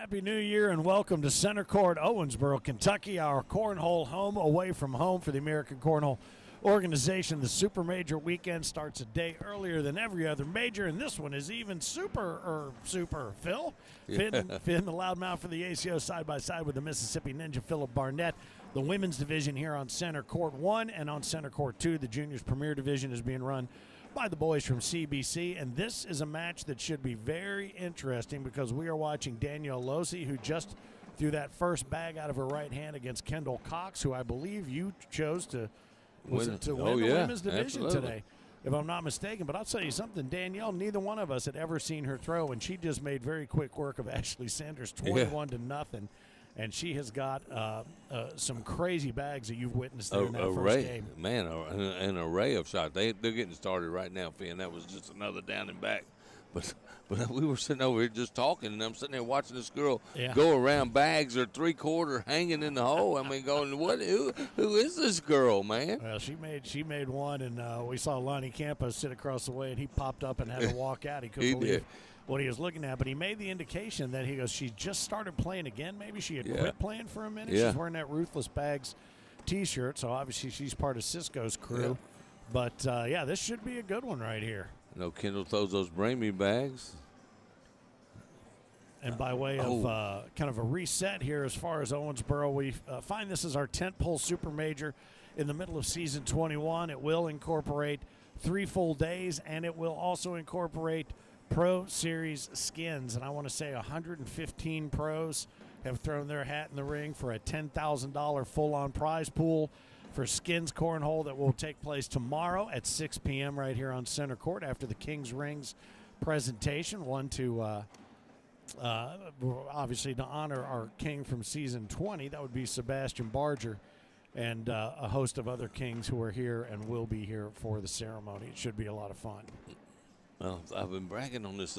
Happy New Year and welcome to Center Court, Owensboro, Kentucky, our cornhole home away from home for the American Cornhole Organization. The Super Major weekend starts a day earlier than every other major, and this one is even super, Phil. Yeah. Finn, the loudmouth for the ACO, side by side with the Mississippi Ninja, Philip Barnett. The women's division here on Center Court 1 and on Center Court 2. The juniors premier division is being run by the boys from CBC, and this is a match that should be very interesting because we are watching Danielle Losi, who just threw that first bag out of her right hand against Kendall Cox, who I believe you chose to win the women's division today, if I'm not mistaken. But I'll tell you something, Danielle, neither one of us had ever seen her throw, and she just made very quick work of Ashley Sanders, 21-0. And she has got some crazy bags that you've witnessed there in that first game. Man, an array of shots. They're getting started right now, Finn. That was just another down and back. But we were sitting over here just talking, and I'm sitting there watching this girl go around bags or three-quarter hanging in the hole. I mean, going, who is this girl, man? Well, she made one, and we saw Lonnie Campos sit across the way, and he popped up and had to walk out. He couldn't believe what he was looking at, but he made the indication that he goes, she just started playing again. Maybe she had quit playing for a minute. She's wearing that Ruthless Bags T-shirt, so obviously she's part of Cisco's crew. But, this should be a good one right here. No, Kendall throws those Bramey bags. And by way of kind of a reset here as far as Owensboro, we find this is our tentpole Super Major in the middle of Season 21. It will incorporate 3 full days, and it will also incorporate Pro Series skins. And I want to say 115 pros have thrown their hat in the ring for a $10,000 full-on prize pool for skins cornhole that will take place tomorrow at 6 p.m. right here on Center Court after the King's Rings presentation. One to obviously to honor our king from season 20. That would be Sebastian Barger, and a host of other kings who are here and will be here for the ceremony. It should be a lot of fun. Well, I've been bragging on this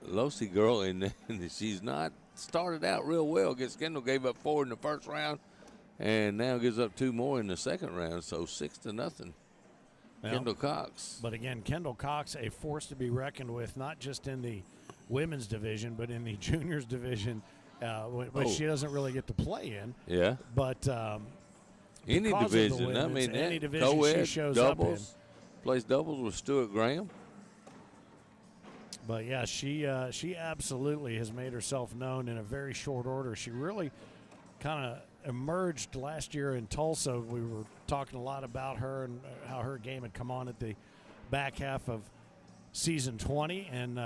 Losi girl, and she's not started out real well. Against Kendall, gave up 4 in the first round, and now gives up 2 more in the second round, so 6-0. Kendall Cox. But again, Kendall Cox, a force to be reckoned with, not just in the women's division, but in the juniors division, which she doesn't really get to play in. Yeah. But any division, any division she shows doubles, up in. Plays doubles with Stuart Graham. But, yeah, she absolutely has made herself known in a very short order. She really kind of emerged last year in Tulsa. We were talking a lot about her and how her game had come on at the back half of Season 20, and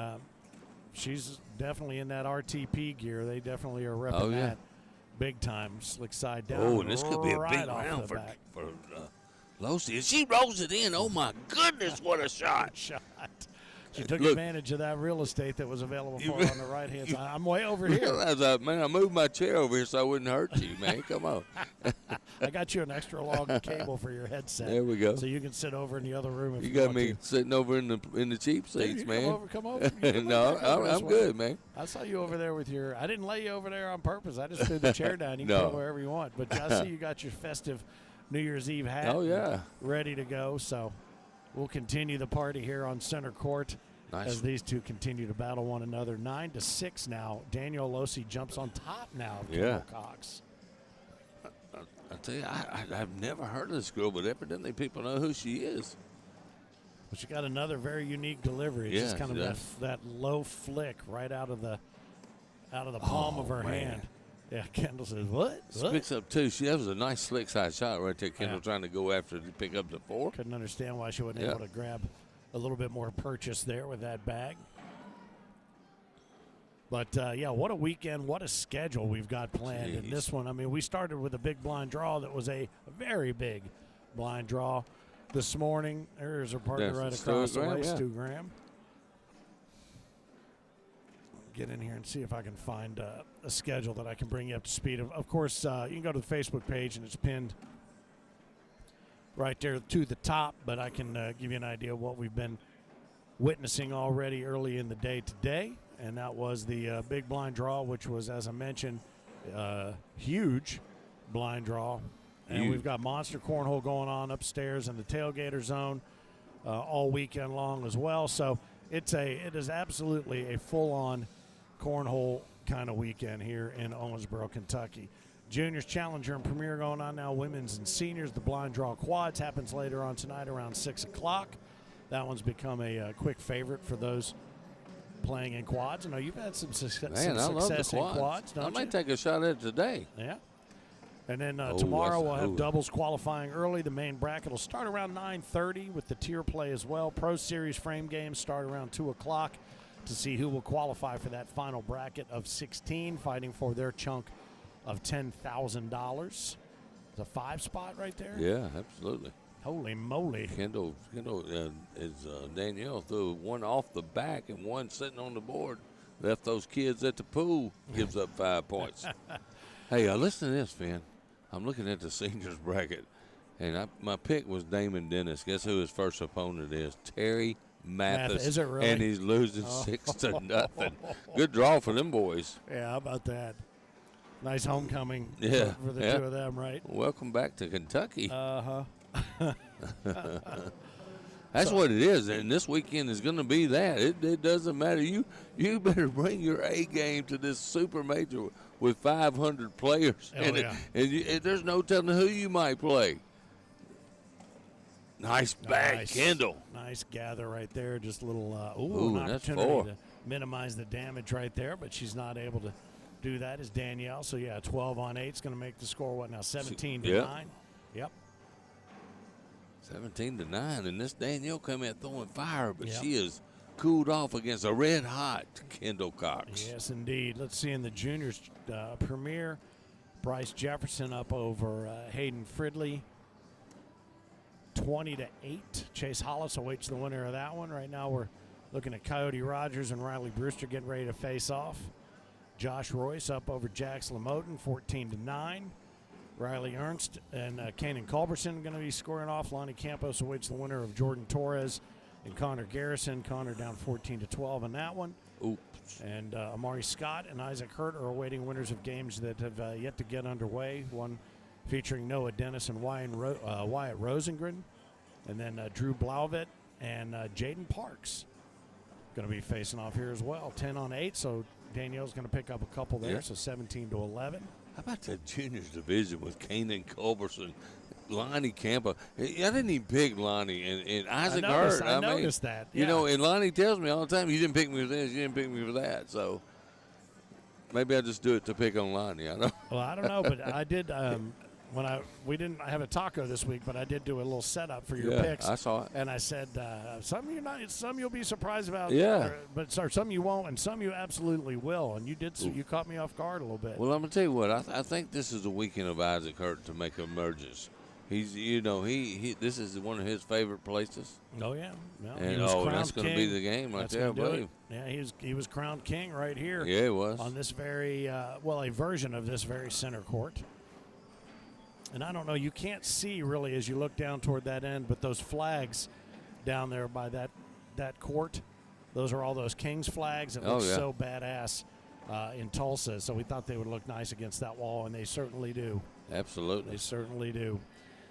she's definitely in that RTP gear. They definitely are repping that big time. Slick side down. Oh, and this could be a big round for Losi. And she rolls it in. Oh, my goodness, what a shot. She took advantage of that real estate that was available for her on the right-hand side. I'm way over here. I moved my chair over here so I wouldn't hurt you, man. Come on. I got you an extra long cable for your headset. There we go. So you can sit over in the other room if you got want me to. sitting over in the cheap seats, man. Come over. No, I'm good, man. I saw you over there with your – I didn't lay you over there on purpose. I just threw the chair down. You can go wherever you want. But I see you got your festive New Year's Eve hat ready to go. So we'll continue the party here on Center Court. Nice. As these two continue to battle one another. 9-6 now. Danielle Losi jumps on top now of Kendall Cox. I tell you, I've never heard of this girl, but evidently people know who she is. Well, she got another very unique delivery. It's just kind of that low flick right out of the palm of her hand. Yeah, Kendall says, what? Picks up 2. That was a nice slick side shot right there. Kendall trying to go after it to pick up the 4. Couldn't understand why she wasn't able to grab a little bit more purchase there with that bag. But, what a weekend, what a schedule we've got planned in this one. I mean, we started with a big blind draw that was a very big blind draw this morning. There's our partner right across the way, Stu Graham. Get in here and see if I can find a schedule that I can bring you up to speed. Of course, you can go to the Facebook page, and it's pinned right there to the top, but I can give you an idea of what we've been witnessing already early in the day today, and that was the big blind draw, which was, as I mentioned, huge blind draw. And we've got monster cornhole going on upstairs in the tailgater zone all weekend long as well. So it is absolutely a full-on cornhole kind of weekend here in Owensboro, Kentucky. Juniors, Challenger, and Premier going on now. Women's and seniors. The blind draw quads happens later on tonight around 6 o'clock. That one's become a quick favorite for those playing in quads. I know you've had some success Man, I love the quads. In quads, don't I you? might take a shot at it today. Yeah. And then tomorrow we'll have doubles qualifying early. The main bracket will start around 9:30 with the tier play as well. Pro Series frame games start around 2 o'clock to see who will qualify for that final bracket of 16, fighting for their chunk of $10,000. It's a 5-spot right there. Yeah, absolutely. Holy moly. Kendall Danielle threw one off the back and one sitting on the board. Left those kids at the pool, gives up 5 points. Hey, listen to this, Finn. I'm looking at the seniors bracket, and my pick was Damon Dennis. Guess who his first opponent is? Terry Mathis. Is it really? And he's losing 6-0. Good draw for them boys. Yeah, how about that? Nice homecoming for the two of them, right? Welcome back to Kentucky. Uh-huh. That's what it is, and this weekend is going to be that. It doesn't matter. You better bring your A game to this super major with 500 players in it, and there's no telling who you might play. Nice bag, Kendall. Nice gather right there. Just a little an that's opportunity to minimize the damage right there, but she's not able to do that. Is Danielle. So 12 on 8 is going to make the score. What now? 17-9. Yep. 17-9, and this Danielle come in throwing fire, but she is cooled off against a red-hot Kendall Cox. Yes, indeed. Let's see in the juniors premier, Bryce Jefferson up over Hayden Fridley, 20-8. Chase Hollis awaits the winner of that one. Right now we're looking at Coyote Rogers and Riley Brewster getting ready to face off. Josh Royce up over Jax Lamoten, 14-9. Riley Ernst and Kanan Culberson going to be scoring off. Lonnie Campos awaits the winner of Jordan Torres and Connor Garrison. Connor down 14-12 in that one. Oops. And Amari Scott and Isaac Hurt are awaiting winners of games that have yet to get underway. One featuring Noah Dennis and Wyatt Rosengren. And then Drew Blauvit and Jaden Parks going to be facing off here as well. 10 on 8, so Danielle's going to pick up a couple there, so 17-11. How about the juniors division with Kanan Culberson, Lonnie Campa? I didn't even pick Lonnie and Isaac Hurt. I noticed that. You know, and Lonnie tells me all the time, you didn't pick me for this, you didn't pick me for that. So maybe I just do it to pick on Lonnie. I don't. Well, I don't know, but I did we didn't have a taco this week, but I did do a little setup for your picks. I saw it. And I said some you'll be surprised about. Yeah. But some you won't, and some you absolutely will. And you did. So you caught me off guard a little bit. Well, I'm gonna tell you what. I think this is a weekend of Isaac Hurt to make emergence. He's, he this is one of his favorite places. Oh yeah. Well, and that's going to be the game right there, I believe. Yeah, he was crowned king right here. Yeah, he was on this very a version of this very center court. And I don't know, you can't see really as you look down toward that end, but those flags down there by that court, those are all those Kings flags. It looks so badass in Tulsa. So we thought they would look nice against that wall, and they certainly do. Absolutely. They certainly do.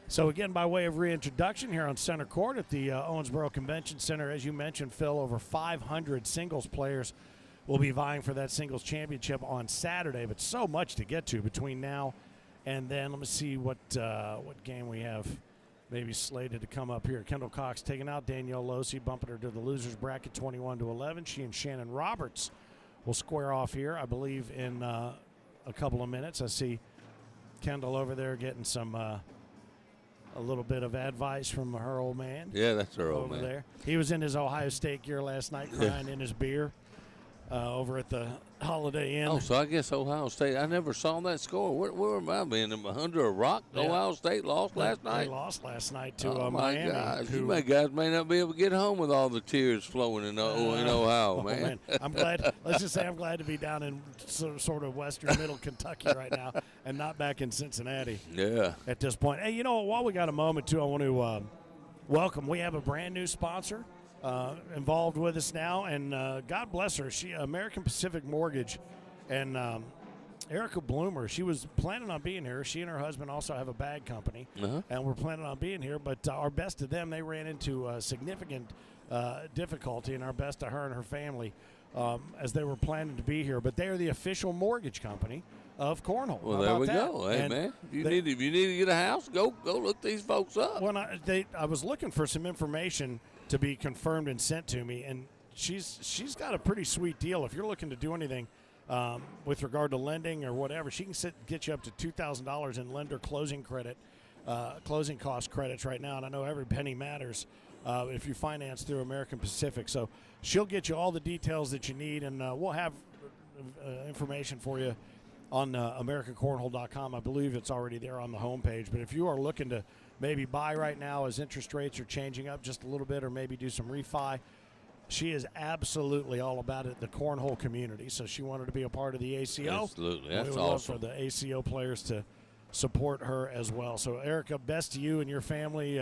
So again, by way of reintroduction here on center court at the Owensboro Convention Center, as you mentioned, Phil, over 500 singles players will be vying for that singles championship on Saturday, but so much to get to between now and then. Let me see what game we have maybe slated to come up here. Kendall Cox taking out Danielle Losi, bumping her to the losers bracket 21-11. She and Shannon Roberts will square off here, I believe, in a couple of minutes. I see Kendall over there getting some a little bit of advice from her old man. Yeah, that's her old man. There. He was in his Ohio State gear last night, crying in his beer over at the Holiday Inn. Oh, so I guess Ohio State. I never saw that score. Where am I being? Under a rock? Yeah. Ohio State lost last night? They lost last night to Miami. Gosh. You guys may not be able to get home with all the tears flowing in Ohio, man. I'm glad. Let's just say I'm glad to be down in sort of western middle Kentucky right now and not back in Cincinnati. Yeah. At this point. Hey, while we got a moment, too, I want to welcome. We have a brand new sponsor involved with us now, and God bless her. She American Pacific Mortgage, and Erica Bloomer. She was planning on being here. She and her husband also have a bag company, and we're planning on being here. But our best to them, they ran into significant difficulty, and our best to her and her family as they were planning to be here. But they are the official mortgage company of Cornhole. Well, there we go. Hey, man, if you need to get a house, go look these folks up. When I was looking for some information to be confirmed and sent to me, and she's got a pretty sweet deal. If you're looking to do anything with regard to lending or whatever, she can get you up to $2,000 in lender closing credit, closing cost credits right now. And I know every penny matters if you finance through American Pacific. So she'll get you all the details that you need, and we'll have information for you on AmericanCornhole.com. I believe it's already there on the homepage. But if you are looking to maybe buy right now as interest rates are changing up just a little bit, or maybe do some refi, she is absolutely all about it, the Cornhole community. So she wanted to be a part of the ACO. Absolutely. That's we would awesome. love for the ACO players to support her as well. So, Erica, best to you and your family.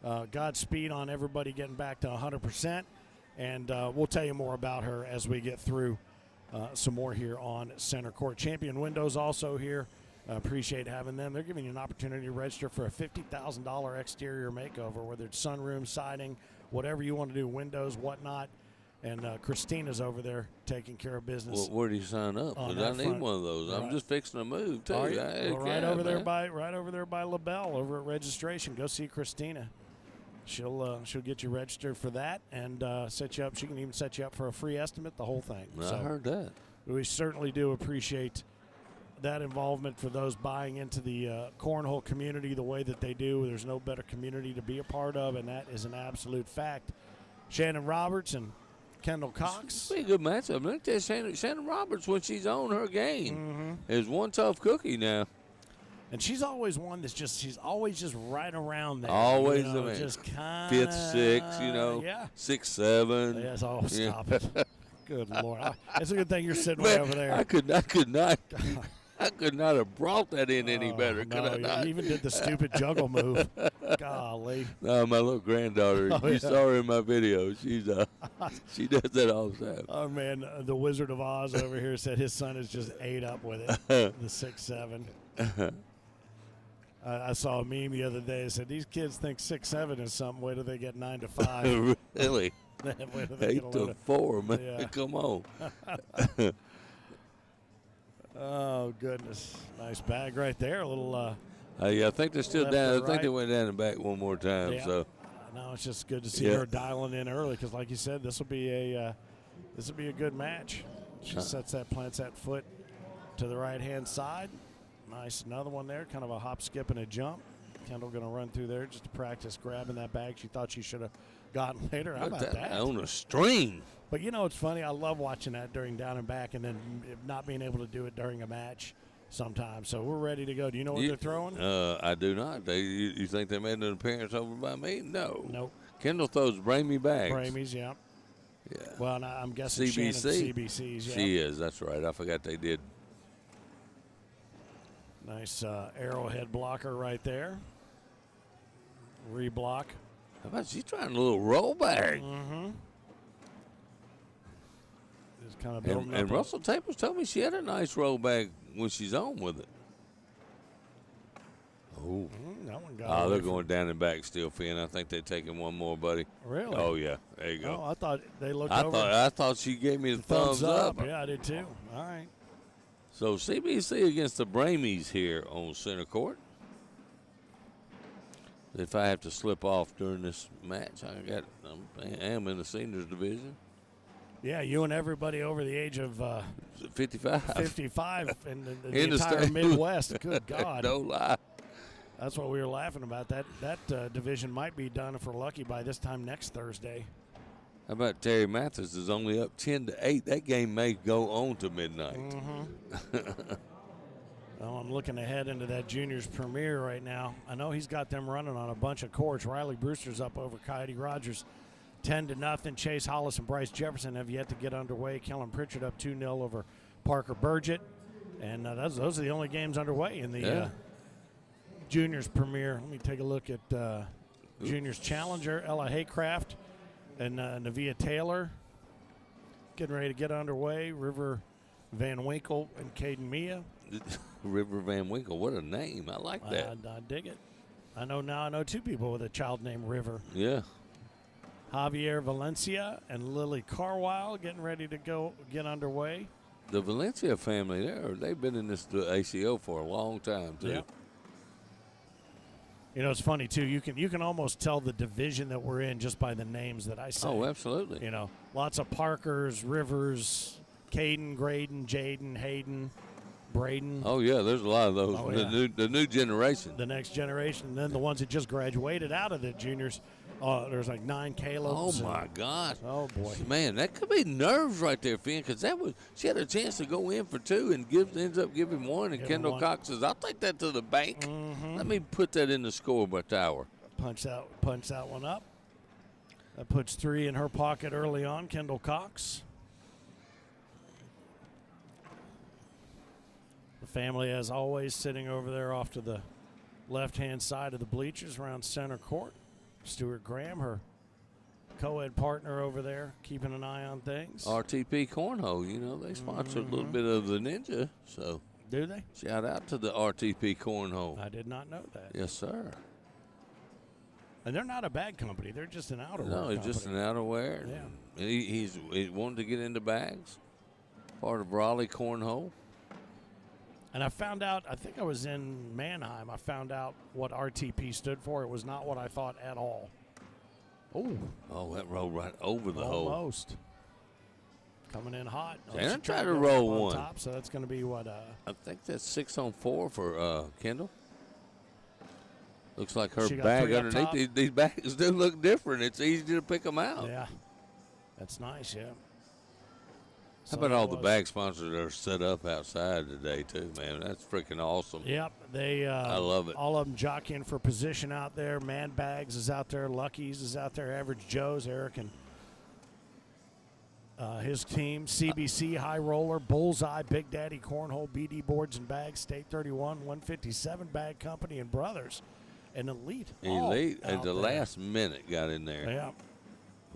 Godspeed on everybody getting back to 100%. And we'll tell you more about her as we get through some more here on Center Court. Champion Windows also here. Appreciate having them. They're giving you an opportunity to register for a $50,000 exterior makeover, whether it's sunroom, siding, whatever you want to do, windows, whatnot. And Christina's over there taking care of business. Well, where do you sign up? Because I need one of those. Right. I'm just fixing to move too. Right over there by LaBelle over at registration. Go see Christina. She'll get you registered for that and set you up. She can even set you up for a free estimate, the whole thing. I heard that. We certainly do appreciate that involvement for those buying into the cornhole community the way that they do. There's no better community to be a part of, and that is an absolute fact. Shannon Roberts and Kendall Cox. It'll be a good matchup. Look at Shannon Roberts, when she's on her game, is one tough cookie now. And she's always one that's she's always just right around there. Always the man. Just kind of. 5th, 6th, yeah. 6, 7. Yes, stop it. Good Lord. It's a good thing you're sitting way over there. I could not have brought that in any better. Could I not? You even did the stupid juggle move. Golly. No, my little granddaughter, you saw her in my video. She does that all the time. Oh, man, the Wizard of Oz over here said his son is just ate up with it, the 6'7". I saw a meme the other day that said, these kids think 6'7" is something. Wait till they get 9 to 5. Really? 8 to 4, man. Yeah. Come on. Oh, goodness. Nice bag right there. A little. Yeah, I think they're still down. I think they went down and back one more time. Yeah. So. No, it's just good to see her dialing in early because, like you said, this will be a good match. She plants that foot to the right-hand side. Nice, another one there, kind of a hop, skip, and a jump. Kendall going to run through there just to practice grabbing that bag she thought she should have gotten later. How about that? On a string. But, it's funny. I love watching that during down and back and then not being able to do it during a match sometimes. So we're ready to go. Do you know what they're throwing? I do not. You think they made an appearance over by me? No. Nope. Kendall throws Bramey bags. Bramies, yeah. Yeah. Well, I'm guessing CBC. CBCs, yeah. She is. That's right. I forgot they did. Nice arrowhead blocker right there. Reblock. How about she's trying a little roll back? Mm-hmm. Just kind of building up. And Russell Tapers told me she had a nice roll back when she's on with it. Oh. That one got they're going down and back still, Finn. I think they're taking one more, buddy. Really? Oh, yeah. There you go. Oh, I thought they looked over. I thought she gave me the thumbs up. Yeah, I did too. All right. So CBC against the Bramies here on center court. If I have to slip off during this match, I am in the seniors division. Yeah, you and everybody over the age of 55. 55 in the entire Midwest. Good God. No lie. That's what we were laughing about. That division might be done if we're lucky by this time next Thursday. How about Terry Mathis is only up 10-8. That game may go on to midnight. Mm-hmm. Well, I'm looking ahead into that juniors premiere right now. I know he's got them running on a bunch of courts. Riley Brewster's up over Coyote Rogers 10-0. Chase Hollis and Bryce Jefferson have yet to get underway. Kellen Pritchard up 2-0 over Parker Burgett. And those are the only games underway in the juniors premiere. Let me take a look at juniors challenger. Ella Haycraft and Navia Taylor getting ready to get underway. River Van Winkle and Caden Mia. River Van Winkle, what a name. I like that. I dig it. I know two people with a child named River. Yeah. Javier Valencia and Lily Carwile getting ready to get underway. The Valencia family, they've been in this ACO for a long time, too. Yep. You know, it's funny, too. You can almost tell the division that we're in just by the names that I say. Oh, absolutely. You know, lots of Parkers, Rivers, Caden, Graydon, Jaden, Hayden, Braden. Oh, yeah, there's a lot of those. Oh, yeah. The new generation. The next generation. And then the ones that just graduated out of the juniors, there's like 9 Caleb's. Oh, my God. Oh, boy. Man, that could be nerves right there, Finn, because she had a chance to go in for 2 and ends up giving 1. And Kendall Cox says, I'll take that to the bank. Mm-hmm. Let me put that in the scoreboard tower. Punch that one up. That puts 3 in her pocket early on, Kendall Cox. The family, as always, sitting over there off to the left-hand side of the bleachers around center court. Stuart Graham, her co-ed partner over there, keeping an eye on things. RTP Cornhole, you know, they sponsor a little bit of the Ninja, so. Do they? Shout out to the RTP Cornhole. I did not know that. Yes, sir. And they're not a bag company. They're just an outerwear No, he's company. just an outerwear. Yeah. He wanted to get into bags. Part of Raleigh Cornhole. And I found out, I think I was in Mannheim, I found out what RTP stood for. It was not what I thought at all. Oh, that rolled right over the hole. Almost. Coming in hot. Shannon tried to roll one. Top, so that's going to be what? I think that's 6 on 4 for Kendall. Looks like her She got bag 3 up underneath. top. These bags do look different. It's easy to pick them out. Yeah. That's nice, yeah. How about all the bag sponsors that are set up outside today, too, man? That's freaking awesome. Yep. I love it. All of them jockeying for position out there. Man Bags is out there. Lucky's is out there. Average Joe's, Eric and his team. CBC, High Roller, Bullseye, Big Daddy, Cornhole, BD Boards and Bags, State 31, 157 Bag Company, and Brothers. And Elite. Elite at the last minute got in there. Yeah.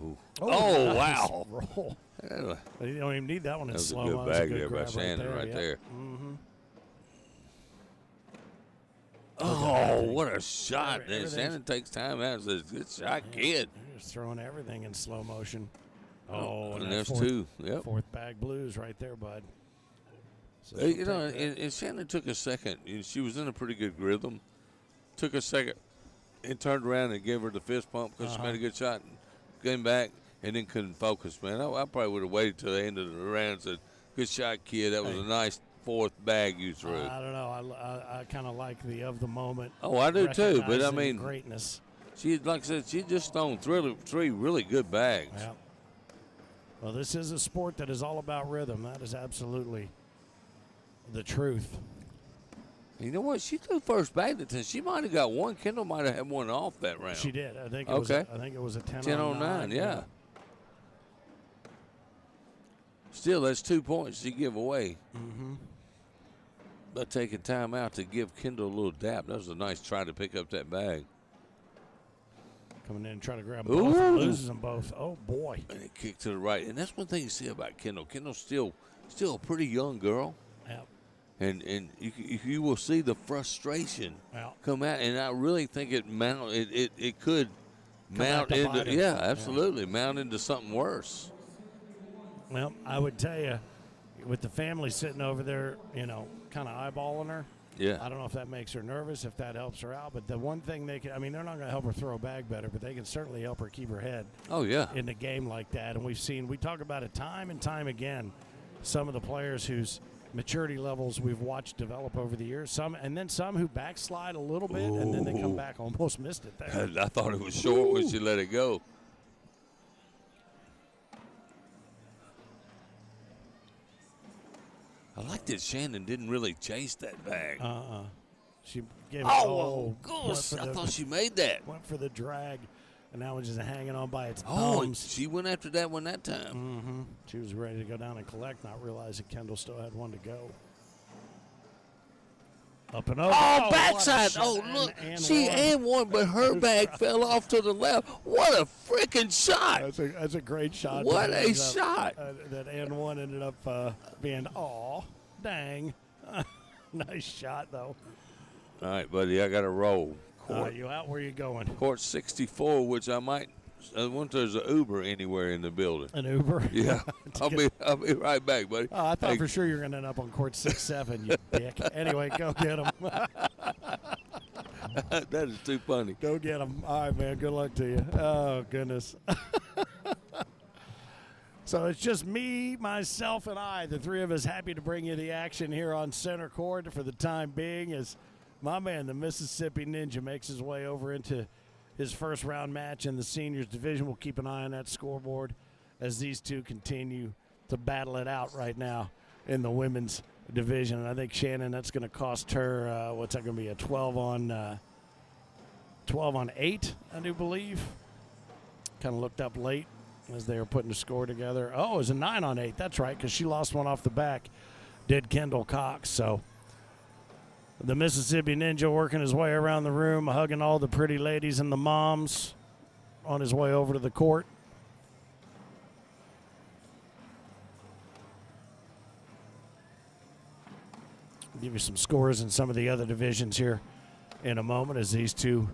Ooh. Oh, nice wow. Roll. That You don't even need that one in was a slow-mo. good That's bag there by grab Shannon right there. Mm-hmm. Oh, what a shot. Everything's- Shannon takes time out and says, good shot, kid. You're just throwing everything in slow motion. Oh, and that there's fourth, 2. Yep. 4th bag blues right there, bud. So You know, and Shannon took a second. She was in a pretty good rhythm. Took a second and turned around and gave her the fist pump because she made a good shot. And came back and then couldn't focus, man. I probably would have waited till the end of the round and said, good shot, kid. That was a nice 4th bag you threw. I don't know. I kind of like the of the moment. Oh, I do too. But I recognizing mean, greatness. She, like I said, she just thrown 3 really good bags. Yeah. Well, this is a sport that is all about rhythm. That is absolutely the truth. You know what? She threw first bag that time. She might have got 1. Kendall might have had 1 off that round. She did. I think. Okay. I think it was a 10 on 9. Yeah. Still, that's 2 points you give away. Mm-hmm. But taking time out to give Kendall a little dap. That was a nice try to pick up that bag. Coming in and trying to grab both. And loses them both. Oh, boy. And it kicked to the right. And that's one thing you see about Kendall. Kendall's still a pretty young girl. Yeah. And you will see the frustration come out. And I really think it could mount into, absolutely, mount into something worse. Well, I would tell you, with the family sitting over there, kind of eyeballing her. Yeah. I don't know if that makes her nervous, if that helps her out. But the one thing they're not going to help her throw a bag better, but they can certainly help her keep her head. Oh, yeah. In the game like that. And we talk about it time and time again, some of the players whose maturity levels we've watched develop over the years. Some who backslide a little bit, and then they come back. Almost missed it there. I thought it was short when she let it go. I like that Shannon didn't really chase that bag. She gave it. Gosh, I thought she made that. Went for the drag, and now it's just hanging on by its Oh, thumbs. she went after that one that time. Mm-hmm. She was ready to go down and collect, not realizing Kendall still had 1 to go. Up and over. Oh, backside. Oh, look. She and 1, but her bag fell off to the left. What a freaking shot. That's a great shot. What a shot. That and 1 ended up being, dang. Nice shot, though. All right, buddy, I got to roll. You out? Where you going? Court 64, which I might once there's an Uber anywhere in the building. An Uber? Yeah. I'll be right back, buddy. Oh, I thought for sure you were going to end up on court 6-7, you dick. Anyway, go get him. That is too funny. Go get him. All right, man. Good luck to you. Oh, goodness. So it's just me, myself, and I, the three of us, happy to bring you the action here on center court for the time being as my man, the Mississippi Ninja, makes his way over into his first round match in the seniors division. We'll keep an eye on that scoreboard as these two continue to battle it out right now in the women's division. And I think, Shannon, that's going to cost her, what's that going to be, a 12 on 8, I do believe. Kind of looked up late as they were putting the score together. Oh, it was a 9 on 8. That's right, because she lost one off the back, did Kendall Cox. So the Mississippi Ninja working his way around the room, hugging all the pretty ladies and the moms on his way over to the court. I'll give you some scores in some of the other divisions here in a moment as these two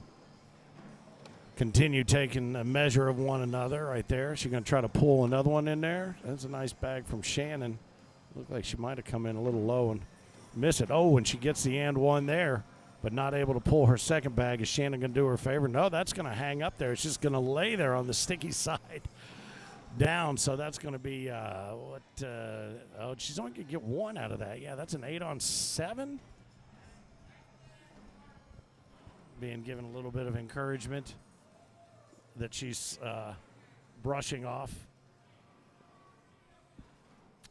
continue taking a measure of one another right there. She's going to try to pull another one in there. That's a nice bag from Shannon. Looked like she might have come in a little low and miss it. Oh, and she gets the and one there, but not able to pull her second bag. Is Shannon going to do her a favor? No, that's going to hang up there. It's just going to lay there on the sticky side down. So that's going to be, oh, she's only going to get one out of that. Yeah, that's an 8 on 7. Being given a little bit of encouragement that she's brushing off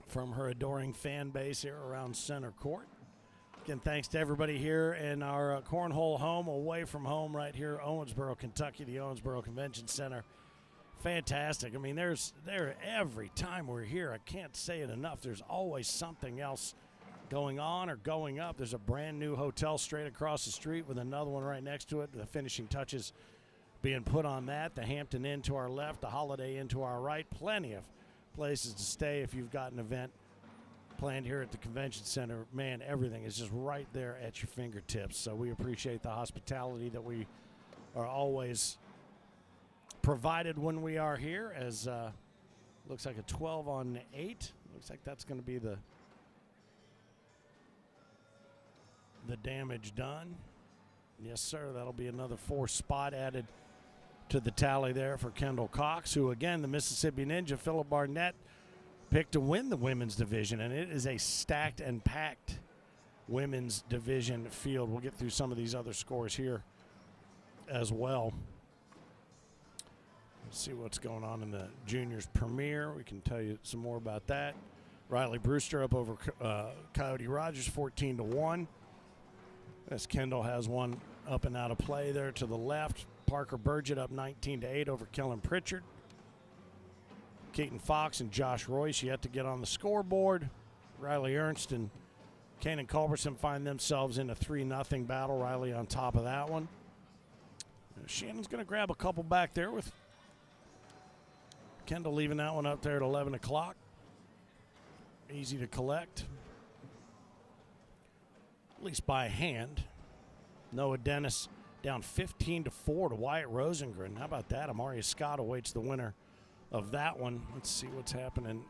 from her adoring fan base here around center court. Again, thanks to everybody here in our Cornhole home, away from home right here, Owensboro, Kentucky, the Owensboro Convention Center. Fantastic. I mean, there every time we're here, I can't say it enough, there's always something else going on or going up. There's a brand new hotel straight across the street with another one right next to it. The finishing touches being put on that. The Hampton Inn to our left, the Holiday Inn to our right. Plenty of places to stay if you've got an event planned here at the convention center. Man, everything is just right there at your fingertips. So we appreciate the hospitality that we are always provided when we are here, as looks like a 12 on 8. Looks like that's going to be the damage done. Yes, sir. That'll be another 4 spot added to the tally there for Kendall Cox, who, again, the Mississippi Ninja, Phillip Barnett, picked to win the women's division, and it is a stacked and packed women's division field. We'll get through some of these other scores here as well. Let's see what's going on in the juniors premier. We can tell you some more about that. Riley Brewster up over Coyote Rogers, 14-1. As Kendall has one up and out of play there to the left. Parker Burgett up 19-8 over Kellen Pritchard. Keaton Fox and Josh Royce yet to get on the scoreboard. Riley Ernst and Kanan Culberson find themselves in a 3-0 battle. Riley on top of that one. Shannon's going to grab a couple back there with Kendall leaving that one up there at 11 o'clock. Easy to collect, at least by hand. Noah Dennis down 15-4 to Wyatt Rosengren. How about that? Amaria Scott awaits the winner of that one. Let's see what's happening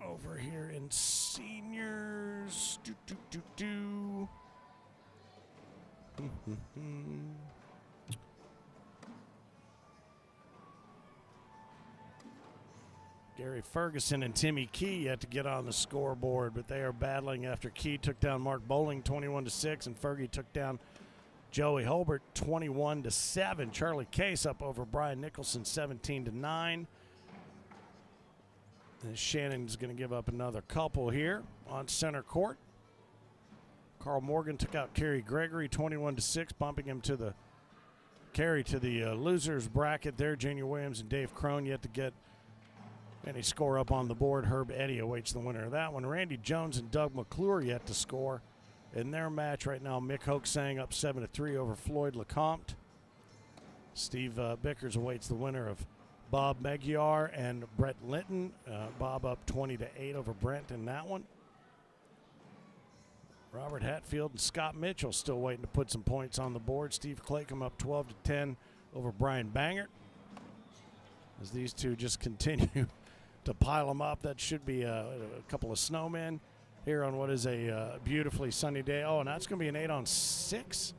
over here in seniors. Gary Ferguson and Timmy Key yet to get on the scoreboard, but they are battling after Key took down Mark Bowling 21-6, and Fergie took down Joey Holbert 21-7. Charlie Case up over Brian Nicholson 17-9. And Shannon's going to give up another couple here on center court. Carl Morgan took out Kerry Gregory 21-6, bumping him to the losers bracket there. Junior Williams and Dave Crone yet to get any score up on the board. Herb Eddy awaits the winner of that one. Randy Jones and Doug McClure yet to score in their match right now. Mick Hoaxang up 7-3 over Floyd Lecomte. Steve Bickers awaits the winner of Bob Magyar and Brett Linton. Bob up 20-8 over Brent in that one. Robert Hatfield and Scott Mitchell still waiting to put some points on the board. Steve Claycomb up 12-10 over Brian Bangert. as these two just continue to pile them up. That should be a couple of snowmen here on what is a beautifully sunny day. Oh, and that's going to be an 8 on 6.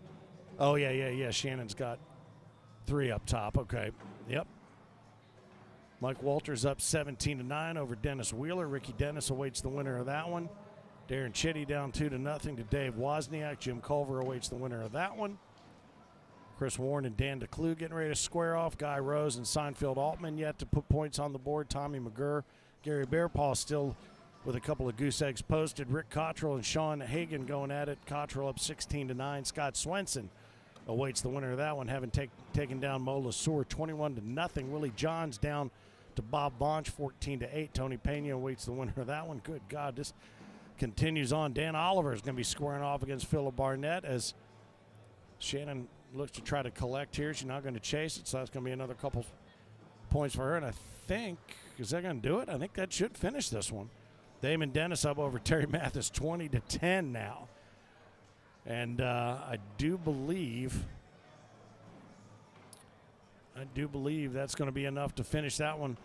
Oh, yeah. Shannon's got 3 up top. Okay. Yep. Mike Walters up 17-9 over Dennis Wheeler. Ricky Dennis awaits the winner of that one. Darren Chitty down 2-0 to Dave Wozniak. Jim Culver awaits the winner of that one. Chris Warren and Dan DeClue getting ready to square off. Guy Rose and Seinfeld Altman yet to put points on the board. Tommy McGurr, Gary Bearpaw still with a couple of goose eggs posted. Rick Cottrell and Sean Hagan going at it. Cottrell up 16-9. Scott Swenson awaits the winner of that one, having taken down Mo LeSueur 21-0. Willie Johns down to Bob Bonch 14-8. Tony Pena awaits the winner of that one. Good God, this continues on. Dan Oliver is going to be squaring off against Philip Barnett as Shannon looks to try to collect here. She's not going to chase it, so that's going to be another couple points for her. And I think, is that going to do it? I think that should finish this one. Damon Dennis up over Terry Mathis 20-10 now. And I do believe that's going to be enough to finish that one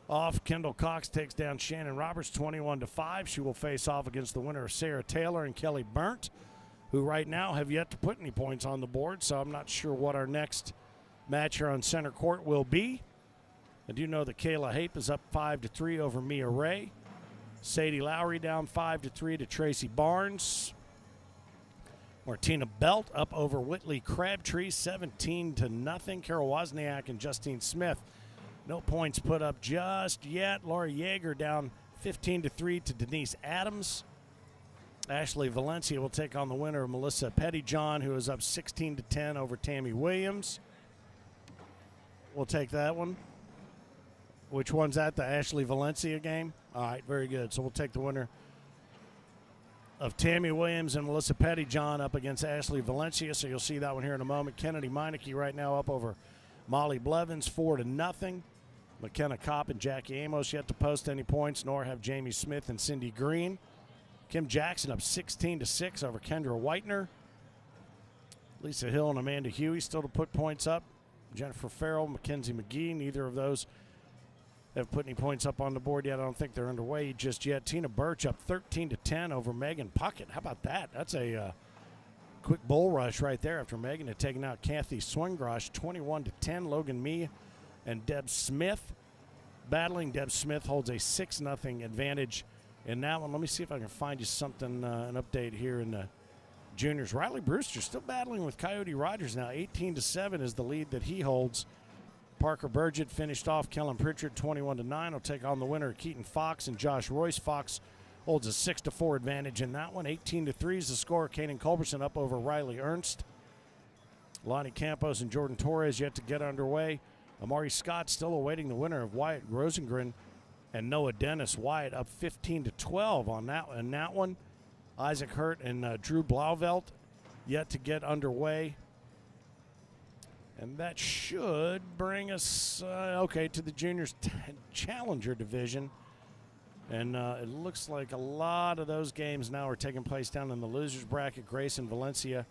off. Kendall Cox takes down Shannon Roberts 21-5. She will face off against the winner of Sarah Taylor and Kelly Burnt, who right now have yet to put any points on the board, so I'm not sure what our next match here on center court will be. I do know that Kayla Hape is up 5-3 over Mia Ray. Sadie Lowry down 5-3 to Tracy Barnes. Martina Belt up over Whitley Crabtree 17-0. Carol Wozniak and Justine Smith, no points put up just yet. Laura Yeager down 15-3 to Denise Adams. Ashley Valencia will take on the winner of Melissa Pettyjohn, who is up 16-10 over Tammy Williams. We'll take that one. Which one's that? The Ashley Valencia game? All right, very good. So we'll take the winner of Tammy Williams and Melissa Pettyjohn up against Ashley Valencia. So you'll see that one here in a moment. Kennedy Meineke right now up over Molly Blevins 4-0. McKenna Kopp and Jackie Amos yet to post any points, nor have Jamie Smith and Cindy Green. Kim Jackson up 16-6 over Kendra Whitener. Lisa Hill and Amanda Huey still to put points up. Jennifer Farrell, Mackenzie McGee, neither of those have put any points up on the board yet. I don't think they're underway just yet. Tina Birch up 13-10 over Megan Puckett. How about that? That's a quick bull rush right there after Megan had taken out Kathy Swingrosh 21-10. Logan Mee and Deb Smith battling. Deb Smith holds a 6-0 advantage in that one. Let me see if I can find you something, an update here in the juniors. Riley Brewster still battling with Coyote Rogers now. 18-7 is the lead that he holds. Parker Burgett finished off Kellen Pritchard 21-9. He'll take on the winner Keaton Fox and Josh Royce. Fox holds a 6-4 advantage in that one. 18-3 is the score. Kaden Culberson up over Riley Ernst. Lonnie Campos and Jordan Torres yet to get underway. Amari Scott still awaiting the winner of Wyatt Rosengren and Noah Dennis. Wyatt up 15-12 on that one. Isaac Hurt and Drew Blauvelt yet to get underway. And that should bring us, to the juniors challenger division. And it looks like a lot of those games now are taking place down in the losers bracket. Grayson Valencia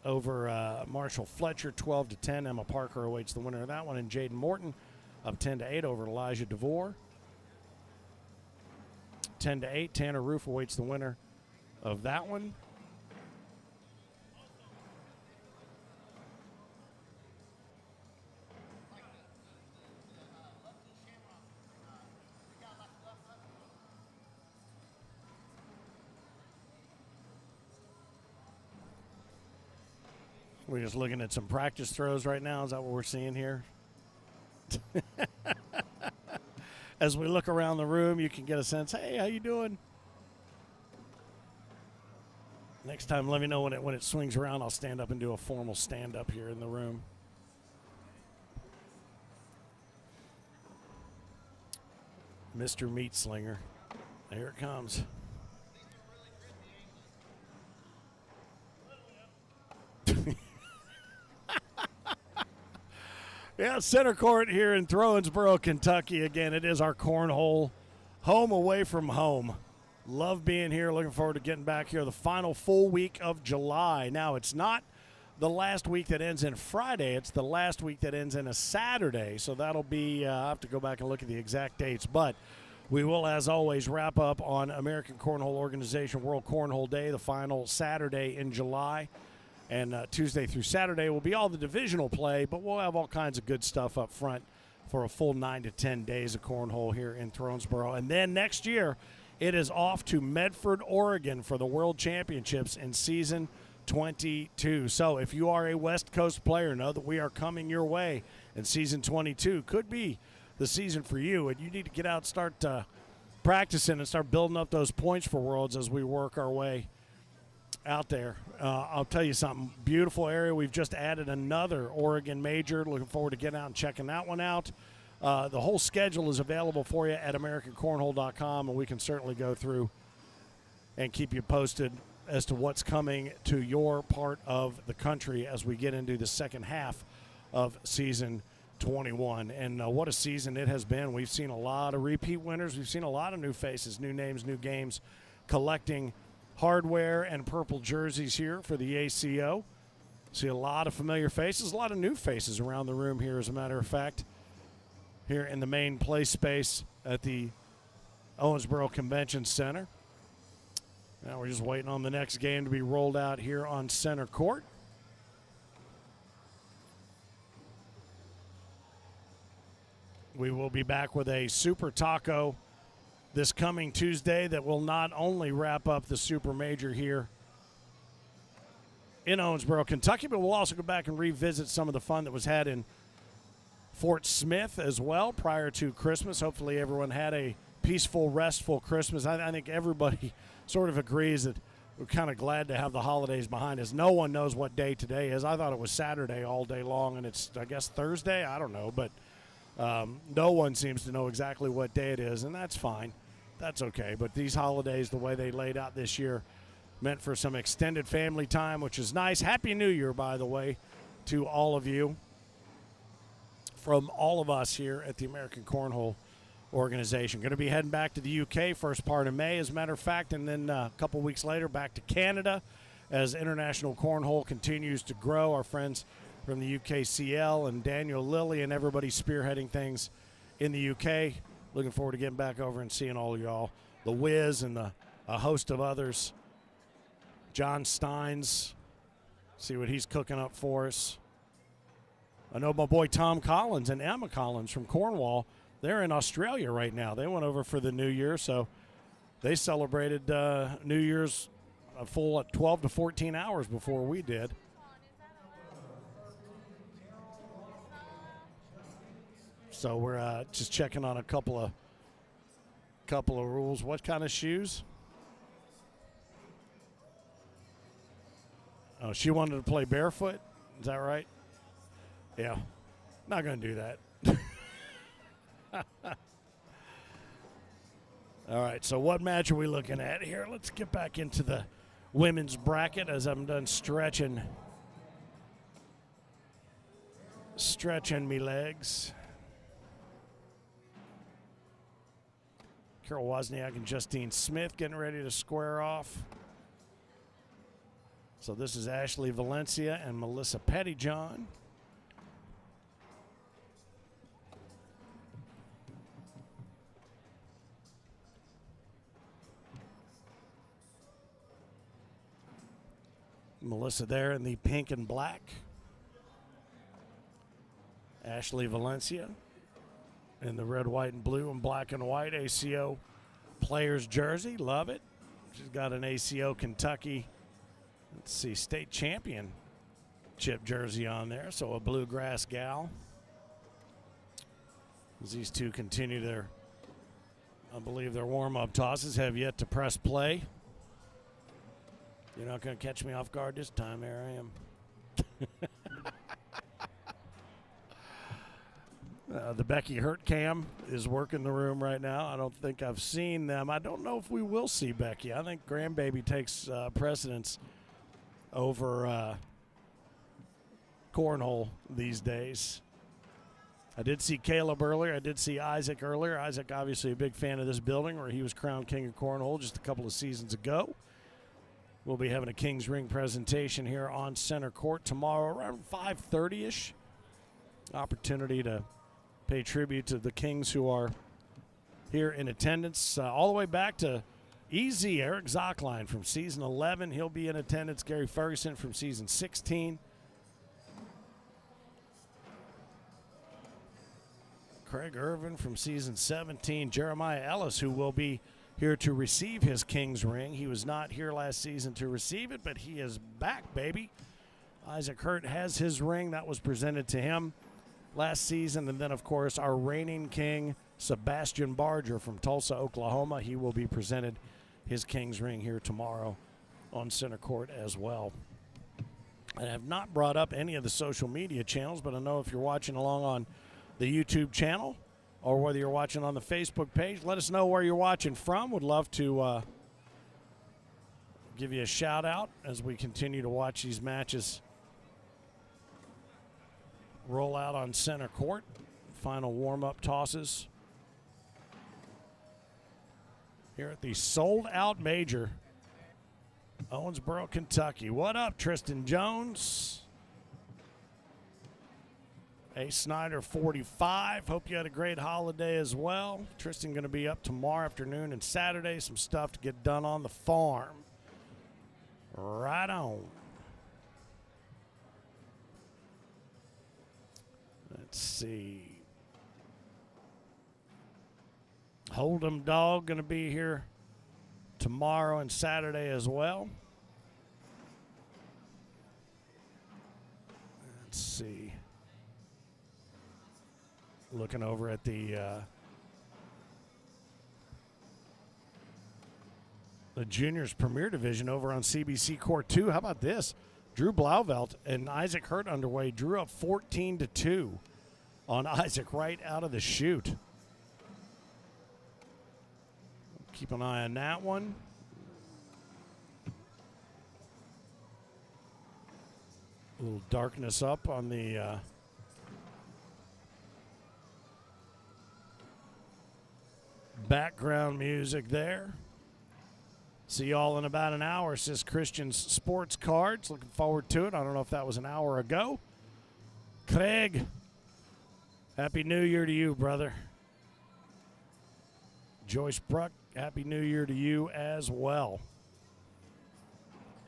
over Marshall Fletcher, 12-10. Emma Parker awaits the winner of that one. And Jaden Morton up 10-8 over Elijah DeVore. 10-8. Tanner Roof awaits the winner of that one. We're just looking at some practice throws right now. Is that what we're seeing here? As we look around the room, you can get a sense, hey, how you doing? Next time, let me know when it swings around. I'll stand up and do a formal stand-up here in the room. Mr. Meat Slinger. There it comes. Yeah, center court here in Owensboro, Kentucky. Again, it is our cornhole home away from home. Love being here. Looking forward to getting back here the final full week of July. Now, it's not the last week that ends in Friday. It's the last week that ends in a Saturday. So that'll be, I'll have to go back and look at the exact dates. But we will, as always, wrap up on American Cornhole Organization World Cornhole Day, the final Saturday in July. And Tuesday through Saturday will be all the divisional play, but we'll have all kinds of good stuff up front for a full 9 to 10 days of cornhole here in Owensboro. And then next year, it is off to Medford, Oregon for the World Championships in season 22. So if you are a West Coast player, know that we are coming your way, and season 22 could be the season for you, and you need to get out, start practicing, and start building up those points for Worlds as we work our way out there. I'll tell you something, beautiful area. We've just added another Oregon major. Looking forward to getting out and checking that one out. The whole schedule is available for you at AmericanCornhole.com, and we can certainly go through and keep you posted as to what's coming to your part of the country as we get into the second half of season 21. And what a season it has been. We've seen a lot of repeat winners. We've seen a lot of new faces, new names, new games, collecting hardware and purple jerseys here for the ACO. See a lot of familiar faces, a lot of new faces around the room here, as a matter of fact, here in the main play space at the Owensboro Convention Center. Now we're just waiting on the next game to be rolled out here on center court. We will be back with a Super Taco this coming Tuesday that will not only wrap up the Super Major here in Owensboro, Kentucky, but we'll also go back and revisit some of the fun that was had in Fort Smith as well prior to Christmas. Hopefully everyone had a peaceful, restful Christmas. I think everybody sort of agrees that we're kind of glad to have the holidays behind us. No one knows what day today is. I thought it was Saturday all day long, and it's, I guess, Thursday. I don't know, but no one seems to know exactly what day it is, and that's fine. That's okay. But these holidays, the way they laid out this year, meant for some extended family time, which is nice. Happy New Year, by the way, to all of you from all of us here at the American Cornhole Organization. Going to be heading back to the UK first part of May, as a matter of fact, and then a couple weeks later back to Canada as international cornhole continues to grow. Our friends from the UKCL and Daniel Lilly and everybody spearheading things in the UK. Looking forward to getting back over and seeing all of y'all. The Wiz and a host of others. John Steins, see what he's cooking up for us. I know my boy Tom Collins and Emma Collins from Cornwall, they're in Australia right now. They went over for the New Year, so they celebrated New Year's a full 12 to 14 hours before we did. So we're just checking on a couple of rules. What kind of shoes? Oh, she wanted to play barefoot? Is that right? Yeah. Not going to do that. All right, so what match are we looking at here? Let's get back into the women's bracket as I'm done stretching me legs. Carol Wozniak and Justine Smith getting ready to square off. So this is Ashley Valencia and Melissa Pettyjohn. Melissa there in the pink and black. Ashley Valencia in the red, white, and blue and black and white ACO player's jersey. Love it. She's got an ACO Kentucky, let's see, state championship jersey on there. So a bluegrass gal. As these two continue their, I believe their warm-up tosses have yet to press play. You're not going to catch me off guard this time. There I am. The Becky Hurt cam is working the room right now. I don't think I've seen them. I don't know if we will see Becky. I think grandbaby takes precedence over cornhole these days. I did see Caleb earlier. I did see Isaac earlier. Isaac, obviously a big fan of this building where he was crowned king of cornhole just a couple of seasons ago. We'll be having a Kings Ring presentation here on center court tomorrow around 5:30-ish. Opportunity to pay tribute to the Kings who are here in attendance. All the way back to Easy Eric Zockline from season 11. He'll be in attendance. Gary Ferguson from season 16. Craig Irvin from season 17. Jeremiah Ellis, who will be here to receive his Kings ring. He was not here last season to receive it, but he is back, baby. Isaac Hurt has his ring. That was presented to him last season. And then, of course, our reigning king, Sebastian Barger from Tulsa, Oklahoma. He will be presented his Kings ring here tomorrow on center court as well. I have not brought up any of the social media channels, but I know if you're watching along on the YouTube channel or whether you're watching on the Facebook page, let us know where you're watching from. Would love to give you a shout out as we continue to watch these matches roll out on center court. Final warm-up tosses here at the sold-out major, Owensboro, Kentucky. What up, Tristan Jones? A. Snyder, 45. Hope you had a great holiday as well. Tristan going to be up tomorrow afternoon and Saturday. Some stuff to get done on the farm. Right on. Let's see. Hold'em Dog going to be here tomorrow and Saturday as well. Let's see. Looking over at the Juniors Premier Division over on CBC Court 2. How about this? Drew Blauvelt and Isaac Hurt underway. Drew up 14-2 on Isaac right out of the chute. Keep an eye on that one. A little darkness up on the background music there. See y'all in about an hour, says Christian's Sports Cards. Looking forward to it. I don't know if that was an hour ago. Craig, Happy New Year to you, brother. Joyce Bruck, Happy New Year to you as well.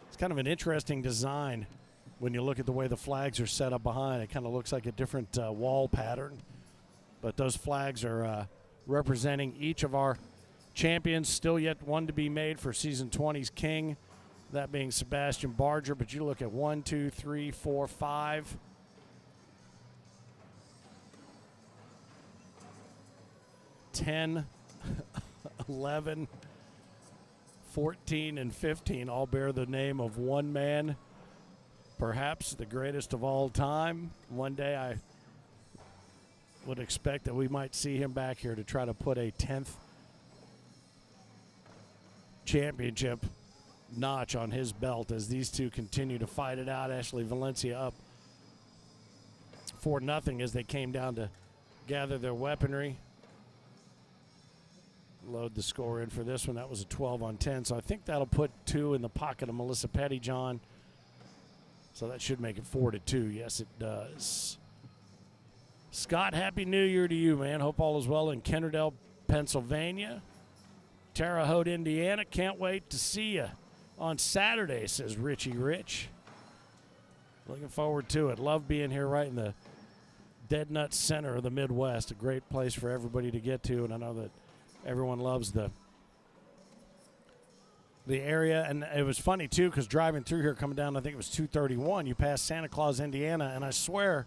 It's kind of an interesting design when you look at the way the flags are set up behind. It kind of looks like a different wall pattern. But those flags are representing each of our champions. Still yet one to be made for season 20's king, that being Sebastian Barger. But you look at 1, 2, 3, 4, 5. 10, 11, 14, and 15 all bear the name of one man, perhaps the greatest of all time. One day I would expect that we might see him back here to try to put a 10th championship notch on his belt as these two continue to fight it out. Ashley Valencia up 4-0 as they came down to gather their weaponry. Load the score in for this one. That was a 12-10. So I think that'll put 2 in the pocket of Melissa Pettyjohn. So that should make it 4-2. Yes, it does. Scott, Happy New Year to you, man. Hope all is well in Kennerdell, Pennsylvania. Terre Haute, Indiana. Can't wait to see you on Saturday, says Richie Rich. Looking forward to it. Love being here right in the dead nut center of the Midwest. A great place for everybody to get to, and I know that everyone loves the area. And it was funny, too, because driving through here, coming down, I think it was 231, you passed Santa Claus, Indiana, and I swear,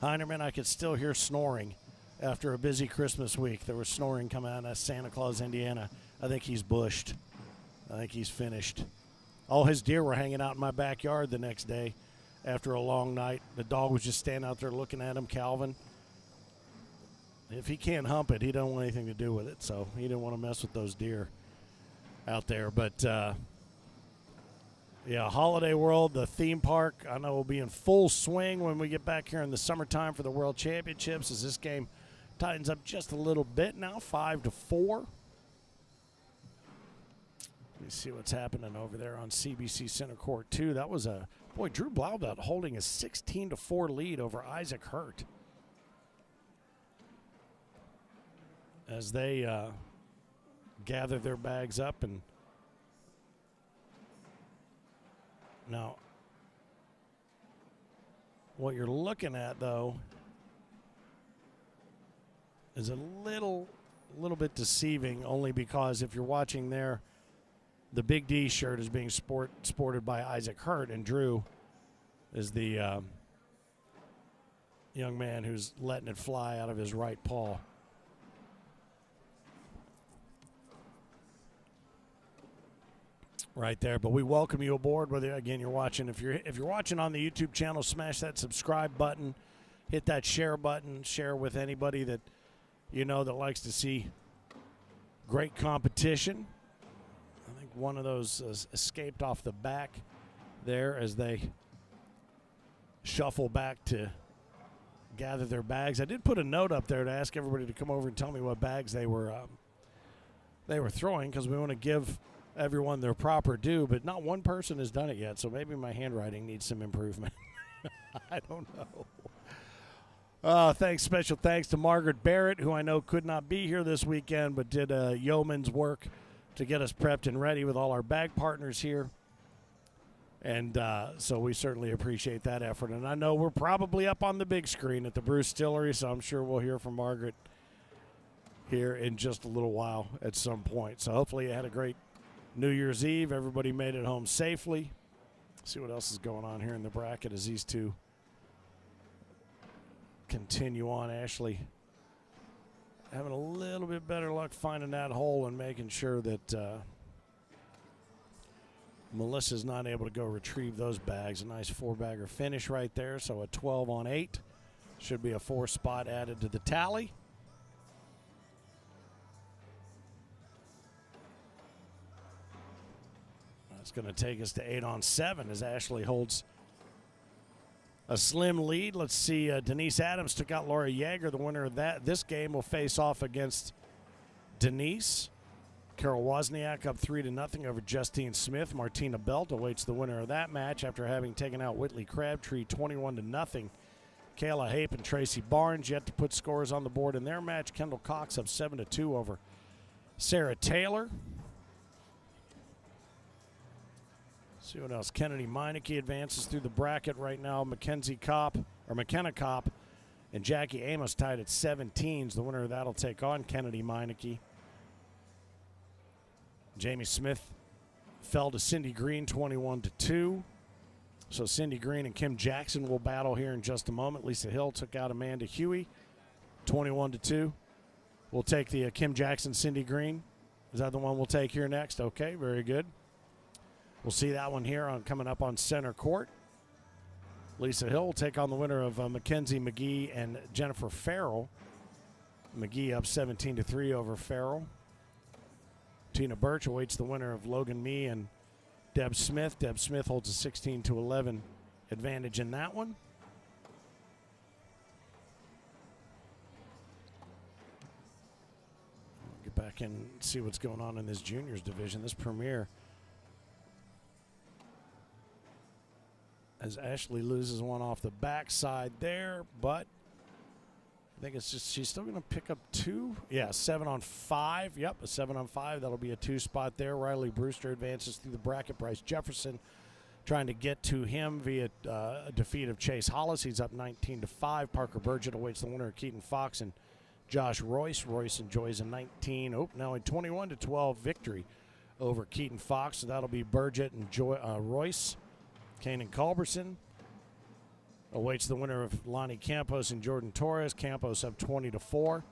Heinerman, I could still hear snoring after a busy Christmas week. There was snoring coming out of Santa Claus, Indiana. I think he's bushed. I think he's finished. All his deer were hanging out in my backyard the next day after a long night. The dog was just standing out there looking at him, Calvin. If he can't hump it, he don't want anything to do with it. So he didn't want to mess with those deer out there. But, yeah, Holiday World, the theme park, I know will be in full swing when we get back here in the summertime for the World Championships as this game tightens up just a little bit now, 5-4. Let me see what's happening over there on CBC Center Court 2. That was Drew Blauvelt holding a 16-4 lead over Isaac Hurt. As they gather their bags up. And now what you're looking at, though, is a little bit deceiving, only because if you're watching there, the Big D shirt is being sported by Isaac Hurt, and Drew is the young man who's letting it fly out of his right paw. Right there, but we welcome you aboard. Whether again you're watching, if you're watching on the YouTube channel, smash that subscribe button, hit that share button, share with anybody that you know that likes to see great competition. I think one of those escaped off the back there as they shuffle back to gather their bags. I did put a note up there to ask everybody to come over and tell me what bags they were throwing, because we want to give everyone their proper due, but not one person has done it yet, so maybe my handwriting needs some improvement. I don't know. Special thanks to Margaret Barrett, who I know could not be here this weekend, but did yeoman's work to get us prepped and ready with all our bag partners here. And so we certainly appreciate that effort. And I know we're probably up on the big screen at the Bruce Distillery, so I'm sure we'll hear from Margaret here in just a little while at some point. So hopefully you had a great New Year's Eve. Everybody made it home safely. See what else is going on here in the bracket as these two continue on. Ashley having a little bit better luck finding that hole and making sure that Melissa's not able to go retrieve those bags. A nice 4-bagger finish right there. So a 12 on 8. Should be a 4 spot added to the tally. That's going to take us to 8 on 7 as Ashley holds a slim lead. Let's see. Denise Adams took out Laura Yeager. The winner of this game will face off against Denise. Carol Wozniak up 3-0 over Justine Smith. Martina Belt awaits the winner of that match after having taken out Whitley Crabtree 21-0. Kayla Hape and Tracy Barnes yet to put scores on the board in their match. Kendall Cox up 7-2 over Sarah Taylor. See what else. Kennedy Meineke advances through the bracket right now. McKenna Kopp and Jackie Amos tied at 17s. The winner of that will take on Kennedy Meineke. Jamie Smith fell to Cindy Green 21-2. So Cindy Green and Kim Jackson will battle here in just a moment. Lisa Hill took out Amanda Huey 21-2. We'll take the Kim Jackson, Cindy Green. Is that the one we'll take here next? Okay, very good. We'll see that one here coming up on center court. Lisa Hill will take on the winner of Mackenzie McGee and Jennifer Farrell. McGee up 17-3 over Farrell. Tina Birch awaits the winner of Logan Mee and Deb Smith. Deb Smith holds a 16-11 advantage in that one. We'll get back and see what's going on in this juniors division. This premier, as Ashley loses one off the backside there, but I think it's just she's still going to pick up 2. Yeah, 7 on 5. Yep, a 7 on 5. That'll be a 2 spot there. Riley Brewster advances through the bracket. Bryce Jefferson trying to get to him via a defeat of Chase Hollis. He's up 19-5. Parker Burgett awaits the winner of Keaton Fox and Josh Royce. Royce enjoys a 21-12 victory over Keaton Fox. So that'll be Burgett and Royce. Kanan Culberson awaits the winner of Lonnie Campos and Jordan Torres. Campos up 20-4.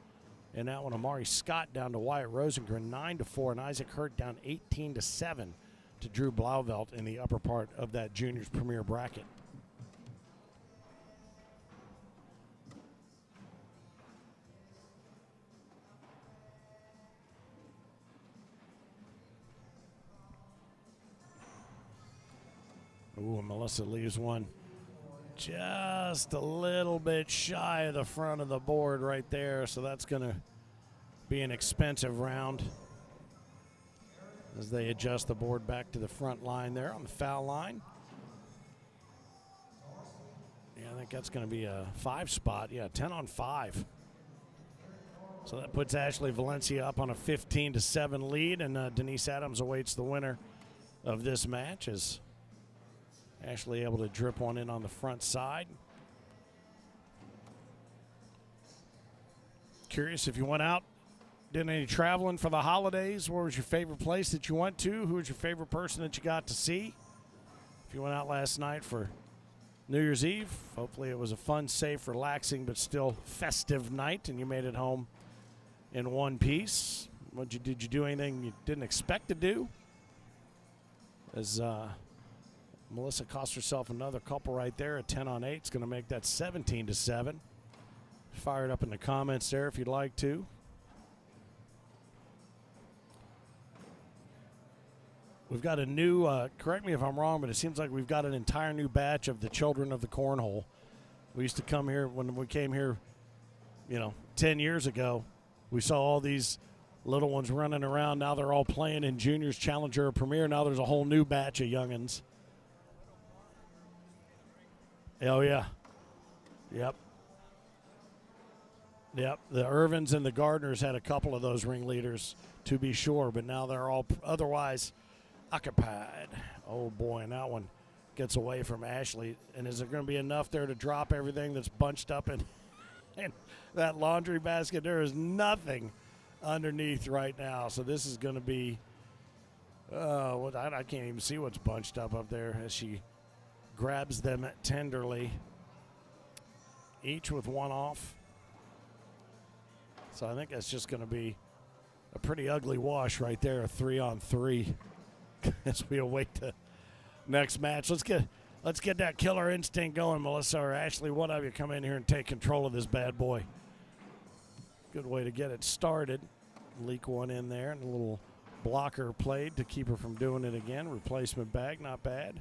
And that one, Amari Scott down to Wyatt Rosengren 9-4. And Isaac Hurt down 18-7 to Drew Blauvelt in the upper part of that juniors premier bracket. Ooh, Melissa leaves one just a little bit shy of the front of the board right there, so that's going to be an expensive round. as they adjust the board back to the front line there on the foul line. Yeah, I think that's going to be a 5 spot. Yeah, 10 on 5. So that puts Ashley Valencia up on a 15-7 lead, and Denise Adams awaits the winner of this match as Ashley able to drip one in on the front side. Curious if you went out, did any traveling for the holidays. Where was your favorite place that you went to? Who was your favorite person that you got to see? If you went out last night for New Year's Eve, hopefully it was a fun, safe, relaxing, but still festive night, and you made it home in one piece. Did you do anything you didn't expect to do? As Melissa cost herself another couple right there. A 10 on 8. It's going to make that 17-7. Fire it up in the comments there if you'd like to. We've got a new, correct me if I'm wrong, but it seems like we've got an entire new batch of the children of the Cornhole. We used to come here, when we came here, 10 years ago, we saw all these little ones running around. Now they're all playing in juniors, challenger, or premier. Now there's a whole new batch of youngins. Oh, yeah. Yep. The Irvins and the Gardners had a couple of those ringleaders, to be sure, but now they're all otherwise occupied. Oh, boy, and that one gets away from Ashley. And is there going to be enough there to drop everything that's bunched up in that laundry basket? There is nothing underneath right now. So this is going to be, I can't even see what's bunched up there as she grabs them tenderly, each with one off. So I think that's just going to be a pretty ugly wash right there, a 3-on-3 as we await the next match. Let's get that killer instinct going, Melissa or Ashley. One of you come in here and take control of this bad boy. Good way to get it started. Leak one in there, and a little blocker played to keep her from doing it again. Replacement bag, not bad.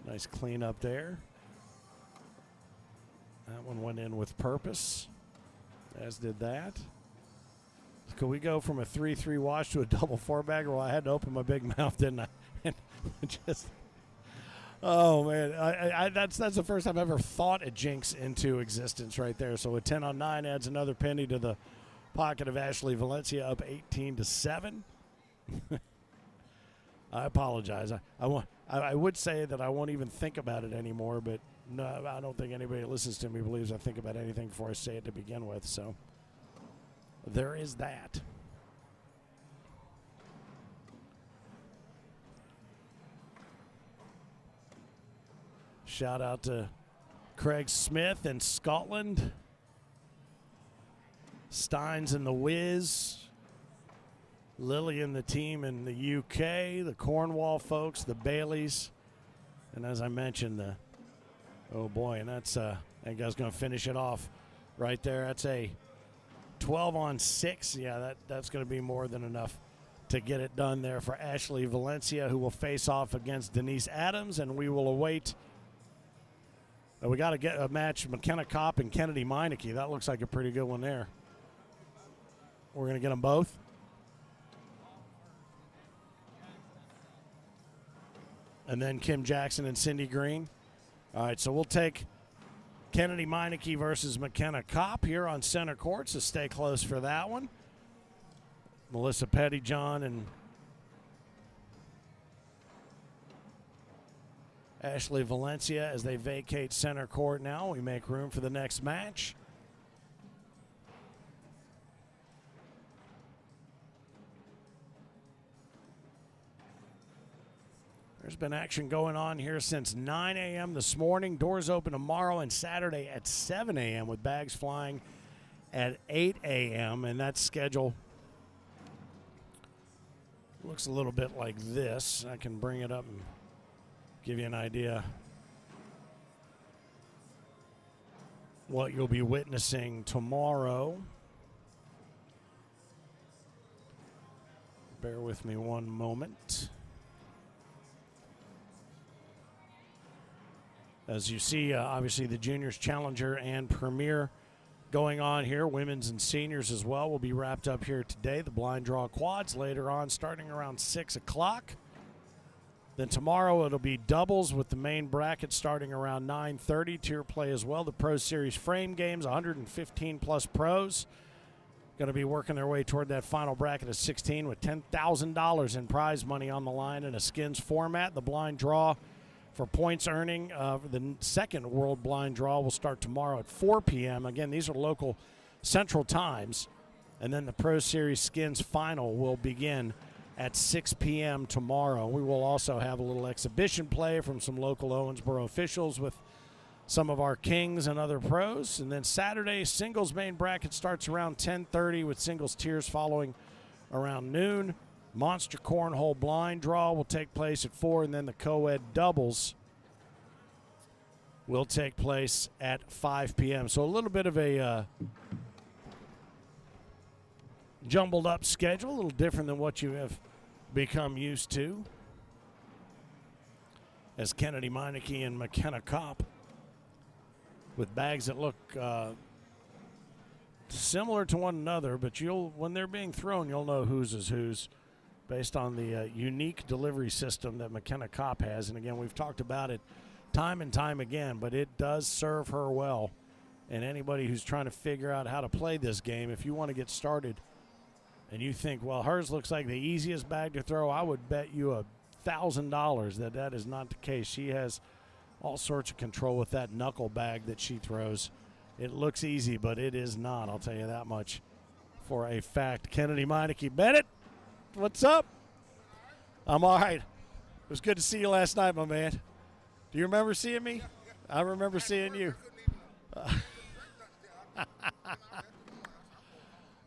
Nice clean up there. That one went in with purpose, as did that. Could we go from a 3-3 wash to a double 4-bagger? Well, I had to open my big mouth, didn't I? Oh, man. That's the first time I've ever thought a jinx into existence right there. So a 10 on 9 adds another penny to the pocket of Ashley Valencia, up 18-7. I apologize. I would say that I won't even think about it anymore, but no, I don't think anybody that listens to me believes I think about anything before I say it to begin with. So there is that. Shout out to Craig Smith in Scotland, Steins and the Wiz, Lily and the team in the UK, the Cornwall folks, the Baileys, and as I mentioned, oh boy, and that's that guy's going to finish it off right there. That's a 12 on 6. Yeah, that's going to be more than enough to get it done there for Ashley Valencia, who will face off against Denise Adams, and we will await. We got to get a match, McKenna Kopp and Kennedy Meineke. That looks like a pretty good one there. We're going to get them both. And then Kim Jackson and Cindy Green. All right, so we'll take Kennedy Meineke versus McKenna Kopp here on center court, so stay close for that one. Melissa Pettyjohn and Ashley Valencia as they vacate center court now. We make room for the next match. There's been action going on here since 9 a.m. this morning. Doors open tomorrow and Saturday at 7 a.m. with bags flying at 8 a.m. And that schedule looks a little bit like this. I can bring it up and give you an idea what you'll be witnessing tomorrow. Bear with me one moment. As you see, obviously the juniors, challenger, and premier going on here. Women's and seniors as well will be wrapped up here today. The blind draw quads later on starting around 6 o'clock. Then tomorrow it'll be doubles with the main bracket starting around 9:30. Tier play as well. The Pro Series frame games, 115 plus pros. Going to be working their way toward that final bracket of 16 with $10,000 in prize money on the line in a skins format. The blind draw for points earning the second World Blind Draw will start tomorrow at 4 p.m. Again, these are local central times. And then the Pro Series skins final will begin at 6 p.m. tomorrow. We will also have a little exhibition play from some local Owensboro officials with some of our kings and other pros. And then Saturday, singles main bracket starts around 10:30 with singles tiers following around noon. Monster Cornhole blind draw will take place at 4, and then the co-ed doubles will take place at 5 p.m. So a little bit of a jumbled up schedule, a little different than what you have become used to, as Kennedy Meineke and McKenna Kopp with bags that look similar to one another, but when they're being thrown, you'll know whose is whose based on the unique delivery system that McKenna Kopp has. And again, we've talked about it time and time again, but it does serve her well. And anybody who's trying to figure out how to play this game, if you want to get started and you think, well, hers looks like the easiest bag to throw, I would bet you $1,000 that is not the case. She has all sorts of control with that knuckle bag that she throws. It looks easy, but it is not. I'll tell you that much for a fact. Kennedy Meineke. Bennett, what's up? I'm all right. It was good to see you last night, my man. Do you remember seeing me? I remember seeing you.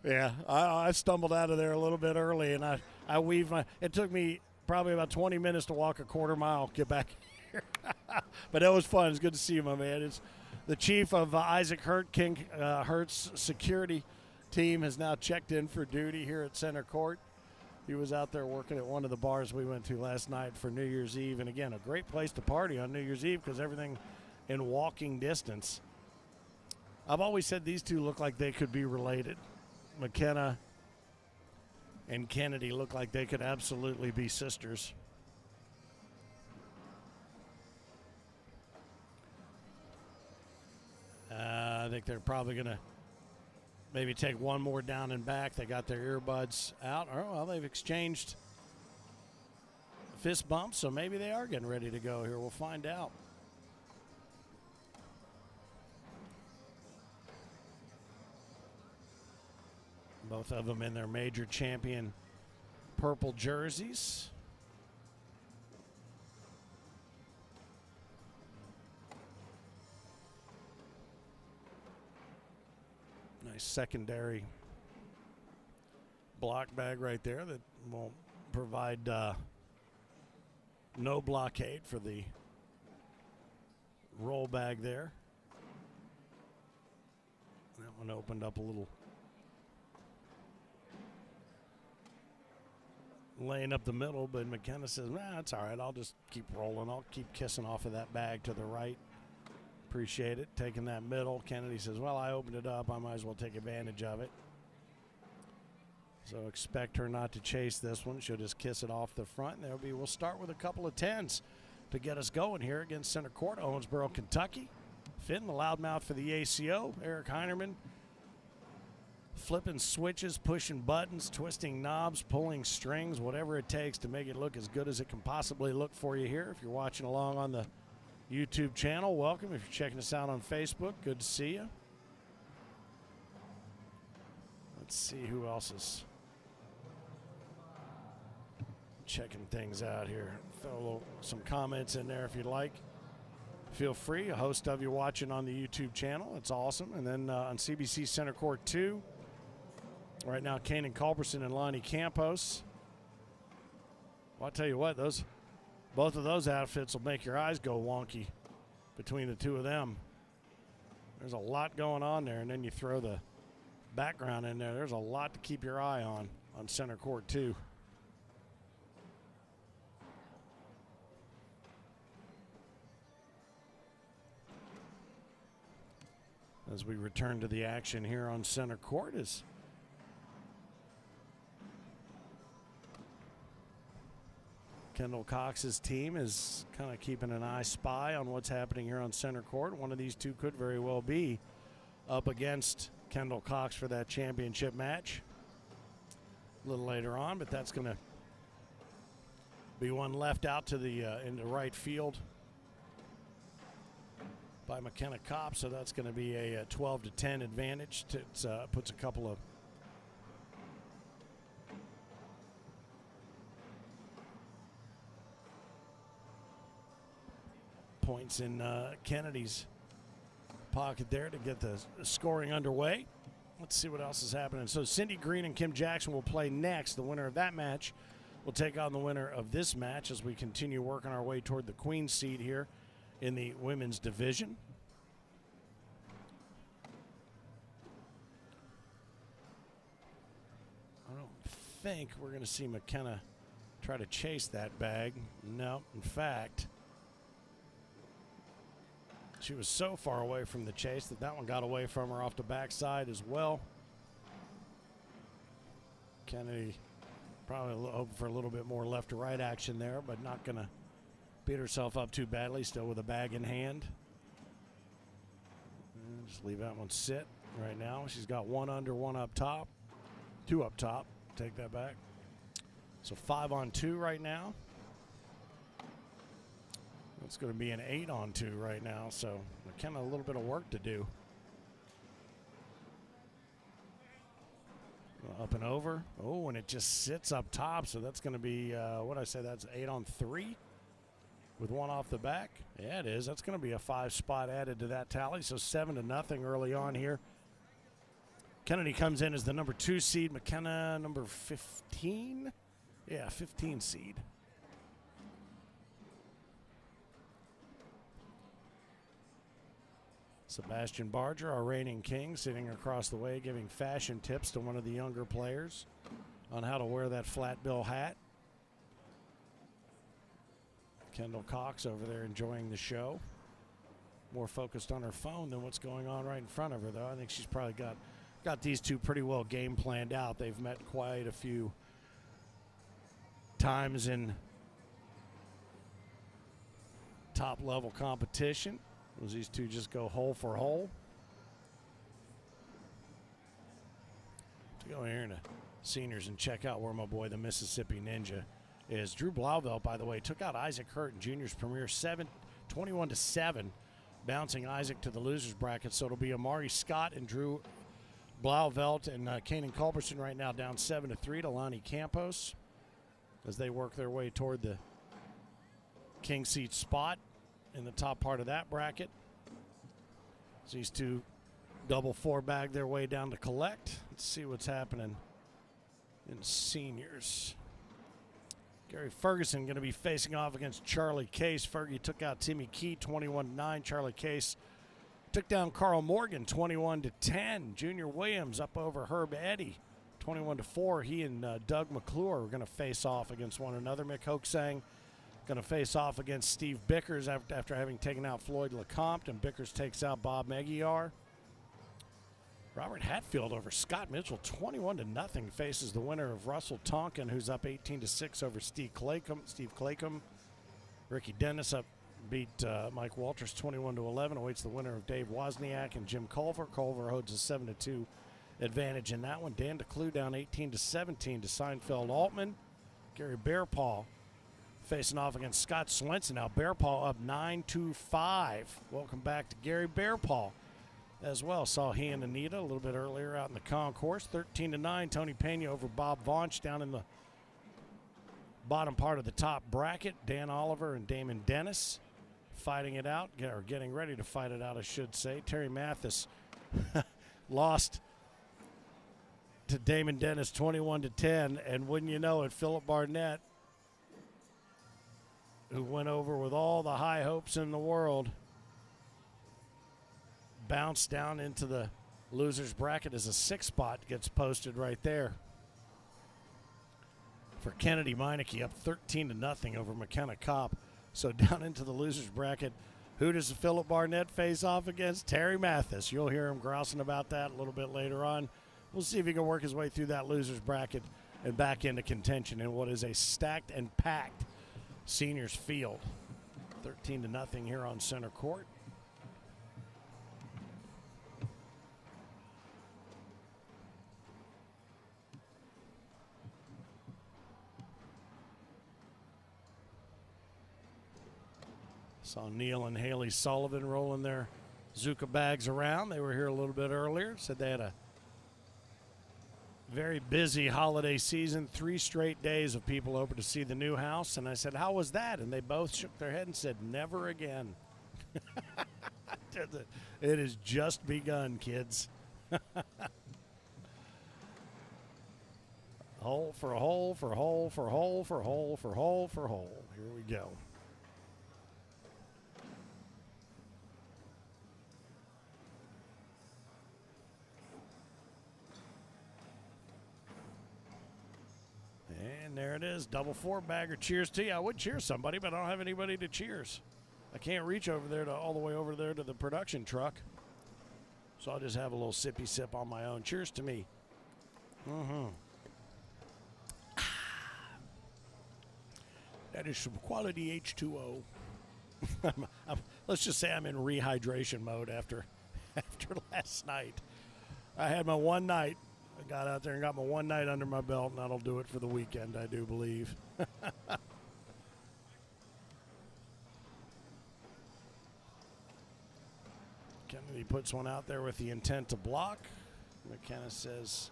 Yeah, I stumbled out of there a little bit early, and I weaved it took me probably about 20 minutes to walk a quarter mile, get back here. But that was fun. It's good to see you, my man. It's the chief of Isaac Hurt, King Hurt's security team has now checked in for duty here at center court. He was out there working at one of the bars we went to last night for New Year's Eve. And again, a great place to party on New Year's Eve because everything in walking distance. I've always said these two look like they could be related. McKenna and Kennedy look like they could absolutely be sisters. I think they're probably going to maybe take one more down and back. They got their earbuds out. Oh, well, they've exchanged fist bumps, so maybe they are getting ready to go here. We'll find out. Both of them in their major champion purple jerseys. Nice secondary block bag right there that will provide no blockade for the roll bag there. That one opened up a little. Laying up the middle, but McKenna says, nah, it's all right. I'll just keep rolling. I'll keep kissing off of that bag to the right. Appreciate it. Taking that middle. Kennedy says, well, I opened it up. I might as well take advantage of it. So expect her not to chase this one. She'll just kiss it off the front. And we'll start with a couple of 10s to get us going here against center court, Owensboro, Kentucky. Finn, the loudmouth for the ACO. Eric Heinerman. Flipping switches, pushing buttons, twisting knobs, pulling strings, whatever it takes to make it look as good as it can possibly look for you here. If you're watching along on the YouTube channel, welcome. If you're checking us out on Facebook, good to see you. Let's see who else is checking things out here. Throw some comments in there if you'd like. Feel free. A host of you watching on the YouTube channel. It's awesome. And then on CBC Center Court 2, right now, Kanan Culberson and Lonnie Campos. Well, I'll tell you what, both of those outfits will make your eyes go wonky between the two of them. There's a lot going on there, and then you throw the background in there. There's a lot to keep your eye on Center Court 2. as we return to the action here on center court. As Kendall Cox's team is kind of keeping an eye spy on what's happening here on center court. One of these two could very well be up against Kendall Cox for that championship match a little later on, but that's going to be one left out to the into right field by McKenna Kopp, so that's going to be a 12-10 advantage. It puts a couple of points in Kennedy's pocket there to get the scoring underway. Let's see what else is happening. So Cindy Green and Kim Jackson will play next. The winner of that match will take on the winner of this match as we continue working our way toward the Queen's seed here in the women's division. I don't think we're going to see McKenna try to chase that bag. No, in fact, she was so far away from the chase that that one got away from her off the backside as well. Kennedy probably hoping for a little bit more left to right action there, but not going to beat herself up too badly, still with a bag in hand. And just leave that one sit right now. She's got one under, one up top, two up top. Take that back. So 5-on-2 right now. It's going to be an 8-on-2 right now, so McKenna a little bit of work to do. Up and over. Oh, and it just sits up top, so that's going to be, what I say, that's 8-on-3 with one off the back. Yeah, it is. That's going to be a 5-spot added to that tally, so 7-0 early on here. Kennedy comes in as the number 2 seed. McKenna, number 15? Yeah, 15 seed. Sebastian Barger, our reigning king, sitting across the way giving fashion tips to one of the younger players on how to wear that flat bill hat. Kendall Cox over there enjoying the show. More focused on her phone than what's going on right in front of her, though. I think she's probably got these two pretty well game planned out. They've met quite a few times in top-level competition. As these two just go hole for hole. To go here into seniors and check out where my boy, the Mississippi Ninja, is. Drew Blauvelt, by the way, took out Isaac Hurt in juniors premier 21-7, bouncing Isaac to the losers bracket. So it'll be Amari Scott and Drew Blauvelt and Kanan Culberson right now down 7-3 to Lonnie Campos as they work their way toward the king seat spot in the top part of that bracket. So these two double 4-bag their way down to collect. Let's see what's happening in seniors. Gary Ferguson going to be facing off against Charlie Case. Fergie took out Timmy Key 21-9. Charlie Case took down Carl Morgan 21-10. Junior Williams up over Herb Eddy 21-4. He and Doug McClure are going to face off against one another. Mick Hoaxang going to face off against Steve Bickers after having taken out Floyd Lecomte, and Bickers takes out Bob Megiar. Robert Hatfield over Scott Mitchell 21-0 faces the winner of Russell Tonkin, who's up 18-6 over Steve Claycomb. Ricky Dennis beat Mike Walters 21-11. Awaits the winner of Dave Wozniak and Jim Culver. Culver holds a 7-2 advantage in that one. Dan DeClue down 18-17 to Seinfeld Altman. Gary Bearpaw facing off against Scott Swenson. Now Bearpaw up 9-5. Welcome back to Gary Bearpaw as well. Saw he and Anita a little bit earlier out in the concourse. 13-9. Tony Pena over Bob Vaunch down in the bottom part of the top bracket. Dan Oliver and Damon Dennis fighting it out, or getting ready to fight it out, I should say. Terry Mathis lost to Damon Dennis 21-10, and wouldn't you know it, Philip Barnett, who went over with all the high hopes in the world, bounced down into the loser's bracket as a 6 spot gets posted right there. For Kennedy Meineke, up 13-0 over McKenna Kopp. So down into the loser's bracket, Who does Philip Barnett face off against? Terry Mathis. You'll hear him grousing about that a little bit later on. We'll see if he can work his way through that loser's bracket and back into contention in what is a stacked and packed seniors field. 13-0 here on center court. Saw Neil and Haley Sullivan rolling their Zuka bags around. They were here a little bit earlier. Said they had a very busy holiday season, 3 straight days of people over to see the new house. And I said, how was that? And they both shook their head and said, never again. It has just begun, kids. Hole for hole for hole for hole for hole for hole for hole. Here we go. And there it is, double 4-bagger. Cheers to you. I would cheer somebody, but I don't have anybody to cheers. I can't reach over there all the way over there to the production truck. So I'll just have a little sippy sip on my own. Cheers to me. That is some quality H2O. Let's just say I'm in rehydration mode after last night. I had my one night. I got out there and got my one night under my belt, and that'll do it for the weekend, I do believe. Kennedy puts one out there with the intent to block. McKenna says,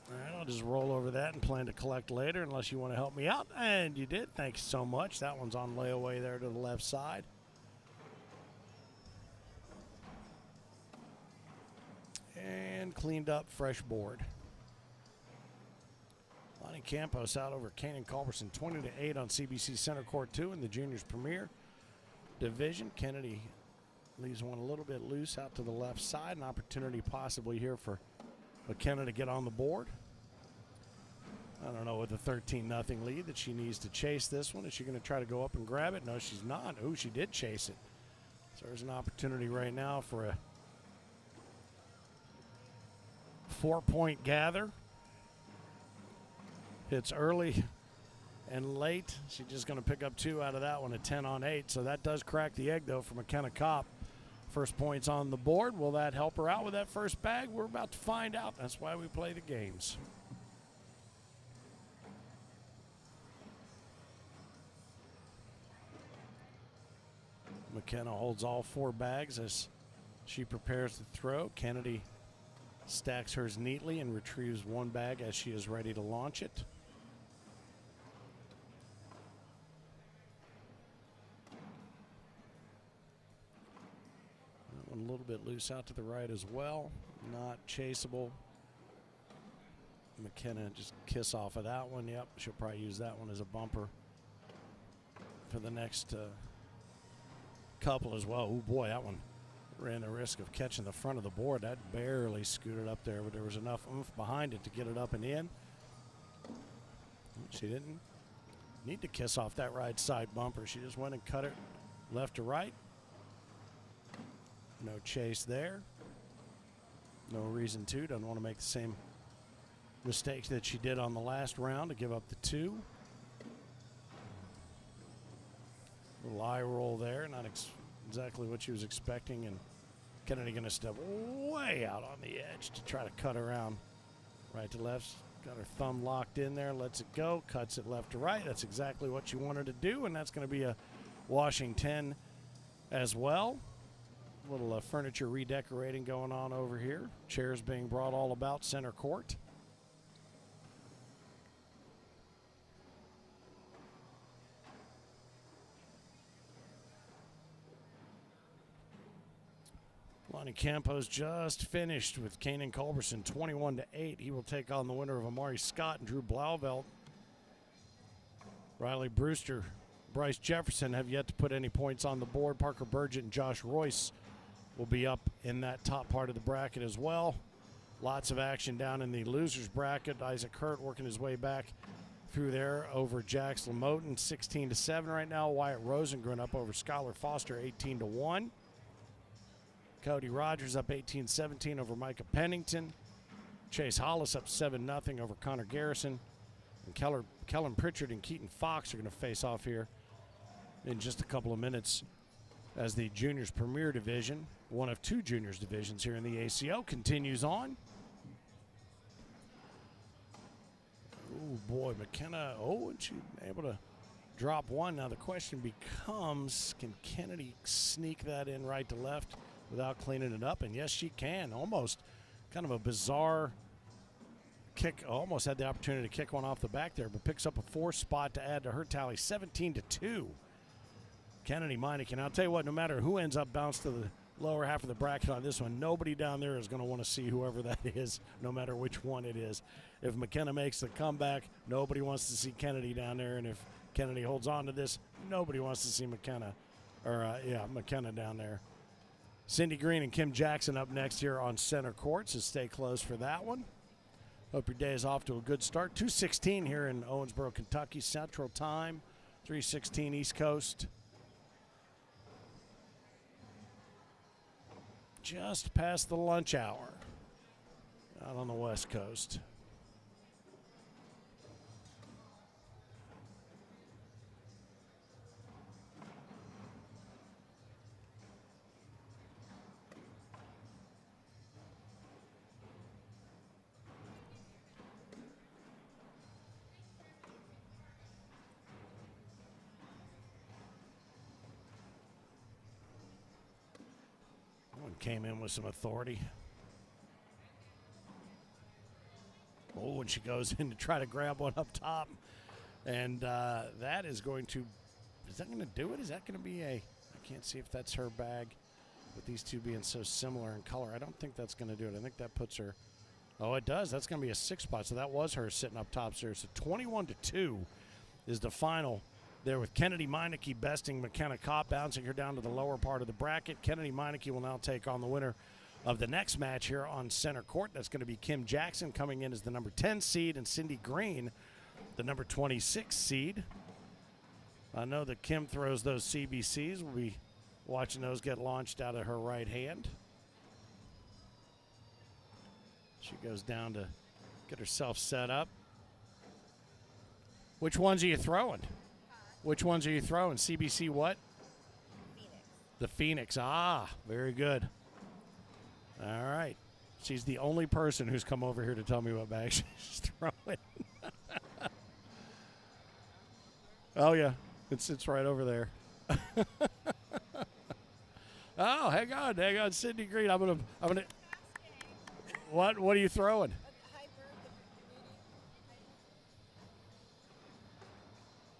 all right, I'll just roll over that and plan to collect later unless you want to help me out. And you did. Thanks so much. That one's on layaway there to the left side. And cleaned up, fresh board. Lonnie Campos out over Kanan Culberson, 20-8 on CBC Center Court 2 in the Juniors Premier Division. Kennedy leaves one a little bit loose out to the left side. An opportunity possibly here for McKenna to get on the board. I don't know, with a 13-0 lead that she needs to chase this one. Is she going to try to go up and grab it? No, she's not. Ooh, she did chase it. So there's an opportunity right now for a 4-point gather. Hits early and late. She's just going to pick up 2 out of that one, a 10-on-8. So that does crack the egg, though, for McKenna Kopp. First points on the board. Will that help her out with that first bag? We're about to find out. That's why we play the games. McKenna holds all 4 bags as she prepares to throw. Kennedy stacks hers neatly and retrieves 1 bag as she is ready to launch it. That one a little bit loose out to the right as well. Not chaseable. McKenna just kiss off of that one. Yep, she'll probably use that one as a bumper for the next couple as well. Oh boy, that one ran the risk of catching the front of the board. That barely scooted up there, but there was enough oomph behind it to get it up and in. She didn't need to kiss off that right side bumper. She just went and cut it left to right. No chase there. No reason to. Doesn't want to make the same mistakes that she did on the last round to give up the 2. Little eye roll there, not exactly what she was expecting, and Kennedy going to step way out on the edge to try to cut around right to left. Got her thumb locked in there, lets it go, cuts it left to right. That's exactly what she wanted to do, and that's going to be a washing 10 as well. A little furniture redecorating going on over here. Chairs being brought all about center court. Lonnie Campos just finished with Kanan Culberson, 21-8. He will take on the winner of Amari Scott and Drew Blauvelt. Riley Brewster, Bryce Jefferson have yet to put any points on the board. Parker Burgett and Josh Royce will be up in that top part of the bracket as well. Lots of action down in the losers bracket. Isaac Hurt working his way back breakthrough there over Jax Lamotin, 16-7 right now. Wyatt Rosengren up over Skylar Foster, 18-1. Cody Rogers up 18-17 over Micah Pennington. Chase Hollis up 7-0 over Connor Garrison. And Kellen Pritchard and Keaton Fox are going to face off here in just a couple of minutes as the Juniors Premier Division, one of two Juniors divisions here in the ACO, continues on. Oh, boy, McKenna. Oh, and she's able to drop one. Now the question becomes, can Kennedy sneak that in right to left without cleaning it up? And yes, she can. Almost kind of a bizarre kick. Almost had the opportunity to kick one off the back there, but picks up a 4th spot to add to her tally, 17-2. Kennedy Meineke. And I'll tell you what, no matter who ends up bounced to the lower half of the bracket on this one, nobody down there is going to want to see whoever that is, no matter which one it is. If McKenna makes the comeback, nobody wants to see Kennedy down there. And if Kennedy holds on to this, nobody wants to see McKenna down there. Cindy Green and Kim Jackson up next here on center court, so stay close for that one. Hope your day is off to a good start. 2:16 here in Owensboro, Kentucky, Central Time, 3:16 East Coast. Just past the lunch hour out on the West Coast. Came in with some authority. Oh, and she goes in to try to grab one up top. And that is going to, is that going to do it? Is that going to be I can't see if that's her bag, with these two being so similar in color. I don't think that's going to do it. I think that puts her, oh, it does. That's going to be a 6 spot. So that was her sitting up top there. So 21-2 is the final there, with Kennedy Meineke besting McKenna Kopp, bouncing her down to the lower part of the bracket. Kennedy Meineke will now take on the winner of the next match here on center court. That's going to be Kim Jackson coming in as the number 10 seed, and Cindy Green, the number 26 seed. I know that Kim throws those CBCs. We'll be watching those get launched out of her right hand. She goes down to get herself set up. Which ones are you throwing? Which ones are you throwing? CBC what? Phoenix. The Phoenix. Ah, very good. All right. She's the only person who's come over here to tell me what bag she's throwing. Oh, yeah. It's right over there. Oh, hang on, Cindy Green. I'm gonna. What are you throwing?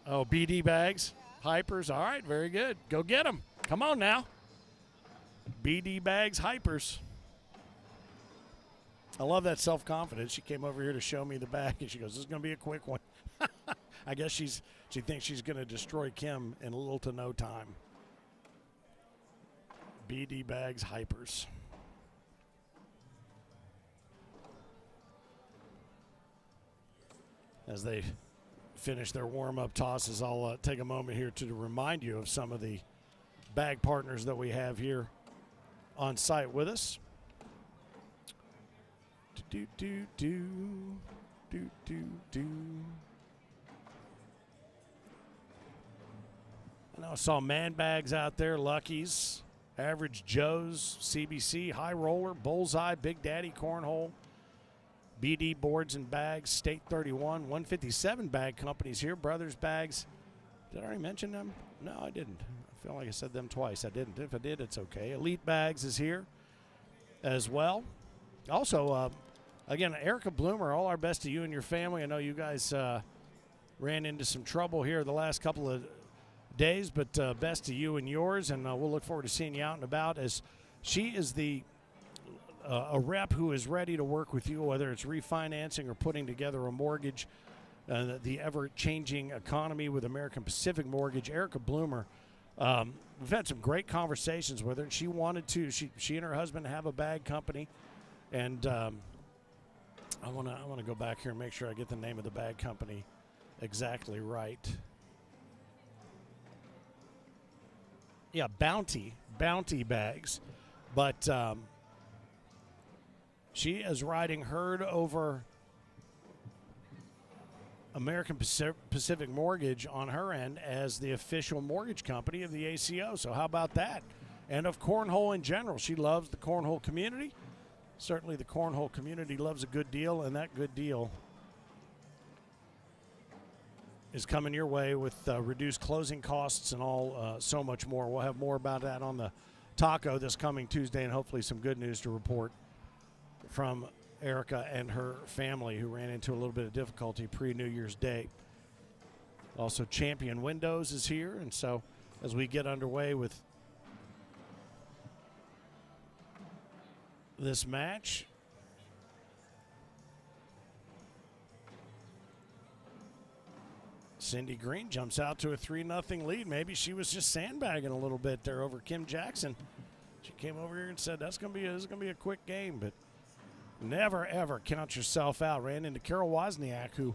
Oh, BD bags, hypers. All right, very good. Go get them. Come on now. BD bags, hypers. I love that self-confidence. She came over here to show me the bag, and she goes, "This is going to be a quick one." I guess she thinks she's going to destroy Kim in little to no time. BD bags, hypers. As they finish their warm-up tosses, I'll take a moment here to remind you of some of the bag partners that we have here on site with us. I know I saw Man Bags out there, Lucky's, Average Joe's, CBC, High Roller, Bullseye, Big Daddy, Cornhole, BD Boards and Bags, State 31, 157 bag companies here, Brothers Bags. Did I already mention them? No, I didn't. I feel like I said them twice. I didn't. If I did, it's okay. Elite Bags is here as well. Also, again, Erica Bloomer, all our best to you and your family. I know you guys ran into some trouble here the last couple of days, but best to you and yours, and we'll look forward to seeing you out and about, as she is a rep who is ready to work with you, whether it's refinancing or putting together a mortgage, the ever-changing economy with American Pacific Mortgage. Erica Bloomer, we've had some great conversations with her, and she wanted to. She and her husband have a bag company, and I want to go back here and make sure I get the name of the bag company exactly right. Yeah, bounty bags. But she is riding herd over American Pacific Mortgage on her end as the official mortgage company of the ACO. So how about that? And of Cornhole in general. She loves the Cornhole community. Certainly the Cornhole community loves a good deal, and that good deal is coming your way with reduced closing costs and all so much more. We'll have more about that on the Taco this coming Tuesday, and hopefully some good news to report from Erica and her family, who ran into a little bit of difficulty pre-New Year's Day. Also, Champion Windows is here, and so as we get underway with this match, Cindy Green jumps out to a 3-0 lead. Maybe she was just sandbagging a little bit there over Kim Jackson. She came over here and said, this is gonna be a quick game, but never, ever count yourself out. Ran into Carol Wozniak, who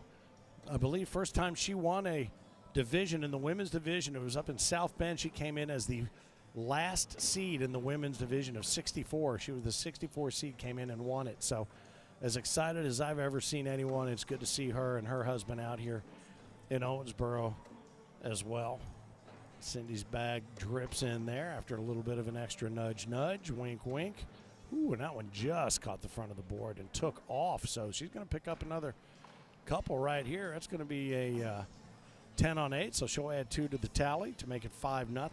I believe first time she won a division in the women's division, it was up in South Bend. She came in as the last seed in the women's division of 64. She was the 64 seed, came in and won it. So as excited as I've ever seen anyone, it's good to see her and her husband out here in Owensboro as well. Cindy's bag drips in there after a little bit of an extra nudge, wink, wink. Ooh, and that one just caught the front of the board and took off. So she's going to pick up another couple right here. That's going to be a 10 on 8. So she'll add 2 to the tally to make it 5-0.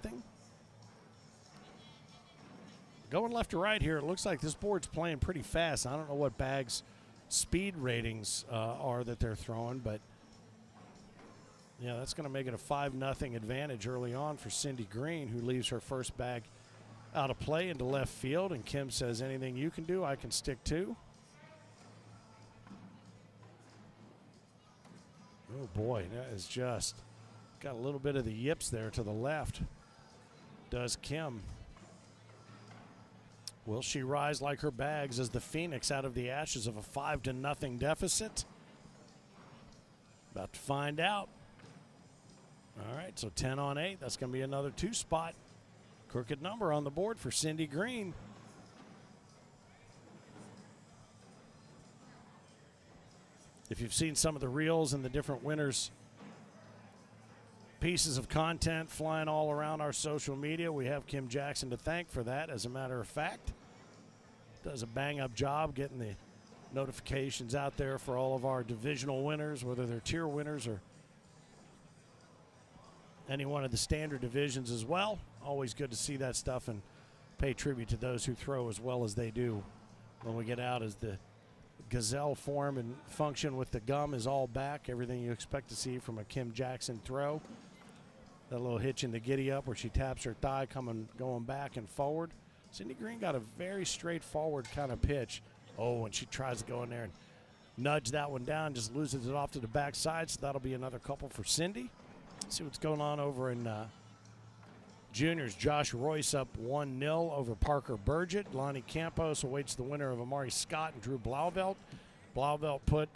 Going left to right here, it looks like this board's playing pretty fast. I don't know what bag's speed ratings are that they're throwing, but yeah, that's going to make it a 5-0 advantage early on for Cindy Green, who leaves her first bag out of play into left field. And Kim says, anything you can do, I can stick to. Oh, boy, that is just got a little bit of the yips there to the left. Does Kim. Will she rise like her bags as the Phoenix out of the ashes of a 5-0 deficit? About to find out. All right, so 10 on 8. That's going to be another 2-spot. Crooked number on the board for Cindy Green. If you've seen some of the reels and the different winners' pieces of content flying all around our social media, we have Kim Jackson to thank for that, as a matter of fact. Does a bang-up job getting the notifications out there for all of our divisional winners, whether they're tier winners or any one of the standard divisions as well. Always good to see that stuff and pay tribute to those who throw as well as they do when we get out, as the gazelle form and function with the gum is all back. Everything you expect to see from a Kim Jackson throw. That little hitch in the giddy up where she taps her thigh going back and forward. Cindy Green got a very straightforward kind of pitch. Oh, and she tries to go in there and nudge that one down, just loses it off to the backside, so that'll be another couple for Cindy. See what's going on over in juniors. Josh Royce up 1-0 over Parker Burgett. Lonnie Campos awaits the winner of Amari Scott and Drew Blauvelt. Blauvelt put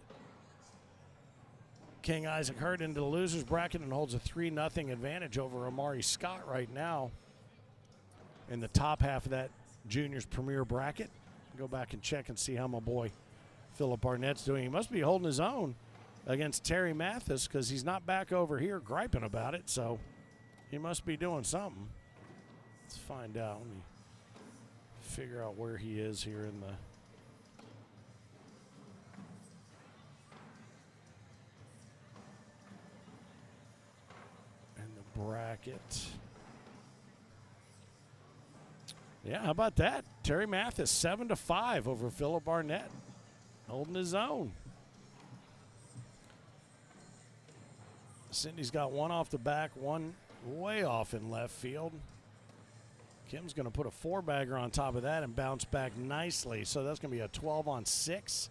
King Isaac Hurt into the losers bracket and holds a 3-0 advantage over Amari Scott right now in the top half of that juniors premier bracket. Go back and check and see how my boy Philip Barnett's doing. He must be holding his own against Terry Mathis, because he's not back over here griping about it, so he must be doing something. Let's find out. Let me figure out where he is here in the bracket. Yeah, how about that? Terry Mathis 7-5 over Philip Barnett, holding his own. Cindy's got one off the back, one way off in left field. Kim's going to put a 4-bagger on top of that and bounce back nicely. So that's going to be a 12 on 6.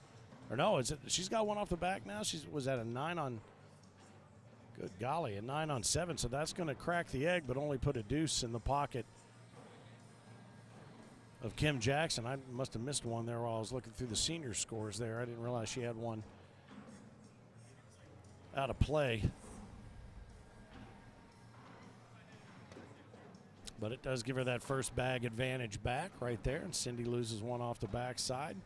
Or no, is it? She's got one off the back now. She was at a 9 on. Good golly, a 9 on 7. So that's going to crack the egg, but only put a deuce in the pocket of Kim Jackson. I must have missed one there while I was looking through the senior scores there. I didn't realize she had one out of play. But it does give her that first bag advantage back right there, and Cindy loses one off the backside.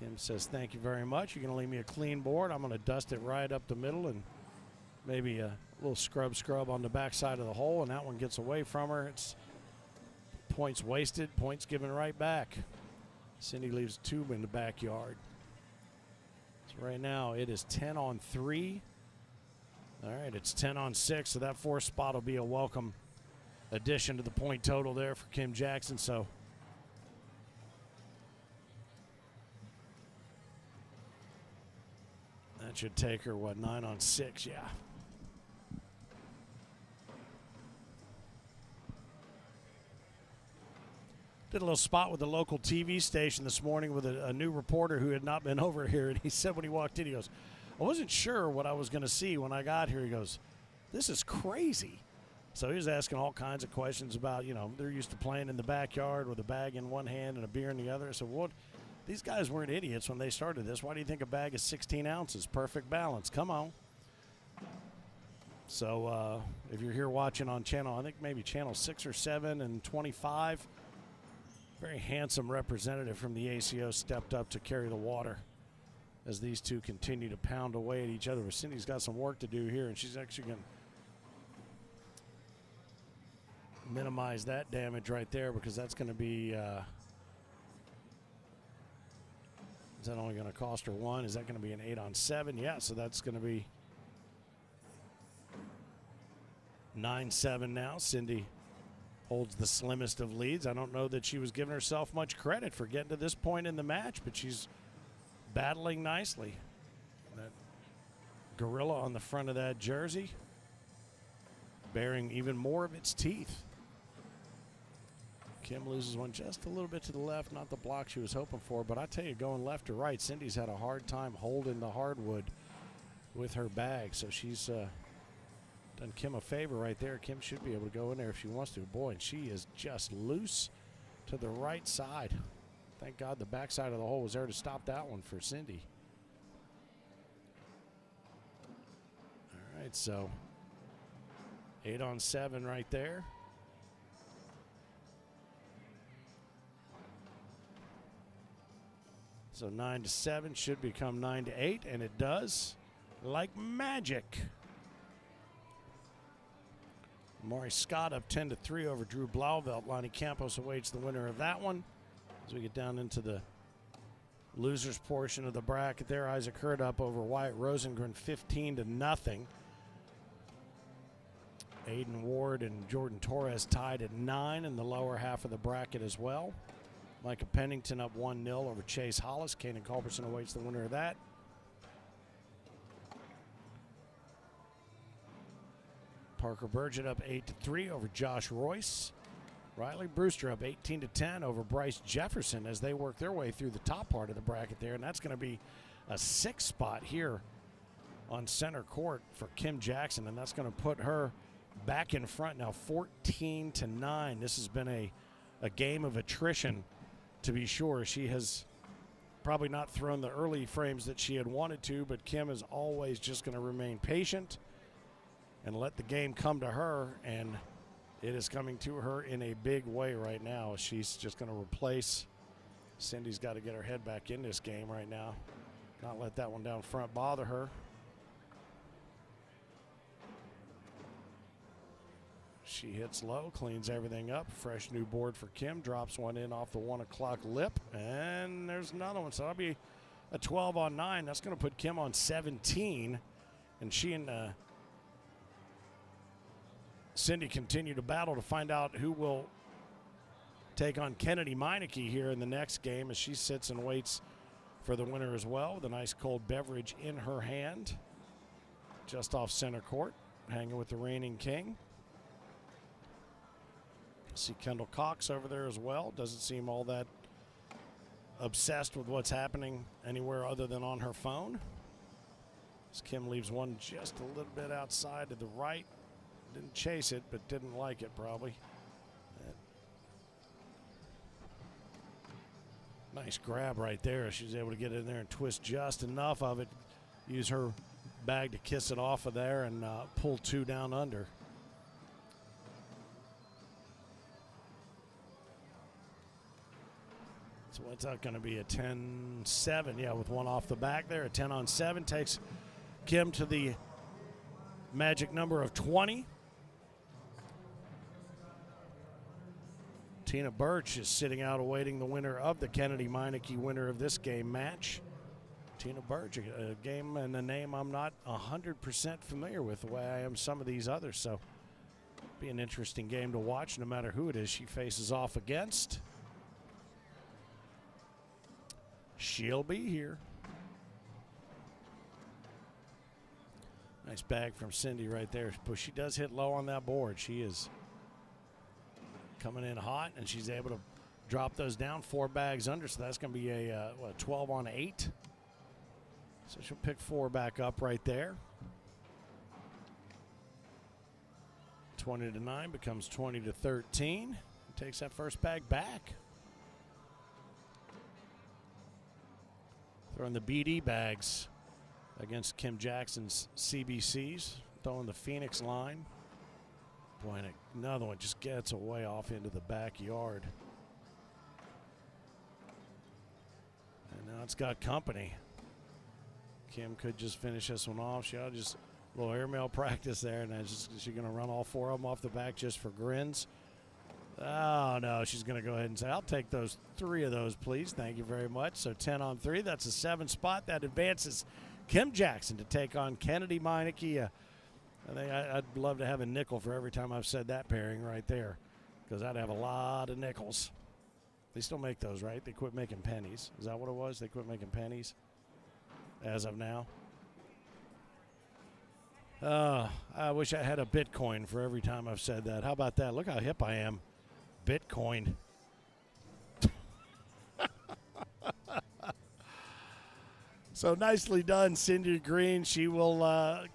Kim says, thank you very much. You're going to leave me a clean board. I'm going to dust it right up the middle and maybe a little scrub on the backside of the hole, and that one gets away from her. It's points wasted, points given right back. Cindy leaves 2 in the backyard. So right now it is 10 on 3. All right, it's 10 on 6, so that 4th spot will be a welcome addition to the point total there for Kim Jackson. So that should take her, what, 9 on 6? Yeah. Did a little spot with the local TV station this morning with a new reporter who had not been over here. And he said when he walked in, he goes, I wasn't sure what I was going to see when I got here. He goes, this is crazy. So he was asking all kinds of questions about, you know, they're used to playing in the backyard with a bag in one hand and a beer in the other. I said, well, these guys weren't idiots when they started this. Why do you think a bag is 16 ounces? Perfect balance. Come on. So if you're here watching on channel, I think maybe channel 6 or 7 and 25, very handsome representative from the ACO stepped up to carry the water as these two continue to pound away at each other. But Cindy's got some work to do here, and she's actually going to minimize that damage right there, because that's going to be is that only going to cost her 1? Is that going to be an 8 on 7? Yeah, so that's going to be 9-7 now. Cindy holds the slimmest of leads. I don't know that she was giving herself much credit for getting to this point in the match, but she's battling nicely. That gorilla on the front of that jersey bearing even more of its teeth. Kim loses one just a little bit to the left, not the block she was hoping for, but I tell you, going left to right, Cindy's had a hard time holding the hardwood with her bag, so she's done Kim a favor right there. Kim should be able to go in there if she wants to. Boy, and she is just loose to the right side. Thank God the backside of the hole was there to stop that one for Cindy. All right, so 8 on 7 right there. So 9-7 should become 9-8, and it does, like magic. Maury Scott up 10-3 over Drew Blauvelt. Lonnie Campos awaits the winner of that one. As we get down into the losers portion of the bracket there, Isaac Hurd up over Wyatt Rosengren 15-0. Aiden Ward and Jordan Torres tied at 9 in the lower half of the bracket as well. Micah Pennington up 1-0 over Chase Hollis. Kanan Culberson awaits the winner of that. Parker Burgett up 8-3 over Josh Royce. Riley Brewster up 18-10 over Bryce Jefferson as they work their way through the top part of the bracket there. And that's going to be a 6th spot here on center court for Kim Jackson. And that's going to put her back in front now 14-9. This has been a game of attrition, to be sure. She has probably not thrown the early frames that she had wanted to, but Kim is always just going to remain patient and let the game come to her, and it is coming to her in a big way right now. She's just going to replace. Cindy's got to get her head back in this game right now, not let that one down front bother her. She hits low, cleans everything up. Fresh new board for Kim, drops one in off the 1 o'clock lip, and there's another one. So that'll be a 12 on 9. That's going to put Kim on 17, and she and Cindy continue to battle to find out who will take on Kennedy Meineke here in the next game as she sits and waits for the winner as well with a nice cold beverage in her hand just off center court, hanging with the reigning king. See Kendall Cox over there as well. Doesn't seem all that obsessed with what's happening anywhere other than on her phone. As Kim leaves one just a little bit outside to the right. Didn't chase it, but didn't like it probably. Nice grab right there. She was able to get in there and twist just enough of it. Use her bag to kiss it off of there and pull 2 down under. So what's that going to be, a 10-7? Yeah, with 1 off the back there. A 10-on-7 takes Kim to the magic number of 20. Tina Birch is sitting out awaiting the winner of the Kennedy Meineke winner of this game match. Tina Birch, a game and a name I'm not 100% familiar with the way I am some of these others. So be an interesting game to watch no matter who it is she faces off against. She'll be here. Nice bag from Cindy right there. But she does hit low on that board. She is coming in hot, and she's able to drop those down 4 bags under. So that's going to be a 12-on-8. So she'll pick 4 back up right there. 20-9 becomes 20-13. Takes that first bag back. Throwing the BD bags against Kim Jackson's CBCs. Throwing the Phoenix line. Boy, and another one just gets away off into the backyard. And now it's got company. Kim could just finish this one off. She ought to just a little airmail practice there, and is she going to run all 4 of them off the back just for grins? Oh, no, she's going to go ahead and say, I'll take those 3 of those, please. Thank you very much. So 10-on-3, that's a 7 spot. That advances Kim Jackson to take on Kennedy Meineke. I think I'd love to have a nickel for every time I've said that pairing right there, because I'd have a lot of nickels. They still make those, right? They quit making pennies. Is that what it was? They quit making pennies as of now? I wish I had a Bitcoin for every time I've said that. How about that? Look how hip I am. Bitcoin. So nicely done, Cindy Green. She will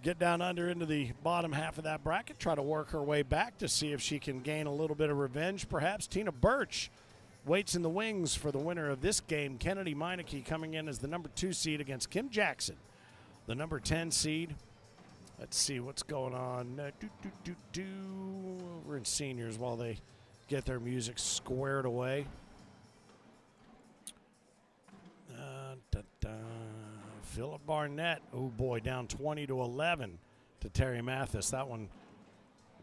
get down under into the bottom half of that bracket, try to work her way back to see if she can gain a little bit of revenge. Perhaps Tina Birch waits in the wings for the winner of this game. Kennedy Meineke coming in as the number 2 seed against Kim Jackson, the number 10 seed. Let's see what's going on. We're in seniors while they get their music squared away. Philip Barnett, oh boy, down 20-11 to Terry Mathis. That one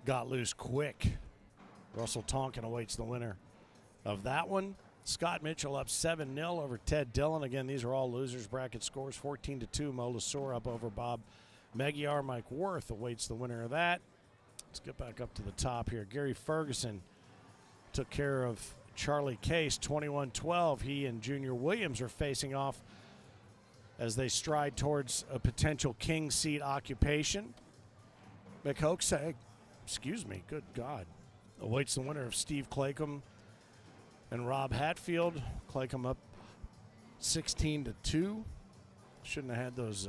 got loose quick. Russell Tonkin awaits the winner of that one. Scott Mitchell up 7-0 over Ted Dillon. Again, these are all losers bracket scores. 14-2, Mo Lasore up over Bob Magyar. Mike Worth awaits the winner of that. Let's get back up to the top here. Gary Ferguson took care of Charlie Case, 21-12. He and Junior Williams are facing off as they stride towards a potential king seat occupation. McHoaksag, excuse me, good God, awaits the winner of Steve Claycomb and Rob Hatfield. Claycomb up 16-2. Shouldn't have had those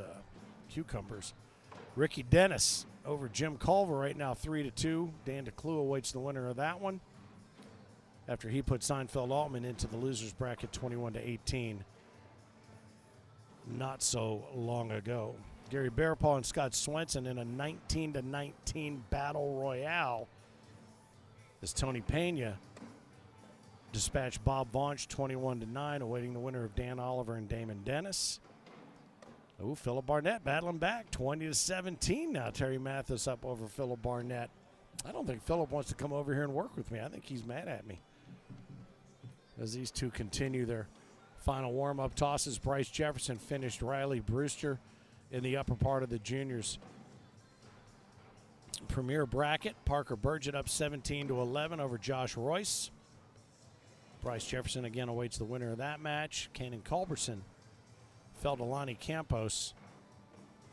cucumbers. Ricky Dennis over Jim Culver right now, 3-2. Dan DeClue awaits the winner of that one after he put Seinfeld Altman into the losers bracket 21-18 not so long ago. Gary Bearpaw and Scott Swenson in a 19-19 battle royale as Tony Pena dispatched Bob Vaunch 21-9, awaiting the winner of Dan Oliver and Damon Dennis. Oh, Philip Barnett battling back 20-17 now. Terry Mathis up over Philip Barnett. I don't think Philip wants to come over here and work with me. I think he's mad at me. As these two continue their final warm-up tosses, Bryce Jefferson finished Riley Brewster in the upper part of the juniors' premier bracket. Parker Burgett up 17-11 over Josh Royce. Bryce Jefferson again awaits the winner of that match. Kanan Culberson fell to Lonnie Campos.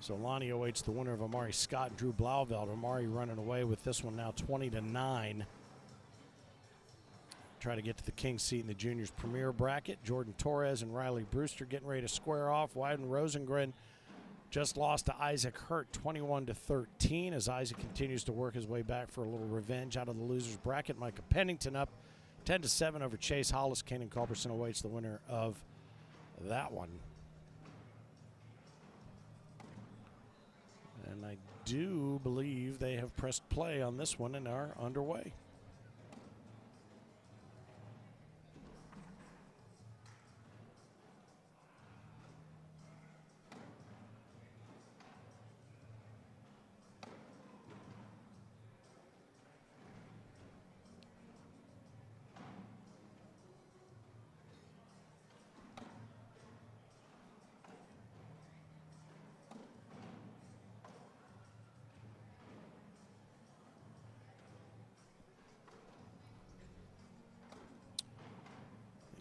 So Lonnie awaits the winner of Amari Scott and Drew Blauvelt. Amari running away with this one now 20-9. Try to get to the king seat in the juniors premier bracket. Jordan Torres and Riley Brewster getting ready to square off. Wyden Rosengren just lost to Isaac Hurt 21-13 as Isaac continues to work his way back for a little revenge out of the losers bracket. Micah Pennington up 10-7 over Chase Hollis. Kanan Culberson awaits the winner of that one. And I do believe they have pressed play on this one and are underway.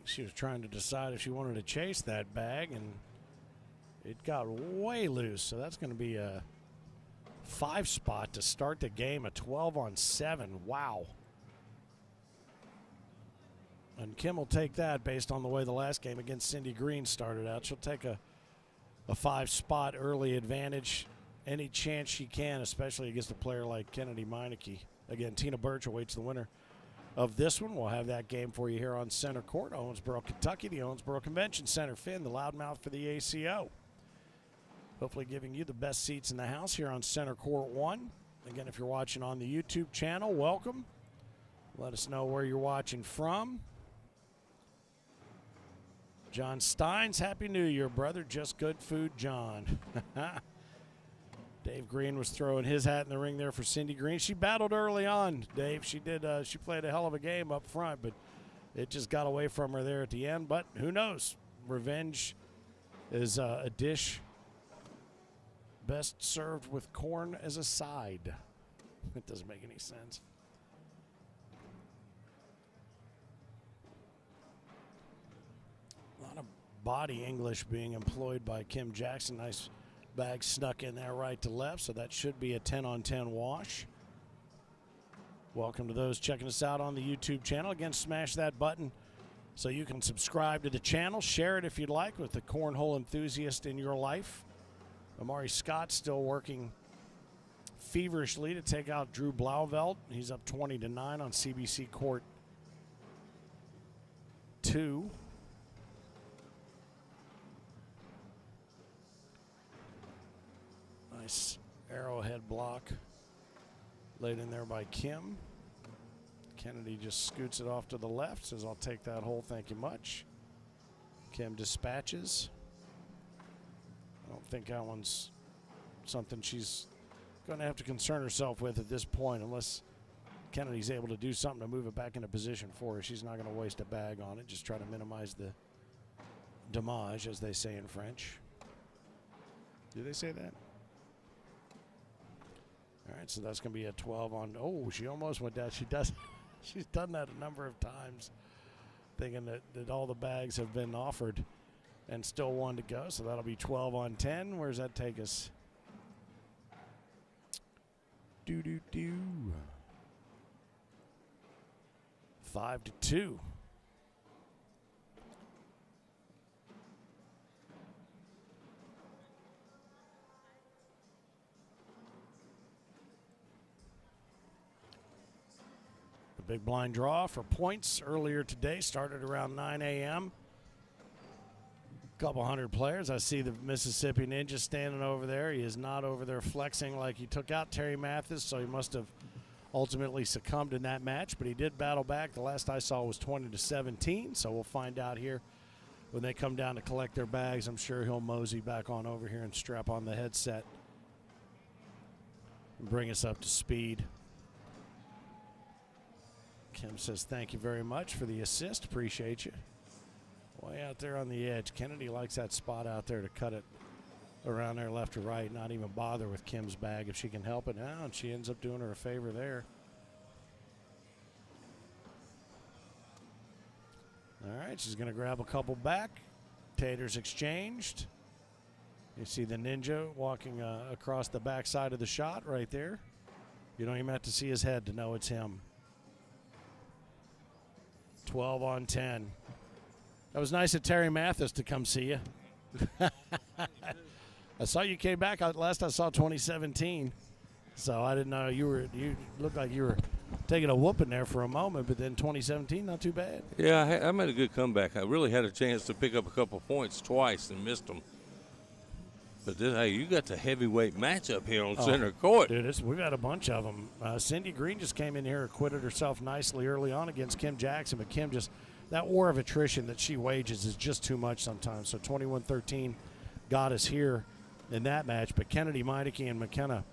She was trying to decide if she wanted to chase that bag, and it got way loose. So that's going to be a 5 spot to start the game, a 12-on-7. Wow. And Kim will take that based on the way the last game against Cindy Green started out. She'll take a 5 spot early advantage any chance she can, especially against a player like Kennedy Meineke. Again, Tina Birch awaits the winner of this one. We'll have that game for you here on center court, Owensboro, Kentucky, the Owensboro Convention Center. Finn, the loudmouth for the ACO. Hopefully giving you the best seats in the house here on center court 1. Again, if you're watching on the YouTube channel, welcome. Let us know where you're watching from. John Steins, Happy New Year, brother. Just good food, John. Dave Green was throwing his hat in the ring there for Cindy Green. She battled early on, Dave. She did. She played a hell of a game up front, but it just got away from her there at the end. But who knows? Revenge is a dish best served with corn as a side. It doesn't make any sense. A lot of body English being employed by Kim Jackson. Nice bag snuck in there right to left, so that should be a 10-on-10 wash. Welcome to those checking us out on the YouTube channel. Again, smash that button so you can subscribe to the channel. Share it if you'd like with the cornhole enthusiast in your life. Amari Scott still working feverishly to take out Drew Blauvelt. He's up 20-9 on CBC Court 2. Nice arrowhead block laid in there by Kim. Kennedy just scoots it off to the left, says, I'll take that hole, thank you much. Kim dispatches. I don't think that one's something she's going to have to concern herself with at this point, unless Kennedy's able to do something to move it back into position for her. She's not going to waste a bag on it, just try to minimize the damage, as they say in French. Do they say that? All right, so that's going to be a 12 on. Oh, she almost went down. She does. She's done that a number of times, thinking that all the bags have been offered and still one to go. So that'll be 12 on 10. Where does that take us? 5-2. Big blind draw for points earlier today. Started around 9 a.m. Couple hundred players. I see the Mississippi Ninja standing over there. He is not over there flexing like he took out Terry Mathis, so he must have ultimately succumbed in that match. But he did battle back. The last I saw was 20-17, so we'll find out here when they come down to collect their bags. I'm sure he'll mosey back on over here and strap on the headset and bring us up to speed. Kim says, thank you very much for the assist. Appreciate you. Way out there on the edge. Kennedy likes that spot out there to cut it around there left or right, not even bother with Kim's bag if she can help it now, and she ends up doing her a favor there. All right, she's going to grab a couple back. Taters exchanged. You see the Ninja walking across the backside of the shot right there. You don't even have to see his head to know it's him. 12 on 10. That was nice of Terry Mathis to come see you. I saw you came back. Last I saw 2017. So I didn't know you looked like you were taking a whooping there for a moment, but then 2017, not too bad. Yeah, I made a good comeback. I really had a chance to pick up a couple points twice and missed them. But this, hey, you got the heavyweight matchup here on center court. Dude, we've got a bunch of them. Cindy Green just came in here, acquitted herself nicely early on against Kim Jackson, but Kim just, that war of attrition that she wages is just too much sometimes. So 21-13 got us here in that match. But Kennedy Meineke and McKenna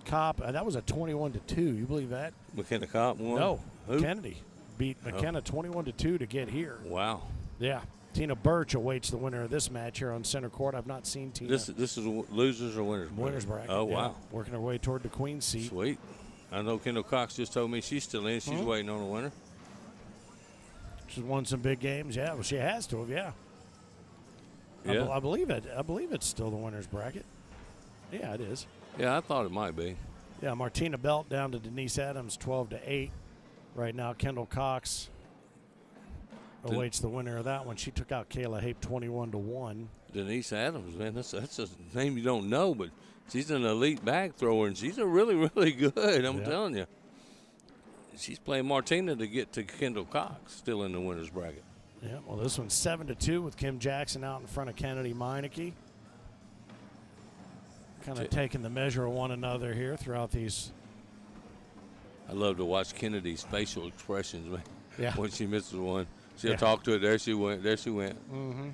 Kopp, that was a 21-2. You believe that? McKenna Kopp won? No. Who? Kennedy beat McKenna 21-2 to get here. Wow. Yeah. Tina Birch awaits the winner of this match here on center court. I've not seen Tina. This is losers or winners bracket? Winners bracket. Oh, yeah. wow. Working her way toward the queen's seat. Sweet. I know Kendall Cox just told me she's still in. She's waiting on a winner. She's won some big games. Yeah, well, she has to have, yeah. Yeah. I believe it. I believe it's still the winners bracket. Yeah, it is. Yeah, I thought it might be. Yeah, Martina Belt down to Denise Adams, 12-8. Right now, Kendall Cox awaits the winner of that one. She took out Kayla Hape 21-1. Denise Adams, man, that's a name you don't know, but she's an elite bag thrower, and she's a really, really good. I'm telling you. She's playing Martina to get to Kendall Cox, still in the winners bracket. Yeah, well, this one's 7-2 with Kim Jackson out in front of Kennedy Meineke. Kind of taking the measure of one another here throughout these. I love to watch Kennedy's facial expressions, man. Yeah. When she misses one, she'll talk to it. There she went. There she went. Mm-hmm.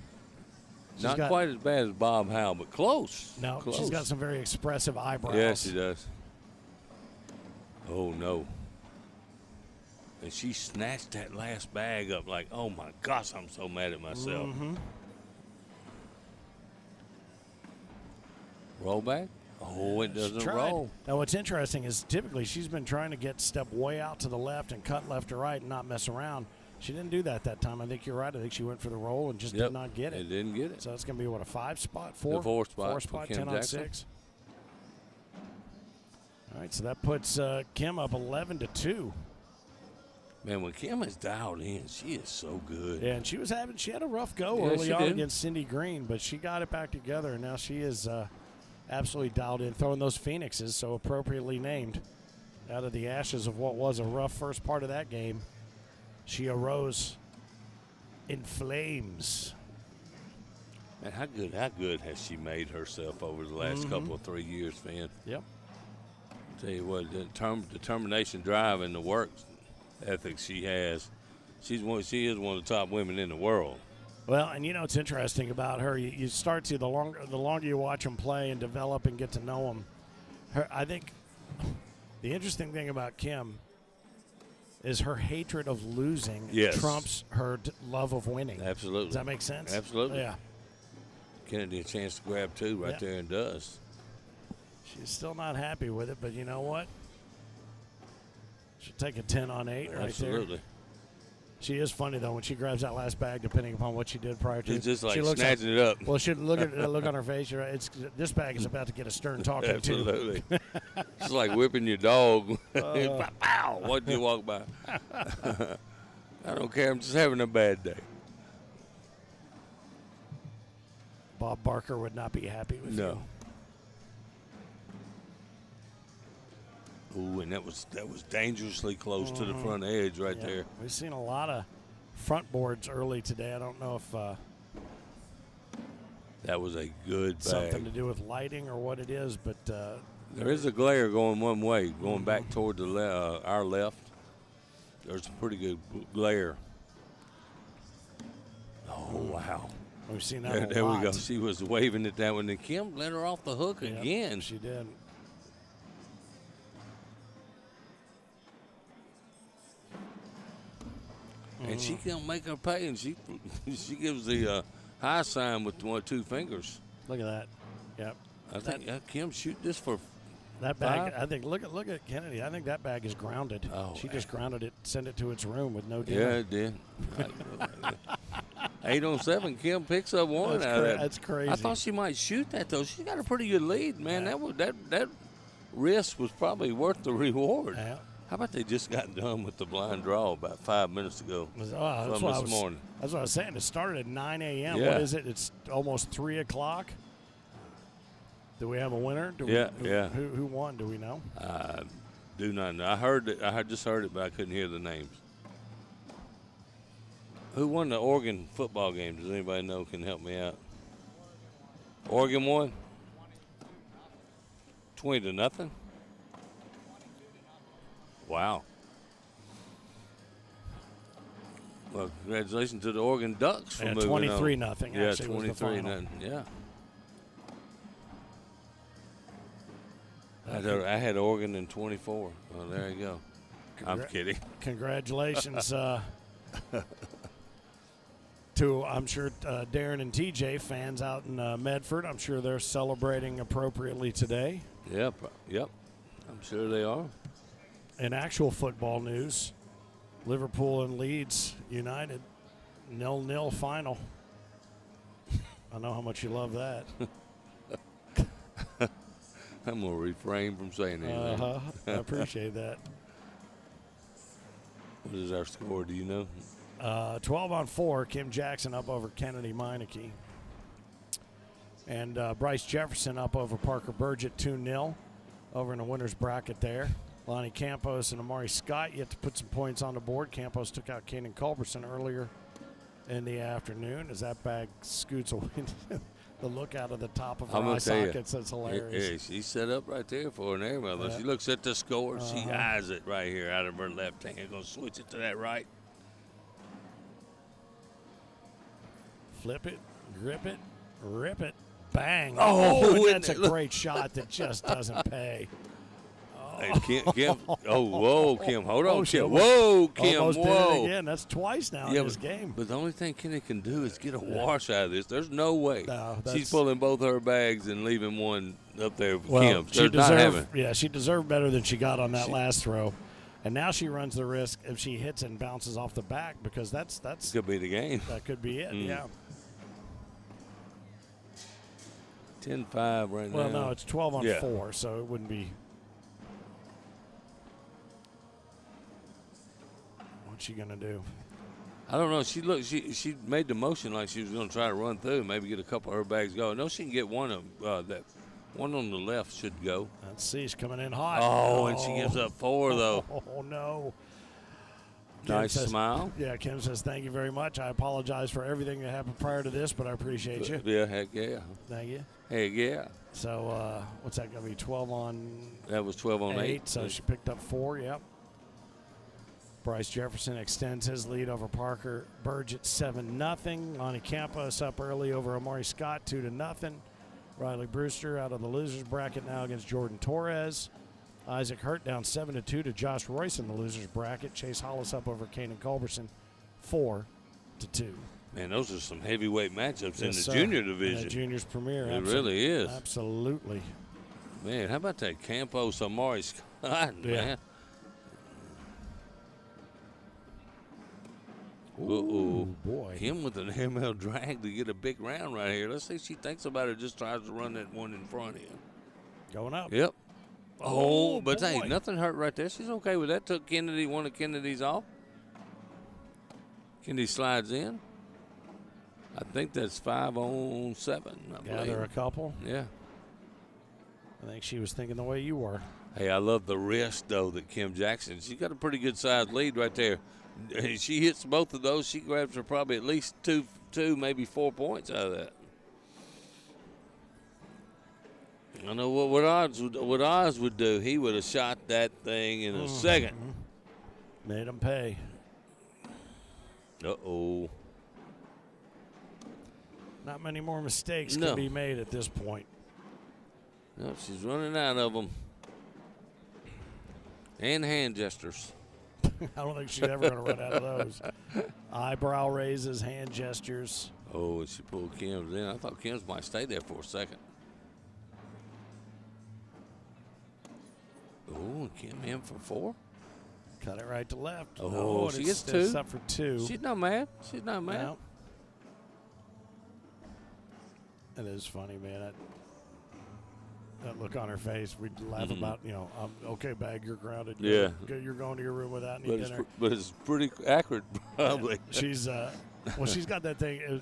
Not quite as bad as Bob Howe, but close. No, close. She's got some very expressive eyebrows. Yeah, she does. Oh, no. And she snatched that last bag up like, oh, my gosh, I'm so mad at myself. Mm-hmm. Roll back? Oh, it doesn't roll. Now, what's interesting is typically she's been trying to step way out to the left and cut left to right and not mess around. She didn't do that time. I think you're right. I think she went for the roll and just did not get it. It didn't get it. So it's going to be, what, a 5-spot? 4? The 4 spot. 4 spot, 10 on Jackson. 6. All right, so that puts Kim up 11-2. Man, when Kim is dialed in, she is so good. Yeah, and she had a rough go early on against Cindy Green, but she got it back together, and now she is absolutely dialed in, throwing those Phoenixes, so appropriately named, out of the ashes of what was a rough first part of that game. She arose in flames. Man, how good has she made herself over the last couple of 3 years, Finn? Yep. Tell you what, the determination, drive, and the work ethic she has. She is one of the top women in the world. Well, and it's interesting about her. You start to the longer you watch them play and develop and get to know them. I think the interesting thing about Kim is her hatred of losing trumps her love of winning. Absolutely. Does that make sense? Absolutely. Yeah. Kennedy a chance to grab two right there and does. She's still not happy with it, but you know what? She'll take a 10 on 8 right there. Absolutely. She is funny, though, when she grabs that last bag, depending upon what she did prior to. It's just like snatching it up. Well, she look on her face. You're right. This bag is about to get a stern talking Absolutely. It's like whipping your dog. Pow! What you walk by? I don't care. I'm just having a bad day. Bob Barker would not be happy with you. Ooh, and that was dangerously close to the front edge right there. We've seen a lot of front boards early today. I don't know if that was a good bag. Something to do with lighting or what it is, but there is a glare going one way, going back toward the our left. There's a pretty good glare. Oh wow! We've seen that. There we go. She was waving at that one, and Kim let her off the hook again. She did. And she can't make her pay, and she gives the high sign with 1 or 2 fingers. Look at that. Yep. I think Kim shoot this for that bag. 5? I think look at Kennedy. I think that bag is grounded. Oh, she just grounded it, sent it to its room with no dinner. Yeah, it did. 8 on 7. Kim picks up one out of that. That's crazy. I thought she might shoot that though. She got a pretty good lead, man. Yeah. That risk was probably worth the reward. Yeah. How about they just got done with the blind draw about 5 minutes ago? That's what I was saying. It started at 9 a.m. Yeah. What is it? It's almost 3 o'clock. Do we have a winner? Yeah. Who won? Do we know? Do not know. I just heard it, but I couldn't hear the names. Who won the Oregon football game? Does anybody know? Can help me out? Oregon won? 20-0. Wow. Well, congratulations to the Oregon Ducks for moving 23-0. Yeah, 23-0. Yeah. I had Oregon in 24. Well, there you go. I'm kidding. Congratulations to, I'm sure, Darren and TJ fans out in Medford. I'm sure they're celebrating appropriately today. Yep. I'm sure they are. In actual football news, Liverpool and Leeds United, 0-0 final. I know how much you love that. I'm going to refrain from saying anything. I appreciate that. What is our score? Do you know? 12-4, Kim Jackson up over Kennedy Meineke. And Bryce Jefferson up over Parker Burgett 2-0 over in the winner's bracket there. Lonnie Campos and Amari Scott yet to put some points on the board. Campos took out Kanan Culberson earlier in the afternoon as that bag scoots away. The look out of the top of her eye sockets, that's hilarious. Yeah, she's set up right there for an air mail. She looks at the score. She eyes it right here out of her left hand. Going to switch it to that right. Flip it, grip it, rip it, bang. Oh, that's a great shot that just doesn't pay. Hey, Kim. Oh, whoa, Kim. Hold on, Kim. Whoa, Kim. Almost whoa. did it again. That's twice now in this game. But the only thing Kenny can do is get a wash out of this. There's no way. No, she's pulling both her bags and leaving one up there for Kim. She deserved better than she got on that last throw. And now she runs the risk if she hits and bounces off the back because that's could be the game. That could be it, yeah. 10-5 right now. Well, no, it's 12-4, so it wouldn't be. What's she gonna do? I don't know. She made the motion like she was going to try to run through, maybe get a couple of her bags going. No, she can get one of that. One on the left should go. Let's see. She's coming in hot. Oh, and she gives up 4 though. Oh no. Nice smile. Yeah, Kim says, thank you very much. I apologize for everything that happened prior to this, but I appreciate you. Yeah, heck yeah. Thank you. Heck yeah. So what's that going to be, 12 on? That was 12 on 8. So she picked up 4, yep. Bryce Jefferson extends his lead over Parker Burgett 7-0. Lonnie Campos up early over Amari Scott 2-0. Riley Brewster out of the losers bracket now against Jordan Torres. Isaac Hurt down 7-2 to Josh Royce in the losers bracket. Chase Hollis up over Kanan Culberson 4-2. Man, those are some heavyweight matchups in the junior division. The juniors premier. It really is. Absolutely. Man, how about that Campos Amari Scott, man? Ooh, boy. Him with an airmail drag to get a big round right here. Let's see if she thinks about it, just tries to run that one in front of him. Going up. Yep. Oh, but hey, nothing hurt right there. She's okay with that. Took one of Kennedy's off. Kennedy slides in. I think that's 5 on 7. Gather a couple. Yeah. I think she was thinking the way you were. Hey, I love the risk, though, that Kim Jackson. She's got a pretty good sized lead right there. She hits both of those. She grabs her probably at least two, maybe 4 points out of that. I know what Oz would do. He would have shot that thing in a second. Made him pay. Uh-oh. Not many more mistakes can be made at this point. No, she's running out of them. And hand gestures. I don't think she's ever going to run out of those. Eyebrow raises, hand gestures. Oh, and she pulled Kim's in. I thought Kim's might stay there for a second. Oh, and Kim in for 4. Cut it right to left. Oh, she gets 2. It's up for 2. She's not mad. She's not mad. No. It is funny, man. That look on her face, we'd laugh about, okay, bag, you're grounded. Yeah. You're going to your room without any dinner. But it's pretty accurate, probably. Yeah. She's got that thing.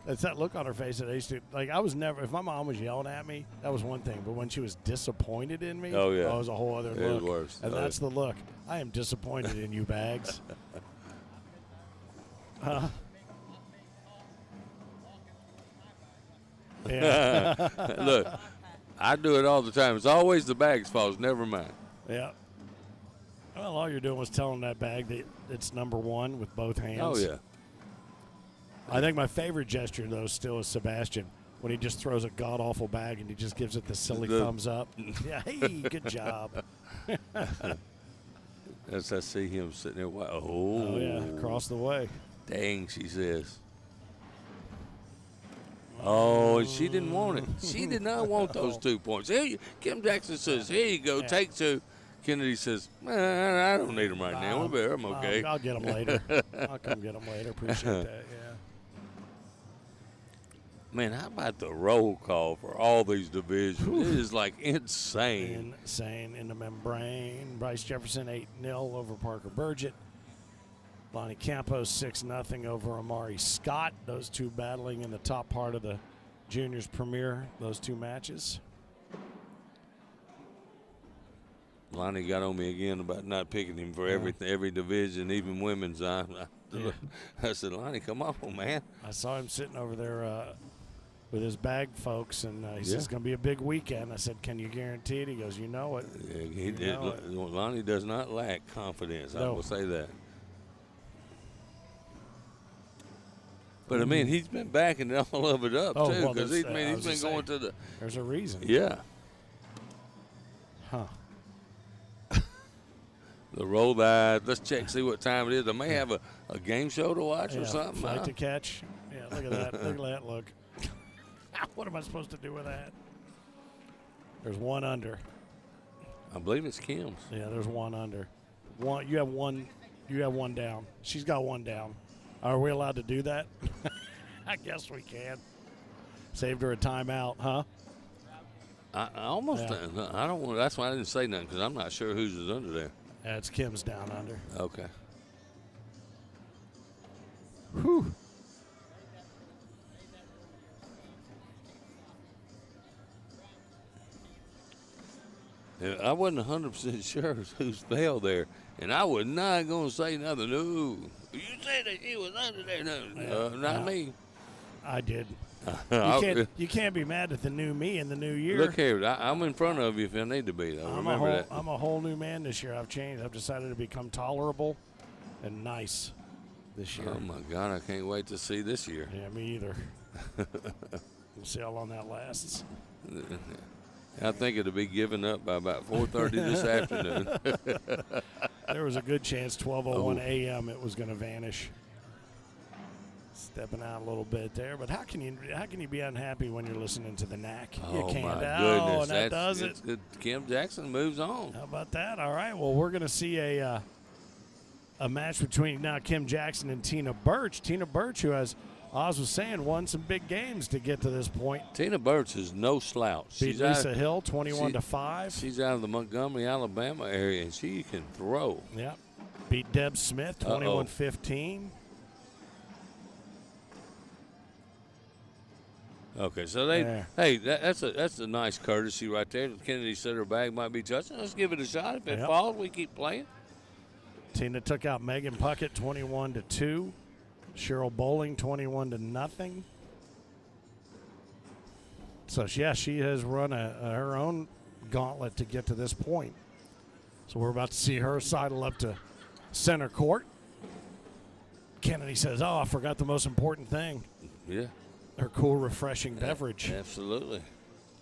It's that look on her face that I used to, I was never, if my mom was yelling at me, that was one thing. But when she was disappointed in me, it was a whole other look. It was worse. And that's the look. I am disappointed in you, Bags. Look, I do it all the time. It's always the bag's fault. Never mind. Yeah. Well, all you're doing was telling that bag that it's number one with both hands. Oh, yeah. I think my favorite gesture, though, still is Sebastian when he just throws a god-awful bag and he just gives it the silly thumbs up. Yeah, hey, good job. As I see him sitting there. Oh, yeah, across the way. Dang, she says. Oh, and she didn't want it. She did not want those 2 points. Kim Jackson says, here you go, take 2. Kennedy says, I don't need them right now. I'm okay. I'll get them later. I'll come get them later. Appreciate that, yeah. Man, how about the roll call for all these divisions? Whew. It is like insane. Insane in the membrane. Bryce Jefferson 8-0 over Parker Burgett. Lonnie Campos 6-0 over Amari Scott. Those two battling in the top part of the Juniors Premier, those two matches. Lonnie got on me again about not picking him for every division, even women's. I said, Lonnie, come on, man. I saw him sitting over there with his bag folks, and he says it's going to be a big weekend. I said, can you guarantee it? He goes, you know it. Yeah, Lonnie does not lack confidence. No. I will say that. But, I mean, he's been backing all of it up, too, because he's been going to the – there's a reason. Yeah. Huh. The roll dive. Let's check, see what time it is. I may have a game show to watch or something. Flight to catch. Yeah, look at that. Look at that look. What am I supposed to do with that? There's one under. I believe it's Kim's. Yeah, there's one under. You have one down. She's got one down. Are we allowed to do that? I guess we can. Saved her a timeout, huh? I almost. Yeah. I don't want. That's why I didn't say nothing, because I'm not sure whose is under there. Yeah, it's Kim's down under. Okay. Whew. I wasn't 100% sure who's fell there, and I was not going to say nothing. No, you said that she was under there. No, not me. I did. You can't be mad at the new me in the new year. Look here, I'm in front of you if I need to be, though. Remember that. I'm a whole new man this year. I've changed. I've decided to become tolerable and nice this year. Oh, my God, I can't wait to see this year. Yeah, me either. We'll see how long that lasts. I think it'll be given up by about 4:30 this afternoon. There was a good chance 12:01 a.m. it was going to vanish. Stepping out a little bit there, but how can you be unhappy when you're listening to the knack? You can't. My goodness, and that does it. Good. Kim Jackson moves on. How about that? All right. Well, we're going to see a match between now Kim Jackson and Tina Birch. Tina Birch, who, as Oz was saying, won some big games to get to this point. Tina Birch is no slouch. Beat Lisa Hill 21-5. She's out of the Montgomery, Alabama area, and she can throw. Yep. Beat Deb Smith 21-15. Okay, so that's a nice courtesy right there. Kennedy said her bag might be touching. Let's give it a shot. If it falls, we keep playing. Tina took out Megan Puckett 21-2. Cheryl Bowling 21-0. So she has run her own gauntlet to get to this point. So we're about to see her sidle up to center court. Kennedy says, I forgot the most important thing. Yeah. Her cool, refreshing beverage. Absolutely.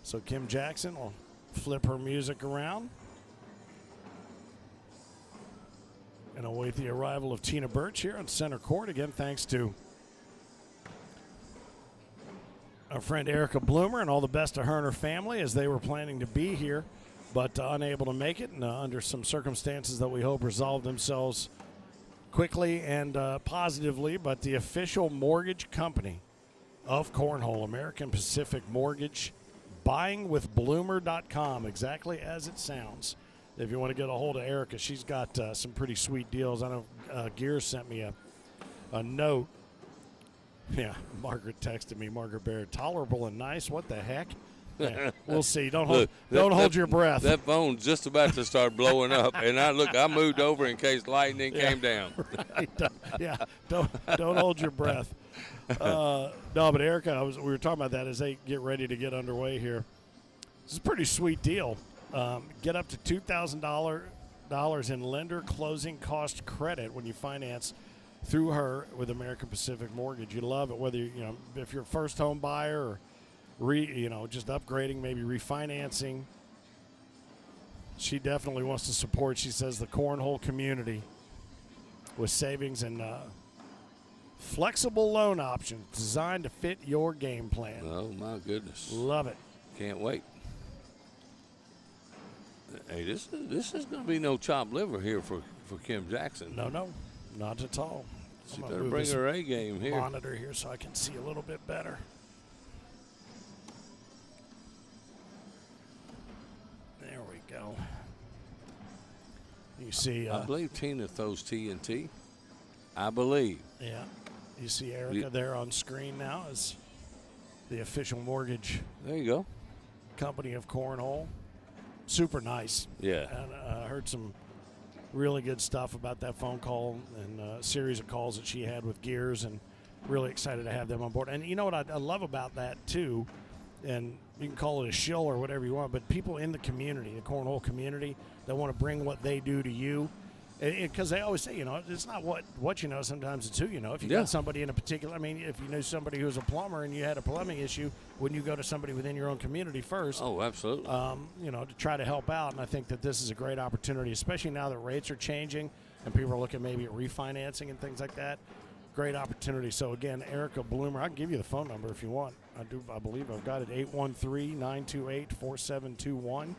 So Kim Jackson will flip her music around and await the arrival of Tina Birch here on center court. Again, thanks to our friend Erica Bloomer, and all the best to her and her family, as they were planning to be here but unable to make it, and under some circumstances that we hope resolve themselves quickly and positively. But the official mortgage company of Cornhole, American Pacific Mortgage, buyingwithbloomer.com, exactly as it sounds. If you want to get a hold of Erica, she's got some pretty sweet deals. I know Gears sent me a note. Yeah, Margaret texted me, Margaret Baird, tolerable and nice. What the heck? Yeah, we'll see. Don't hold your breath. That phone's just about to start blowing up, and I moved over in case lightning came down. Right. Don't hold your breath. No, but Erica, we were talking about that as they get ready to get underway here. This is a pretty sweet deal. Get up to $2,000 in lender closing cost credit when you finance through her with American Pacific Mortgage. You love it, whether if you're a first home buyer or just upgrading, maybe refinancing. She definitely wants to support, she says, the Cornhole community with savings and flexible loan options designed to fit your game plan. Oh my goodness. Love it. Can't wait. Hey, this is going to be no chopped liver here for Kim Jackson. No, not at all. She better bring her A game here. Monitor here so I can see a little bit better. There we go. You see, I believe Tina throws TNT. I believe. Yeah. You see Erica there on screen now as the official mortgage. There you go. Company of Cornhole. Super nice. Yeah. And I heard some really good stuff about that phone call and a series of calls that she had with Gears, and really excited to have them on board. And you know what I love about that too, and you can call it a shill or whatever you want, but people in the community, the Cornhole community, that want to bring what they do to you. Because they always say, it's not what you know, sometimes it's who you know. If you got somebody in a particular, if you knew somebody who's a plumber and you had a plumbing issue, wouldn't you go to somebody within your own community first? Oh, absolutely. To try to help out. And I think that this is a great opportunity, especially now that rates are changing and people are looking maybe at refinancing and things like that. Great opportunity. So, again, Erica Bloomer, I can give you the phone number if you want. I believe I've got it, 813-928-4721.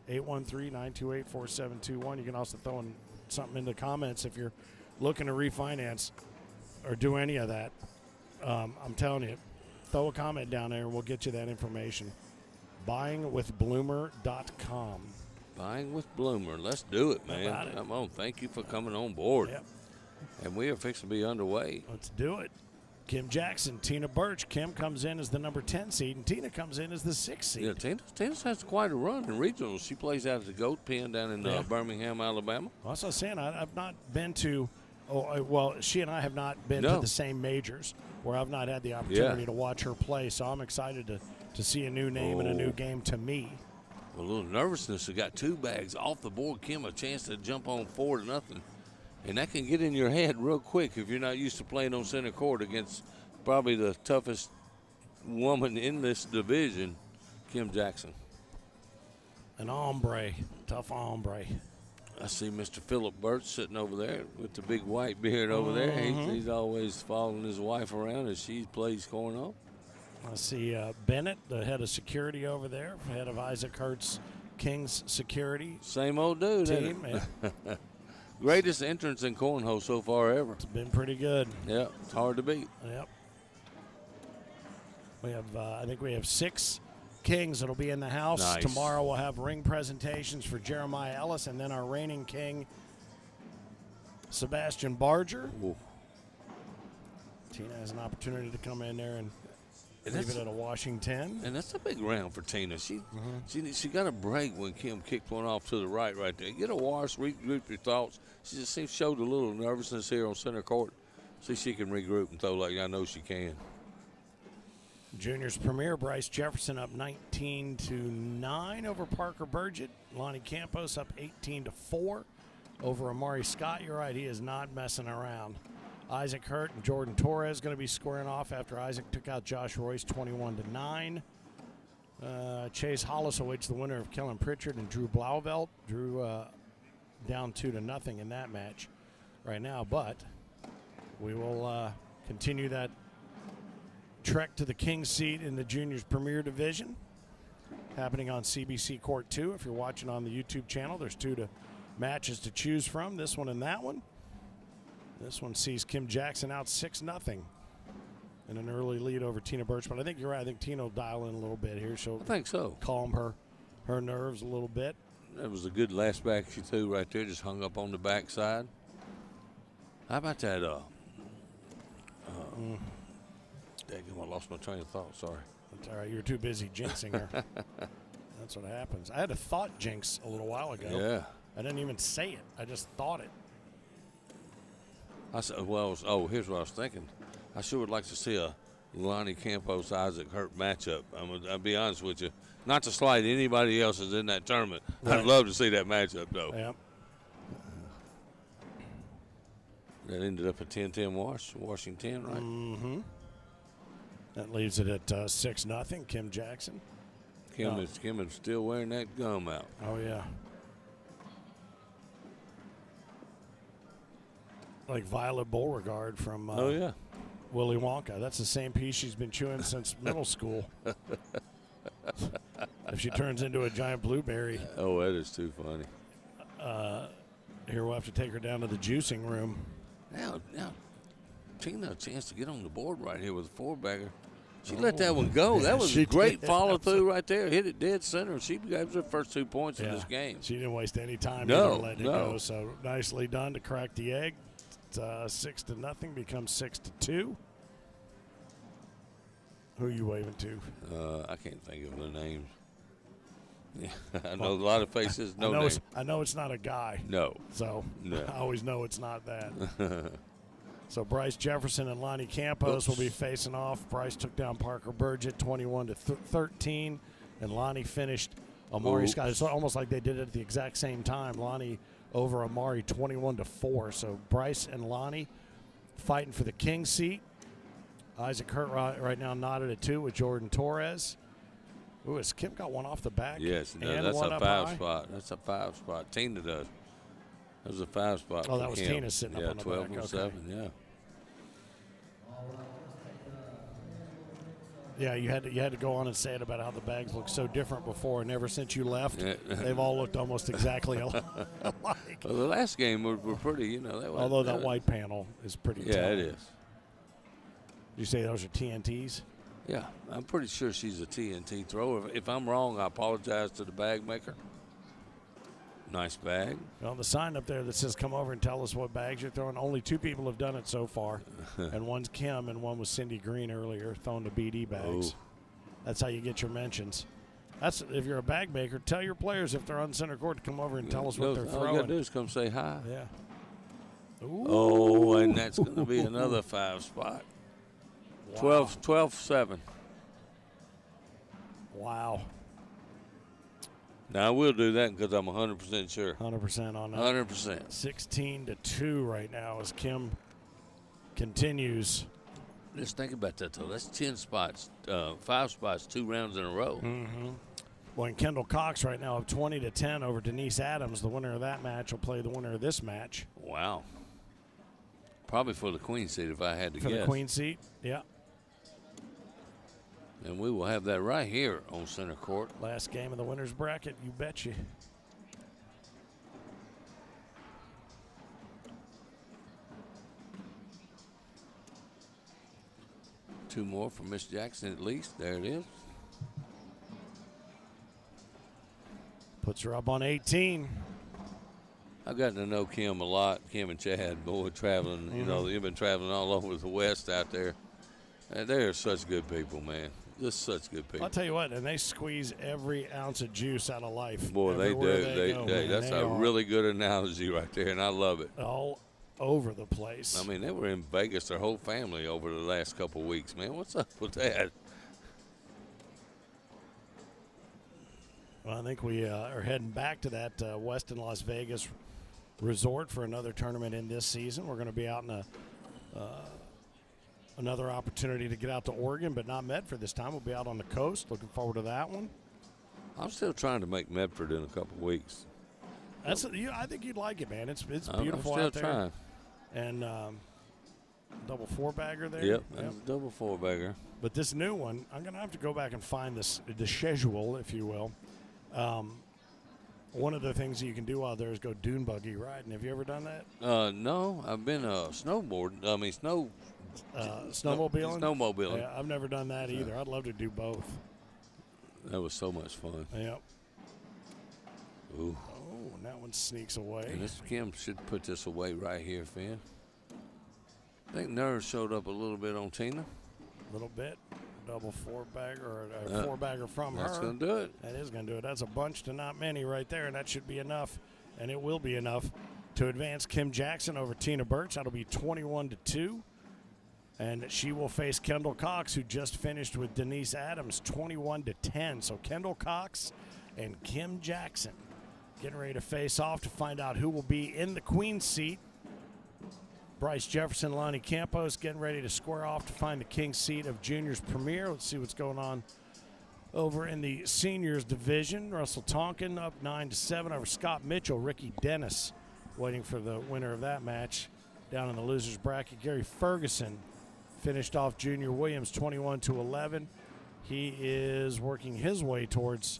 813-928-4721. You can also throw in something in the comments if you're looking to refinance or do any of that. I'm telling you, throw a comment down there and we'll get you that information. Buyingwithbloomer.com. Buying with Bloomer. Let's do it, man. Come on. Thank you for coming on board. Yep. And we are fixing to be underway. Let's do it. Kim Jackson, Tina Birch. Kim comes in as the number 10 seed, and Tina comes in as the 6th seed. Yeah, Tina's has quite a run in regionals. She plays out at the Goat Pen down in Birmingham, Alabama. Well, that's what I was saying. I've not been to she and I have not been to the same majors where I've not had the opportunity to watch her play, so I'm excited to see a new name and a new game to me. A little nervousness. They got 2 bags off the board. Kim, a chance to jump on 4-0. And that can get in your head real quick if you're not used to playing on center court against probably the toughest woman in this division, Kim Jackson. An hombre, tough hombre. I see Mr. Philip Birch sitting over there with the big white beard over there. He's always following his wife around as she plays cornhole. I see Bennett, the head of security over there, head of Isaac Hurt's Kings Security. Same old dude, team. Greatest entrance in cornhole so far ever. It's been pretty good. Yeah, it's hard to beat. Yep. We have, I think we have 6 Kings that'll be in the house. Nice. Tomorrow we'll have ring presentations for Jeremiah Ellis, and then our reigning King, Sebastian Barger. Ooh. Tina has an opportunity to come in there and leave it at a Washington. And that's a big round for Tina. She got a break when Kim kicked one off to the right there. Get a wash, regroup your thoughts. She just showed a little nervousness here on center court. See if she can regroup and throw like I know she can. Juniors premier, Bryce Jefferson up 19-9 over Parker Burgett. Lonnie Campos up 18-4 over Amari Scott. You're right, he is not messing around. Isaac Hurt and Jordan Torres going to be squaring off after Isaac took out Josh Royce 21-9. Chase Hollis awaits the winner of Kellen Pritchard and Drew Blauvelt. Drew down 2-0 in that match right now, but we will continue that trek to the King's seat in the Juniors Premier Division, happening on CBC Court 2. If you're watching on the YouTube channel, there's 2 matches to choose from, this one and that one. This one sees Kim Jackson out 6-0 in an early lead over Tina Birch. But I think you're right. I think Tina will dial in a little bit here. I think so. Calm her nerves a little bit. That was a good last back she threw right there. Just hung up on the backside. How about that? I lost my train of thought. Sorry. That's all right. You're too busy jinxing her. That's what happens. I had a thought jinx a little while ago. Yeah. I didn't even say it. I just thought it. I said, here's what I was thinking. I sure would like to see a Lonnie Campos Isaac Hurt matchup. I'll be honest with you. Not to slight anybody else that's in that tournament. Right. I'd love to see that matchup, though. Yep. That ended up a 10-10 wash, Washington, right? Mm-hmm. That leaves it at 6-0. Kim Jackson. Kim is still wearing that gum out. Oh, yeah. Like Violet Beauregard from Willy Wonka. That's the same piece she's been chewing since middle school. If she turns into a giant blueberry. Oh, that is too funny. Here we'll have to take her down to the juicing room. Now, Tina a chance to get on the board right here with a four-bagger. She let that one go. That was a great follow-through right there. Hit it dead center. She got her first 2 points in this game. She didn't waste any time letting it go. So nicely done to crack the egg. It's 6-0 becomes 6-2. Who are you waving to? I can't think of the names. Yeah, I know a lot of faces. I know it's not a guy. No. So I always know it's not that. So Bryce Jefferson and Lonnie Campos will be facing off. Bryce took down Parker Burgett 21-13, and Lonnie finished Amari Scott. It's almost like they did it at the exact same time. Lonnie over Amari 21-4. So Bryce and Lonnie fighting for the king seat. Isaac Hurt right now knotted at 2 with Jordan Torres. Ooh, has Kim got one off the back? Yes, that's a 5 spot. That's a 5 spot. Tina does. That was a 5 spot. Oh, that was Tina sitting up on the 12 back. and 7, yeah. Yeah, you had to go on and say it about how the bags look so different before, and ever since you left, they've all looked almost exactly alike. Well, the last game were pretty, Although that white panel is pretty tough. Yeah, it is. Did you say those are TNTs? Yeah, I'm pretty sure she's a TNT thrower. If I'm wrong, I apologize to the bag maker. Nice bag. Well, the sign up there that says come over and tell us what bags you're throwing, only 2 people have done it so far. And one's Kim and one was Cindy Green earlier throwing the BD bags. Ooh. That's how you get your mentions. That's if you're a bag maker, tell your players if they're on center court to come over and tell us what they're throwing. All you got to do is come say hi. Yeah. Ooh. Oh, and that's going to be another 5 spot. Wow. 12-7. Wow. Now, I will do that because I'm 100% sure. 100% on that. 100%. 16-2 right now as Kim continues. Let's think about that, though. That's 10 spots, 5 spots, 2 rounds in a row. Mm-hmm. Well, and Kendall Cox right now up 20-10 over Denise Adams. The winner of that match will play the winner of this match. Wow. Probably for the queen seat if I had to guess. For the queen seat, yeah. And we will have that right here on center court. Last game of the winner's bracket, you betcha. Two more for Miss Jackson at least. There it is. Puts her up on 18. I've gotten to know Kim a lot. Kim and Chad, boy, traveling. Mm-hmm. They've been traveling all over the West out there. And they are such good people, man. Just such good people. I'll tell you what, and they squeeze every ounce of juice out of life. Boy, they do. That's a really good analogy right there, and I love it. All over the place. I mean, they were in Vegas, their whole family, over the last couple of weeks, man. What's up with that? Well, I think we are heading back to that Westin Las Vegas resort for another tournament in this season. We're going to be out in another opportunity to get out to Oregon, but not Medford this time. We'll be out on the coast. Looking forward to that one. I'm still trying to make Medford in a couple of weeks. I think you'd like it, man. It's beautiful I'm still out there. Trying. And double 4-bagger there. Yep. Double 4-bagger. But this new one, I'm going to have to go back and find the schedule, if you will. One of the things that you can do out there is go dune buggy riding. Have you ever done that? No, I've been snowmobiling. Snowmobiling. Yeah, I've never done that either. I'd love to do both. That was so much fun. Yep. Ooh. Oh, and that one sneaks away. And this Kim should put this away right here, Finn. I think nerves showed up a little bit on Tina. A little bit. Double 4-bagger or a 4-bagger from her. That's going to do it. That is going to do it. That's a bunch to not many right there, and that should be enough, and it will be enough to advance Kim Jackson over Tina Birch. That'll be 21-2. And she will face Kendall Cox, who just finished with Denise Adams, 21-10. So Kendall Cox and Kim Jackson getting ready to face off to find out who will be in the Queen's seat. Bryce Jefferson, Lonnie Campos getting ready to square off to find the King's seat of Juniors Premier. Let's see what's going on over in the Seniors division. Russell Tonkin up 9-7 over Scott Mitchell. Ricky Dennis waiting for the winner of that match down in the losers bracket. Gary Ferguson finished off Junior Williams 21-11. He is working his way towards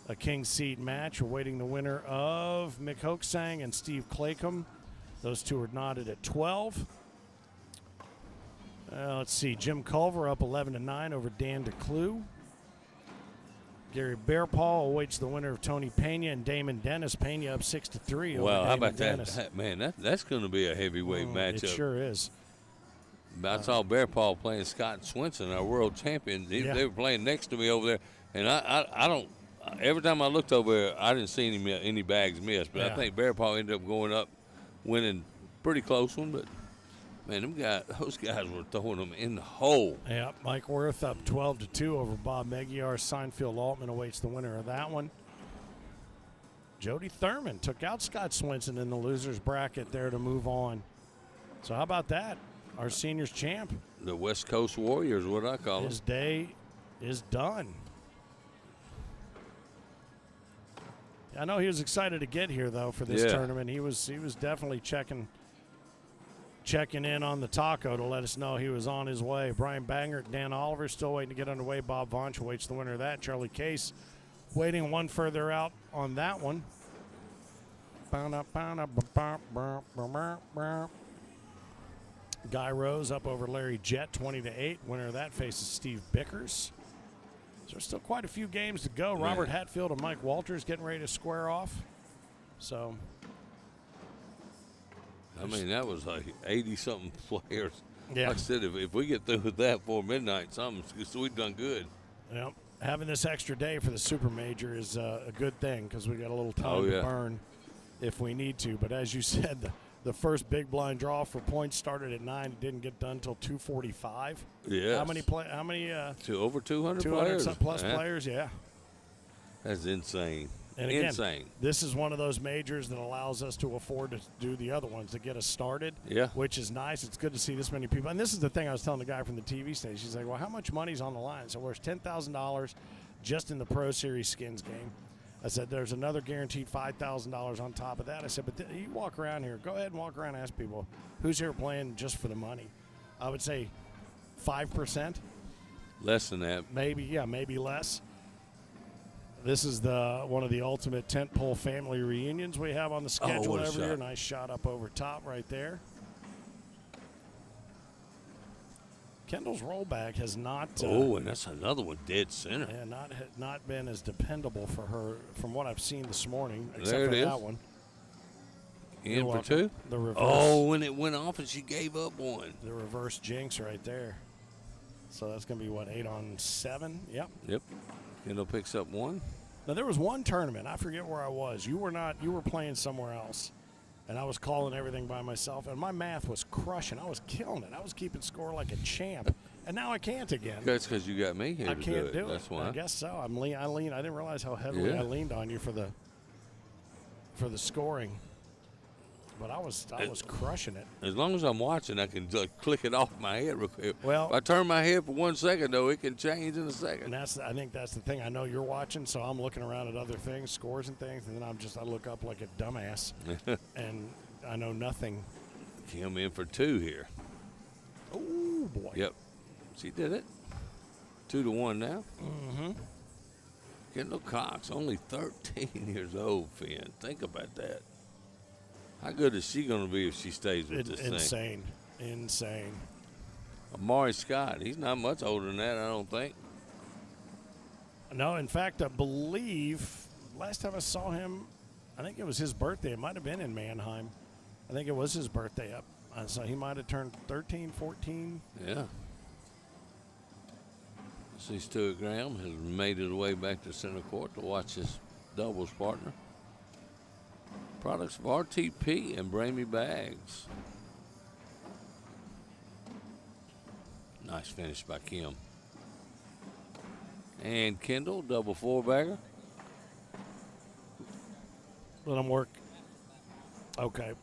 a King's seat match, awaiting the winner of Mick Hoaxang and Steve Claycomb. Those two are knotted at 12. Let's see, Jim Culver up 11-9 over Dan DeClue. Gary Bearpaw awaits the winner of Tony Pena and Damon Dennis. Pena up 6-3 over Well, how Damon about Dennis. that? Man, that's going to be a heavyweight matchup. It sure is. I saw Bearpaw playing Scott Swenson, our world champion. They were playing next to me over there, and I don't. Every time I looked over there, I didn't see any bags missed. But I think Bearpaw ended up going up, winning pretty close one. But man, those guys were throwing them in the hole. Yeah, Mike Worth up 12-2 over Bob Magyar. Seinfeld Altman awaits the winner of that one. Jody Thurman took out Scott Swenson in the losers bracket there to move on. So how about that? Our seniors champ. The West Coast Warriors, what I call His day is done. I know he was excited to get here though for this tournament. He was definitely checking in on the taco to let us know he was on his way. Brian Bangert, Dan Oliver still waiting to get underway. Bob Vonch waits the winner of that. Charlie Case waiting one further out on that one. Guy Rose up over Larry Jett, 20-8. Winner of that faces Steve Bickers. So there's still quite a few games to go. Robert Hatfield and Mike Walters getting ready to square off. So, I mean, that was like 80-something players. Yeah. Like I said, if we get through with that before midnight, we've done good. Yep. Having this extra day for the Super Major is a good thing because we got a little time to burn if we need to. But as you said, the first big blind draw for points started at 9. It didn't get done until 2:45. Yeah. How many? Over 200 players. Plus man. Players. Yeah. That's insane. And again, this is one of those majors that allows us to afford to do the other ones to get us started. Yeah. Which is nice. It's good to see this many people. And this is the thing I was telling the guy from the TV station. He's like, "Well, how much money's on the line?" So where's $10,000 just in the Pro Series skins game? I said, there's another guaranteed $5,000 on top of that. I said, but you walk around here. Go ahead and walk around and ask people, who's here playing just for the money? I would say 5%. Less than that. Maybe less. This is one of the ultimate tentpole family reunions we have on the schedule every year. Nice shot up over top right there. Kendall's rollback has not. And that's another one dead center. Yeah, not been as dependable for her from what I've seen this morning, except there for it is. that one. In for two. The reverse. Oh, when it went off and she gave up one. The reverse jinx right there. So that's going to be what, 8 on 7? Yep. Kendall picks up one. Now there was one tournament. I forget where I was. You were not. You were playing somewhere else. And I was calling everything by myself, and my math was crushing. I was killing it. I was keeping score like a champ, and now I can't again. That's because you got me here. I can't do it. That's why. I guess so. I lean. I didn't realize how heavily I leaned on you for the scoring. But I was crushing it. As long as I'm watching, I can click it off my head real quick. Well, if I turn my head for 1 second, though, it can change in a second. And I think that's the thing. I know you're watching, so I'm looking around at other things, scores and things, and then I look up like a dumbass, and I know nothing. Kim in for 2 here. Oh boy. Yep. She did it. 2-1 now. Mm-hmm. Kendall Cox, only 13 years old, Finn. Think about that. How good is she going to be if she stays with this thing? Insane. Amari Scott, he's not much older than that, I don't think. No, in fact, I believe last time I saw him, I think it was his birthday. It might have been in Mannheim. I think it was his birthday up. So he might have turned 13, 14. Yeah. See, Stuart Graham has made his way back to center court to watch his doubles partner. Products of RTP and Bramey Bags. Nice finish by Kim. And Kendall, double four-bagger. Let them work. Okay.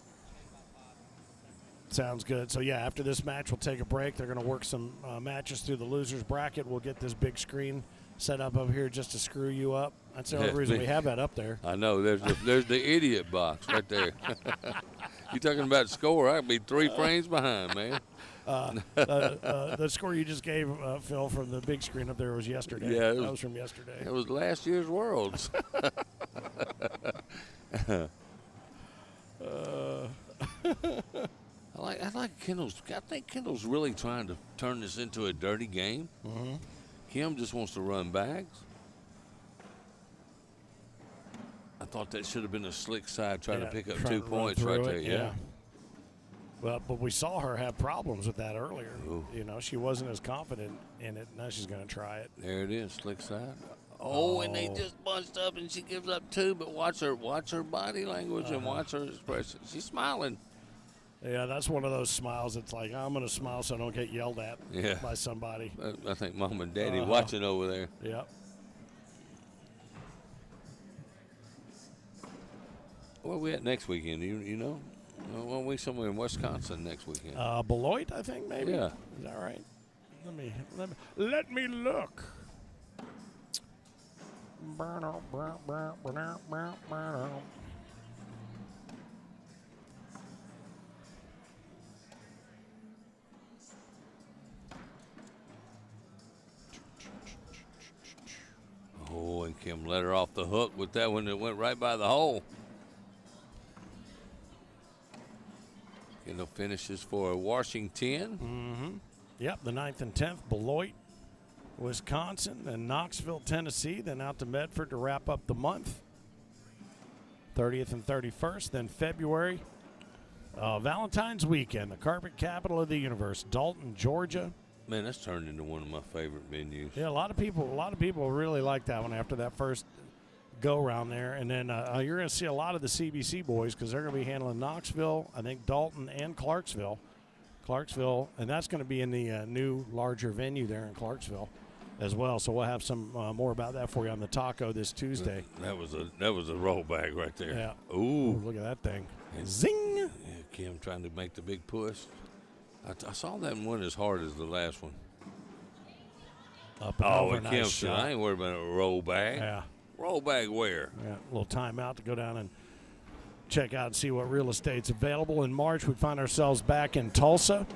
Sounds good. So, yeah, after this match, we'll take a break. They're going to work some matches through the loser's bracket. We'll get this big screen set up over here just to screw you up. That's the only reason we have that up there. I know. There's the idiot box right there. You talking about score? I'd be 3 frames behind, man. The score you just gave, Phil, from the big screen up there was yesterday. Yeah, that was from yesterday. It was last year's Worlds. I like Kendall's. I think Kendall's really trying to turn this into a dirty game. Mm-hmm. Kim just wants to run bags. I thought that should have been a slick side trying to pick up 2 points right there. Yeah. Well, but we saw her have problems with that earlier. Ooh. You know, she wasn't as confident in it. Now she's going to try it. There it is, slick side. Oh, and they just bunched up, and she gives up 2. But watch her body language and watch her expression. She's smiling. Yeah, that's one of those smiles. It's like, I'm going to smile so I don't get yelled at by somebody. I think Mom and Daddy watching over there. Yep. Where are we at next weekend? You know? Well, we somewhere in Wisconsin next weekend. Beloit, I think, maybe. Yeah. Is that right? Let me look. Oh, and Kim let her off the hook with that one that went right by the hole. Kendall finishes for Washington. Mm-hmm. Yep, the 9th and 10th, Beloit, Wisconsin, and Knoxville, Tennessee, then out to Medford to wrap up the month. 30th and 31st, then February. Valentine's weekend, the carpet capital of the universe, Dalton, Georgia. Man, that's turned into one of my favorite venues. Yeah, a lot of people really like that one after that first go-round there. And then you're going to see a lot of the CBC boys because they're going to be handling Knoxville, I think Dalton, and Clarksville. And that's going to be in the new, larger venue there in Clarksville as well. So we'll have some more about that for you on the taco this Tuesday. That was a roll bag right there. Yeah. Ooh, look at that thing. And zing! Yeah, Kim trying to make the big push. I saw that one as hard as the last one. Up and over, and nice Kim shot. said, I ain't worried about a roll bag. Yeah. Roll bag where? Yeah, a little timeout to go down and check out and see what real estate's available. In March, we find ourselves back in Tulsa.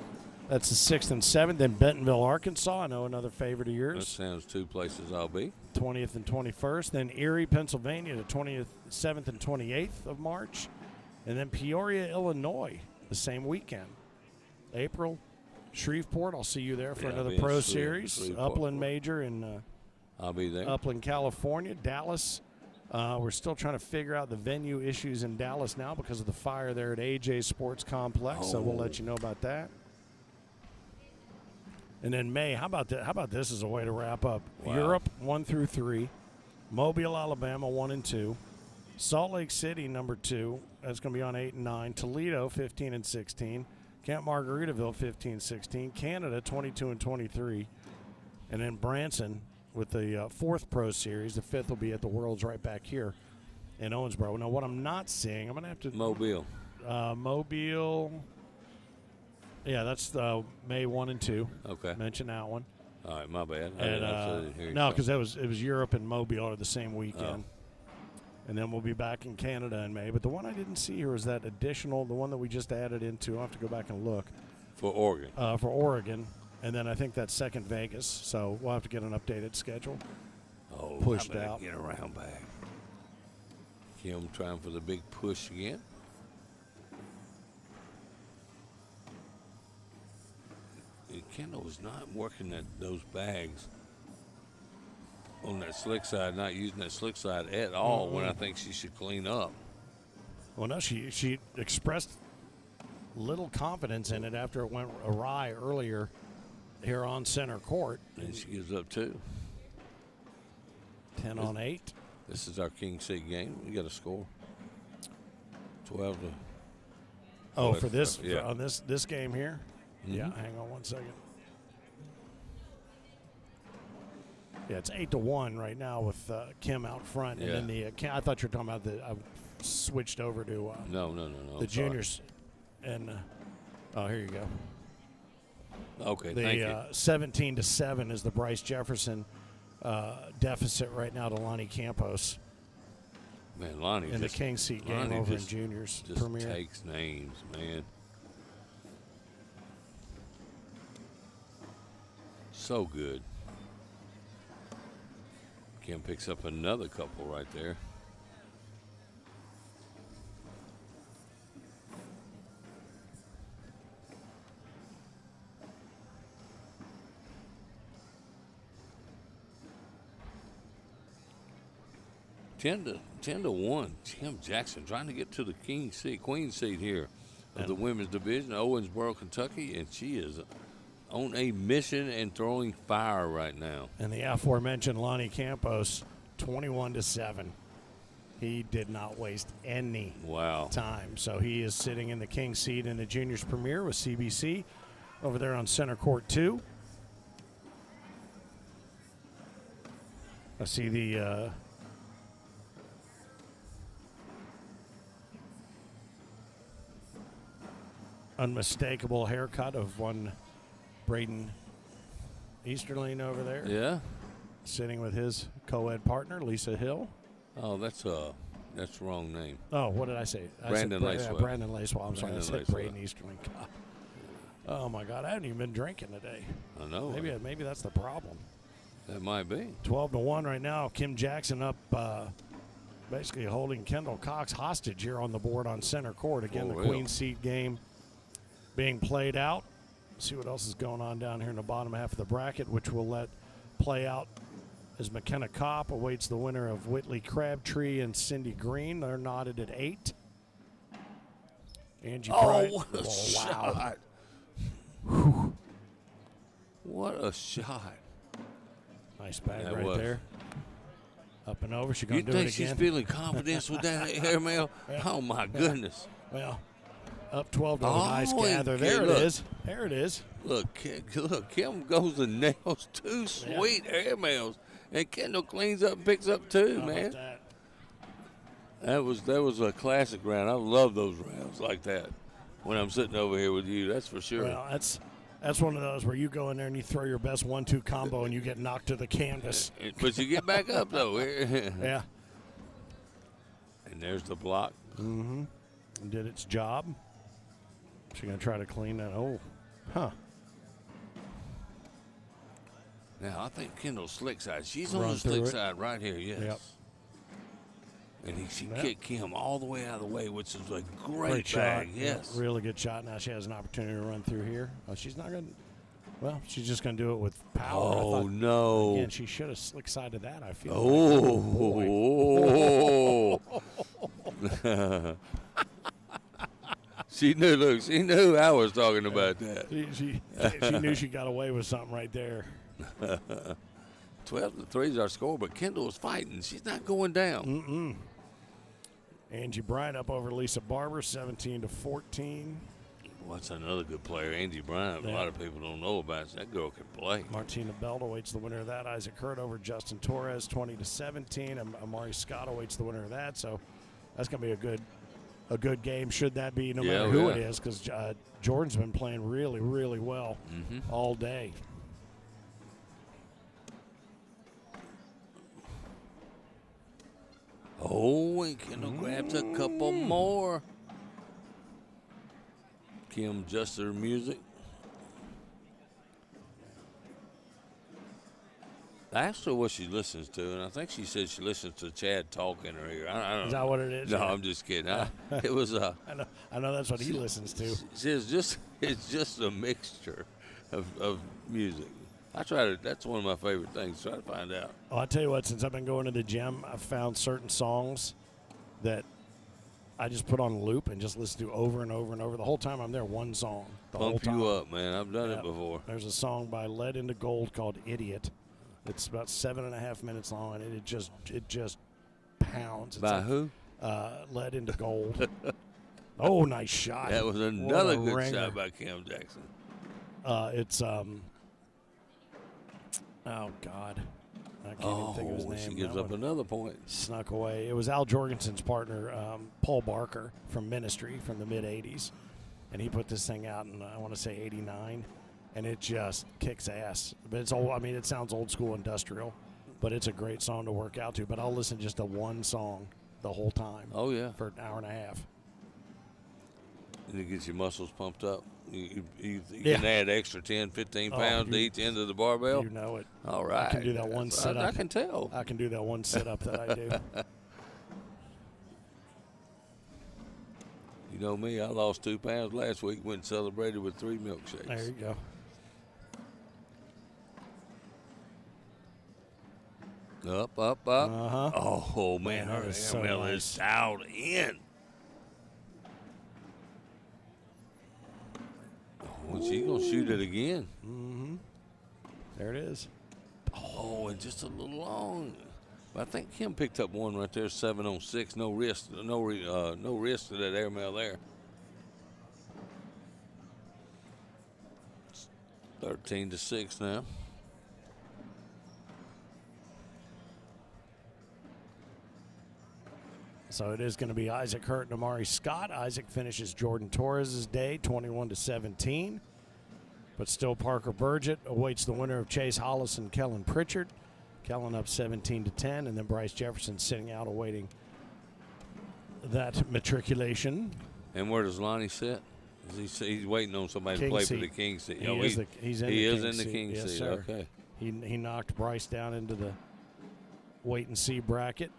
That's the 6th and 7th. Then Bentonville, Arkansas. I know another favorite of yours. That sounds 2 places I'll be. 20th and 21st. Then Erie, Pennsylvania, the 27th and 28th of March. And then Peoria, Illinois, the same weekend. April, Shreveport. I'll see you there for another Pro Series. Upland Major in I'll be there. Upland, California. Dallas. We're still trying to figure out the venue issues in Dallas now because of the fire there at AJ Sports Complex. So we'll let you know about that. And then May, how about this as a way to wrap up? Wow. Europe 1 through 3, Mobile, Alabama 1 and 2, Salt Lake City number 2. That's going to be on 8 and 9. Toledo 15 and 16. Camp Margaritaville 15-16, Canada 22 and 23, and then Branson with the 4th Pro Series. The 5th will be at the Worlds right back here in Owensboro. Now, what I'm not seeing, I'm going to have to Mobile. Mobile. Yeah, that's May 1 and 2. Okay. Mention that one. All right, my bad. No, because it was Europe and Mobile are the same weekend. And then we'll be back in Canada in May. But the one I didn't see here was that additional, the one that we just added into. I'll have to go back and look. For Oregon. For Oregon. And then I think that's second Vegas. So we'll have to get an updated schedule. Pushed out. Get around back. Kim trying for the big push again. Kendall was not working those bags on that slick side, not using that slick side at all when I think she should clean up. Well, no, she expressed little confidence in it after it went awry earlier here on center court. And she gives up 2. 10 on 8. This is our King Seat game. We got a score. 12 to. Oh, for this, on this game here? Mm-hmm. Yeah, hang on one second. Yeah, it's 8-1 right now with Kim out front, and then the I thought you were talking about I switched over to no. The juniors, and oh, here you go. Okay, thank you. 17-7 is the Bryce Jefferson deficit right now to Lonnie Campos. Man, Lonnie in the King Seat game over in juniors premier. Takes names, man. So good. Kim picks up another couple right there. Ten to 1. Kim Jackson trying to get to the queen seat here of the women's division, Owensboro, Kentucky, and she is on a mission and throwing fire right now. And the aforementioned Lonnie Campos, 21-7. He did not waste any time. So he is sitting in the king seat in the juniors premier with CBC over there on center court 2. I see the unmistakable haircut of one Braden Easterling over there. Yeah. Sitting with his co-ed partner, Lisa Hill. Oh, that's the wrong name. Oh, what did I say? Brandon Lacewell. Brandon Lacewell. I'm sorry, I said Braden Easterling. God. Oh, my God. I haven't even been drinking today. I know. Maybe that's the problem. That might be. 12-1 right now. Kim Jackson up basically holding Kendall Cox hostage here on the board on center court. Again, the queen seat game being played out. See what else is going on down here in the bottom half of the bracket, which we'll let play out as McKenna Kopp awaits the winner of Whitley Crabtree and Cindy Green. They're knotted at 8. Angie Bright. What a shot. What a shot. Nice bag right there. Up and over. She's going to do it again. You think she's feeling confidence with that airmail? Yeah. Oh, my goodness. Well, up 12 to a nice gather. There it is. There it is. Look, Kim goes and nails 2 sweet airmails, and Kendall cleans up and picks up 2, man. That was a classic round. I love those rounds like that when I'm sitting over here with you. That's for sure. Well, that's one of those where you go in there and you throw your best 1-2 combo and you get knocked to the canvas. But you get back up, though. Yeah. And there's the block. Mm-hmm. Did its job. She's going to try to clean that. Oh, huh. Now, I think Kendall's slick side. She's on the slick side right here, yes. Yep. And she kicked Kim all the way out of the way, which is a great bag. Yes. Yeah, really good shot. Now she has an opportunity to run through here. She's not going to. Well, she's just going to do it with power. Oh, no. Again, she should have slick sided that, I feel. Oh. She knew I was talking about that. She knew she got away with something right there. 12-3 is our score, but Kendall was fighting. She's not going down. Angie Bryant up over Lisa Barber, 17-14. Well, that's another good player, Angie Bryant. A lot of people don't know about it. That girl can play. Martina Belt awaits the winner of that. Isaac Hurt over Justin Torres, 20-17. Amari Scott awaits the winner of that. So that's going to be a good game, should that be, no matter who it is, because Jordan's been playing really, really well all day. Oh, and Kendall grabs a couple more. Kim adjusts her music. I asked her what she listens to, and I think she said she listens to Chad talk in her ear. I don't know. Is that what it is? No, I'm just kidding. It was I know that's what he listens to. It's just a mixture of music. That's one of my favorite things. Try to find out. Oh, I'll tell you what, since I've been going to the gym, I've found certain songs that I just put on loop and just listen to over and over and over. The whole time I'm there, one song. Pump you up, man. I've done it before. There's a song by Lead Into Gold called Idiot. It's about 7.5 minutes long, and it just pounds. By who? Lead Into Gold. Oh, nice shot. That was another good shot by Kim Jackson. It's oh God, I can't even think of his name. She gives up another point. Snuck away. It was Al Jorgensen's partner, Paul Barker from Ministry from the mid-'80s. And he put this thing out in, I want to say, 89. And it just kicks ass. But it's old. I mean, it sounds old school industrial, but it's a great song to work out to. But I'll listen just to one song the whole time. Oh, yeah. For an hour and a half. And it gets your muscles pumped up. You can add extra 10, 15 pounds to each end of the barbell. You know it. All right. I can do that one sit-up. I can tell. I can do that one sit-up that I do. You know me, I lost 2 pounds last week, went and celebrated with 3 milkshakes. There you go. Up. Uh-huh. Oh, man, her airmail is dialed in. Oh, she's going to shoot it again. Mm-hmm. There it is. Oh, and just a little long. But I think Kim picked up one right there, 7 on 6. No risk to that airmail there. It's 13-6 now. So it is going to be Isaac Hurt and Amari Scott. Isaac finishes Jordan Torres' day, 21-17. But still Parker Burgett awaits the winner of Chase Hollis and Kellen Pritchard. Kellen up 17-10, and then Bryce Jefferson sitting out awaiting that matriculation. And where does Lonnie sit? He's waiting on somebody to play for the King seat. He's in the King seat. Sir. Okay. He knocked Bryce down into the wait-and-see bracket.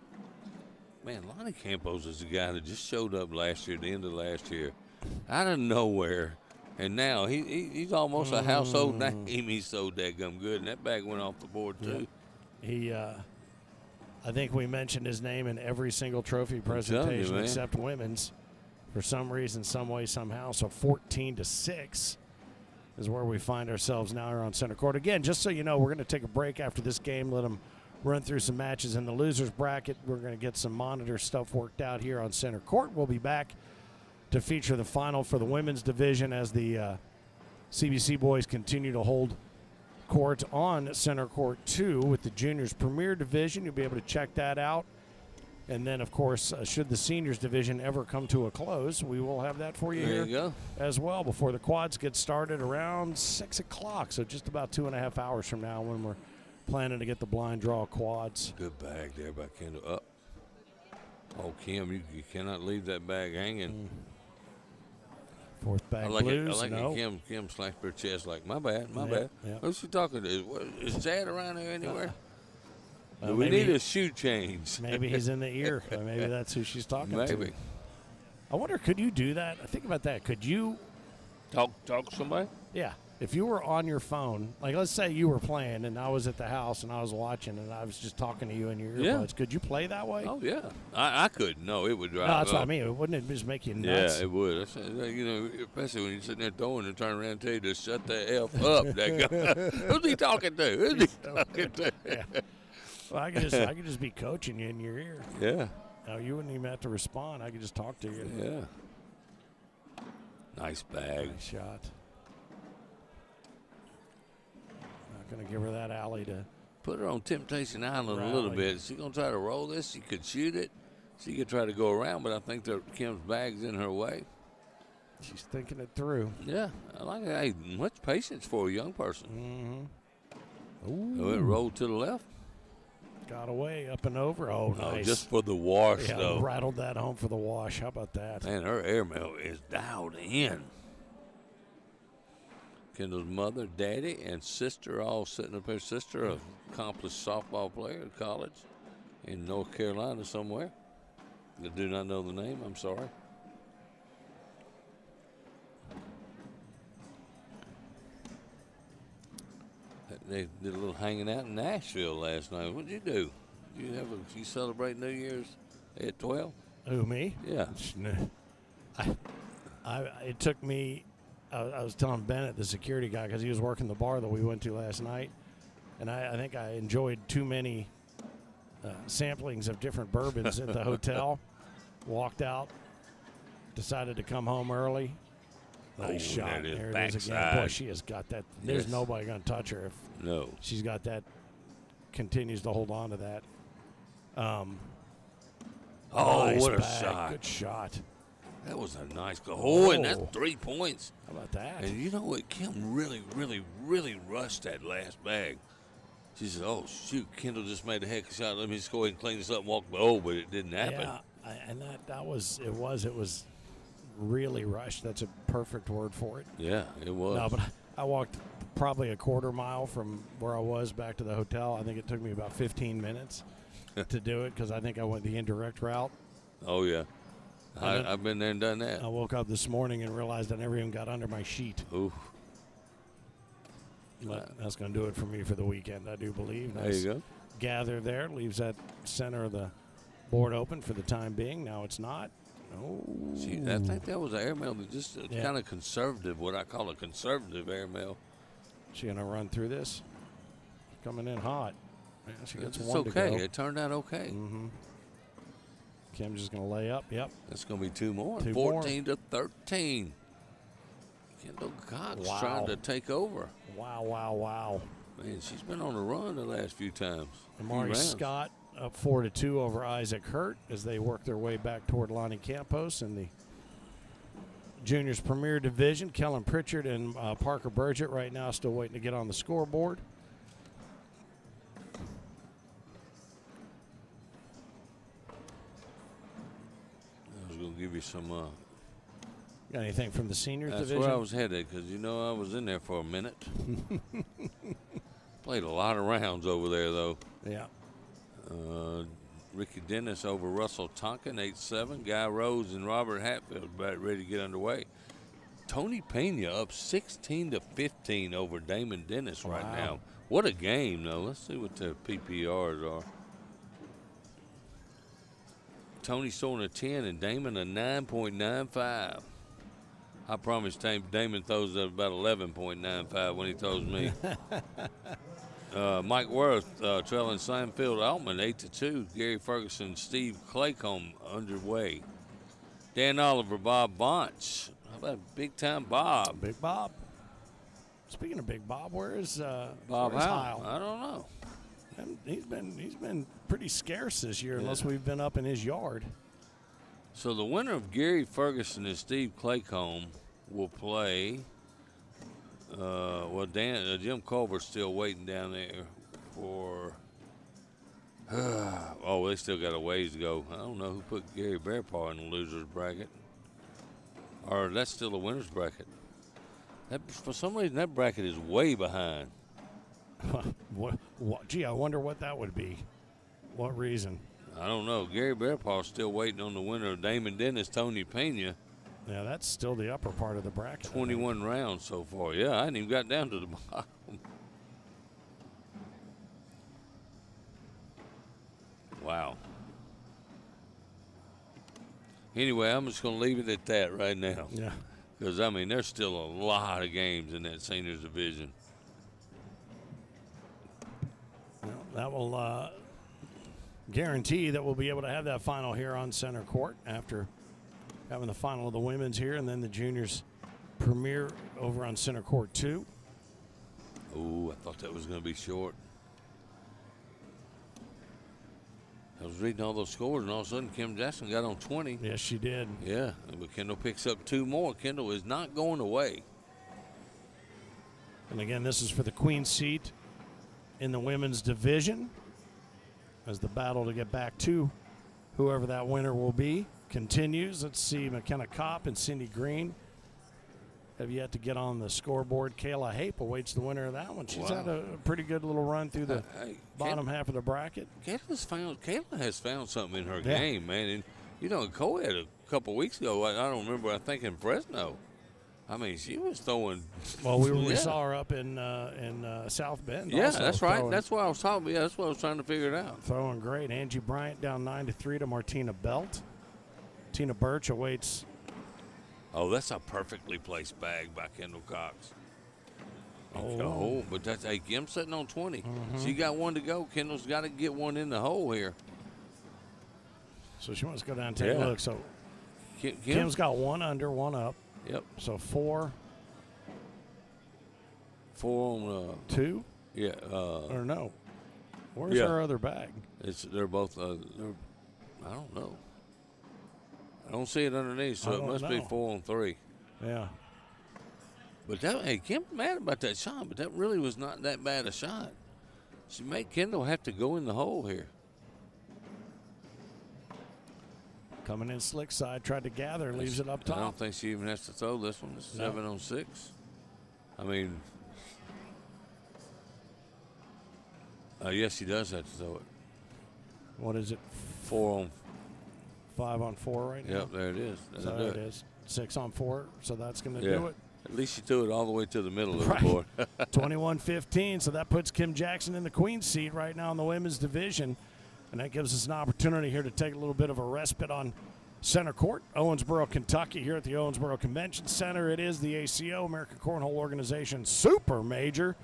Man, Lonnie Campos is the guy that just showed up last year, the end of last year, out of nowhere. And now he's almost a household name. He's so dadgum good, and that bag went off the board, too. I think we mentioned his name in every single trophy presentation except women's for some reason, some way, somehow. So 14-6 is where we find ourselves now here on center court. Again, just so you know, we're going to take a break after this game, let them run through some matches in the losers bracket. We're going to get some monitor stuff worked out here on center court. We'll be back to feature the final for the women's division as the CBC boys continue to hold court on center court 2 with the juniors premier division. You'll be able to check that out. And then, of course, should the seniors division ever come to a close, we will have that for you here as well before the quads get started around 6 o'clock. So just about 2.5 hours from now when we're planning to get the blind draw quads. Good bag there by Kendall. Up. Oh, Kim, you cannot leave that bag hanging. Fourth bag I like blues. It. Kim slashed her chest like, my bad. Yeah. Who's she talking to? Is Chad around there anywhere? We need a shoe change. Maybe he's in the ear. Or maybe that's who she's talking to. Maybe. I wonder, could you do that? Think about that. Could you talk to somebody? Yeah. If you were on your phone, like let's say you were playing and I was at the house and I was watching and I was just talking to you in your earbuds, could you play that way? Oh, yeah. I could. No, it would drive. No, that's what I mean. Wouldn't it just make you nuts? Yeah, it would. Especially when you're sitting there throwing and turn around and tell you to shut the F up. Who's he talking to? Yeah. Well, I could just be coaching you in your ear. Yeah. No, you wouldn't even have to respond. I could just talk to you. Yeah. Nice bag. Nice shot. Going to give her that alley to put her on Temptation Island a little bit. Is she going to try to roll this? She could shoot it. She could try to go around, but I think Kim's bag's in her way. She's thinking it through. Yeah, I like it. Hey, much patience for a young person. Mm-hmm. Ooh. It rolled to the left. Got away, up and over. Oh, nice. Just for the wash, though. Rattled that home for the wash. How about that? Man, her airmail is dialed in. Kendall's mother, daddy, and sister all sitting up here. Sister, an accomplished softball player at college in North Carolina somewhere. I do not know the name. I'm sorry. They did a little hanging out in Nashville last night. What did you do? You celebrate New Year's at 12? Who, me? Yeah. It took me. I was telling Bennett, the security guy, because he was working the bar that we went to last night, and I think I enjoyed too many samplings of different bourbons at the hotel. Walked out, decided to come home early. Nice shot. There it is again. Boy, she has got that. There's nobody going to touch her if she's got that continues to hold on to that. Nice what a bag. shot. Good shot. That was a nice goal. Oh, and that's 3 points. How about that? And you know what? Kim really, really, really rushed that last bag. She said, oh, shoot, Kendall just made a heck of a shot. Let me just go ahead and clean this up and walk. Oh, but it didn't happen. Yeah, and it was really rushed. That's a perfect word for it. Yeah, it was. No, but I walked probably a quarter mile from where I was back to the hotel. I think it took me about 15 minutes to do it because I think I went the indirect route. Oh, yeah. I've been there and done that. I woke up this morning and realized I never even got under my sheet. Ooh. But that's going to do it for me for the weekend, I do believe. There you go. Gather there. Leaves that center of the board open for the time being. Now it's not. Oh. See, I think that was an airmail that just kind of conservative, what I call a conservative airmail. She going to run through this? Coming in hot. Yeah, she gets it's one okay. to go. It turned out okay. Mm-hmm. Kim's just going to lay up. Yep. That's going to be 2 more. Two 14 to 13. Kendall Cox trying to take over. Wow. Man, she's been on the run the last few times. Amari Scott up 4-2 over Isaac Hurt as they work their way back toward Lonnie Campos in the Juniors Premier Division. Kellen Pritchard and Parker Burgett right now still waiting to get on the scoreboard. I was going to give you some. Got anything from the seniors That's division? where I was headed because, I was in there for a minute. Played a lot of rounds over there, though. Yeah. Ricky Dennis over Russell Tonkin, 8-7. Guy Rose and Robert Hatfield about ready to get underway. Tony Pena up 16 to 15 over Damon Dennis right now. What a game, though. Let's see what the PPRs are. Tony's throwing a 10 and Damon a 9.95. I promise Damon throws at about 11.95 when he throws me. Mike Worth trailing Seinfeld Altman 8-2. Gary Ferguson, Steve Claycomb underway. Dan Oliver, Bob Bonch. How about Big Time Bob? Big Bob. Speaking of Big Bob, where's Bob Heil? I don't know. And he's been pretty scarce this year unless we've been up in his yard. So the winner of Gary Ferguson and Steve Claycomb will play. Jim Culver's still waiting down there for. They still got a ways to go. I don't know who put Gary Bearpaw in the losers bracket, or that's still the winners bracket. For some reason, that bracket is way behind. Gee, I wonder what that would be. What reason? I don't know. Gary Bearpaw's still waiting on the winner of Damon Dennis, Tony Pena. Yeah, that's still the upper part of the bracket. 21 rounds so far. Yeah, I hadn't even got down to the bottom. Wow. Anyway, I'm just going to leave it at that right now. Yeah. Because, there's still a lot of games in that seniors division. Well, that will guarantee that we'll be able to have that final here on center court after having the final of the women's here and then the juniors premiere over on center court 2. Oh, I thought that was going to be short. I was reading all those scores, and all of a sudden Kim Jackson got on 20. Yes, she did. Yeah, but Kendall picks up 2 more. Kendall is not going away. And again, this is for the queen seat in the women's division as the battle to get back to whoever that winner will be continues. Let's see, McKenna Kopp and Cindy Green have yet to get on the scoreboard. Kayla Hape awaits the winner of that one. She's had a pretty good little run through the bottom half of the bracket. Kayla has found something in her game, man. And, Co-Ed a couple weeks ago, I don't remember, I think in Fresno. She was throwing. Well, we saw her up in South Bend. Yeah, that's right. That's what I was talking about. Yeah, that's what I was trying to figure it out. Throwing great. Angie Bryant down 9-3 to Martina Belt. Tina Birch awaits. Oh, that's a perfectly placed bag by Kendall Cox. But that's Kim sitting on 20. Mm-hmm. She got one to go. Kendall's got to get one in the hole here. So she wants to go down and take a look. So Kim's got 1 under, 1 up. Yep. So 4. 4 on 2? Yeah. Or no. Where's our other bag? They're both. I don't know. I don't see it underneath, so it must be 4 on 3. Yeah. But hey, Kim's mad about that shot, but that really was not that bad a shot. She made Kendall have to go in the hole here. Coming in slick side, tried to gather, leaves it up top. I don't think she even has to throw this one. It's 7 on 6. I mean, yes, she does have to throw it. What is it? 5 on 4 right now. Yep, there it is. So there it is. 6 on 4. So that's going to do it. At least she threw it all the way to the middle of the board. 21-15. So that puts Kim Jackson in the queen's seat right now in the women's division. And that gives us an opportunity here to take a little bit of a respite on center court. Owensboro, Kentucky, here at the Owensboro Convention Center. It is the ACO, American Cornhole Organization Super Major.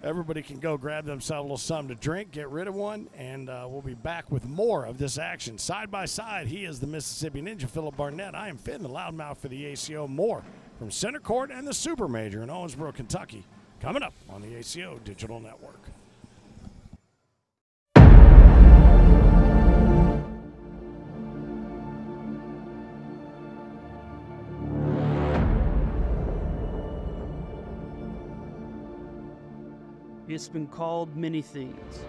Everybody can go grab themselves a little something to drink, get rid of one, and we'll be back with more of this action. Side by side, he is the Mississippi Ninja, Phillip Barnett. I am Finn, the loudmouth for the ACO. More from center court and the Super Major in Owensboro, Kentucky, coming up on the ACO Digital Network. It's been called many things.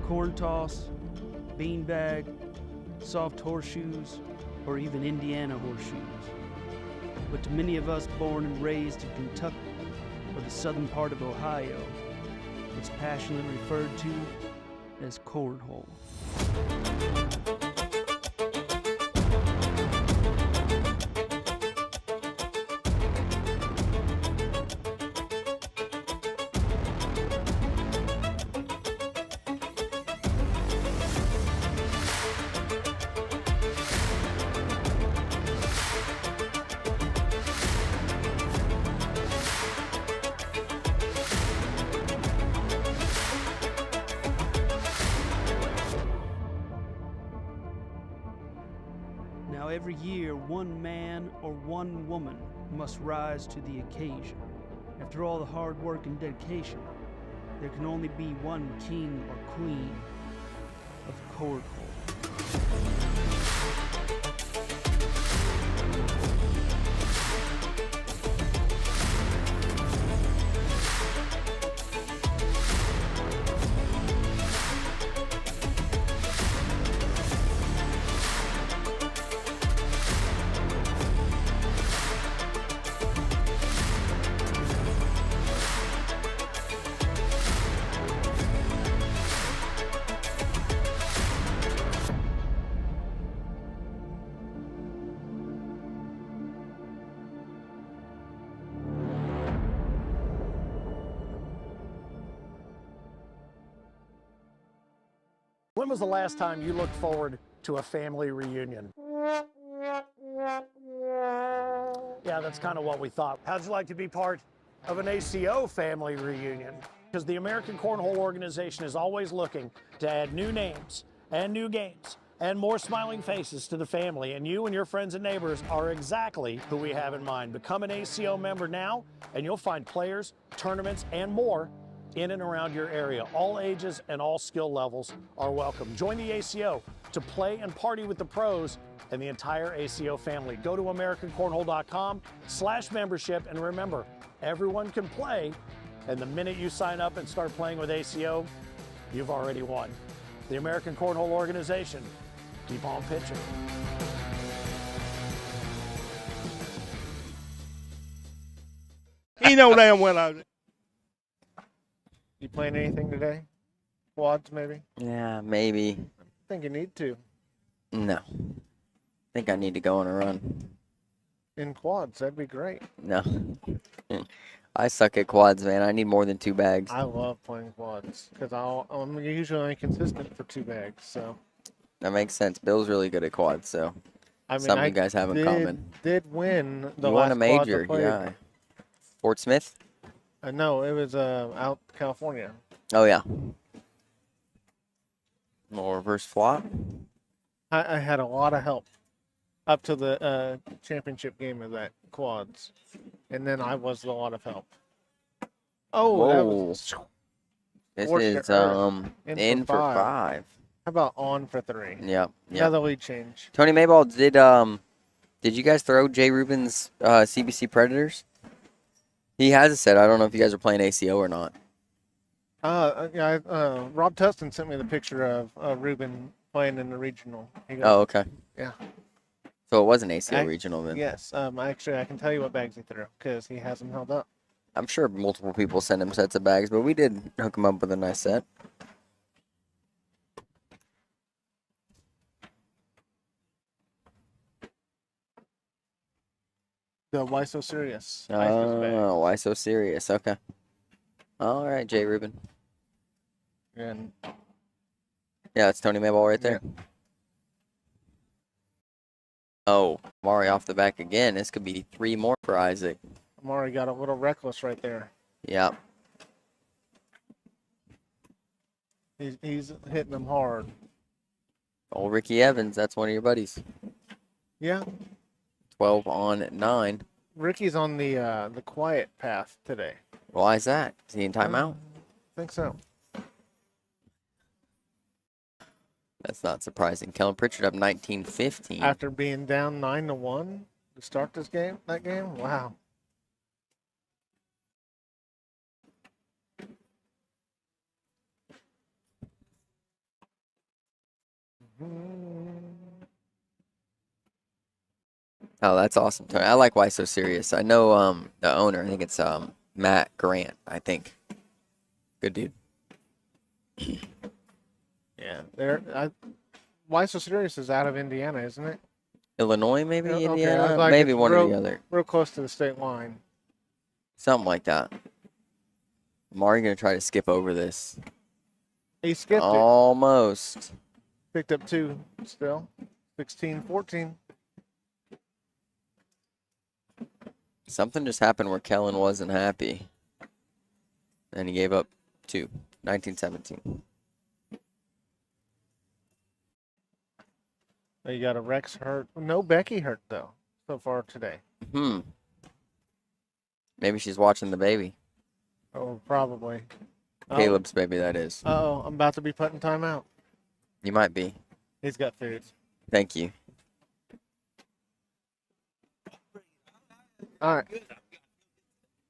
Corn toss, beanbag, soft horseshoes, or even Indiana horseshoes. But to many of us born and raised in Kentucky or the southern part of Ohio, it's passionately referred to as cornhole. Now every year, one man or one woman must rise to the occasion. After all the hard work and dedication, there can only be one king or queen of cornhole. When was the last time you looked forward to a family reunion? Yeah, that's kind of what we thought. How'd you like to be part of an ACO family reunion? Because the American Cornhole Organization is always looking to add new names and new games and more smiling faces to the family. And you and your friends and neighbors are exactly who we have in mind. Become an ACO member now, and you'll find players, tournaments, and more in and around your area. All ages and all skill levels are welcome. Join the ACO to play and party with the pros and the entire ACO family. Go to AmericanCornhole.com/membership, and remember, everyone can play, and the minute you sign up and start playing with ACO, you've already won. The American Cornhole Organization, keep on pitching. He know damn well I was. You playing anything today? Quads, maybe? Yeah, maybe. I think you need to. No. I think I need to go on a run. In quads, that'd be great. No. I suck at quads, man. I need more than 2 bags. I love playing quads because I'm usually only consistent for 2 bags. So That makes sense. Bill's really good at quads, so I mean, something you guys have in common. Did win the You last won a major, quads I played. yeah. Fort Smith? No, it was out California. Oh, yeah. Little reverse flop. I had a lot of help up to the championship game of that quads, and then I was a lot of help. Oh, that was This Scorched is earth. in for 5. How about on for 3? Yep. Another lead change. Tony Mayball, did you guys throw Jay Rubin's CBC Predators? He has a set. I don't know if you guys are playing ACO or not. Yeah. Rob Tustin sent me the picture of Ruben playing in the regional. He goes, Oh, okay. Yeah. So it was an ACO regional then. Yes. Actually, I can tell you what bags he threw because he has them held up. I'm sure multiple people sent him sets of bags, but we did hook him up with a nice set. The Why So Serious? Oh, why so serious? Okay. All right, Jay Rubin. And yeah, it's Tony Mayball right there. Yeah. Oh, Mari off the back again. This could be 3 more for Isaac. Mari got a little reckless right there. Yeah. He's hitting them hard. Old Ricky Evans, that's one of your buddies. Yeah. 12 on 9. Ricky's on the quiet path today. Why is that? Is he in timeout? I think so. That's not surprising. Kellen Pritchard up 19-15. After being down 9-1 to start that game? Wow. Oh, that's awesome, Tony. I like Why So Serious. I know the owner. I think it's Matt Grant, I think. Good dude. Yeah. Why So Serious is out of Indiana, isn't it? Illinois, maybe? Okay, Indiana? like Maybe one or the other. Real close to the state line. Something like that. Mari going to try to skip over this. He skipped it. Almost. Picked up 2 still. 16-14. Something just happened where Kellen wasn't happy. And he gave up 2. 19-17. You got a Rex hurt. No Becky hurt, though, so far today. Maybe she's watching the baby. Oh, probably. Caleb's baby, that is. Uh-oh, I'm about to be put in timeout. You might be. He's got food. Thank you. All right.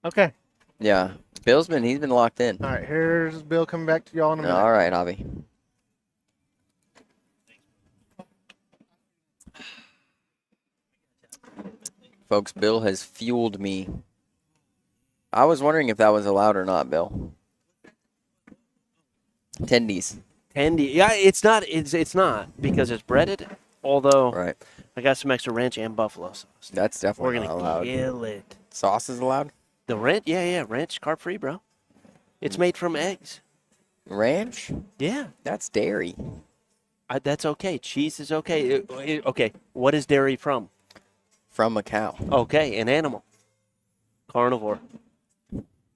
Okay. Yeah. He's been locked in. All right, here's Bill coming back to y'all in a minute. All right, Javi. Folks, Bill has fueled me. I was wondering if that was allowed or not, Bill. Tendies. Yeah, it's not. It's not because it's breaded. Although, right. I got some extra ranch and buffalo sauce. That's definitely We're not gonna allowed. kill it. Sauce is allowed? The ranch, yeah, ranch carb free, bro. It's made from eggs. Ranch? Yeah, that's dairy. That's okay. Cheese is okay. Okay, what is dairy from? From a cow. Okay, an animal. Carnivore.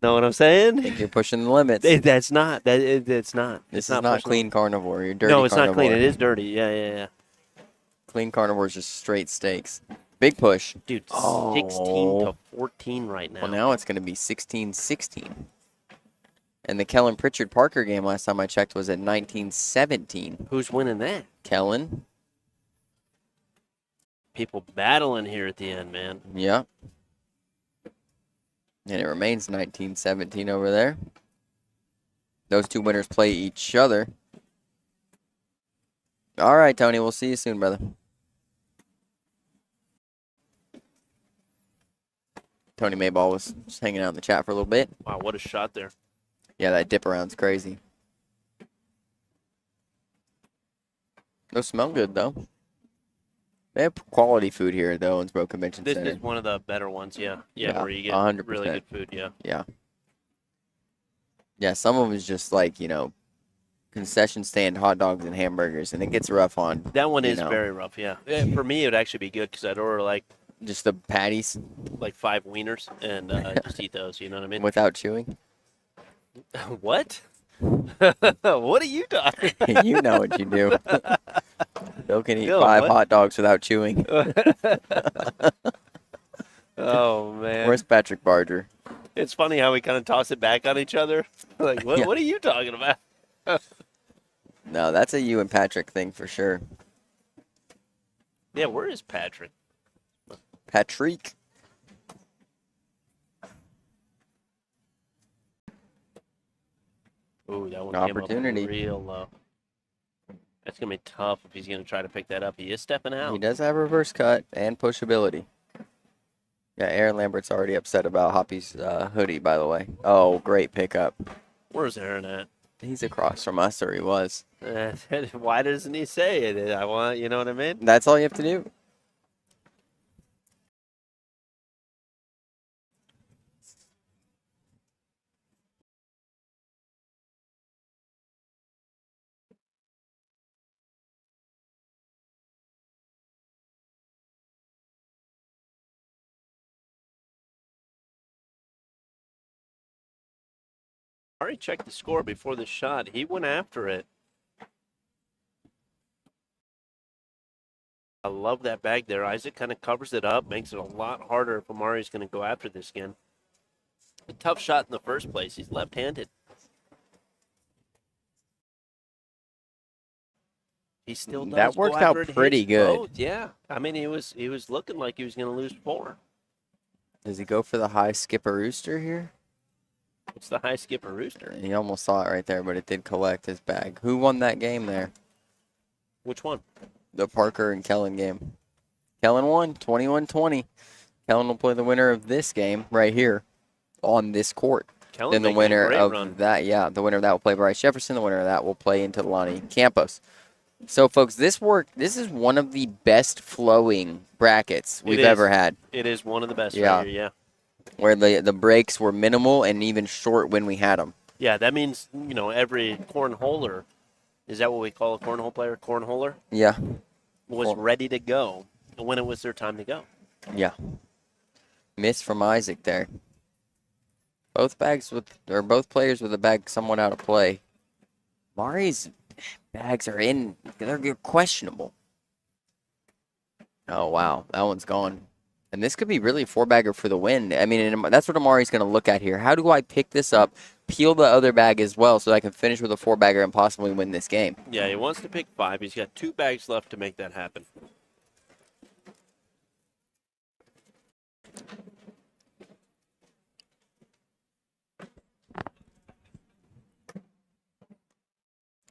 Know what I'm saying? I think you're pushing the limits. That's not. It's not. This is not clean carnivore. You're dirty. No, it's carnivore. not clean. It is dirty. Yeah. Clean carnivore is just straight steaks. Big push. Dude, 16-14 right now. Well, now it's going to be 16-16. And the Kellen Pritchard Parker game last time I checked was at 19-17. Who's winning that? Kellen. People battling here at the end, man. Yeah. And it remains 19-17 over there. Those two winners play each other. All right, Tony. We'll see you soon, brother. Tony Mayball was just hanging out in the chat for a little bit. Wow, what a shot there. Yeah, that dip around's crazy. Those smell good, though. They have quality food here at the Owensboro Convention This Center. is one of the better ones, yeah. Yeah, where you get 100%. really good food, yeah. Yeah. Yeah, some of them is just like, concession stand hot dogs and hamburgers, and it gets rough on. That one is very rough, yeah. For me, it would actually be good because I'd order just the patties, like 5 wieners, and just eat those. You know what I mean? Without chewing. What? What are you talking? You know what you do. Bill can eat 5 hot dogs without chewing. Oh man. Where's Patrick Barger? It's funny how we kind of toss it back on each other. Like, what, Yeah. what are you talking about? No, that's a you and Patrick thing for sure. Yeah, where is Patrick? Patrick. Ooh, that one Opportunity. came up real low. That's going to be tough if he's going to try to pick that up. He is stepping out. He does have reverse cut and pushability. Yeah, Aaron Lambert's already upset about Hoppy's hoodie, by the way. Oh, great pickup. Where's Aaron at? He's across from us, or he was. Why doesn't he say it? I want, you know what I mean? That's all you have to do. Already checked the score before the shot. He went after it. I love that bag there. Isaac kind of covers it up, makes it a lot harder if Amari's going to go after this again. A tough shot in the first place. He's left-handed. He still does That go worked after out it, pretty hits good. both. Yeah, I mean he was looking like he was going to lose 4. Does he go for the high skipper rooster here? It's the high skipper rooster. He almost saw it right there, but it did collect his bag. Who won that game there? Which one? The Parker and Kellen game. Kellen won 21-20. Kellen will play the winner of this game right here on this court. Kellen Then the making a winner great of run. that, the winner of that will play Bryce Jefferson. The winner of that will play into Lonnie Campos. So, folks, this is one of the best flowing brackets we've ever had. It is one of the best Yeah. right here, yeah. Where the breaks were minimal and even short when we had them. Yeah, that means, every cornholer, is that what we call a cornhole player? Cornholer? Yeah, Was ready to go when it was their time to go. yeah. Miss from Isaac there. Both players with a bag somewhat out of play. Mari's bags are they're questionable. Oh, wow. That one's gone. And this could be really a 4-bagger for the win. I mean, that's what Amari's going to look at here. How do I pick this up, peel the other bag as well so I can finish with a 4-bagger and possibly win this game? Yeah, he wants to pick 5. He's got 2 bags left to make that happen.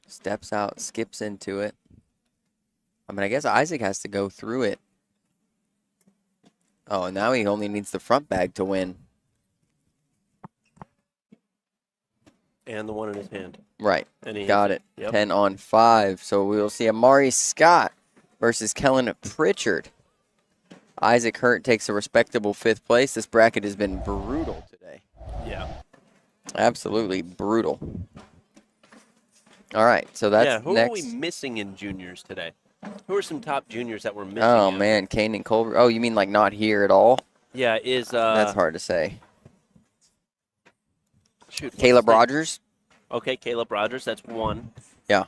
Steps out, skips into it. I mean, I guess Isaac has to go through it. Oh, and now he only needs the front bag to win. And the one in his hand. Right. And he Got it. Yep. 10-5. So we will see Amari Scott versus Kellen Pritchard. Isaac Hurt takes a respectable 5th place. This bracket has been brutal today. Yeah. Absolutely brutal. All right, so that's who next. are we missing in juniors today? Who are some top juniors that we're missing? Oh, out? man, Kane and Culver. Oh, you mean like not here at all? Yeah, is That's hard to say. Shoot, what's Caleb his name? Rogers? Okay, Caleb Rogers, that's 1. Yeah.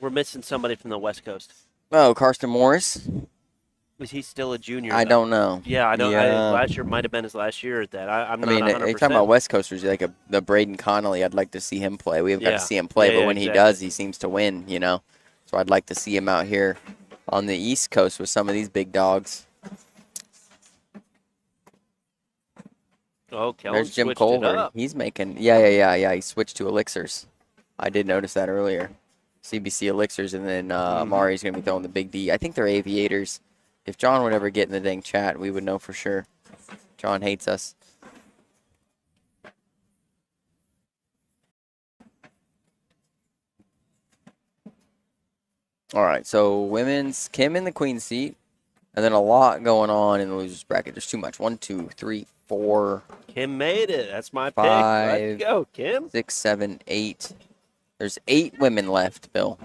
We're missing somebody from the West Coast. Oh, Karsten Morris? Is he still a junior? I though? don't know. Yeah, I don't. Yeah. Last year might have been his last year at that. I'm I not mean, 100%. you're talking about West Coasters, like the Braden Connolly. I'd like to see him play. We haven't got Yeah. to see him play, Yeah, but when exactly. he does, he seems to win, So I'd like to see him out here on the East Coast with some of these big dogs. Oh, Kellen There's Jim switched it Culver. up. He's making, yeah. He switched to Elixirs. I did notice that earlier. CBC Elixirs, and then Amari's going to be throwing the big D. I think they're aviators. If John would ever get in the dang chat, we would know for sure. John hates us. All right, so women's Kim in the queen seat, and then a lot going on in the losers bracket. There's too much. 1, 2, 3, 4, Kim made it. That's my pick. 5, Let's go, Kim. 6, 7, 8. There's 8 women left, Bill.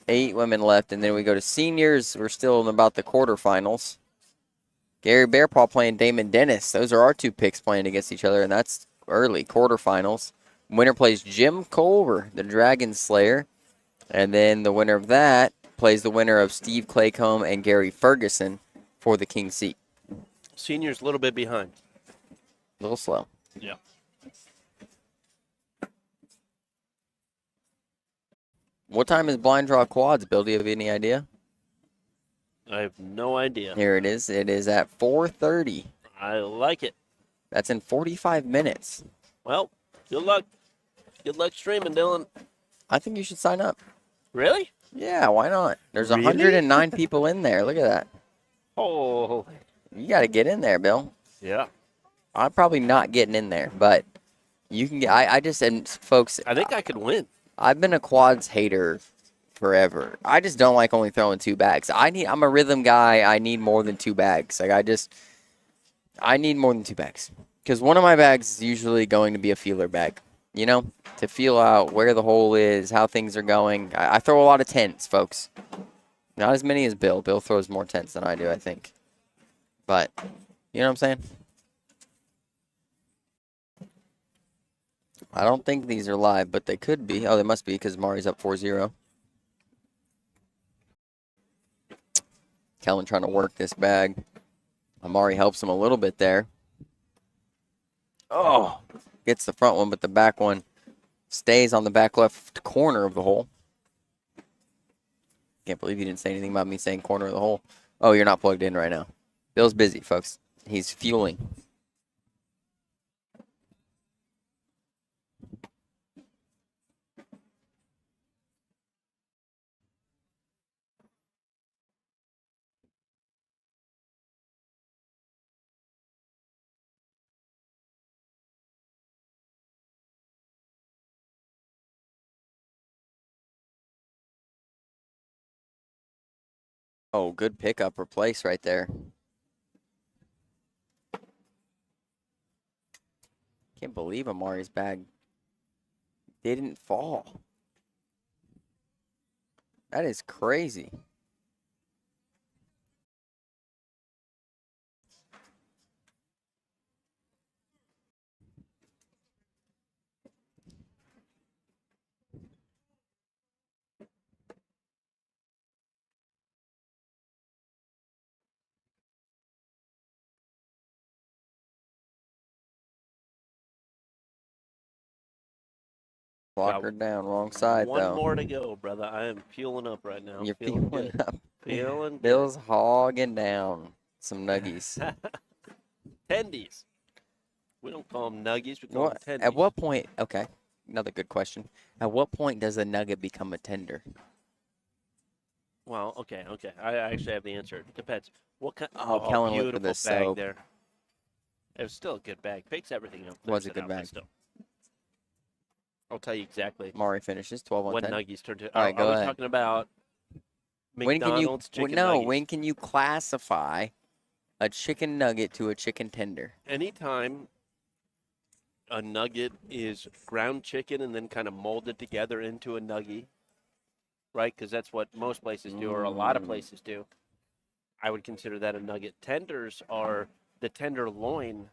8 women left, and then we go to seniors. We're still in about the quarterfinals. Gary Bearpaw playing Damon Dennis. Those are our 2 picks playing against each other, and that's early quarterfinals. Winner plays Jim Culver, the Dragon Slayer, and then the winner of that plays the winner of Steve Claycomb and Gary Ferguson for the King seat. Senior's a little bit behind. A little slow. Yeah. What time is blind draw quads, Bill? Do you have any idea? I have no idea. Here it is. It is at 4:30. I like it. That's in 45 minutes. Well, good luck. Good luck streaming, Dylan. I think you should sign up. Really? Yeah, why not? There's Really? 109 people in there. Look at that. Oh. You got to get in there, Bill. Yeah. I'm probably not getting in there, but you can get. I just, and folks, I think I could win. I've been a quads hater forever. I just don't like only throwing 2 bags. I'm a rhythm guy. I need more than 2 bags. Like I need more than 2 bags because one of my bags is usually going to be a feeler bag. You know, to feel out where the hole is, how things are going. I throw a lot of tents, folks. Not as many as Bill. Bill throws more tents than I do, I think. But you know what I'm saying? I don't think these are live, but they could be. Oh, they must be because Mari's up 4-0. Kellen trying to work this bag. Amari helps him a little bit there. Oh, gets the front one, but the back one stays on the back left corner of the hole. Can't believe you didn't say anything about me saying corner of the hole. Oh, you're not plugged in right now. Bill's busy, folks. He's fueling. Oh, good pickup or place right there. Can't believe Amari's bag didn't fall. That is crazy. Blocker down, wrong side One though. more to go, brother. I am fueling up right now. You're feeling fueling good. up. Feeling good. Bill's hogging down some nuggies. Tendies. We don't call them nuggies. We call them tendies. At what point? Okay, another good question. At what point does a nugget become a tender? Well, okay. I actually have the answer. It depends. What kind? Oh, Kellen looked for beautiful the bag soap. there. It was still a good bag. Picks everything up. Was a clears it good out, but bag. Still. I'll tell you exactly. Mari finishes 12 on What 10. nuggies turned to. All right, go are we ahead. talking about When can you? McDonald's chicken nuggets? When can you classify a chicken nugget to a chicken tender? Anytime a nugget is ground chicken and then kind of molded together into a nugget, right? Because that's what most places do, or a lot of places do. I would consider that a nugget. Tenders are the tenderloin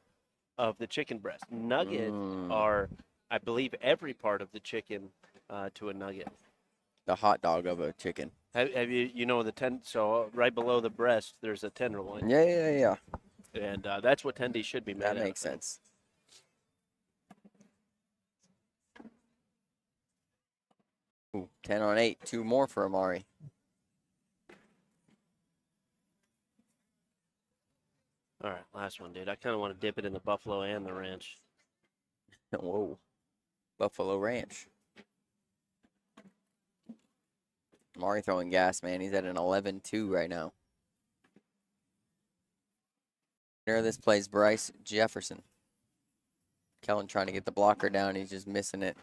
of the chicken breast. Nuggets are, I believe, every part of the chicken to a nugget. The hot dog of a chicken. Have you know so right below the breast there's a tenderloin. Yeah. And that's what tendies should be made That out makes of. sense. Ooh, 10 on 8. 2 more for Amari. All right, last one, dude. I kind of want to dip it in the buffalo and the ranch. Whoa. Buffalo Ranch. Amari throwing gas, man. He's at an 11-2 right now. Winner of this plays Bryce Jefferson. Kellen trying to get the blocker down. He's just missing it.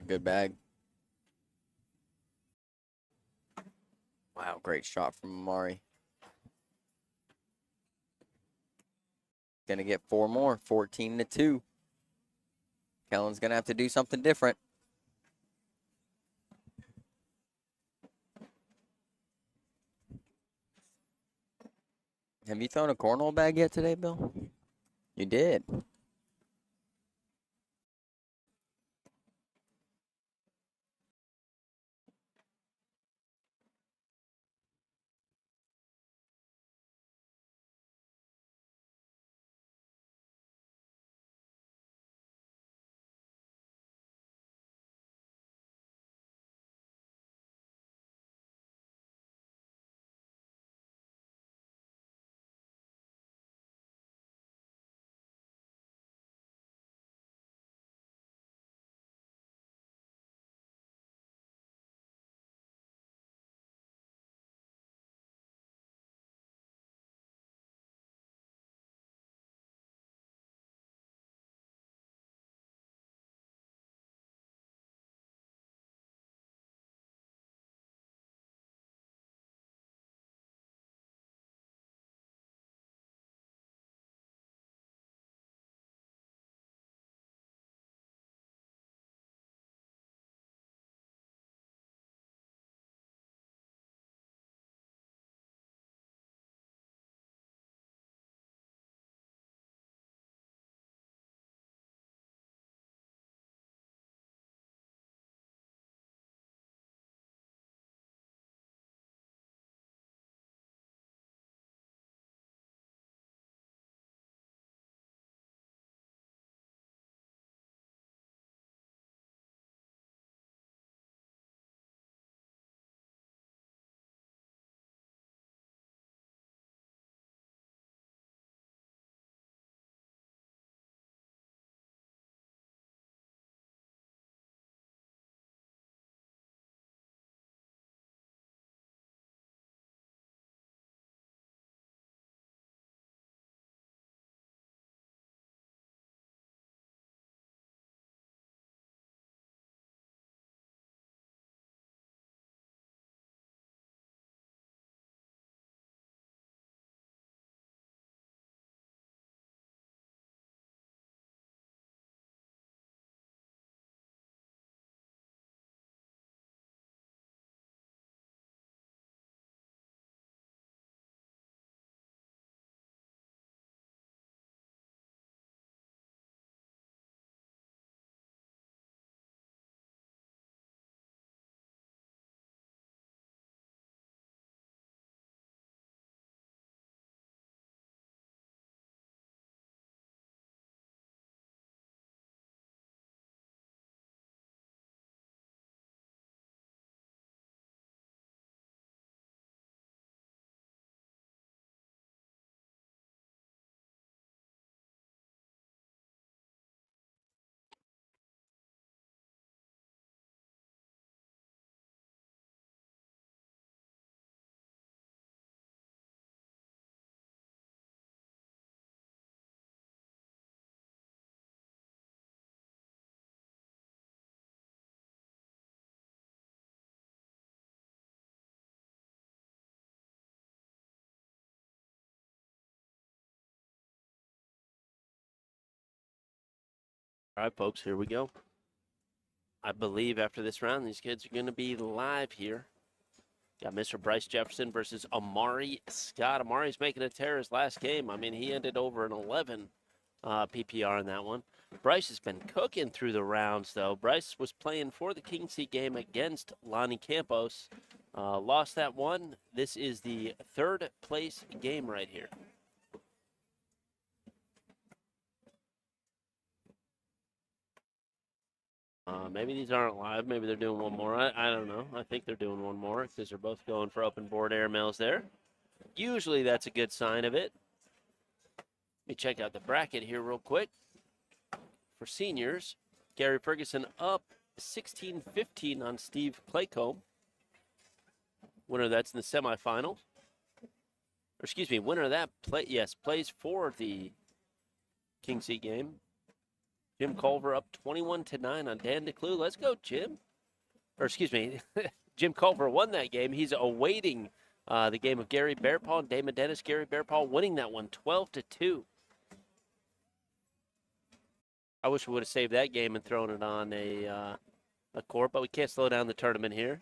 Good bag. Wow, great shot from Amari. Gonna get 4 more, 14-2. Kellen's gonna have to do something different. Have you thrown a cornhole bag yet today, Bill? You did. All right, folks, here we go. I believe after this round, these kids are going to be live here. Got Mr. Bryce Jefferson versus Amari Scott. Amari's making a tear his last game. I mean, he ended over an 11 PPR in that one. Bryce has been cooking through the rounds, though. Bryce was playing for the King Seat game against Lonnie Campos. Lost that one. This is the third place game right here. Maybe these aren't live. Maybe they're doing one more. I don't know. I think they're doing one more because they're both going for open board airmails there. Usually that's a good sign of it. Let me check out the bracket here real quick. For seniors, Gary Ferguson up 16-15 on Steve Claycomb. Winner that's in the semifinal. Or excuse me, winner of that plays for the King Seat game. Jim Culver up 21-9 on Dan DeClue. Let's go, Jim. Or excuse me, Jim Culver won that game. He's awaiting the game of Gary Bearpaw and Damon Dennis. Gary Bearpaw winning that one 12-2. I wish we would have saved that game and thrown it on a court, but we can't slow down the tournament here.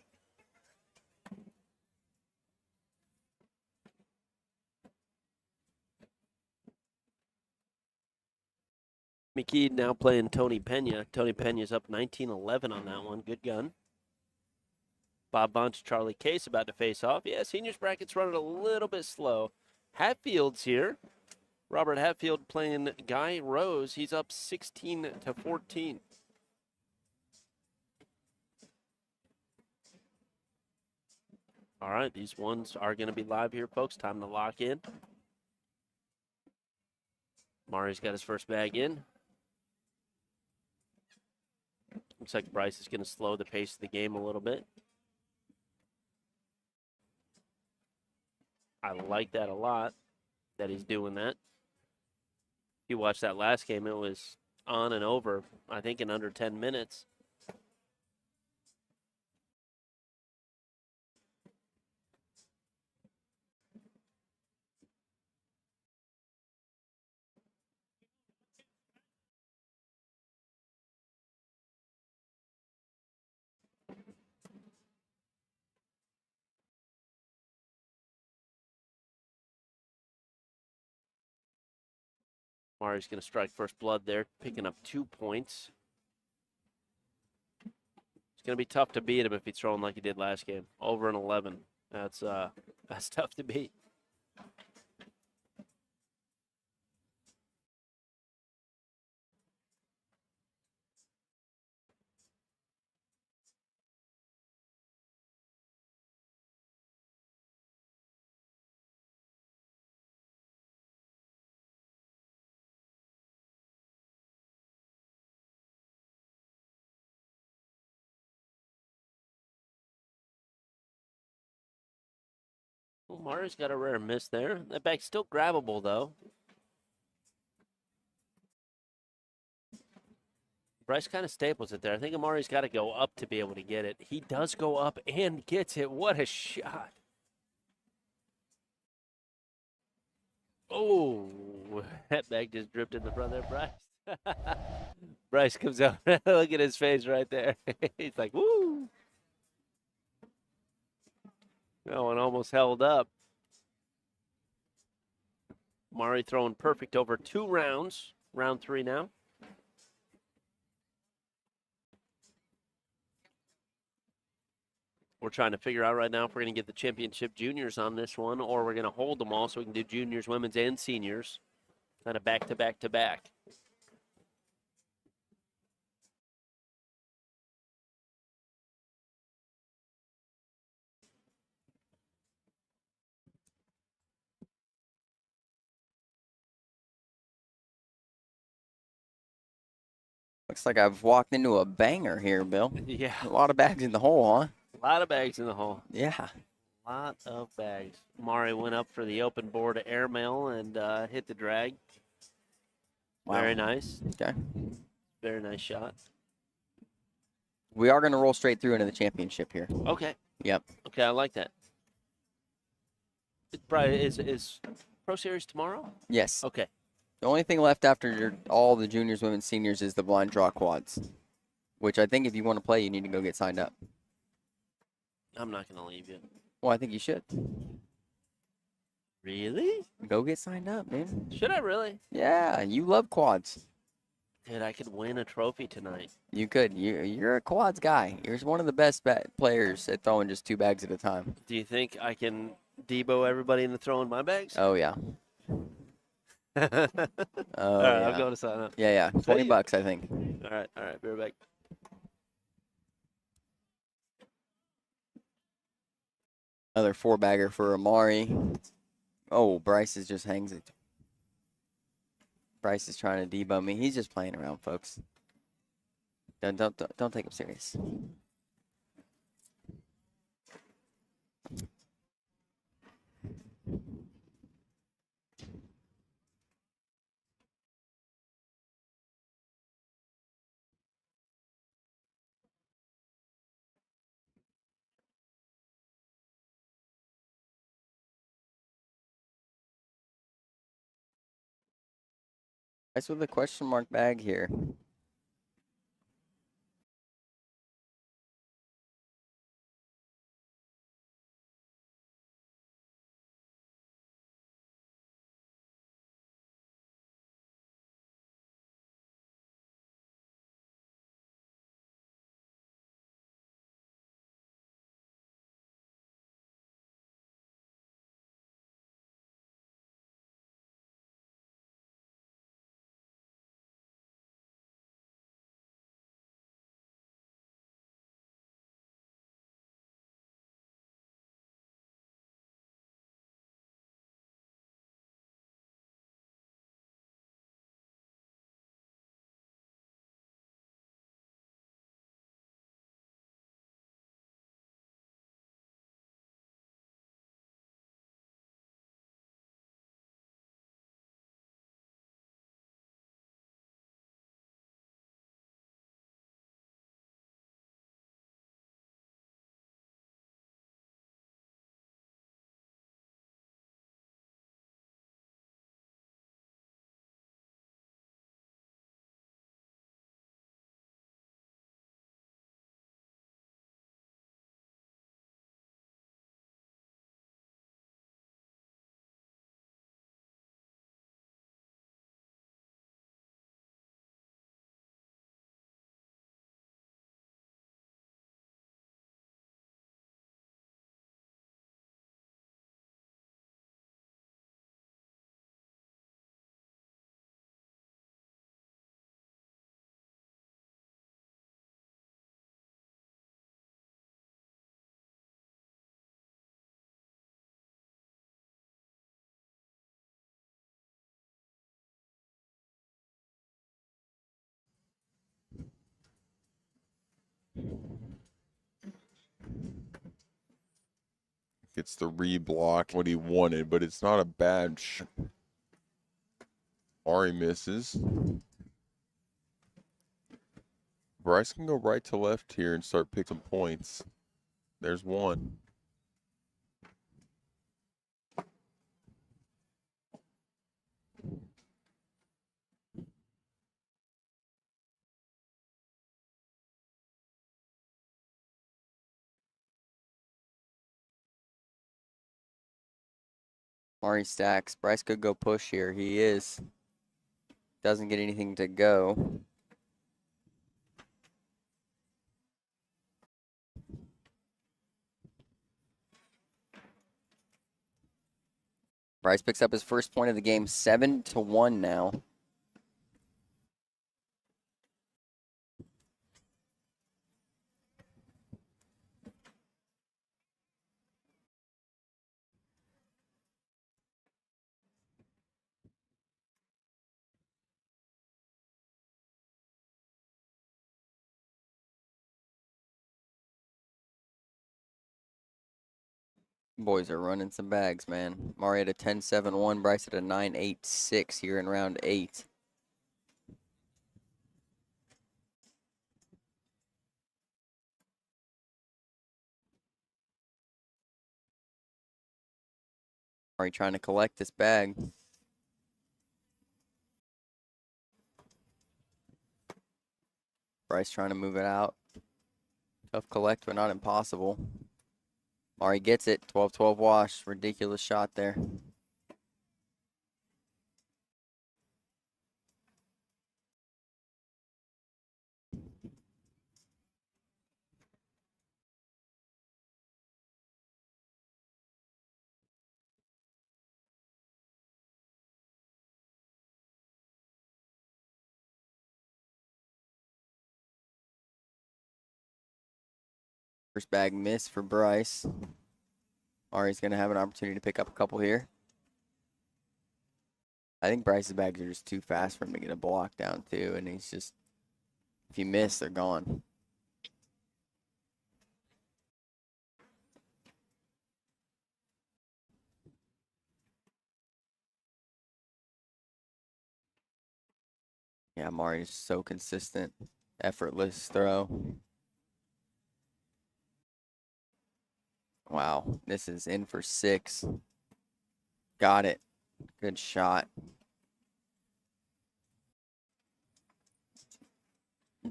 McKee now playing Tony Pena. Tony Pena's up 19-11 on that one. Good gun. Bob Bunch, Charlie Case about to face off. Yeah, seniors bracket's running a little bit slow. Hatfield's here. Robert Hatfield playing Guy Rose. He's up 16-14. All right, these ones are going to be live here, folks. Time to lock in. Mari's got his first bag in. Looks like Bryce is going to slow the pace of the game a little bit. I like that a lot, that he's doing that. If you watched that last game, it was on and over, I think, in under 10 minutes. Mari's going to strike first blood there, picking up 2 points. It's going to be tough to beat him if he's throwing like he did last game. Over an 11. That's tough to beat. Well, Mari's got a rare miss there. That bag's still grabbable, though. Bryce kind of staples it there. I think Amari's got to go up to be able to get it. He does go up and gets it. What a shot. Oh, that bag just dripped in the front there, Bryce. Bryce comes out. Look at his face right there. He's like, woo. That one almost held up. Mari throwing perfect over 2 rounds. Round 3 now. We're trying to figure out right now if we're going to get the championship juniors on this one or we're going to hold them all so we can do juniors, women's, and seniors. Kind of back to back to back. Looks like I've walked into a banger here, Bill. Yeah. A lot of bags in the hole, huh? A lot of bags in the hole. Yeah. A lot of bags. Mari went up for the open board airmail and hit the drag. Wow. Very nice. Okay. Very nice shot. We are going to roll straight through into the championship here. Okay. Yep. Okay, I like that. It probably is Pro Series tomorrow? Yes. Okay. The only thing left after all the juniors, women, seniors is the blind draw quads, which I think if you want to play, you need to go get signed up. I'm not going to leave you. Well, I think you should. Really? Go get signed up, man. Should I really? Yeah, you love quads. Dude, I could win a trophy tonight. You could. You're a quads guy. You're one of the best players at throwing just 2 bags at a time. Do you think I can Debo everybody into throwing my bags? Oh, yeah. Oh, all right, yeah. I'm going to sign up. Yeah. $20, I think. All right, be right back. Another 4-bagger for Amari. Oh, Bryce just hangs it. Bryce is trying to debug me. He's just playing around, folks. Don't take him serious. Bryce with a question mark bag here. Gets the reblock, what he wanted, but it's not a bad shot. Ari misses. Bryce can go right to left here and start picking points. There's one. Mari stacks. Bryce could go push here. He is. Doesn't get anything to go. Bryce picks up his first point of the game, 7-1 now. Boys are running some bags, man. Mari at a 10-7-1, Bryce at a 9-8-6 here in round 8. Mari trying to collect this bag. Bryce trying to move it out. Tough collect, but not impossible. Mari gets it. 12-12 wash. Ridiculous shot there. First bag miss for Bryce. Mari's going to have an opportunity to pick up a couple here. I think Bryce's bags are just too fast for him to get a block down, too. And he's just, if you miss, they're gone. Yeah, Mari's so consistent. Effortless throw. Wow, this is in for 6. Got it. Good shot.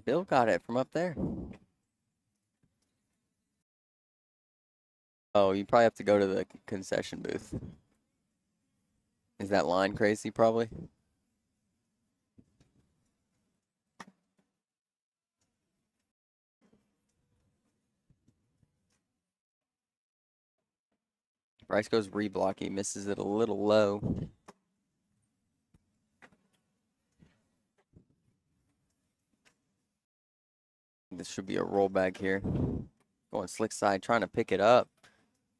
Bill got it from up there. Oh, you probably have to go to the concession booth. Is that line crazy, probably? Bryce goes reblock. He misses it a little low. This should be a rollback here. Going slick side, trying to pick it up.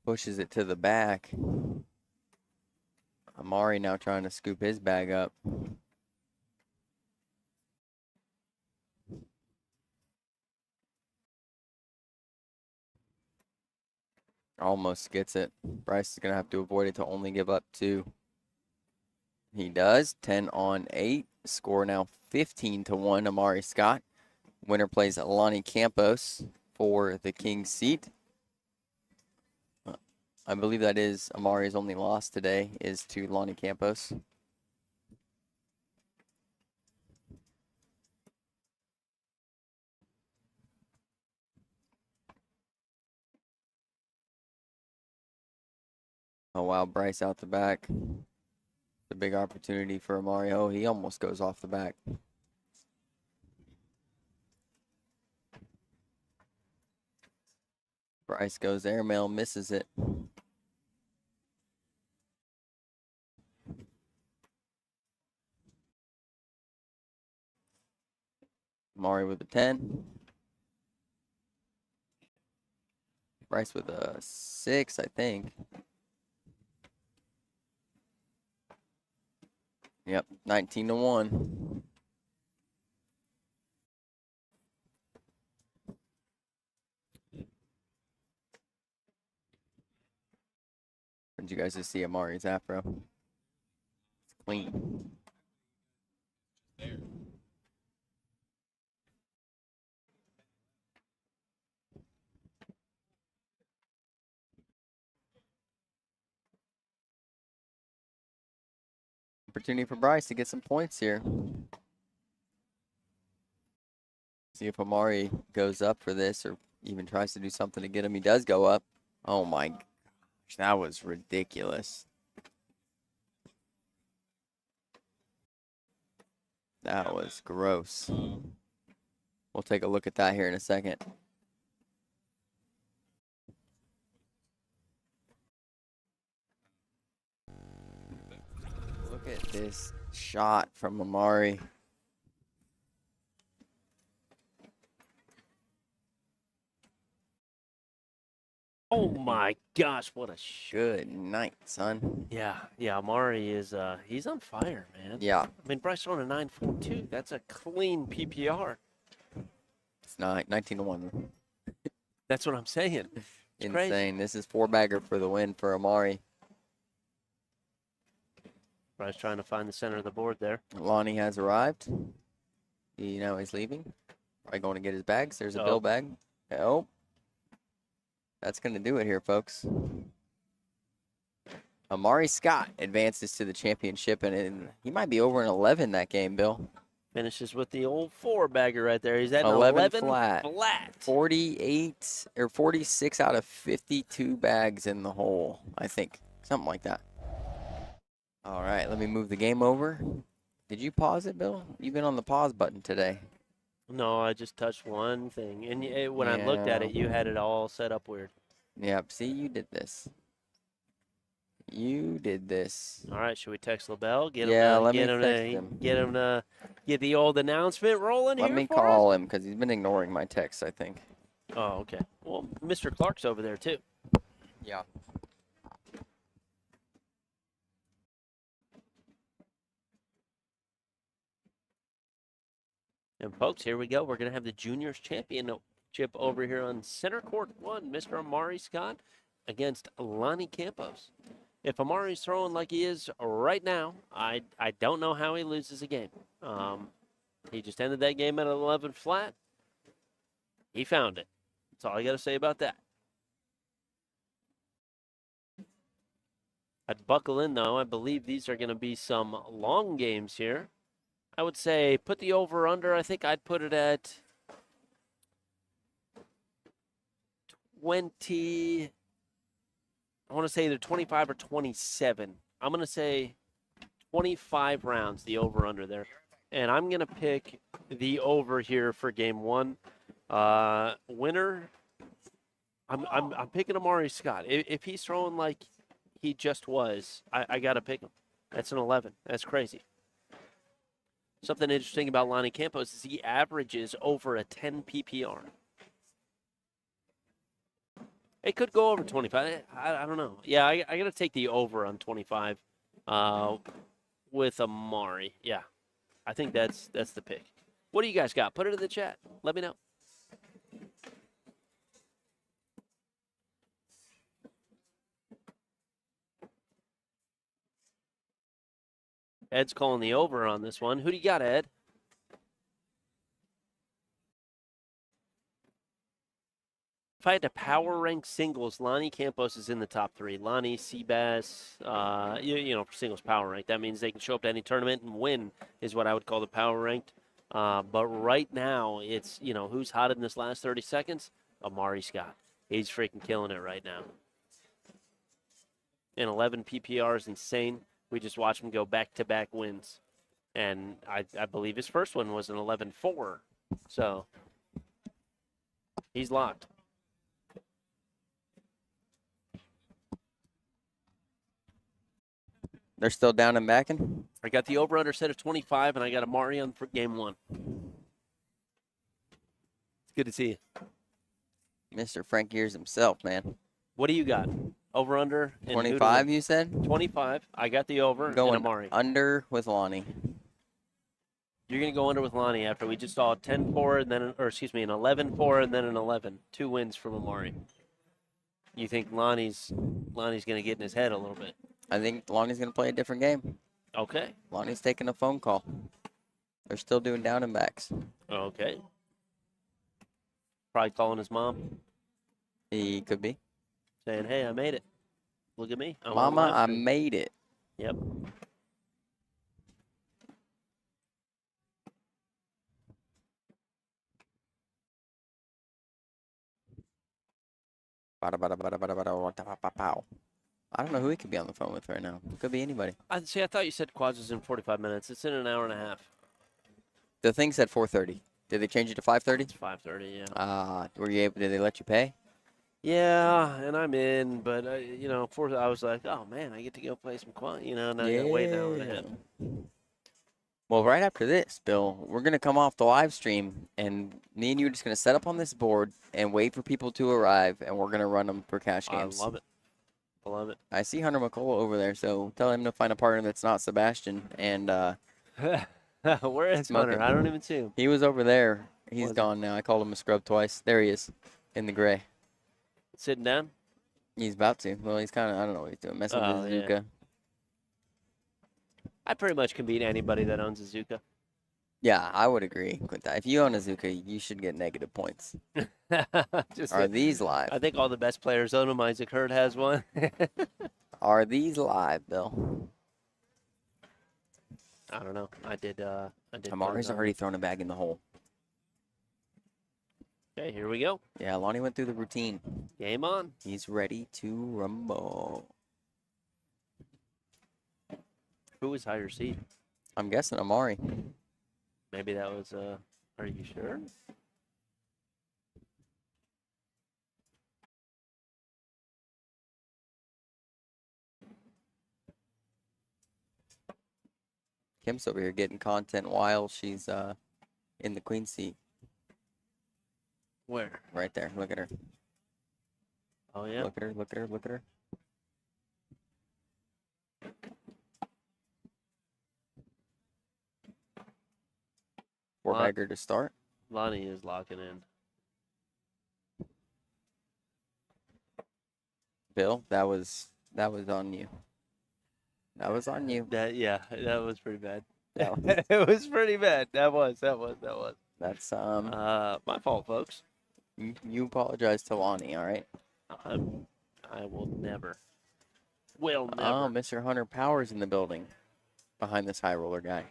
Pushes it to the back. Amari now trying to scoop his bag up. Almost gets it. Bryce is going to have to avoid it to only give up 2. He does. 10-8. Score now 15-1. Amari Scott. Winner plays Lonnie Campos for the King's seat. I believe that is Amari's only loss today is to Lonnie Campos. Oh, wow, Bryce out the back. The big opportunity for Amari. Oh, he almost goes off the back. Bryce goes airmail, misses it. Amari with a 10. Bryce with a 6, I think. Yep, 19-1. you guys just see Amari's afro. It's clean. Opportunity for Bryce to get some points here. See if Amari goes up for this or even tries to do something to get him. He does go up. Oh my gosh, that was ridiculous. That was gross. We'll take a look at that here in a second. Look at this shot from Amari. Oh my gosh, what a shot. Good night, son. Yeah, Amari is he's on fire, man. Yeah. I mean, Bryce throwing a 9.42. That's a clean PPR. It's not 19-1. That's what I'm saying. It's Insane. crazy. This is 4-bagger for the win for Amari. Bryce trying to find the center of the board there. Lonnie has arrived. You know he's leaving. Probably going to get his bags. There's a bill bag. Oh. That's going to do it here, folks. Amari Scott advances to the championship, and he might be over an 11 that game, Bill. Finishes with the old 4-bagger right there. He's at 11 flat. 48 or 46 out of 52 bags in the hole, I think. Something like that. All right, let me move the game over. Did you pause it, Bill? You've been on the pause button today. No, I just touched one thing. And when I looked at it, you had it all set up weird. Yep, see, you did this. You did this. All right, should we text LaBelle? Get him to get the old announcement rolling here. Let me call him because he's been ignoring my texts, I think. Oh, okay. Well, Mr. Clark's over there too. Yeah. And folks, here we go. We're going to have the juniors championship over here on center court 1. Mr. Amari Scott against Lonnie Campos. If Amari's throwing like he is right now, I don't know how he loses a game. He just ended that game at 11 flat. He found it. That's all I got to say about that. I'd buckle in, though. I believe these are going to be some long games here. I would say put the over-under. I think I'd put it at 20. I want to say either 25 or 27. I'm going to say 25 rounds, the over-under there. And I'm going to pick the over here for game 1. Winner, I'm picking Amari Scott. If he's throwing like he just was, I got to pick him. That's an 11. That's crazy. Something interesting about Lonnie Campos is he averages over a 10 PPR. It could go over 25. I don't know. Yeah, I got to take the over on 25 with Amari. Yeah, I think that's the pick. What do you guys got? Put it in the chat. Let me know. Ed's calling the over on this one. Who do you got, Ed? If I had to power rank singles, Lonnie Campos is in the top 3. Lonnie, Seabass, for singles power rank. That means they can show up to any tournament and win is what I would call the power ranked. But right now, it's, who's hot in this last 30 seconds? Amari Scott. He's freaking killing it right now. And 11 PPR is insane. We just watched him go back-to-back wins. And I believe his first one was an 11-4. So he's locked. They're still down and backing? I got the over-under set of 25, and I got Amari on for game 1. It's good to see you. Mr. Frank Gears himself, man. What do you got? Over under 25, you said? 25. I got the over. Going and Amari. Under with Lonnie. You're going to go under with Lonnie after we just saw a 10-4 and then, an 11-4 and then an 11. 2 wins from Amari. You think Lonnie's going to get in his head a little bit? I think Lonnie's going to play a different game. Okay. Lonnie's taking a phone call. They're still doing down and backs. Okay. Probably calling his mom, He could be. saying, "Hey, I made it. Look at me. I'm on Mama, live I stream." made it. Yep. I don't know who he could be on the phone with right now. Could be anybody. I thought you said quads was in 45 minutes. It's in an hour and a half. The thing said 4:30. Did they change it to 5:30? It's 5:30. Yeah. Were you able? Did they let you pay? Yeah, and I'm in, but I was like, oh man, I get to go play some quad. Now I got to wait an hour and a half. Well, right after this, Bill, we're going to come off the live stream, and me and you are just going to set up on this board and wait for people to arrive, and we're going to run them for cash games. I love it. I love it. I see Hunter McCullough over there, so tell him to find a partner that's not Sebastian. And where is smoking. Hunter? I don't even see him. He was over there. He's Was he? gone now. I called him a scrub twice. There he is, in the gray. Sitting down? He's about to. Well, he's kind of, I don't know what he's doing, messing with his Yeah. Zuka. I pretty much can beat anybody that owns a Zuka. Yeah, I would agree with that. If you own a Zuka, you should get negative points. Are these live? I think all the best players own them. Isaac Hurd has one. Are these live, Bill? I don't know. I did. Amari's already thrown a bag in the hole. Okay, here we go. Yeah, Lonnie went through the routine. Game on. He's ready to rumble. Who was higher seed? I'm guessing Amari. Maybe that was. Are you sure? Kim's over here getting content while she's in the queen seat. Where? Right there. Look at her. Oh yeah. Look at her. Look at her. Look at her. Four bagger to start. Lonnie is locking in. Bill, that was on you. That was on you. That was pretty bad. That It was pretty bad. That was. That's My fault, folks. you apologize to Lonnie, all right? I will never. Will never. Oh, Mr. Hunter Powers in the building, behind this high roller guy.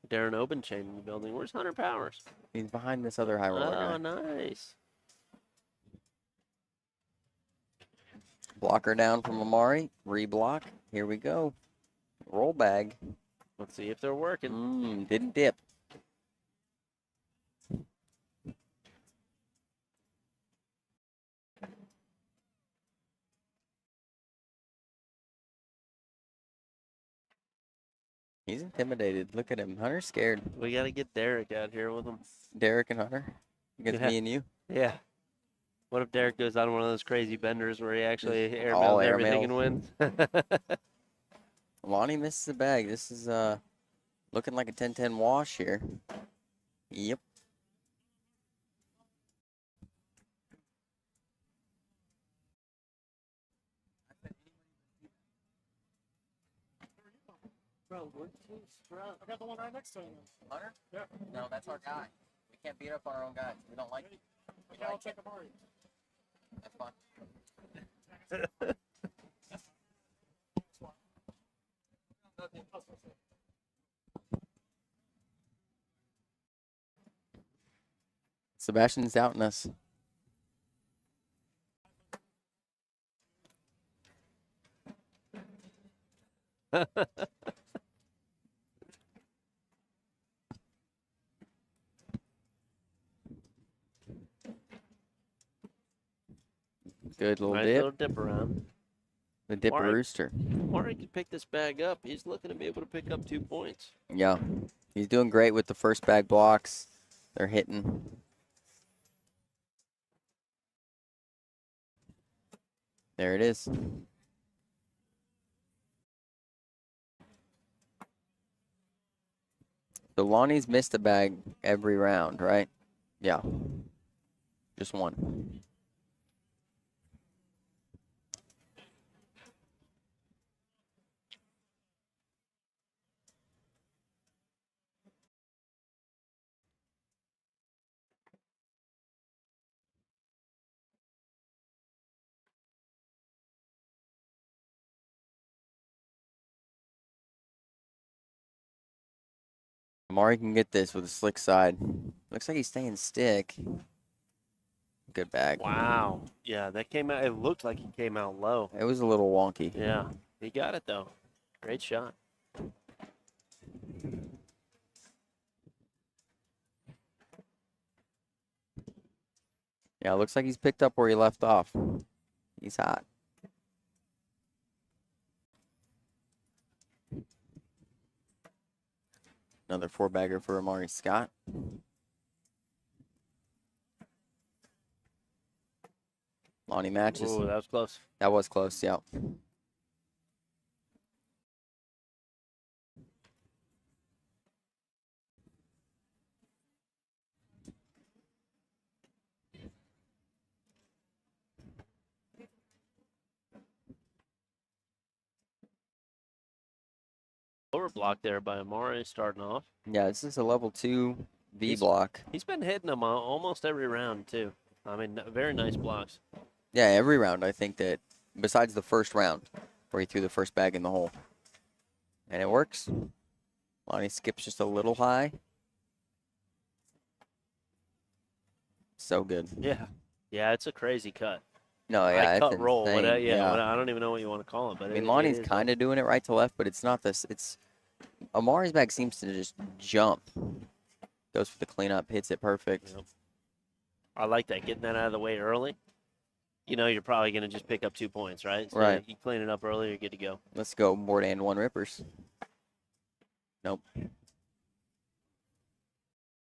Darren Obenchain in the building. Where's Hunter Powers? He's behind this other high roller guy. Oh, nice. Blocker down from Amari. Reblock. Here we go. Roll bag. Let's see if they're working. Didn't dip. He's intimidated. Look at him. Hunter's scared. We got to get Derek out here with him. Derek and Hunter. Against me and you. Yeah. What if Derek goes on one of those crazy benders where he actually all airmails everything and airmails. wins? Lonnie misses the bag. This is looking like a 10-10 wash here. Yep. Bro, we're too strong. I got the one right next to him. Hunter? Yeah. No, that's our guy. We can't beat up on our own guys. We don't like it. I'll check Amari. That's fine. Sebastian's doubting us. Good little Nice dip. little dip around. The dip All right. rooster. Or he could pick this bag up. He's looking to be able to pick up 2 points. Yeah. He's doing great with the first bag blocks. They're hitting. There it is. So Lonnie's missed a bag every round, right? Yeah. Just one. Amari can get this with a slick side. Looks like he's staying stick. Good bag. Wow. Yeah, that came out. It looked like he came out low. It was a little wonky. Yeah, he got it though. Great shot. Yeah, it looks like he's picked up where he left off. He's hot. Another 4-bagger for Amari Scott. Lonnie matches. Ooh, that was close. That was close, yeah. Lower block there by Amari starting off. Yeah, this is a level 2 V block. He's been hitting them almost every round, too. I mean, very nice blocks. Yeah, every round, I think that, besides the first round, where he threw the first bag in the hole. And it works. Lonnie skips just a little high. So good. Yeah. Yeah, it's a crazy cut. No, yeah, High cut it's roll. insane. I don't even know what you want to call it. But I mean, Lonnie's kind of doing it right to left, but it's not this. It's Amari's bag seems to just jump. Goes for the cleanup, hits it perfect. Yep. I like that, getting that out of the way early. You know, you're probably going to just pick up 2 points, right? So Right. You clean it up early, you're good to go. Let's go board and 1 rippers. Nope.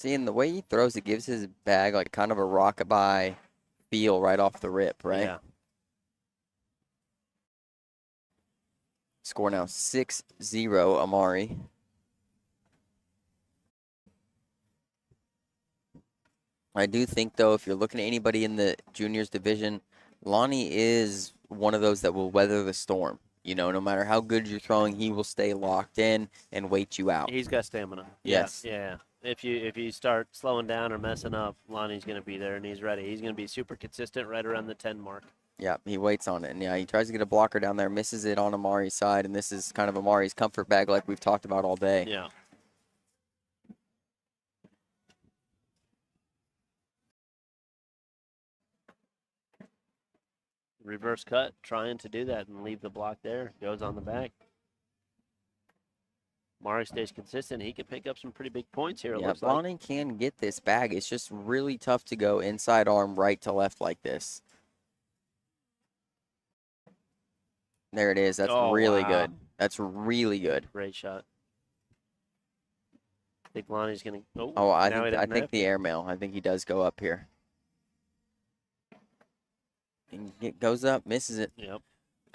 Seeing the way he throws, it gives his bag like kind of a rockabye feel right off the rip, right? Yeah. Score now 6-0, Amari. I do think, though, if you're looking at anybody in the juniors division, Lonnie is one of those that will weather the storm. You know, no matter how good you're throwing, he will stay locked in and wait you out. He's got stamina. Yes. Yeah. If you start slowing down or messing up, Lonnie's going to be there and he's ready. He's going to be super consistent right around the 10 mark. Yeah, he waits on it. And, yeah, he tries to get a blocker down there, misses it on Amari's side, and this is kind of Amari's comfort bag like we've talked about all day. Yeah. Reverse cut, trying to do that and leave the block there. Goes on the back. Mari stays consistent. He can pick up some pretty big points here, it Yeah, looks like. Lonnie can get this bag. It's just really tough to go inside arm right to left like this. There it is. That's really wow. good. That's really good. Great shot. I think Lonnie's going to... Oh, I now he think doesn't have the to. airmail. I think he does go up here. And it goes up, misses it. Yep.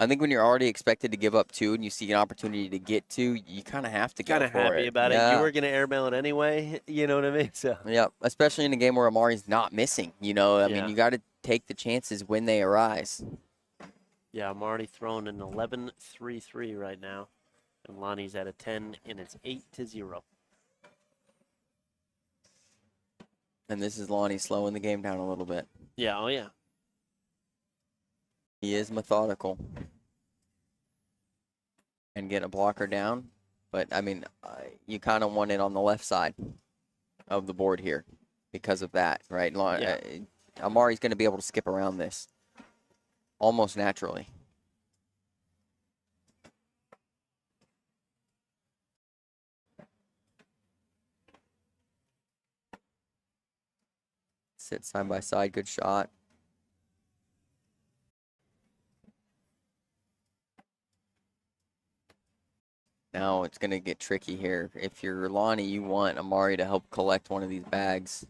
I think when you're already expected to give up 2 and you see an opportunity to get 2, you kind of have to go Kind of for happy it. about it. Yeah. You were going to airmail it anyway. You know what I mean? So. Yeah, especially in a game where Amari's not missing. You know, I Yeah. mean, you got to take the chances when they arise. Yeah, I'm already throwing an 11-3-3 right now. And Lonnie's at a 10, and it's 8-0. And this is Lonnie slowing the game down a little bit. Yeah, oh yeah. He is methodical. And getting a blocker down. But, I mean, you kind of want it on the left side of the board here because of that, right? Yeah. Amari's going to be able to skip around this almost naturally. Sit side by side, good shot. Now it's going to get tricky here. If you're Lonnie, you want Amari to help collect one of these bags.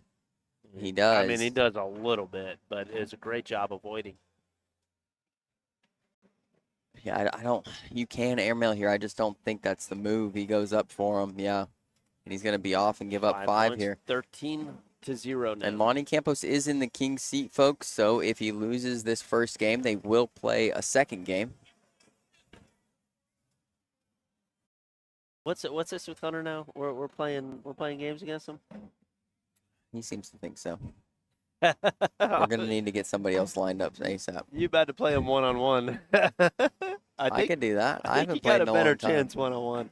He does. I mean, he does a little bit, but it's a great job avoiding. Yeah, I don't. You can airmail here. I just don't think that's the move. He goes up for him. Yeah. And he's going to be off and give up 5 points, here. 13-0 now. And Lonnie Campos is in the king's seat, folks. So if he loses this first game, they will play a second game. What's this with Hunter now? We're playing games against him. He seems to think so. We're going to need to get somebody else lined up ASAP. You about to play him one-on-one. I could do that. I think haven't you played got in a a better long time. chance one-on-one.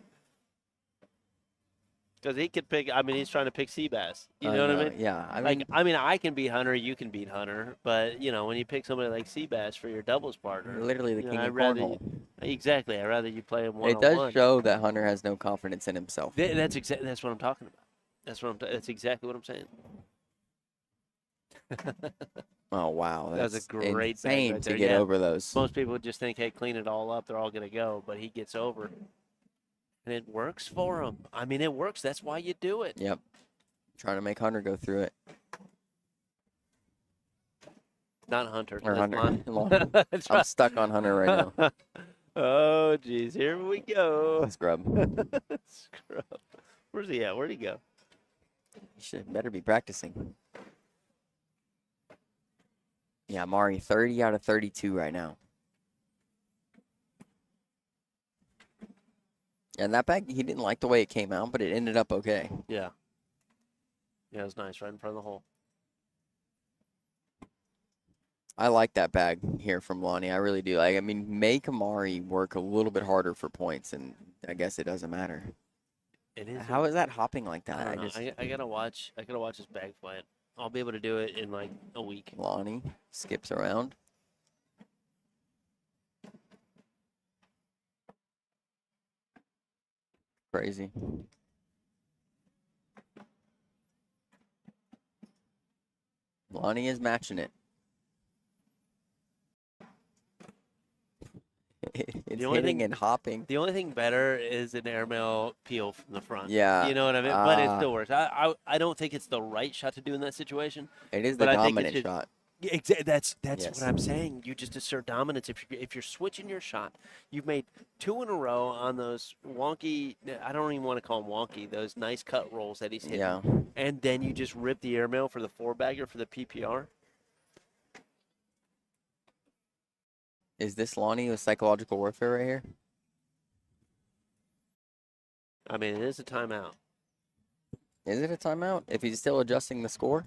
Because he could pick. I mean, he's trying to pick sea bass. You know what I mean? Yeah, I mean, I can beat Hunter. You can beat Hunter. But when you pick somebody like sea bass for your doubles partner, literally the king I'd of rather cornhole. exactly. I'd rather you play him It one-on-one. does show that Hunter has no confidence in himself. That's exactly. That's what I'm talking about. That's exactly what I'm saying. Oh wow, That was that's a great bag insane right to there. get Yeah. over those. Most people would just think, hey, clean it all up. They're all going to go. But he gets over. And it works for him. I mean, it works. That's why you do it. Yep. Trying to make Hunter go through it. Not Hunter. Or that's Hunter. Lonnie. I'm stuck on Hunter right now. Oh, geez. Here we go. Scrub. Scrub. Where's he at? Where'd he go? You should better be practicing. Yeah, Mari, 30 out of 32 right now. And that bag, he didn't like the way it came out, but it ended up okay. Yeah. Yeah, it was nice. Right in front of the hole. I like that bag here from Lonnie. I really do. I mean, make Amari work a little bit harder for points, and I guess it doesn't matter. It is. How is that hopping like that? I don't know. I gotta watch. I gotta watch his bag flight. I'll be able to do it in like a week. Lonnie skips around. Crazy. Lonnie is matching it. It's hitting and hopping. The only thing better is an airmail peel from the front. Yeah. You know what I mean? But it still works. I don't think it's the right shot to do in that situation. It is the dominant shot. Yeah, exactly. That's Yes. what I'm saying. You just assert dominance. If you're switching your shot, you've made 2 in a row on those wonky. I don't even want to call them wonky. Those nice cut rolls that he's hitting. Yeah. And then you just rip the airmail for the 4-bagger for the PPR. Is this Lonnie with psychological warfare right here? I mean, it is a timeout. Is it a timeout? If he's still adjusting the score?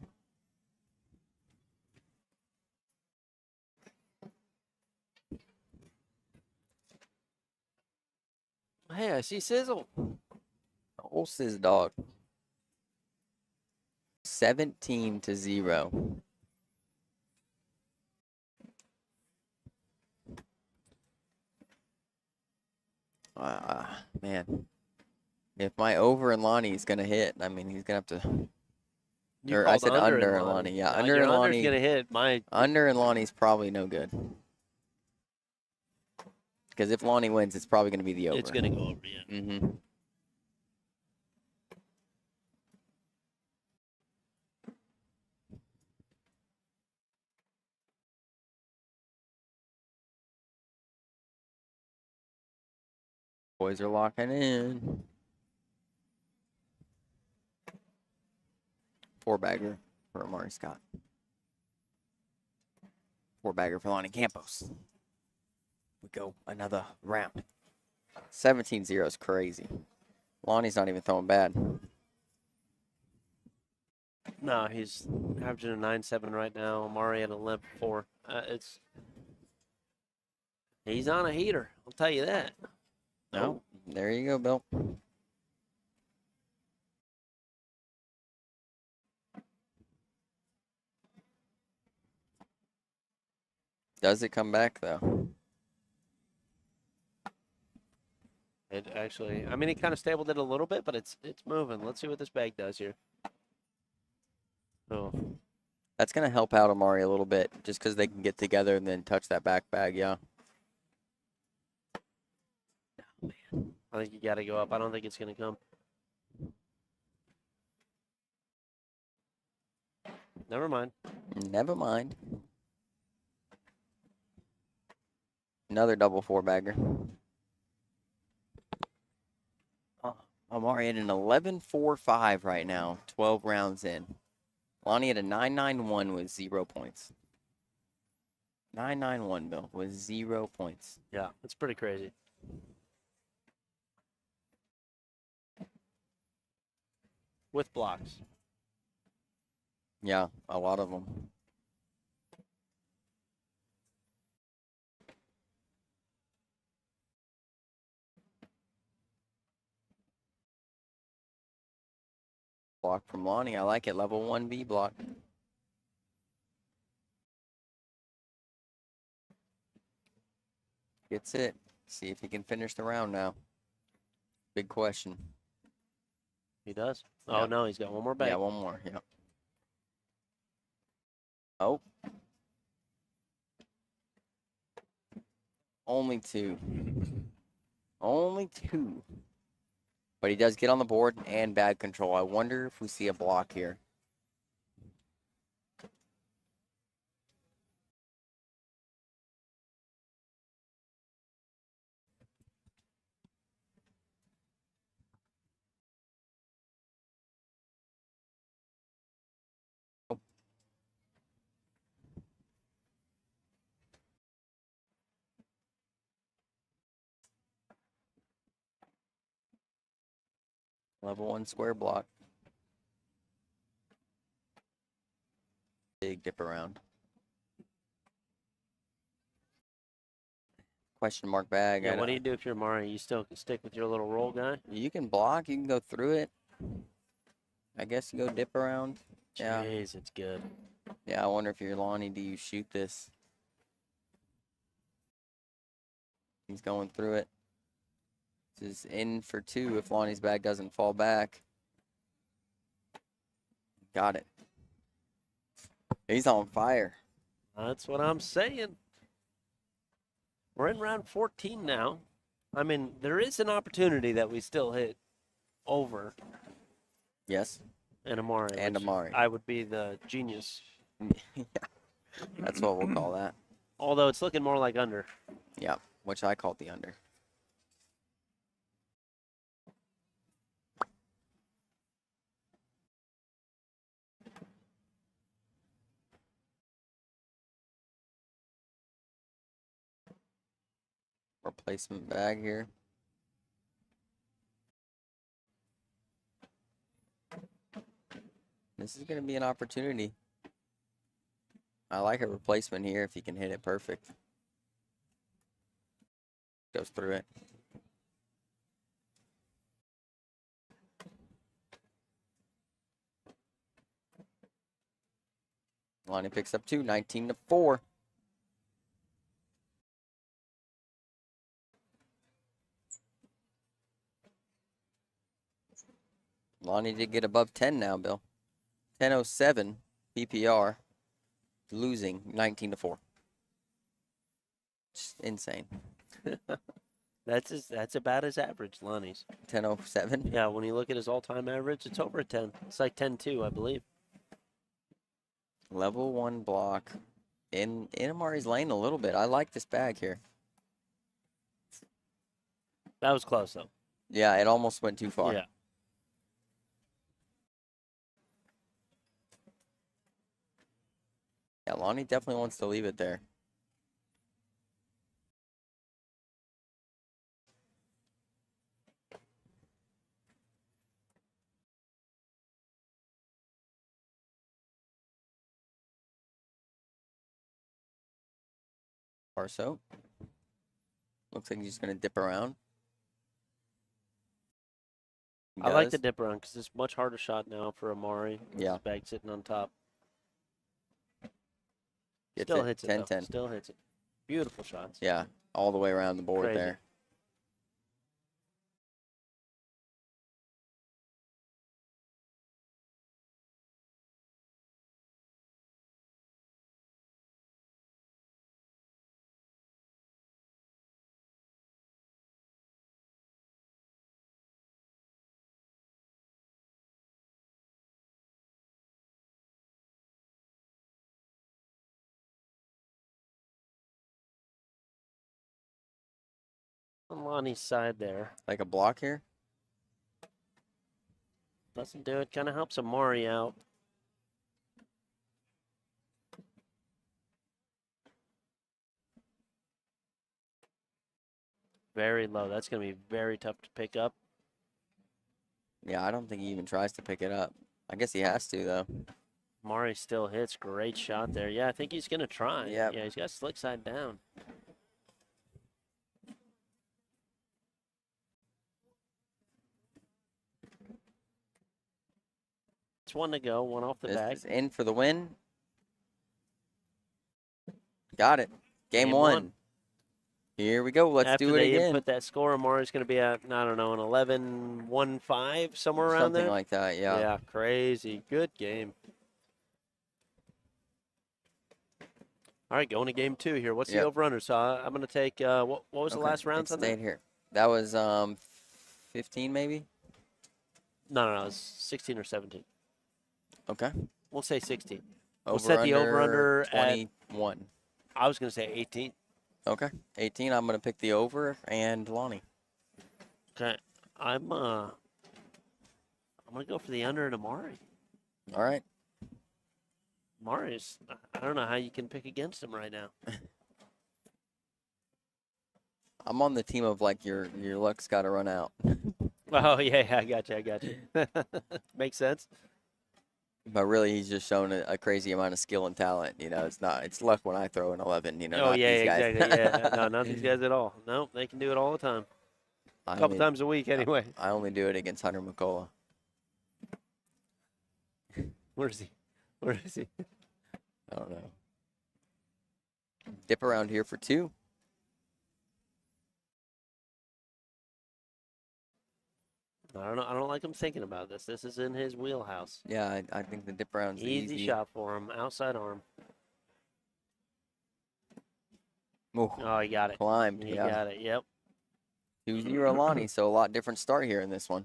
Hey, I see Sizzle. Old Sizz dog. 17-0. Man. If my over and Lonnie is going to hit, I mean, he's going to have to. Or I said under and Lonnie. Yeah, under and Lonnie. Going to hit. Under and Lonnie's probably no good. Because if Lonnie wins, it's probably going to be the over. It's going to go over, yeah. Mm-hmm. Boys are locking in. 4-bagger for Amari Scott. 4-bagger for Lonnie Campos. We go another round. 17-0 is crazy. Lonnie's not even throwing bad. No, he's averaging a 9.7 right now. Amari at 11.4. He's on a heater. I'll tell you that. No, there you go, Bill. Does it come back though? It actually, I mean, it kind of stabled it a little bit, but it's moving. Let's see what this bag does here. Oh, That's going to help out Amari a little bit, just because they can get together and then touch that back bag, yeah. oh man, I think you got to go up. I don't think it's going to come. Never mind. Never mind. Another double 4-bagger. Amari at an 11.45 right now, 12 rounds in. Lonnie at a 9.91 with 0 points. 9.91, Bill, with 0 points. Yeah, it's pretty crazy. With blocks. Yeah, a lot of them. Block from Lonnie. I like it. Level 1B block. Gets it. See if he can finish the round now. Big question. He does. Oh, Yep. no, he's got one more bag. Yeah, one more. Yeah. Oh. Only 2. Only 2. But he does get on the board and bag control. I wonder if we see a block here. Level 1 square block. Big dip around. Question mark bag. Yeah, what do you do if you're Mari? You still stick with your little roll guy? You can block. You can go through it. I guess you go dip around. Yeah. Jeez, it's good. Yeah, I wonder if you're Lonnie, do you shoot this? He's going through it. This is in for 2 if Lonnie's bag doesn't fall back. Got it. He's on fire. That's what I'm saying. We're in round 14 now. I mean, there is an opportunity that we still hit over. Yes. And Amari. And Amari. I would be the genius. Yeah. That's what we'll call that. Although it's looking more like under. Yeah, which I called the under. Replacement bag here. This is going to be an opportunity. I like a replacement here if you can hit it perfect. Goes through it. Lonnie picks up 2, 19-4. Lonnie did get above 10 now, Bill. 10:07 PPR, losing 19-4. Just insane. That's about his average, Lonnie's. 10:07. Yeah, when you look at his all-time average, it's over a 10. It's like 10-2, I believe. Level 1 block in Amari's lane a little bit. I like this bag here. That was close, though. Yeah, it almost went too far. Yeah. Yeah, Lonnie definitely wants to leave it there. Or so. Looks like he's going to dip around. I like the dip around because it's a much harder shot now for Amari. Yeah. His bag sitting on top. Gets Still it. hits it, 10-10. though. Still hits it. Beautiful shots. Yeah, all the way around the board Crazy. there. On Lonnie's side there. Like a block here? Doesn't do it. Kind of helps Amari out. Very low. That's going to be very tough to pick up. Yeah, I don't think he even tries to pick it up. I guess he has to, though. Amari still hits. Great shot there. Yeah, I think he's going to try. Yep. Yeah, he's got slick side down. last one to go. One off the This bag. is in for the win. Game Game one. one. Here we go. Let's After do it they again. input that score, Amari's going to be at, I don't know, an 11-1-5, somewhere around Something there. like that, yeah. Yeah, crazy. Good game. All right, going to game 2 here. What's the over-under? So I'm going to take, what was the last rounds on that? Stayed here. That was 15 maybe? No, it was 16 or 17. Okay. We'll say 16. We'll Over set the over-under at, 21. I was going to say 18. Okay. 18. I'm going to pick the over and Lonnie. Okay. I'm going to go for the under and Amari. All right. Amari's, I don't know how you can pick against him right now. I'm on the team of like your luck's got to run out. Oh, yeah, I got you. Makes sense. But really, he's just shown a crazy amount of skill and talent. You know, it's luck when I throw an 11. You know, Oh, not yeah, these guys. exactly. Yeah, no, not these guys at all. No, they can do it all the time. A couple times a week, anyway. I only do it against Hunter McCullough. Where is he? I don't know. Dip around here for 2. I don't know. I don't like him thinking about this. This is in his wheelhouse. Yeah, I think the dip around's Easy shot for him. Outside arm. Ooh, Oh, he got it. climbed. He Yeah. got it. Yep. 2-0 Lonnie, so a lot different start here in this one.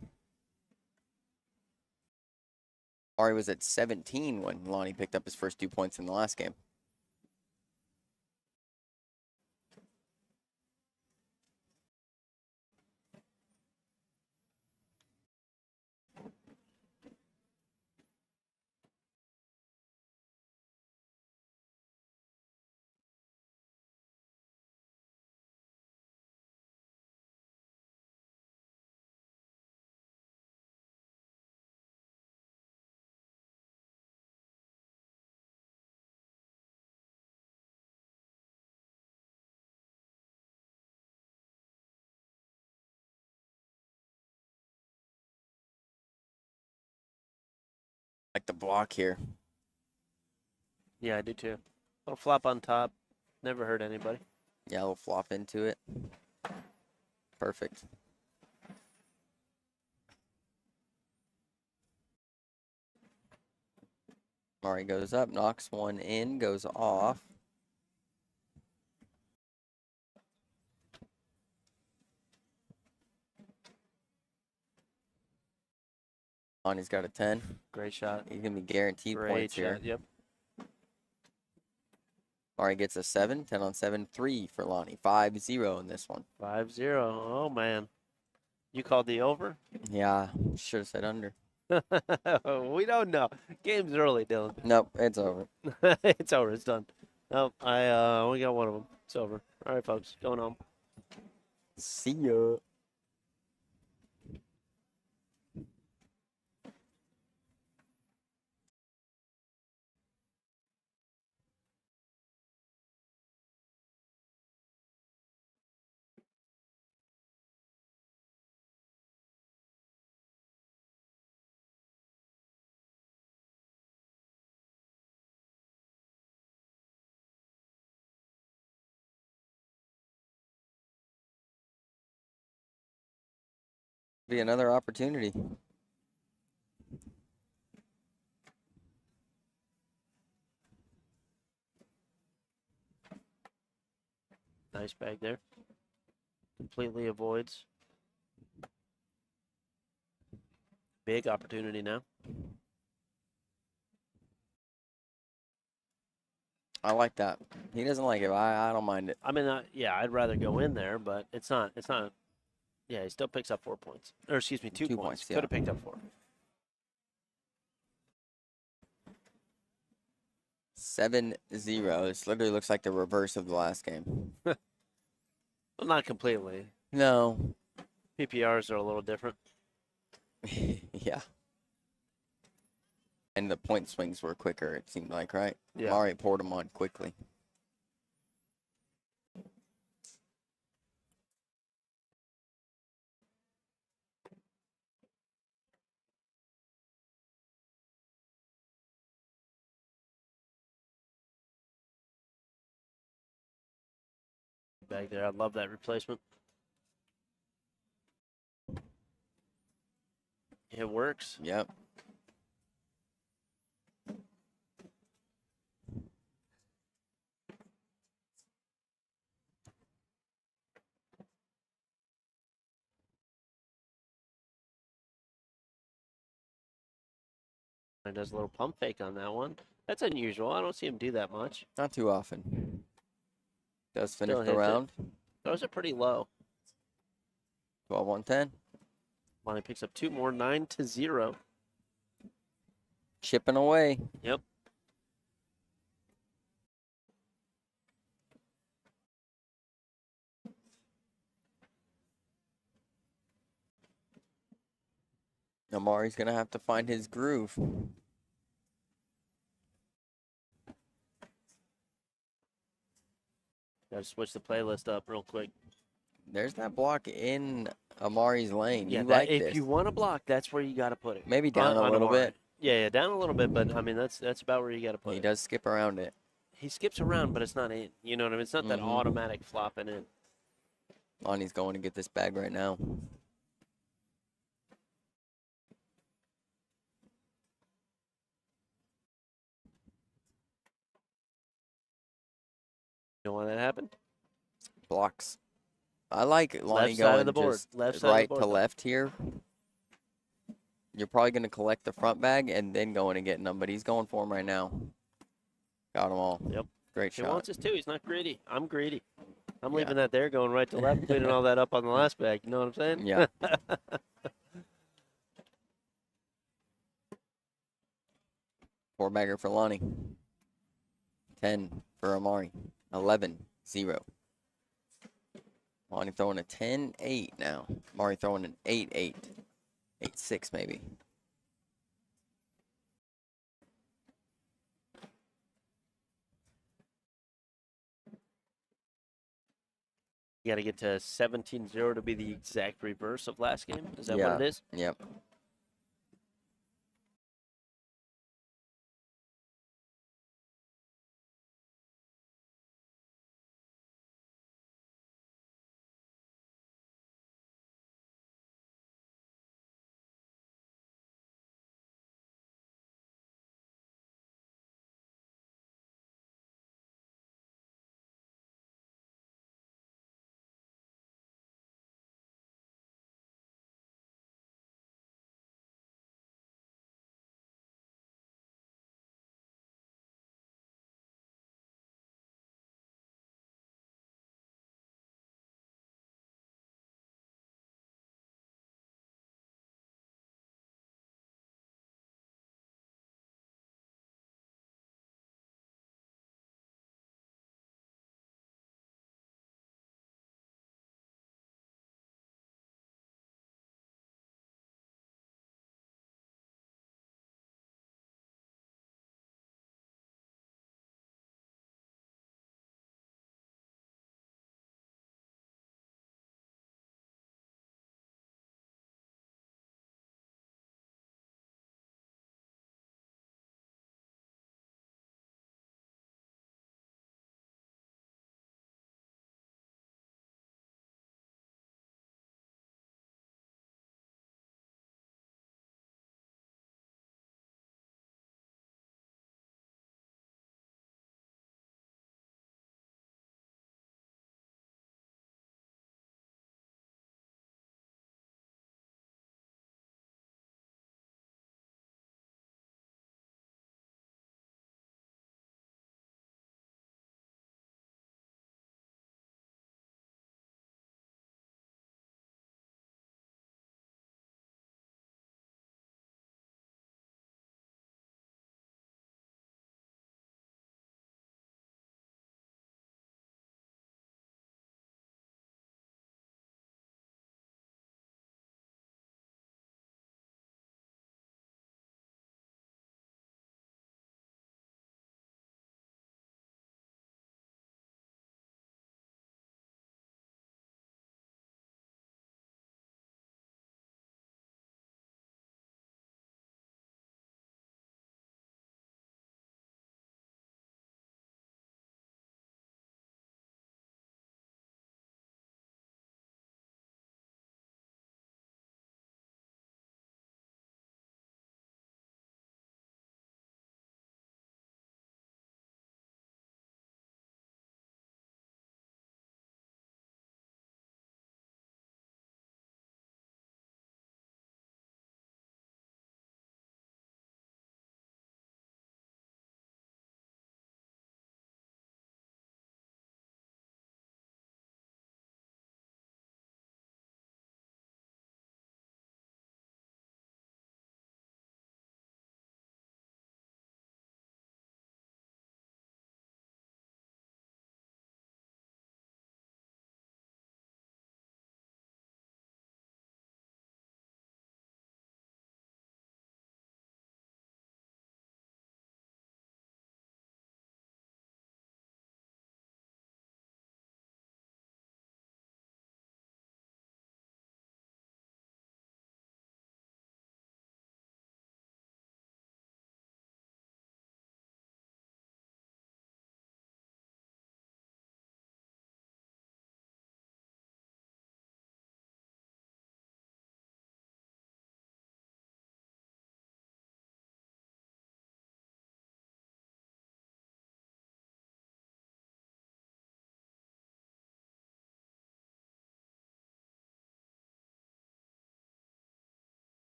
Ari was at 17 when Lonnie picked up his first 2 points in the last game. Like the block here. Yeah, I do too. Little flop on top. Never hurt anybody. Yeah, we'll flop into it. Perfect. Mari goes up, knocks one in, goes off. Lonnie's got a 10. Great shot. He's going to be guaranteed Great points here. shot. Yep. Mari gets a 7, 10 on 7, 3 for Lonnie. 5-0 in this one. 5-0. Oh, man. You called the over? Yeah, should have said under. We don't know. Game's early, Dylan. Nope, it's over. It's over. It's done. Nope. I only got one of them. It's over. All right, folks. Going home. See ya. Be another opportunity. Nice bag there. Completely avoids. Big opportunity now. I like that. He doesn't like it, but I don't mind it. I mean, yeah, I'd rather go in there, but it's not. Yeah, he still picks up 4 points. Or excuse me, 2 points. Yeah. Could have picked up 4. 7-0. This literally looks like the reverse of the last game. Well, not completely. No. PPRs are a little different. Yeah. And the point swings were quicker, it seemed like, right? Yeah. Mari poured them on quickly. bag there. I love that replacement. It works. Yep. It does a little pump fake on that one. That's unusual. I don't see him do that much. Not too often. Does finish Still the hits it. round. Those are pretty low. 12-1-10. Lonnie picks up 2 more, 9-0. Chipping away. Yep. Amari's going to have to find his groove. Gotta switch the playlist up real quick. There's that block in Amari's lane. Yeah, You like if this. you want to block, that's where you got to put it. Maybe down a on little Amari. bit. Yeah, down a little bit, but I mean that's about where you got to put He it. does skip around it. He skips around, but it's not in. You know what I mean? It's not that automatic flopping in. Lonnie's going to get this bag right now. You know why that happened? Blocks. I like Lonnie Left side going of the board. just Left side of the right board, to though. left here. You're probably going to collect the front bag and then going and getting them, but he's going for them right now. Got them all. Yep. Great He shot. wants us too. He's not greedy. I'm greedy. I'm Yeah. leaving that there, going right to left, cleaning all that up on the last bag. You know what I'm saying? Yeah. 4-bagger for Lonnie. 10 for Amari. 11-0. Lonnie throwing a 10-8 now. Amari throwing an 8-8. 8-6 maybe. You got to get to 17-0 to be the exact reverse of last game. Is that Yeah. what it is? Yep.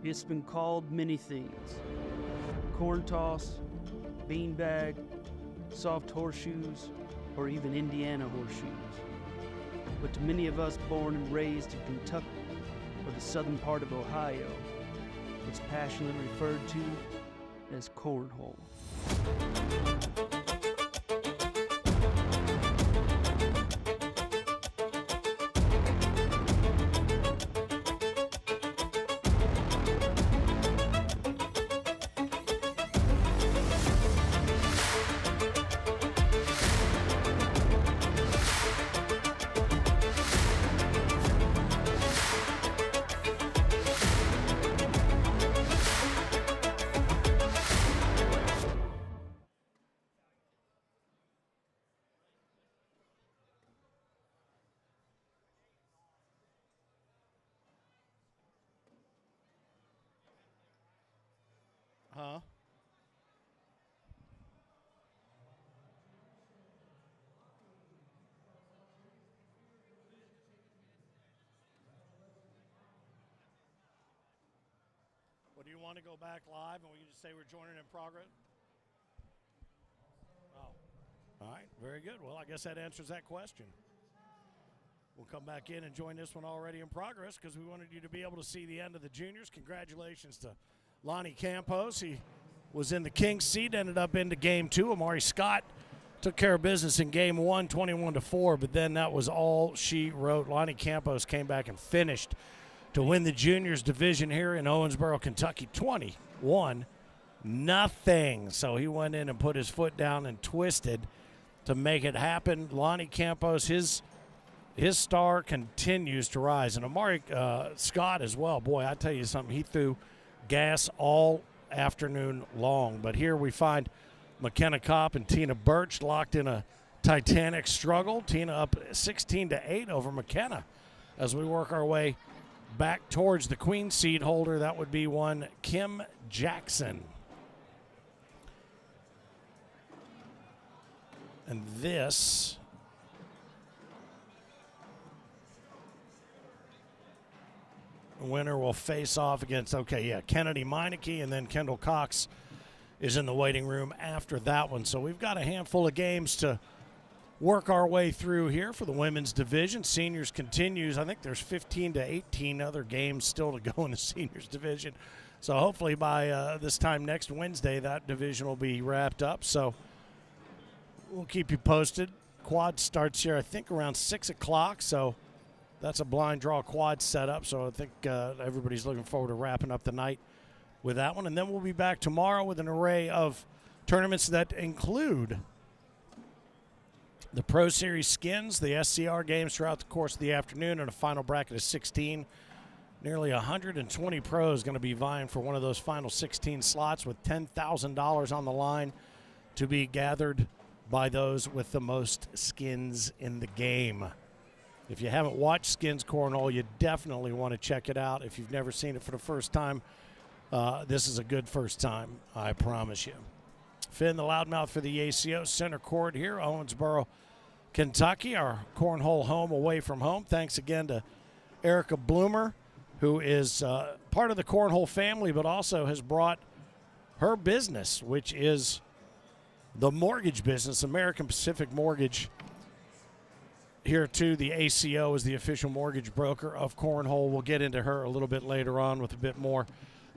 It's been called many things. Corn toss, beanbag, soft horseshoes, or even Indiana horseshoes. But to many of us born and raised in Kentucky or the southern part of Ohio, it's passionately referred to as cornhole. Huh? Well, do you want to go back live and we can just say we're joining in progress? Oh. All right, very good. Well, I guess that answers that question. We'll come back in and join this one already in progress because we wanted you to be able to see the end of the juniors. Congratulations to Lonnie Campos. He was in the King's seat, ended up into game 2. Amari Scott took care of business in game 1, 21-4, but then that was all she wrote. Lonnie Campos came back and finished to win the juniors division here in Owensboro, Kentucky, 21-0. So he went in and put his foot down and twisted to make it happen. Lonnie Campos, his star continues to rise. And Amari Scott as well. Boy, I tell you something, he threw gas all afternoon long. But here we find McKenna Kopp and Tina Birch locked in a titanic struggle. Tina up 16-8 over McKenna as we work our way back towards the queen seed holder. That would be one Kim Jackson. And this winner will face off against, Kennedy Meineke, and then Kendall Cox is in the waiting room after that one. So we've got a handful of games to work our way through here for the women's division. Seniors continues. I think there's 15 to 18 other games still to go in the seniors division. So hopefully by this time next Wednesday, that division will be wrapped up. So we'll keep you posted. Quad starts here, I think, around 6 o'clock. So that's a blind draw quad setup. So I think everybody's looking forward to wrapping up the night with that one. And then we'll be back tomorrow with an array of tournaments that include the Pro Series skins, the SCR games throughout the course of the afternoon, and a final bracket of 16. Nearly 120 pros going to be vying for one of those final 16 slots with $10,000 on the line to be gathered by those with the most skins in the game. If you haven't watched Skins Cornhole, you definitely want to check it out. If you've never seen it for the first time, this is a good first time, I promise you. Finn, the loudmouth for the ACO center court here, Owensboro, Kentucky, our cornhole home away from home. Thanks again to Erica Bloomer, who is part of the cornhole family, but also has brought her business, which is the mortgage business, American Pacific Mortgage, here too. The ACO is the official mortgage broker of cornhole. We'll get into her a little bit later on with a bit more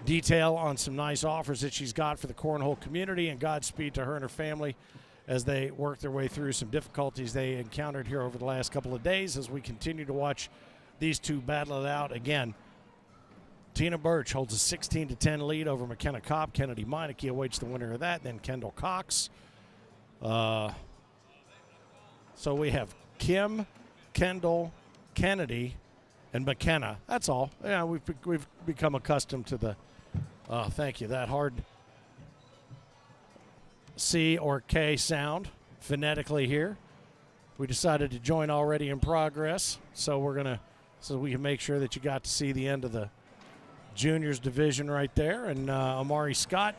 detail on some nice offers that she's got for the cornhole community, and Godspeed to her and her family as they work their way through some difficulties they encountered here over the last couple of days as we continue to watch these two battle it out. Again, Tina Birch holds a 16-10 lead over McKenna Kopp. Kennedy Meineke awaits the winner of that, then Kendall Cox. So we have Kim, Kendall, Kennedy, and McKenna. That's all. Yeah, we've become accustomed to the, thank you, that hard C or K sound phonetically here. We decided to join already in progress, so we can make sure that you got to see the end of the juniors division right there. And Amari Scott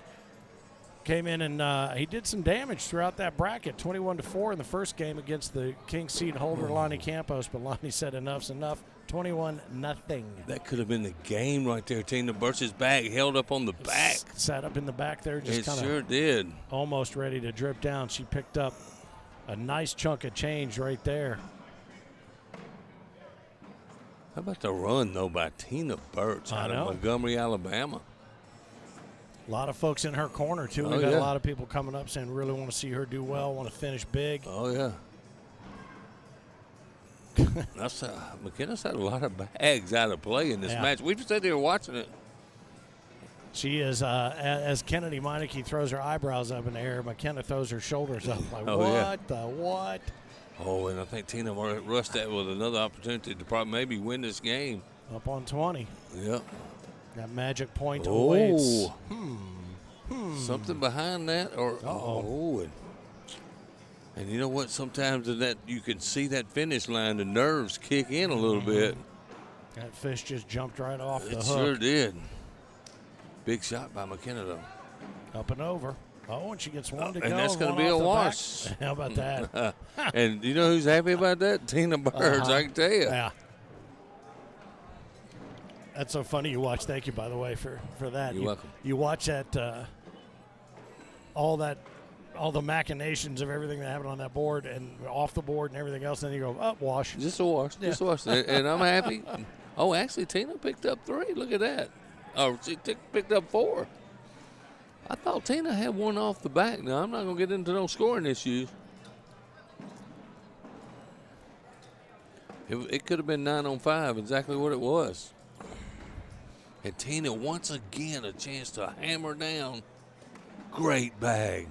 came in and he did some damage throughout that bracket. 21-4 in the first game against the king seed holder Lonnie Campos, but Lonnie said enough's enough. 21-0. That could have been the game right there. Tina Birch's bag held up on the back. Sat up in the back there, just It kind of sure did. almost ready to drip down. She picked up a nice chunk of change right there. How about the run, though, by Tina Birch out of Montgomery, Alabama? A lot of folks in her corner, too. We've got a lot of people coming up saying really want to see her do well, want to finish big. Oh, yeah. McKenna's had a lot of bags out of play in this match. We've sat there watching it. She is, as Kennedy Meineke throws her eyebrows up in the air, McKenna throws her shoulders up like, what? Oh, and I think Tina rushed that with another opportunity to probably maybe win this game. Up on 20. Yep. That magic point awaits. Something behind that? Or and you know what? Sometimes in that you can see that finish line, the nerves kick in a little bit. That fish just jumped right off the hook. It sure did. Big shot by McKenna, though. Up and over. Oh, and she gets one to go. And that's going to be a wash. How about that? And you know who's happy about that? Tina Birch, I can tell you. Yeah. That's so funny you watch. Thank you, by the way, for that. You're welcome. You watch that, all the machinations of everything that happened on that board and off the board and everything else, and you go, wash. Just a wash. Just a wash. And I'm happy. Oh, actually, Tina picked up 3. Look at that. Oh, she picked up 4. I thought Tina had one off the back. Now, I'm not going to get into no scoring issues. It could have been 9 on 5, exactly what it was. And Tina, once again, a chance to hammer down. Great bag.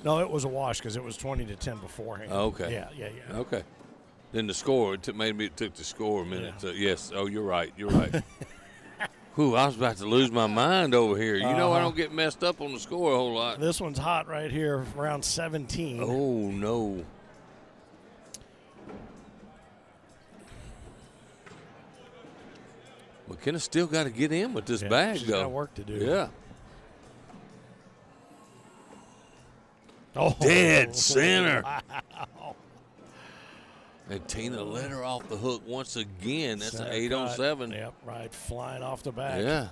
No, it was a wash because it was 20-10 beforehand. Okay. Yeah. Okay. Then the score, maybe it took the score a minute. Yeah. Yes. Oh, you're right. You're right. Whew, I was about to lose my mind over here. You know I don't get messed up on the score a whole lot. This one's hot right here, around 17. Oh, no. McKenna's still got to get in with this bag, she's though. She's got work to do. Yeah. Oh, dead center. Wow. And Tina let her off the hook once again. That's center an 8 on 7. Yep, right, flying off the back. Yeah.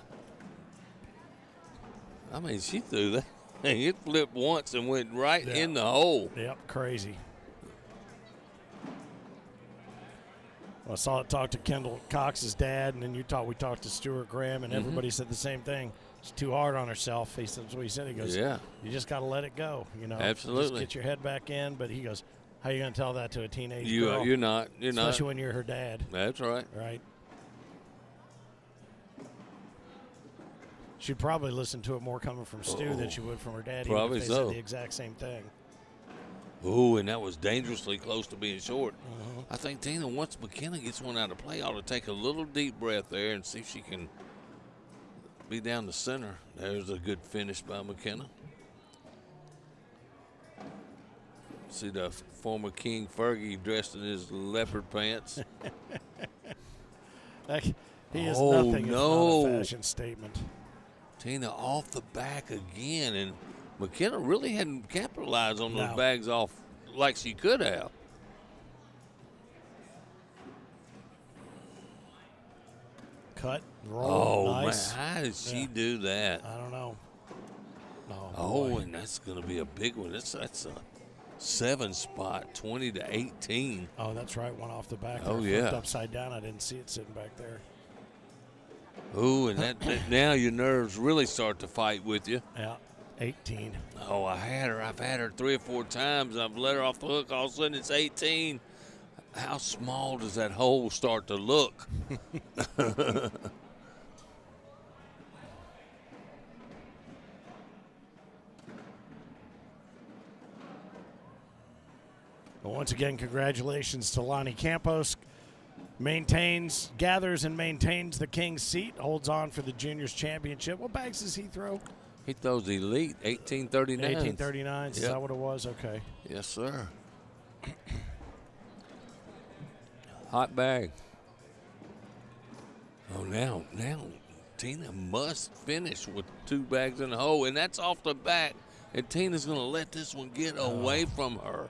I mean, she threw that. It flipped once and went right in the hole. Yep, crazy. Well, I saw it talk to Kendall Cox's dad, and then we talked to Stuart Graham, and everybody said the same thing. She's too hard on herself. That's what he said. He goes, you just got to let it go. Absolutely. Just get your head back in. But he goes, how are you going to tell that to a teenage You're girl? not. You're not. Especially when you're her dad. That's right. Right. She'd probably listen to it more coming from Stu than she would from her dad. Probably even if they said the exact same thing. Ooh, and that was dangerously close to being short. I think Tina, once McKenna gets one out of play, ought to take a little deep breath there and see if she can be down the center. There's a good finish by McKenna. See the former King Fergie dressed in his leopard pants. He is nothing if not a fashion statement. Tina off the back again, and McKenna really hadn't capitalized on those bags off like she could have. Cut, roll, nice. Man, how did she do that? I don't know. No. Oh, and that's going to be a big one. That's a 7 spot, 20-18. Oh, that's right. One off the back. Oh, Flipped upside down. I didn't see it sitting back there. Ooh, and that now your nerves really start to fight with you. Yeah, 18. Oh, I've had her 3 or 4 times. I've let her off the hook. All of a sudden, it's 18. How small does that hole start to look? Well, once again, congratulations to Lonnie Campos. Gathers and maintains the King's seat, holds on for the Juniors Championship. What bags does he throw? He throws elite 1839. 1839. Is that what it was? Okay. Yes, sir. Hot bag. Oh, now Tina must finish with 2 bags in the hole, and that's off the back. And Tina's going to let this one get away from her.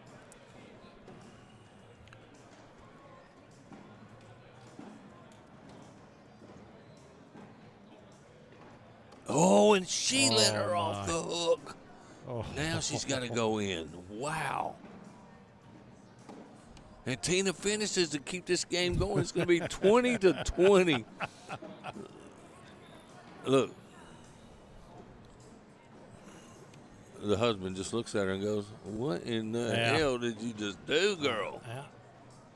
and she let her off the hook. Oh. Now she's got to go in. Wow. And Tina finishes to keep this game going. It's going to be 20-20. Look. The husband just looks at her and goes, "What in the hell did you just do, girl?"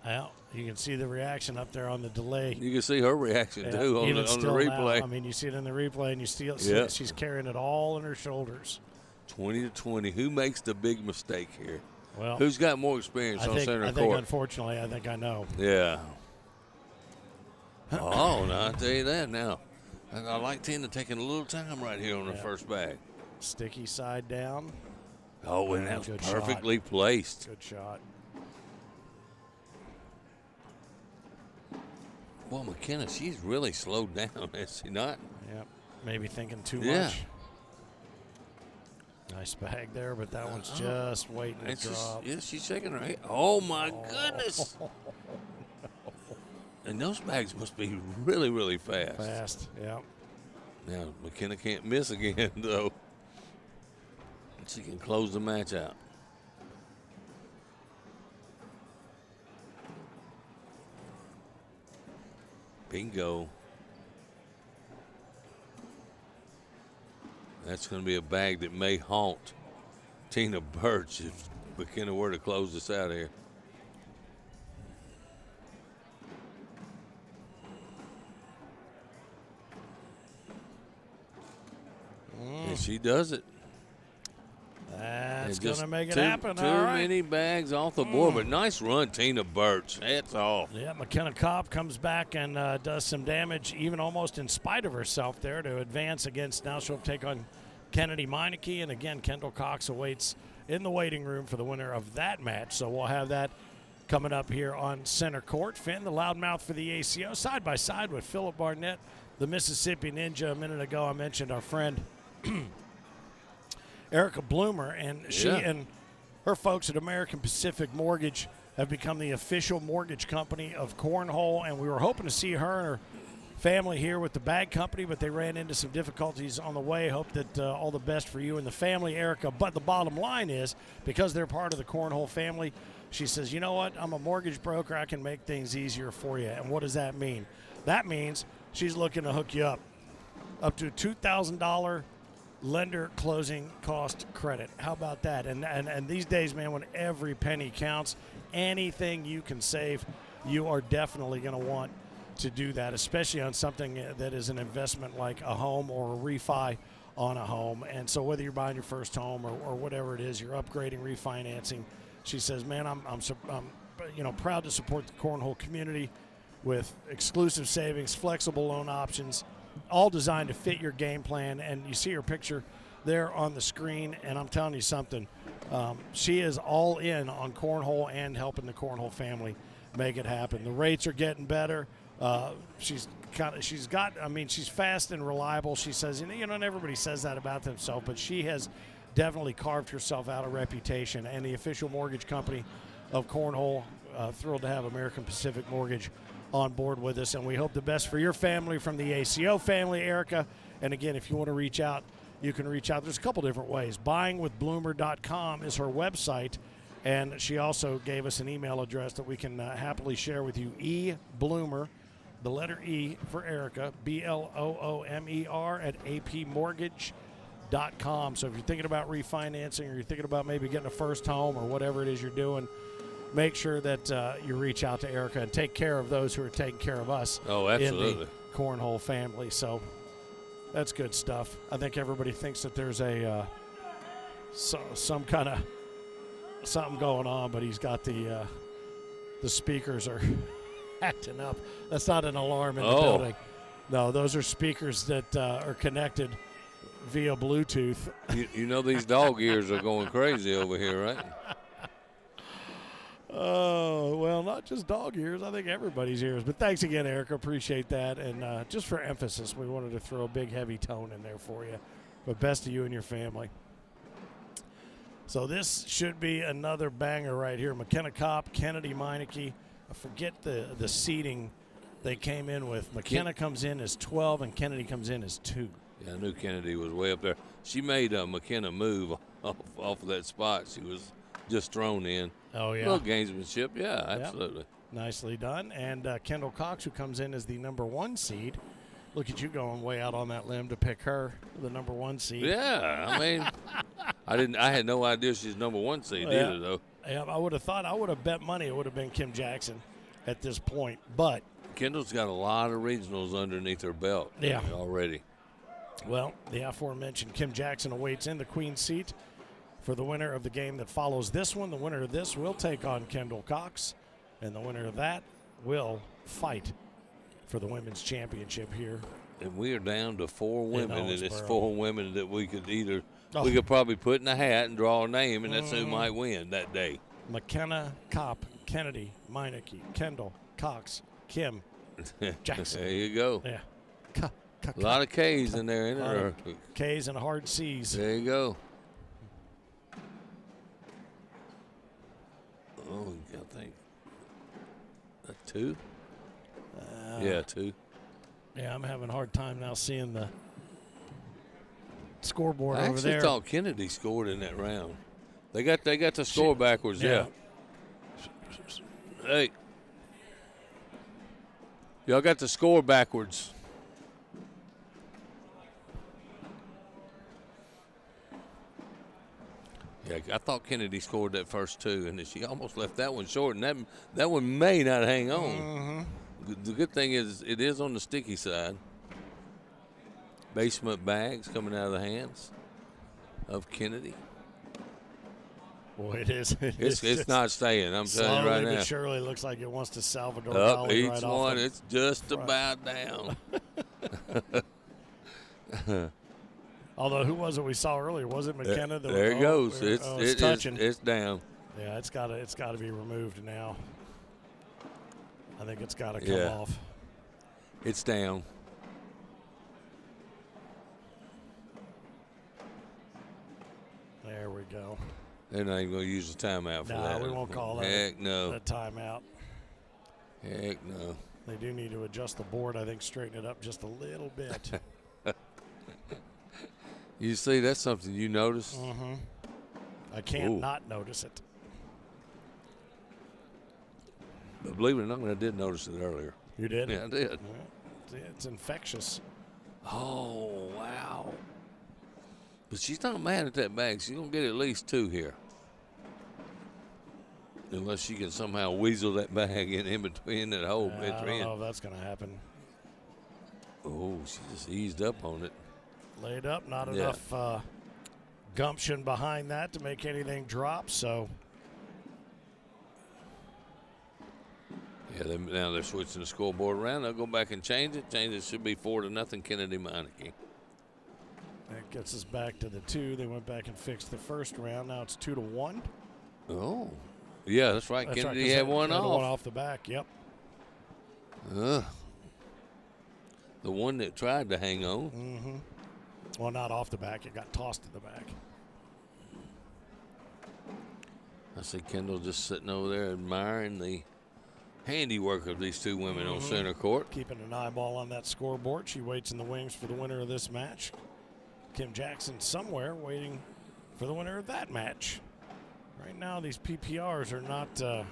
Yeah. You can see the reaction up there on the delay. You can see her reaction, too, on the replay. Now, I mean, you see it in the replay, and you see she's carrying it all on her shoulders. 20-20. Who makes the big mistake here? Well, who's got more experience on center court? Unfortunately, I think I know. Yeah. Oh, no, I'll tell you that now. I like Tina taking a little time right here on the first bag. Sticky side down. Oh, and that was perfectly placed. Good shot. Well, McKenna, she's really slowed down, has she not? Yep. Maybe thinking too much. Nice bag there, but that one's just waiting to drop. She's shaking her head. Oh, my goodness. And those bags must be really, really fast. Fast, yeah. Now, McKenna can't miss again, though. She can close the match out. Bingo. That's going to be a bag that may haunt Tina Birch if McKenna were to close this out here. And she does it. That's going to make it happen. Too many bags off the board, but nice run, Tina Birch. Hats off. Yeah, McKenna Kopp comes back and does some damage, even almost in spite of herself there, to advance against. Now she'll take on Kennedy Meineke. And again, Kendall Cox awaits in the waiting room for the winner of that match. So we'll have that coming up here on center court. Finn, the loudmouth for the ACO, side by side with Philip Barnett, the Mississippi Ninja. A minute ago, I mentioned our friend Erica Bloomer, and she and her folks at American Pacific Mortgage have become the official mortgage company of Cornhole, and we were hoping to see her and her family here with the bag company, but they ran into some difficulties on the way. Hope that all the best for you and the family, Erica. But the bottom line is, because they're part of the Cornhole family, she says, you know what, I'm a mortgage broker. I can make things easier for you. And what does that mean? That means she's looking to hook you up to $2,000 lender closing cost credit. How about that? And these days, man, when every penny counts, anything you can save, you are definitely going to want to do that, especially on something that is an investment like a home or a refi on a home. And so whether you're buying your first home or whatever it is, you're upgrading, refinancing, she says, man, I'm proud to support the Cornhole community with exclusive savings, flexible loan options, all designed to fit your game plan. And you see her picture there on the screen, and I'm telling you something, she is all in on Cornhole and helping the Cornhole family make it happen. The rates are getting better. She's fast and reliable. She says, and everybody says that about themselves, but she has definitely carved herself out a reputation, and the official mortgage company of Cornhole, thrilled to have American Pacific Mortgage on board with us, and we hope the best for your family from the ACO family, Erica. And again, if you want to reach out, you can reach out. There's a couple different ways. Buyingwithbloomer.com is her website, and she also gave us an email address that we can happily share with you. Bloomer, the letter E for Erica, BLOOMER at apmortgage.com. So if you're thinking about refinancing, or you're thinking about maybe getting a first home or whatever it is you're doing, make sure that you reach out to Erica and take care of those who are taking care of us in the Cornhole family. So that's good stuff. I think everybody thinks that there's some kind of something going on, but he's got the speakers are acting up. That's not an alarm in the building. No, those are speakers that are connected via Bluetooth. You know these dog ears are going crazy over here, right? Oh, well, not just dog ears. I think everybody's ears. But thanks again, Erica. Appreciate that. And just for emphasis, we wanted to throw a big, heavy tone in there for you. But best to you and your family. So this should be another banger right here. McKenna Kopp, Kennedy Meineke. I forget the seating they came in with. McKenna comes in as 12 and Kennedy comes in as 2. Yeah, I knew Kennedy was way up there. She made McKenna move off of that spot. She was just thrown in. Oh, yeah. A little gamesmanship. Yeah, absolutely. Nicely done. And Kendall Cox, who comes in as the number 1 seed. Look at you going way out on that limb to pick her, the number 1 seed. Yeah, I mean, I had no idea she's number 1 seed either, though. Yeah, I would have bet money it would have been Kim Jackson at this point, but Kendall's got a lot of regionals underneath her belt already. Well, the aforementioned Kim Jackson awaits in the Queen's seat for the winner of the game that follows this one. The winner of this will take on Kendall Cox, and the winner of that will fight for the women's championship here. And we are down to 4 women, and it's Owensboro. 4 women that we could we could probably put in a hat and draw a name, and that's who might win that day. McKenna, Kopp, Kennedy, Meineke, Kendall, Cox, Kim, Jackson. There you go. Yeah. A lot of K's in there, isn't there? K's and hard C's. There you go. Oh, I think 2. Yeah, 2. Yeah, I'm having a hard time now seeing the scoreboard I over there. actually thought Kennedy scored in that round. They got the score backwards. Yeah. Hey, y'all got the score backwards. Yeah, I thought Kennedy scored that first 2, and she almost left that one short, and that one may not hang on. The good thing is it is on the sticky side. Basement bags coming out of the hands of Kennedy. Boy, it is. It's not staying. I'm telling you right Slowly now. but surely looks like it wants to Salvador Up Dali each right one, off the it's just front. about down. Although, who was it we saw earlier? Was it McKenna? There it goes. It's touching. It's down. Yeah, it's got to be removed now. I think it's got to come off. It's down. There we go. They're not even going to use the timeout for that. No, we won't call that. Heck no. A timeout. Heck no. They do need to adjust the board, I think, straighten it up just a little bit. You see, that's something you noticed? Mm-hmm. I can't not notice it. But believe it or not, I did notice it earlier. You did? Yeah, I did. Well, it's infectious. Oh, wow. But she's not mad at that bag. She's going to get at least 2 here. Unless she can somehow weasel that bag in between that hole. I don't know if that's going to happen. Oh, she just eased up on it. Laid up, not enough gumption behind that to make anything drop, so. Yeah, now they're switching the scoreboard around. They'll go back and change it. It should be 4-0 Kennedy Meineke. That gets us back to the 2. They went back and fixed the first round. Now it's 2-1. Oh, yeah, that's right. That's Kennedy right, had one off. One off the back, yep. The one that tried to hang on. Mm-hmm. Well, not off the back. It got tossed to the back. I see Kendall just sitting over there admiring the handiwork of these 2 women on center court. Keeping an eyeball on that scoreboard. She waits in the wings for the winner of this match. Kim Jackson somewhere waiting for the winner of that match. Right now, these PPRs are not.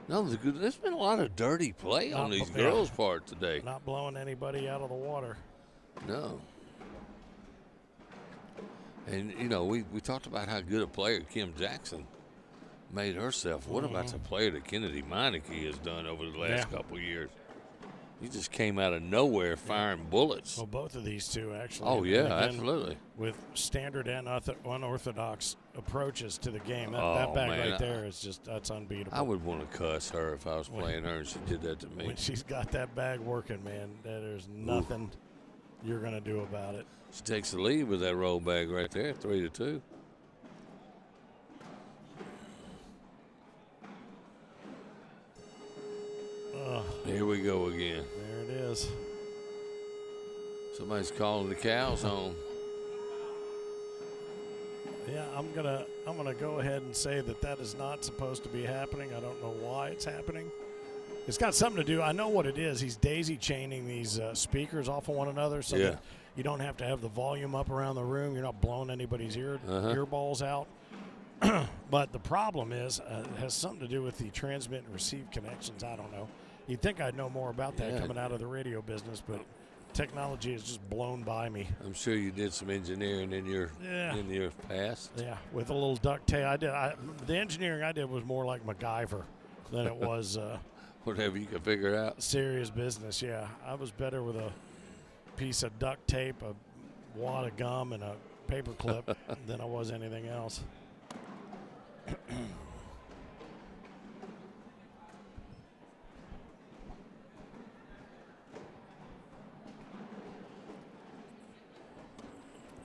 No, there's been a lot of dirty play on these girls' part today. Not blowing anybody out of the water. No. And, you know, we talked about how good a player Kim Jackson made herself. What about the player that Kennedy Meineke has done over the last couple of years? He just came out of nowhere firing bullets. Well, both of these 2, actually. Oh, yeah, again, absolutely. With standard and unorthodox approaches to the game. That bag right there is just, that's unbeatable. I would want to cuss her if I was playing her and she did that to me. When she's got that bag working, man, there's nothing you're going to do about it. She takes the lead with that roll bag right there, 3-2. Here we go again. There it is. Somebody's calling the cows home. Yeah, I'm gonna go ahead and say that is not supposed to be happening. I don't know why it's happening. It's got something to do. I know what it is. He's daisy chaining these speakers off of one another so that you don't have to have the volume up around the room. You're not blowing anybody's earballs out. But the problem is it has something to do with the transmit and receive connections. I don't know. You'd think I'd know more about that coming out of the radio business, but technology has just blown by me. I'm sure you did some engineering in your past. Yeah, with a little duct tape. The engineering I did was more like MacGyver than it was whatever you could figure out. Serious business, yeah. I was better with a piece of duct tape, a wad of gum, and a paper clip than I was anything else.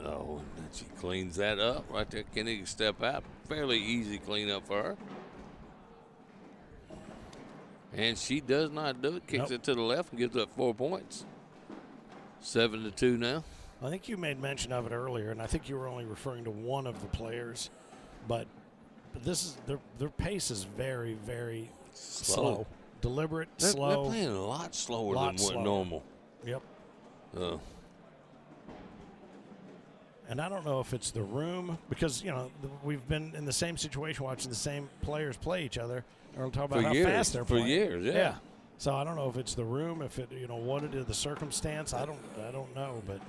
Oh, and then she cleans that up right there. Kenny can step out. Fairly easy cleanup for her. And she does not do it. Kicks it to the left and gives up 4 points. 7-2 now. I think you made mention of it earlier, and I think you were only referring to one of the players, but this is their pace is very, very slow. Deliberate, slow. They're playing a lot slower than what normal. Yep. And I don't know if it's the room, because, we've been in the same situation watching the same players play each other. Or talk about how fast they're playing. For years, yeah. So I don't know if it's the room, if it, what it is, the circumstance. I don't know, but.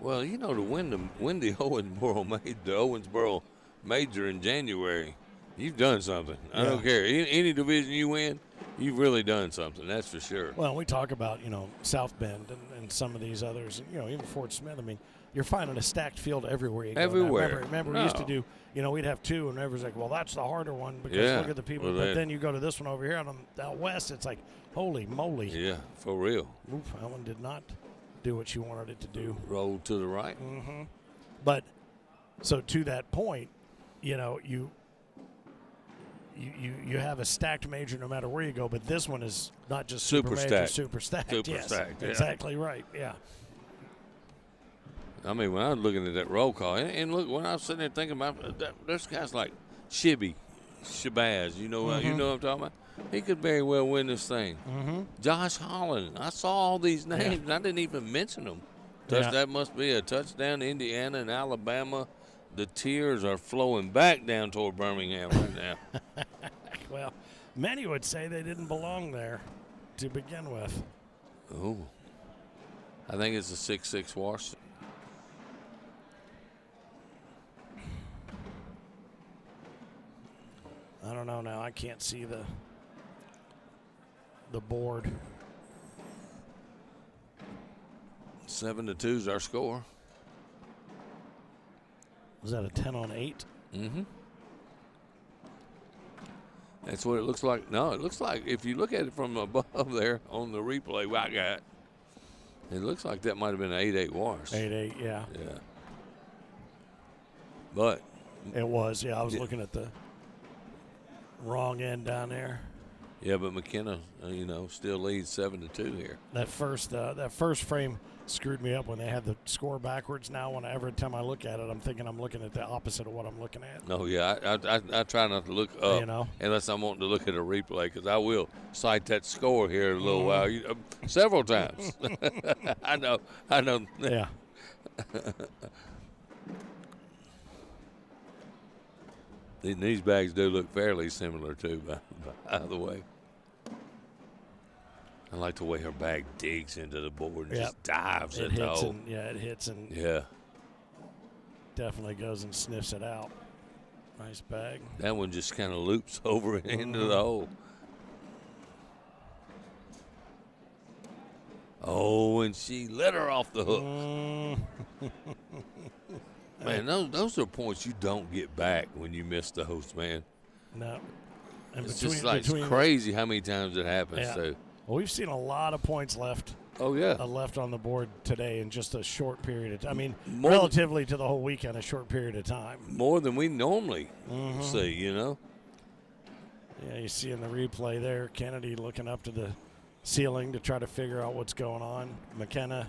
Well, the Wendy Owensboro made the Owensboro Major in January. You've done something. I don't care. Any division you win, you've really done something. That's for sure. Well, we talk about, South Bend and some of these others, even Fort Smith. I mean, you're finding a stacked field everywhere you go. Everywhere. Remember we used to do, we'd have two, and everyone's like, well, that's the harder one because look at the people. But then you go to this one over here out west, it's like, holy moly. Yeah, for real. Oof, that one did not do what you wanted it to do. Roll to the right. Mm-hmm. But so to that point, you have a stacked major no matter where you go, but this one is not just super major, stacked. super stacked. Super stacked, yeah. Exactly right, yeah. I mean, when I was looking at that roll call, and look, when I was sitting there thinking about that, there's guys like Shabazz, you know what I'm talking about? He could very well win this thing. Mm-hmm. Josh Holland, I saw all these names, and I didn't even mention them. That must be a touchdown to Indiana and Alabama. The tears are flowing back down toward Birmingham right now. Well, many would say they didn't belong there to begin with. Oh, I think it's a 6-6 wash. I don't know now. I can't see the board. 7-2 is our score. Was that a 10-on-8? Mm-hmm. That's what it looks like. No, it looks like if you look at it from above there on the replay I got, it looks like that might have been an 8-8 wash. 8-8, yeah. Yeah. But it was, yeah. I was looking at the wrong end down there. Yeah, but McKenna, still leads 7-2 here. That first frame screwed me up when they had the score backwards. Now, every time I look at it, I'm thinking I'm looking at the opposite of what I'm looking at. No, yeah, I try not to look up, unless I'm wanting to look at a replay, because I will cite that score here in a little while, several times. I know. Yeah. These bags do look fairly similar, too, by the way. I like the way her bag digs into the board and just dives at the hole. It hits and definitely goes and sniffs it out. Nice bag. That one just kind of loops over and into the hole. Oh, and she let her off the hook. Man, those are points you don't get back when you miss the host, man. No. And it's just like it's crazy how many times it happens, too. Well, we've seen a lot of points left. Oh, yeah. Left on the board today in just a short period of time. I mean, relatively to the whole weekend, a short period of time. More than we normally see, Yeah, you see in the replay there, Kennedy looking up to the ceiling to try to figure out what's going on. McKenna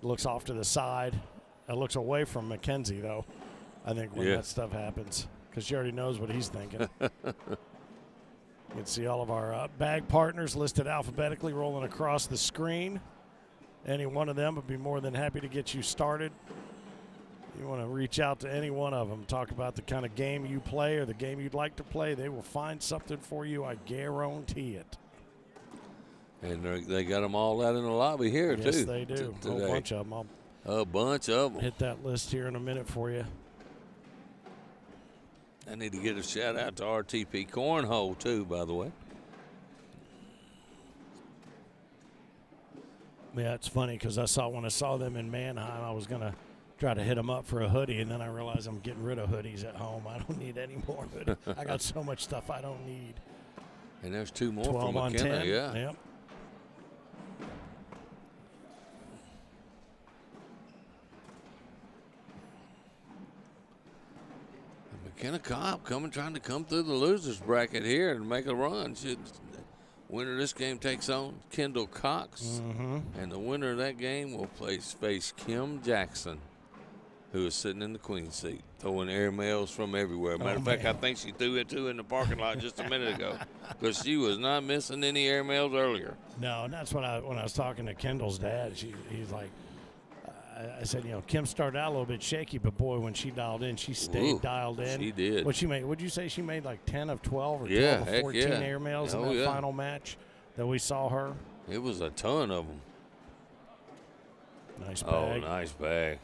looks off to the side. It looks away from Mackenzie, though, I think, when that stuff happens, because she already knows what he's thinking. You can see all of our bag partners listed alphabetically rolling across the screen. Any one of them would be more than happy to get you started. You want to reach out to any one of them, talk about the kind of game you play or the game you'd like to play. They will find something for you. I guarantee it. And they got them all out in the lobby here, too. Yes, they do. A whole bunch of them. A bunch of them. Hit that list here in a minute for you. I need to get a shout out to RTP Cornhole, too, by the way. Yeah, it's funny because when I saw them in Mannheim, I was going to try to hit them up for a hoodie, and then I realized I'm getting rid of hoodies at home. I don't need any more hoodies. I got so much stuff I don't need. And there's 2 more 12 from on McKenna, 10. yeah. Yep. McKenna Cobb trying to come through the losers bracket here and make a run. Winner of this game takes on Kendall Cox, and the winner of that game will face Kim Jackson, who is sitting in the queen seat, throwing airmails from everywhere. Matter of fact, I think she threw it too in the parking lot just a minute ago, because she was not missing any airmails earlier. No, and that's when I was talking to Kendall's dad. He's like, I said, Kim started out a little bit shaky, but boy, when she dialed in, she stayed dialed in. She did. What she made? Would you say she made like 10 of 12 or 12 Yeah, of 14 heck yeah. airmails in that final match that we saw her? It was a ton of them. Nice bag. Oh, nice bag.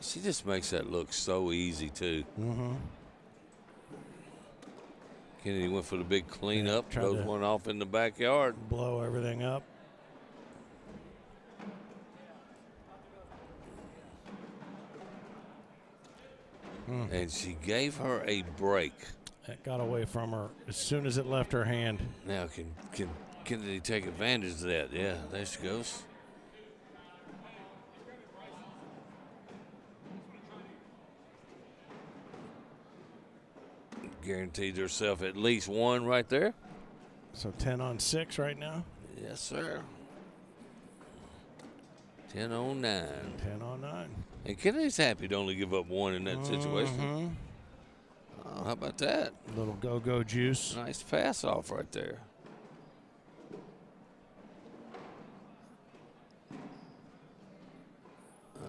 She just makes that look so easy, too. Kennedy went for the big cleanup, throws one off in the backyard. Blow everything up. And she gave her a break. That got away from her as soon as it left her hand. Now, can Kennedy take advantage of that? Yeah, there she goes. Guaranteed herself at least one right there. So 10 on 6 right now? Yes, sir. 10 on 9. 10 on 9. And Kennedy's happy to only give up one in that situation. Oh, how about that? Little go-go juice. Nice pass off right there.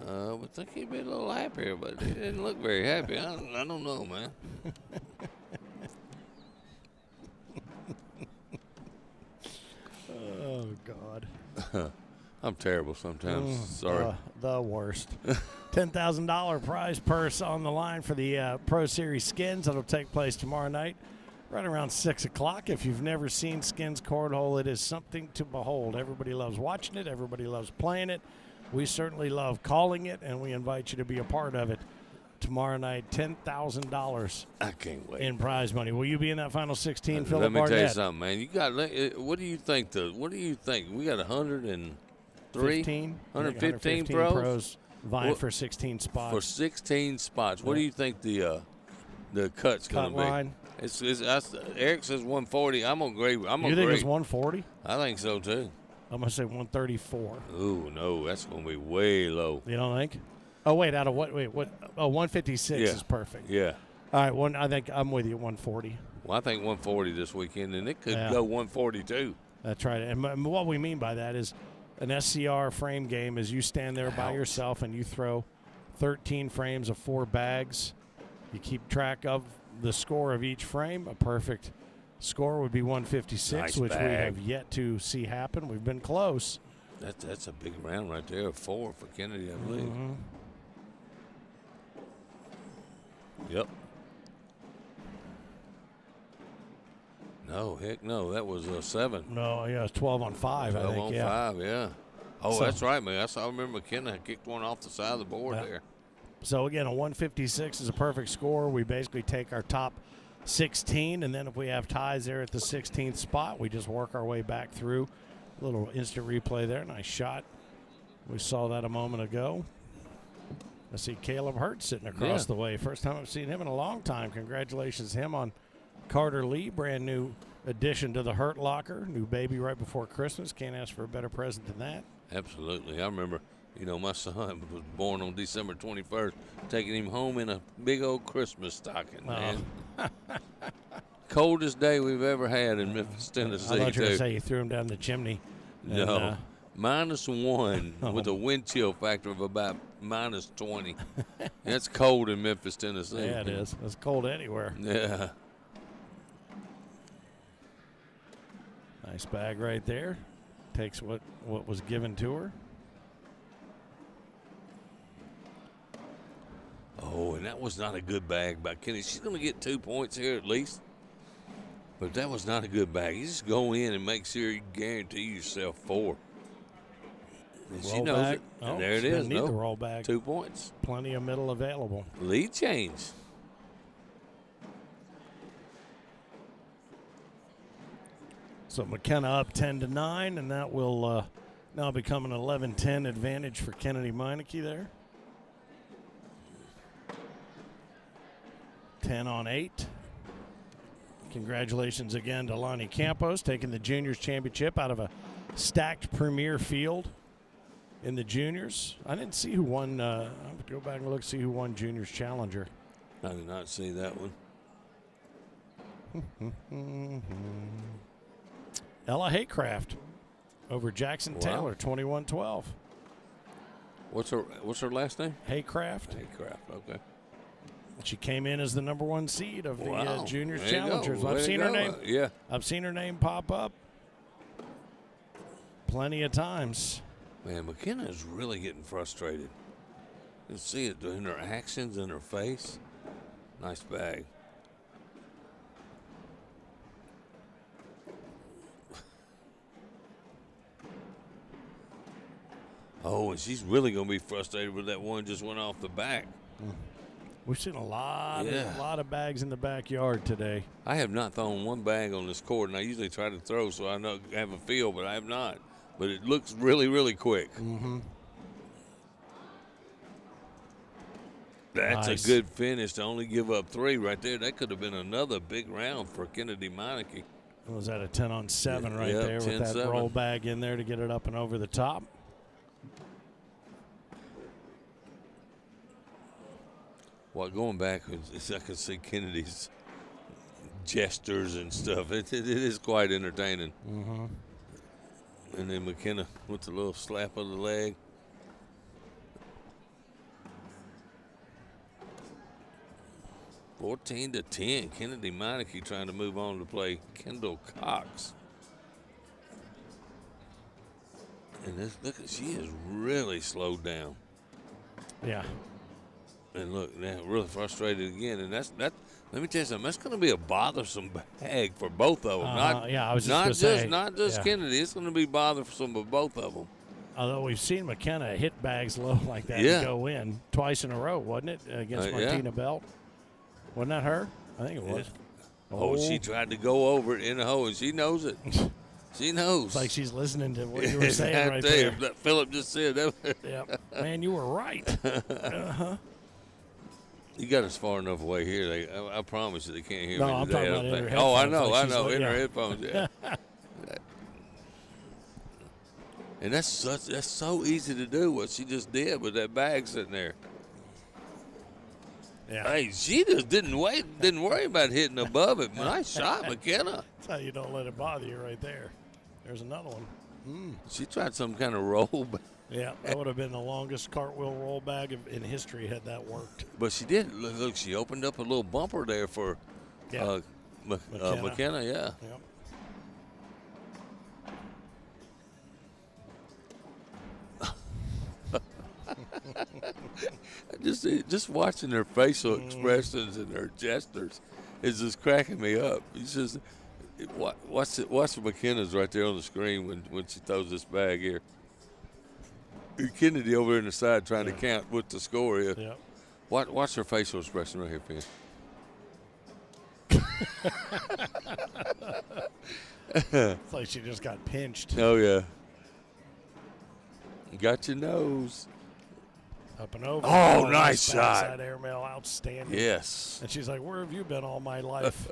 I would think he'd be a little happier, but he didn't look very happy. I don't know, man. Oh, God. I'm terrible sometimes. Sorry. The worst. $10,000 prize purse on the line for the Pro Series skins. That'll take place tomorrow night right around 6 o'clock. If you've never seen Skins Cornhole, it is something to behold. Everybody loves watching it. Everybody loves playing it. We certainly love calling it, and we invite you to be a part of it. Tomorrow night, $10,000. I can't wait. In prize money. Will you be in that final 16, Philip Let me Barnett? tell you something, man. You got. What do you think? What do you think? We got 103, 115 pros vying for 16 spots. For 16 spots. What do you think the cut's going to be? Line. Eric says 140. I'm gonna agree. You think it's 140? I think so too. I'm gonna say 134. Ooh, no, that's gonna be way low. You don't think? Oh wait, out of what? Wait, what? Oh, 156 is perfect. Yeah. All right, I think I'm with you. 140. Well, I think 140 this weekend, and it could go 142. That's right. And what we mean by that is an SCR frame game is you stand there by yourself and you throw 13 frames of 4 bags. You keep track of the score of each frame. A perfect score would be 156, which we have yet to see happen. We've been close. That's a big round right there, 4 for Kennedy, I believe. Yep. No, heck no. That was 7. No, yeah, it's 12 on 5, 12 I think. on yeah. 5, yeah. Oh, that's right, man. I remember McKenna kicked one off the side of the board there. So, again, a 156 is a perfect score. We basically take our top 16, and then if we have ties there at the 16th spot, we just work our way back through. A little instant replay there. Nice shot. We saw that a moment ago. I see Caleb Hurt sitting across the way. First time I've seen him in a long time. Congratulations to him on Carter Lee, brand new addition to the Hurt locker. New baby right before Christmas. Can't ask for a better present than that. Absolutely. I remember, my son was born on December 21st, taking him home in a big old Christmas stocking, man. coldest day we've ever had in Memphis, Tennessee. I thought you were going too. to say you threw him down the chimney. And, No. -1 with a wind chill factor of about -20. That's cold in Memphis, Tennessee. Yeah, it is. It's cold anywhere. Yeah. Nice bag right there. Takes what was given to her. Oh, and that was not a good bag by Kenny. She's going to get 2 points here at least. But that was not a good bag. You just go in and make sure you guarantee yourself 4. And she knows bag. it. Oh, And there it she is. doesn't need the Nope. roll bag. 2 points. Plenty of middle available. Lead change. So McKenna up 10-9, and that will now become an 11-10 advantage for Kennedy Meineke there. 10-8. Congratulations again to Lonnie Campos, taking the juniors championship out of a stacked premier field in the juniors. I didn't see who won. I'll have to go back and look, see who won juniors challenger. I did not see that one. Ella Haycraft over Jackson Wow. Taylor, 21-12. What's her last name? Haycraft. Haycraft. Okay. She came in as the #1 seed of the Wow. juniors There you go. challengers. Way I've to seen her go. name. Yeah. I've seen her name pop up plenty of times. Man, McKenna is really getting frustrated. You can see it in her actions and her face. Nice bag. Oh, and she's really going to be frustrated with that one just went off the back. We've seen a lot Yeah. of bags in the backyard today. I have not thrown one bag on this court, and I usually try to throw so I know have a feel, but I have not. But it looks really, really quick. Mm-hmm. That's Nice. a good finish to only give up 3 right there. That could have been another big round for Kennedy Meineke. Was that a 10-7 right Yep, there with that 10-7. roll bag in there to get it up and over the top? Well, going back, I could see Kennedy's gestures and stuff. It is quite entertaining. Mm-hmm. And then McKenna with the little slap of the leg. (14-10). Kennedy Meineke trying to move on to play Kendall Cox. And this, look, she is really slowed down. Yeah. And look, now really frustrated again. And that. Let me tell you something. That's going to be a bothersome bag for both of them. Yeah, I was just gonna say, not just yeah. Kennedy. It's going to be bothersome for both of them. Although we've seen McKenna hit bags low like that Yeah. and go in twice in a row, wasn't it? Against Yeah. Martina Belt. Wasn't that her? I think it was. Oh, she tried to go over it in the hole, and she knows it. She knows. It's like she's listening to what you were saying I right tell you, there. that Philip just said that. Yep. Man, you were right. Uh-huh. You got us far enough away here. I promise you they can't hear No, me I'm today. talking I about don't in her think. Oh, I headphones, know, like I she's know. like- In her yeah. headphones, yeah. And that's so easy to do what she just did with that bag sitting there. Yeah. Hey, she just didn't worry about hitting above it. Nice shot, McKenna. That's how you don't let it bother you right there. There's another one. She tried some kind of roll, Yeah, that would have been the longest cartwheel roll bag in history had that worked. but she did. Look, she opened up a little bumper there for Yeah. McKenna, yeah. Yep. Just watching her facial expressions and her gestures is just cracking me up. It's just watch McKenna's right there on the screen when she throws this bag here. Kennedy over in the side trying to count what the score is. Yep. Watch her facial expression right here, Finn. It's like she just got pinched. Oh yeah. Got your nose. Up and over. Oh, nice backside shot. Airmail, outstanding. Yes. And she's like, where have you been all my life?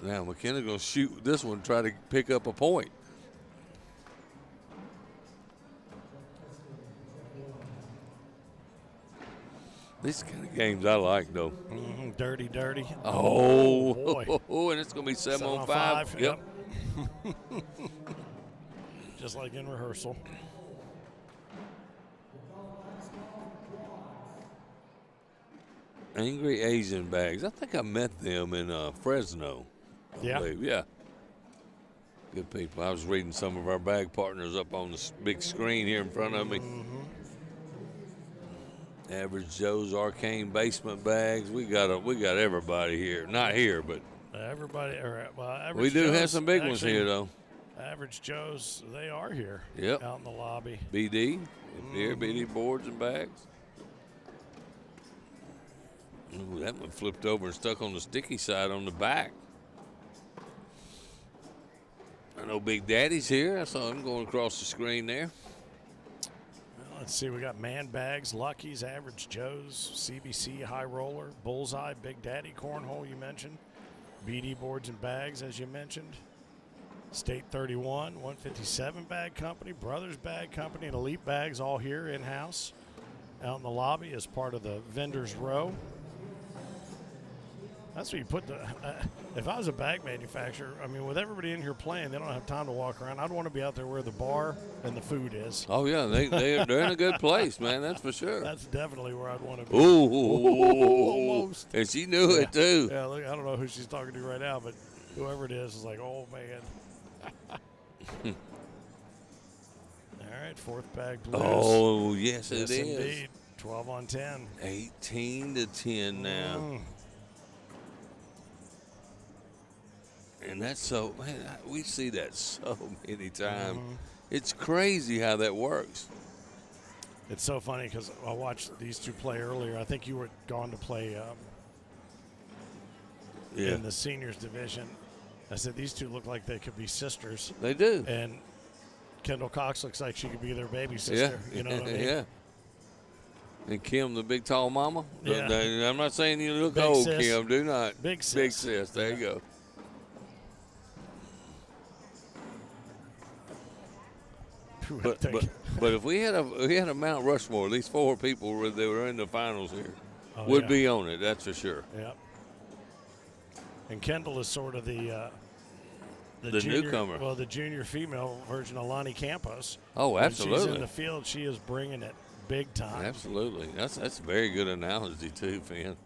Now McKenna's gonna shoot this one, try to pick up a point. These kind of games I like, though. Dirty. Oh, boy. And it's going to be 7-on-5. Yep. Just like in rehearsal. Angry Asian Bags. I think I met them in Fresno. Yeah. Yeah. Good people. I was reading some of our bag partners up on the big screen here in front of me. Average Joe's Arcane Basement Bags. We got everybody here. Not here, but everybody. Average we do Joe's, have some big ones actually, here, though. Average Joe's, they are here. Yep. Out in the lobby. BD. Here, BD boards and bags. Ooh, that one flipped over and stuck on the sticky side on the back. I know Big Daddy's here. I saw him going across the screen there. Well, let's see. We got Man Bags, Lucky's, Average Joe's, CBC, High Roller, Bullseye, Big Daddy, Cornhole, you mentioned. BD Boards and Bags, as you mentioned. State 31, 157 Bag Company, Brothers Bag Company, and Elite Bags all here in-house. Out in the lobby as part of the vendors row. That's where you put the. If I was a bag manufacturer, I mean, with everybody in here playing, they don't have time to walk around. I'd want to be out there where the bar and the food is. Oh yeah, they're in a good place, man. That's for sure. That's definitely where I'd want to be. Ooh, almost. And she knew it too. Yeah, look, I don't know who she's talking to right now, but whoever it is like, oh man. All right, fourth bag blues. Oh yes, yes, it is. Indeed. 12 on 10. 18-10 now. And that's so, man, we see that so many times. It's crazy how that works. It's so funny because I watched these two play earlier. I think you were gone to play in the seniors division. I said, these two look like they could be sisters. They do. And Kendall Cox looks like she could be their baby sister. Yeah. You know what I mean? Yeah. And Kim, the big tall mama. Yeah. I'm not saying you look Big old, sis. Kim. Do not. Big sis. Big sis. There you go. But if we had a Mount Rushmore, these four people that were in the finals here would be on it. That's for sure. Yep. And Kendall is sort of the junior, newcomer. Well, the junior female version of Lonnie Campos. Oh, absolutely. When she's in the field, she is bringing it big time. Absolutely. That's a very good analogy too, Finn.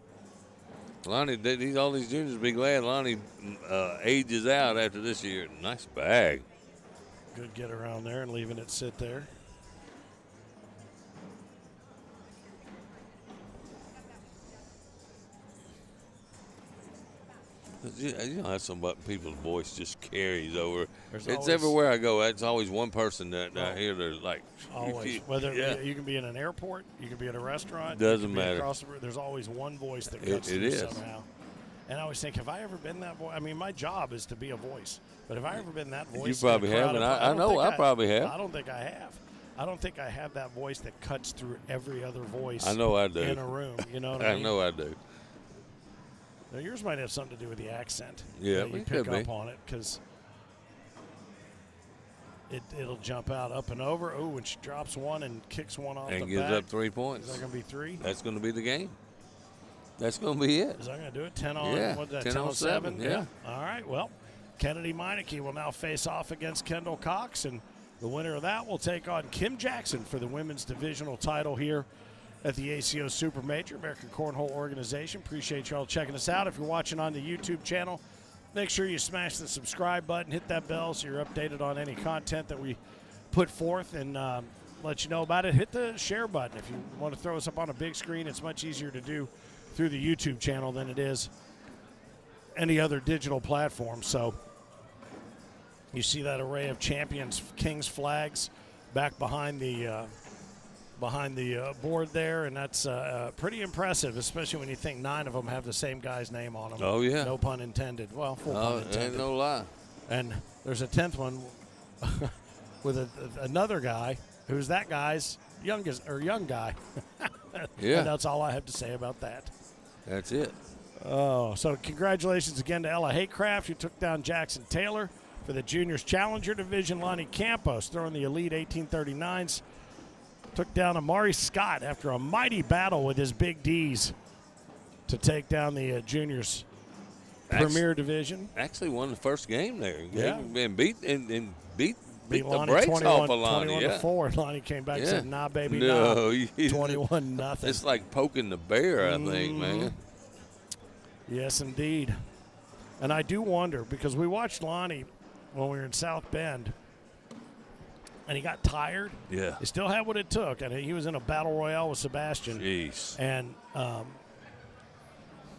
Lonnie, all these juniors be glad Lonnie ages out after this year. Nice bag. Good get around there and leaving it sit there. You know how some people's voice just carries over. It's everywhere I go. It's always one person that I hear. They're like always. Whether you can be in an airport, you can be at a restaurant. Doesn't matter. Across the room, there's always one voice that cuts through somehow. And I always think, have I ever been that voice? I mean, my job is to be a voice, but have I ever been that voice? You probably have, and I know I probably have. I don't think I have. I don't think I have that voice that cuts through every other voice. I know I do. In a room, you know what I mean? I know I do. Now, yours might have something to do with the accent. Yeah, you pick up on it because it'll jump out up and over. Oh, when she drops one and kicks one off and the gives back. up 3 points. Is that going to be 3? That's going to be the game. That's going to be it. Is that going to do it? 10 on, yeah, what's that, 10 on 7? Yeah. All right, well, Kennedy Meineke will now face off against Kendall Cox, and the winner of that will take on Kim Jackson for the women's divisional title here at the ACO Super Major, American Cornhole Organization. Appreciate y'all checking us out. If you're watching on the YouTube channel, make sure you smash the subscribe button, hit that bell so you're updated on any content that we put forth, and let you know about it. Hit the share button. If you want to throw us up on a big screen, it's much easier to do through the YouTube channel than it is any other digital platform. So you see that array of champions, Kings flags back behind the board there, and that's pretty impressive, especially when you think 9 of them have the same guy's name on them. Oh, yeah. No pun intended. Well, full pun intended. Ain't no lie. And there's a 10th one with another guy who's that guy's young guy. Yeah. And that's all I have to say about that. That's it. Oh, so congratulations again to Ella Haycraft, who took down Jackson Taylor for the Juniors Challenger Division. Lonnie Campos throwing the Elite 1839s. took down Amari Scott after a mighty battle with his big D's to take down the juniors premier division. Actually won the first game there. Yeah. And beat the Lonnie brakes 21, off of Lonnie. 21-4. And Lonnie came back and said, nah, baby, no. nah. 21-0. It's like poking the bear, I think, man. Yes, indeed. And I do wonder, because we watched Lonnie when we were in South Bend, and he got tired. Yeah. He still had what it took. And he was in a battle royale with Sebastian. Jeez.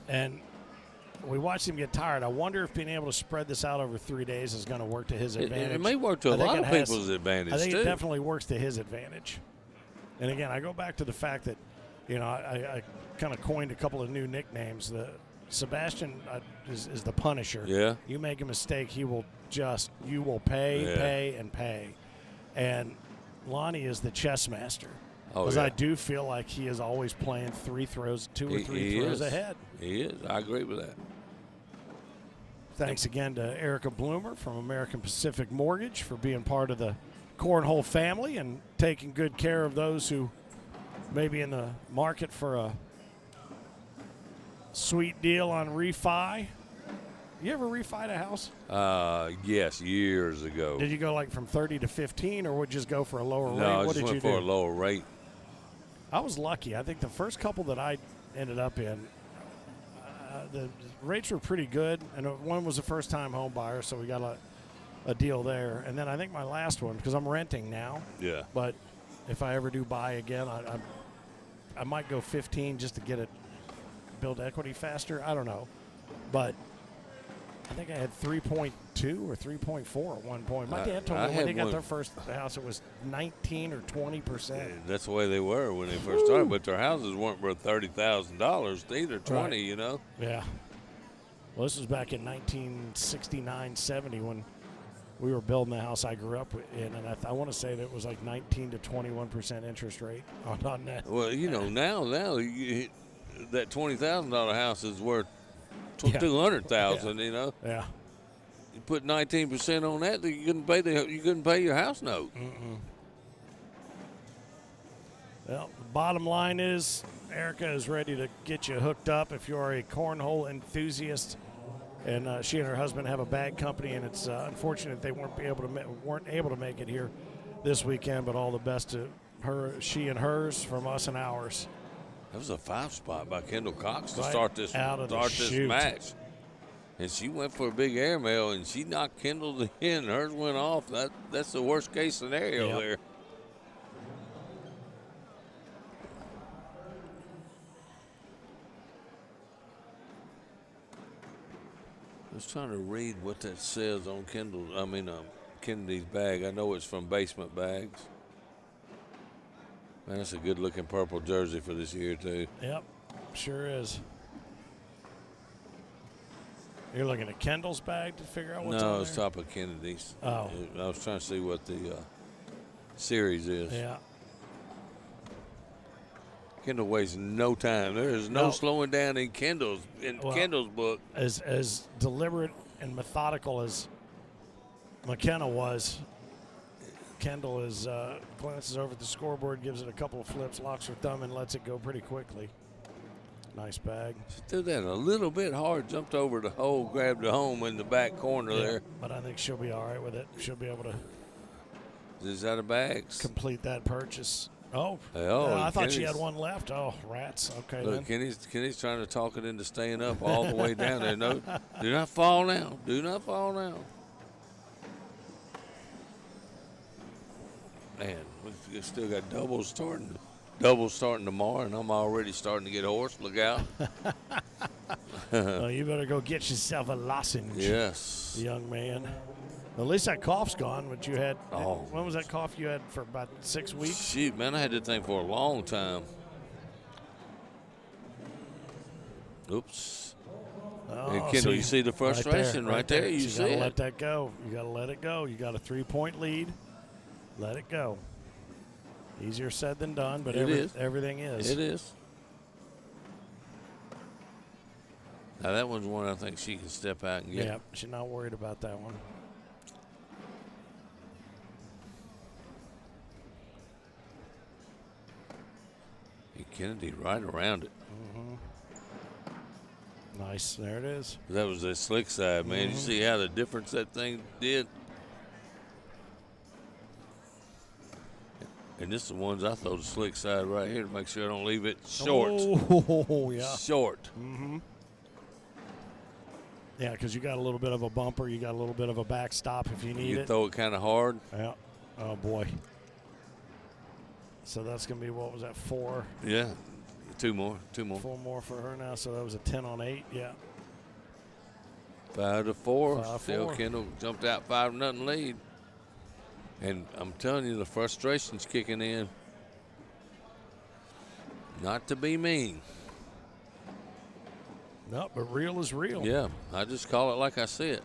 And we watched him get tired. I wonder if being able to spread this out over 3 days is going to work to his advantage. It may work to a lot of people's advantage, I think too. it definitely works to his advantage. And, again, I go back to the fact that, I kind of coined a couple of new nicknames. Sebastian is the Punisher. Yeah. You make a mistake, you will pay, and pay. And Lonnie is the chess master. Because I do feel like he is always playing two or three throws ahead. He is. I agree with that. Thanks again to Erica Bloomer from American Pacific Mortgage for being part of the Cornhole family and taking good care of those who may be in the market for a sweet deal on refi. You ever refied a house? Yes, years ago. Did you go like from 30 to 15, or would you just go for a lower rate? No, I what just did went you for do? a lower rate. I was lucky. I think the first couple that I ended up in, the rates were pretty good, and one was a first-time home buyer, so we got a deal there. And then I think my last one, because I'm renting now. Yeah. But if I ever do buy again, I might go 15 just to get it build equity faster. I don't know, but I think I had 3.2 or 3.4 at one point. My dad told me when they got their first house, it was 19 or 20%. That's the way they were when they first started, but their houses weren't worth $30,000 either, 20, you know? Yeah. Well, this was back in 1969, 70 when we were building the house I grew up in, and I want to say that it was like 19 to 21% interest rate on that. Well, now that $20,000 house is worth $200,000, you know? Yeah. You put 19% on that, you couldn't pay your house note. Well, the bottom line is Erica is ready to get you hooked up if you're a cornhole enthusiast. And she and her husband have a bag company, and it's unfortunate they weren't able to make it here this weekend. But all the best to her, she and hers, from us and ours. That was a 5-spot by Kendall Cox to Right start this chute. match. And she went for a big airmail, and she knocked Kendall's in. Hers went off. That's the worst case scenario there. I was trying to read what that says on Kennedy's bag. I know it's from Basement Bags. Man, that's a good-looking purple jersey for this year, too. Yep, sure is. You're looking at Kendall's bag to figure out what's on there? No, it's top of Kennedy's. Oh. I was trying to see what the series is. Yeah. Kendall wastes no time. There is no slowing down in Kendall's book. As deliberate and methodical as McKenna was, Kendall glances over at the scoreboard, gives it a couple of flips, locks her thumb, and lets it go pretty quickly. Nice bag. She threw that a little bit hard, jumped over the hole, grabbed the home in the back corner there. But I think she'll be all right with it. She'll be able to. Is out of bags. Complete that purchase. I thought she had one left. Oh, rats. Okay, look, then. Kenny's trying to talk it into staying up all the way down there. No, do not fall now. Do not fall now. Man, we've still got doubles starting tomorrow, and I'm already starting to get hoarse. Look out. Well, you better go get yourself a lozenge. Yes. Young man. At least that cough's gone, which you had. When was that cough you had for about 6 weeks? Shoot, man, I had that thing for a long time. Oops. Oh, Kendall, you see the frustration right there. You see it. You got to let that go. You got to let it go. You got a 3-point lead. Let it go. Easier said than done, but everything is. It is. Now, that one's one I think she can step out and get. Yeah, she's not worried about that one. Kennedy right around it. Nice. There it is. That was the slick side, man. You see how the difference that thing did? And this is the ones I throw the slick side right here to make sure I don't leave it short. Oh, yeah. Short. Yeah, because you got a little bit of a bumper. You got a little bit of a backstop if you need You it. throw it kind of hard. Yeah. Oh, boy. So that's going to be, what was that, 4? Yeah. Two more. 4 more for her now. So that was a 10 on 8. Yeah. 5-4. 5-4. Still Kendall jumped out 5-0 lead. And I'm telling you, the frustration's kicking in. Not to be mean. No, but real is real. Yeah, I just call it like I see it.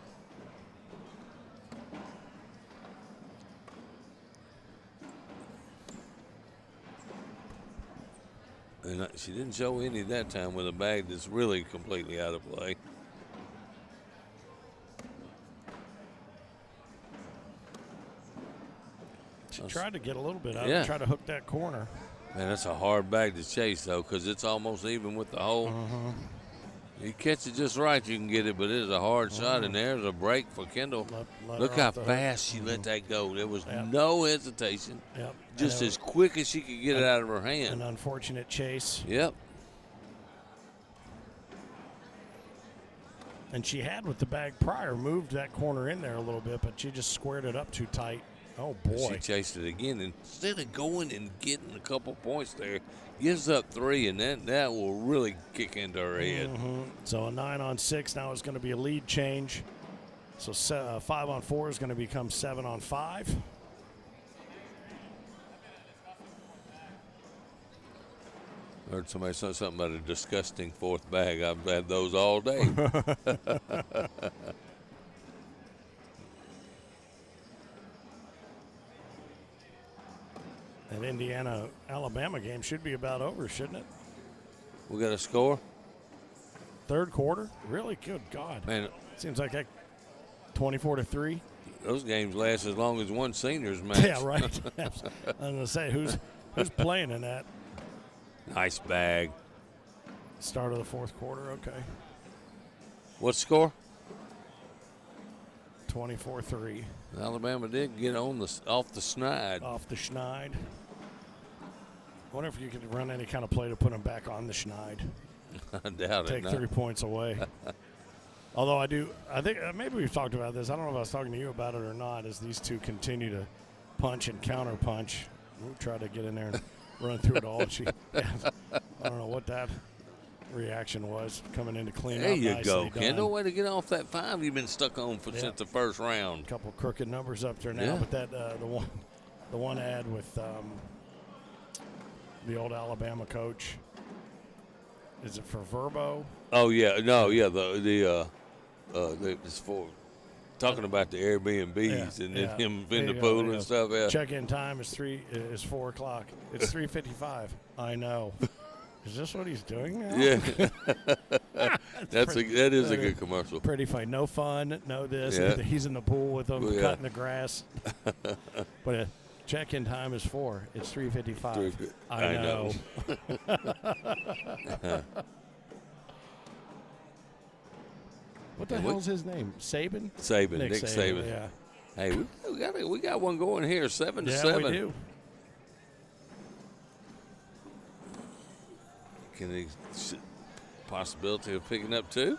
And she didn't show any that time with a bag that's really completely out of play. She tried to get a little bit out. Yeah. Try to hook that corner. Man, that's a hard bag to chase, though, because it's almost even with the hole. You catch it just right, you can get it, but it is a hard shot, and there's a break for Kendall. Look how fast she let that go. There was no hesitation. Yep. Just as quick as she could get it out of her hand. An unfortunate chase. Yep. And she had with the bag prior moved that corner in there a little bit, but she just squared it up too tight. Oh, boy. She chased it again. And instead of going and getting a couple points there, gives up 3, and that will really kick into her head. So a 9 on 6 now is going to be a lead change. So 5 on 4 is going to become 7 on 5. I heard somebody say something about a disgusting fourth bag. I've had those all day. That Indiana-Alabama game should be about over, shouldn't it? We got a score? Third quarter? Really? Good God. Man, seems like that 24-3. Those games last as long as one senior's match. Yeah, right. I was going to say, who's playing in that? Nice bag. Start of the fourth quarter, okay. What score? 24-3. Alabama did get on off the schneid. Off the schneid. I wonder if you could run any kind of play to put them back on the schneid. I doubt it. Take 3 points away. Although I think maybe we've talked about this. I don't know if I was talking to you about it or not. As these two continue to punch and counter punch, we'll try to get in there and run through it all. I don't know what that reaction was coming in to clean there up. There you go, done. Kendall. Way to get off that 5 you've been stuck on since the first round. A couple crooked numbers up there now, but that the one ad with the old Alabama coach. Is it for Verbo? Oh yeah, no, yeah. It's for talking about the Airbnbs and then him in the pool and stuff. Yeah. Check-in time is 4 o'clock. It's 3:55. I know. Is this what he's doing now? Yeah. that is a good commercial. Pretty funny. No fun. No this. Yeah. He's in the pool with them, cutting the grass. But check-in time is 4. It's 3:55. I know. What the hell's his name? Saban? Nick Saban. Yeah. Hey, we got one going here, 7-7. Yeah, we do. Can he possibility of picking up 2?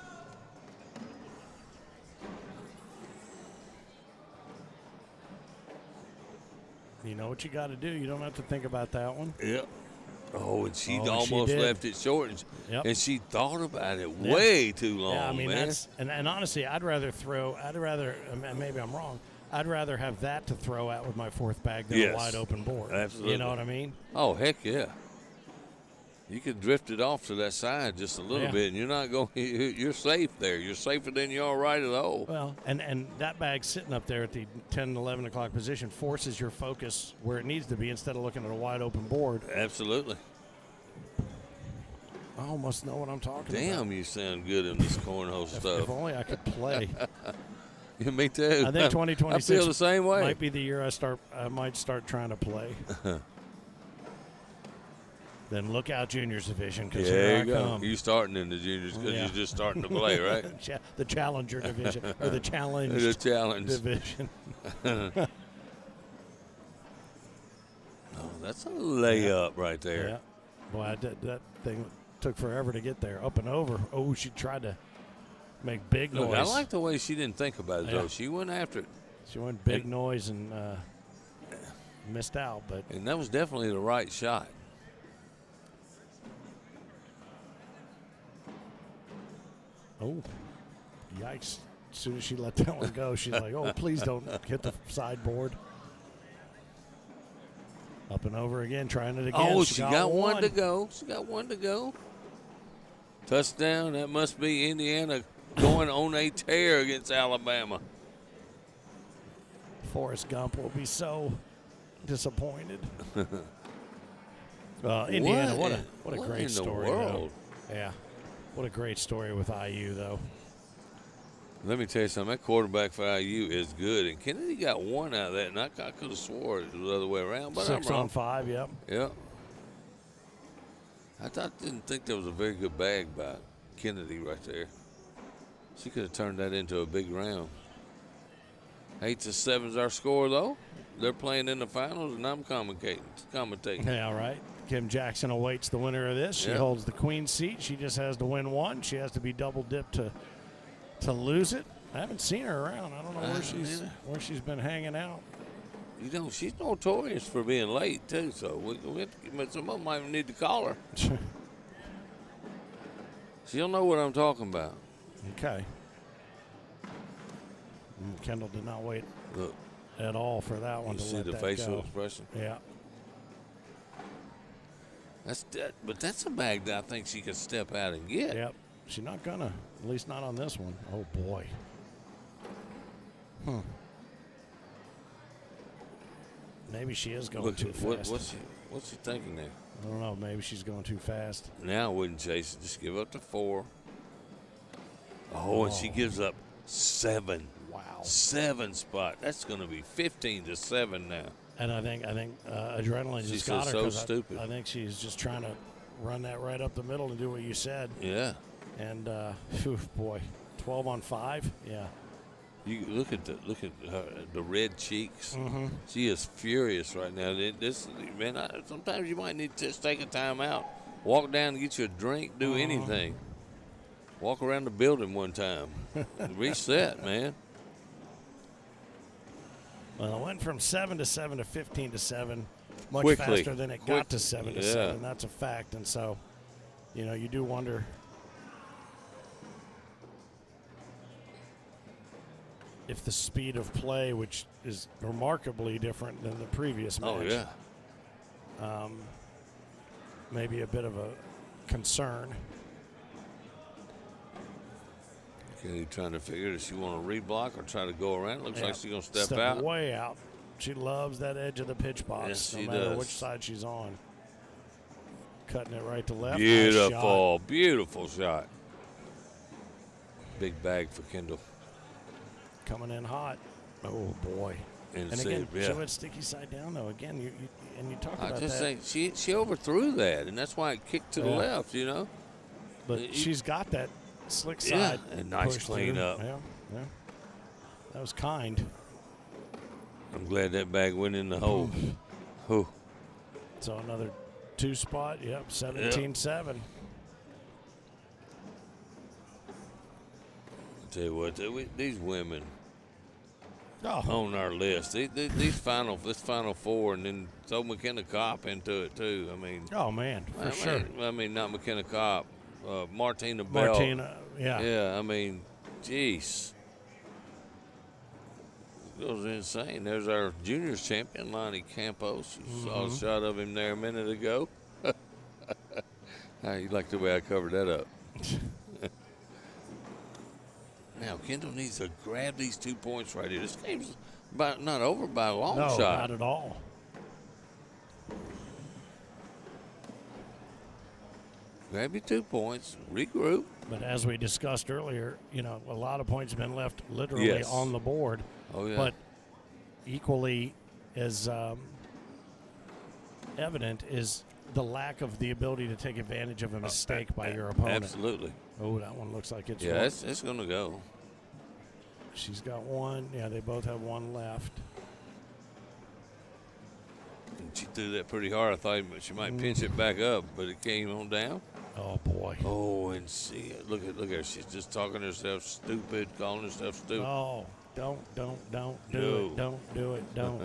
You know what you got to do. You don't have to think about that one. Yep. Oh, and she almost left it short, and she thought about it way too long. Yeah, I mean, man. that's and honestly, maybe I'm wrong. I'd rather have that to throw out with my fourth bag than a wide open board. Absolutely. You know what I mean? Oh, heck yeah. You could drift it off to that side just a little bit, and you're not going. You're safe there. You're safer than you are right at the hole. Well, and that bag sitting up there at the 10, 11 o'clock position forces your focus where it needs to be instead of looking at a wide open board. Absolutely. I almost know what I'm talking about. Damn, you sound good in this cornhole stuff. If only I could play. Yeah, me too. I think 2026 I feel the same way. Might be the year I might start trying to play. Then look out juniors division because There here I you go. come. You starting in the juniors because Yeah. you're just starting to play, right? The challenger division or the challenge The challenge. division. Oh, that's a layup right there. Yeah. Boy, that thing took forever to get there. Up and over. Oh, she tried to make big noise. Look, I like the way she didn't think about it, Yeah. though. She went after it. She went big noise and missed out, but And that was definitely the right shot. oh, yikes. As soon as she let that one go, she's like, oh, please don't hit the sideboard. Up and over again, trying it again. Oh, she got one to go. She got one to go. Touchdown. That must be Indiana going on a tear against Alabama. Forrest Gump will be so disappointed. Indiana, what a great in story, the world? though. Yeah, what a great story with IU, though. Let me tell you something. That quarterback for IU is good, and Kennedy got one out of that, and I could have swore it was the other way around, but 6 I'm wrong. on 5, yep. Yep. Didn't think that was a very good bag by Kennedy right there. She could have turned that into a big round. 8-7 is our score, though. They're playing in the finals, and I'm commentating. Yeah, right. Kim Jackson awaits the winner of this. She holds the queen's seat. She just has to win one. She has to be double dipped to lose it. I haven't seen her around. I don't know where she's been hanging out. You know, she's notorious for being late, too, so we have to, some of them might need to call her. She'll know what I'm talking about. Okay. Kendall did not wait Look, at all for that one you to see let the that facial go. expression? Yeah. But that's a bag that I think she could step out and get. Yep. She's not gonna. At least not on this one. Oh boy. Maybe she is going too fast. What's she thinking there? I don't know. Maybe she's going too fast. Now I wouldn't chase it. Just give up to 4. Oh, and she gives up 7. Wow. 7 spot. That's going to be 15-7 now. And I think adrenaline She's just got her. so 'cause stupid. I think she's just trying to run that right up the middle and do what you said. Yeah. And boy, 12 on 5. Yeah. You look at her, the red cheeks. Mm-hmm. She is furious right now. Sometimes you might need to just take a time out, walk down and get you a drink, do anything. Walk around the building one time, reset, man. Well, it went from 7-7 to 15-7, much Quickly. faster than it got to 7-7. Yeah. That's a fact. And so, you do wonder. If the speed of play, which is remarkably different than the previous match, maybe a bit of a concern. Okay, trying to figure, does she want to reblock or try to go around? Looks like she's going to step out. Way out. She loves that edge of the pitch box, Yes, no she matter does. which side she's on. Cutting it right to left. Beautiful, Nice shot. beautiful shot. Big bag for Kendall. Coming in hot. Oh, boy. And again, she went sticky side down, though. Again, you talk about that. I just think she overthrew that, and that's why it kicked to the left, But she's got that slick Yeah, side. and nice push cleanup. through. Yeah. That was kind. I'm glad that bag went in the hole. Whew. So another 2 spot. Yep, 17-7. Tell you what, these women Oh, on our list, this final 4, and then throw McKenna Kopp into it too. I mean, oh man, for sure. I mean, not McKenna Kopp, Martina Bell. Martina, yeah. Yeah, I mean, jeez. It goes insane. There's our juniors champion, Lonnie Campos. You saw a shot of him there a minute ago. You like the way I covered that up. Now, Kendall needs to grab these 2 points right here. This game's not over by a long No, shot. not at all. Grab your 2 points, regroup. But as we discussed earlier, a lot of points have been left literally Yes. on the board. Oh, yeah. But equally as evident is the lack of the ability to take advantage of a mistake by your opponent. Absolutely. Oh, that one looks like it's Yeah, it's going to go. She's got one. Yeah, they both have one left. And she threw that pretty hard. I thought she might pinch it back up, but it came on down. Oh, boy. Oh, and see, look at her. She's just talking herself stupid, calling herself stupid. Oh, don't do it. Don't do it. Don't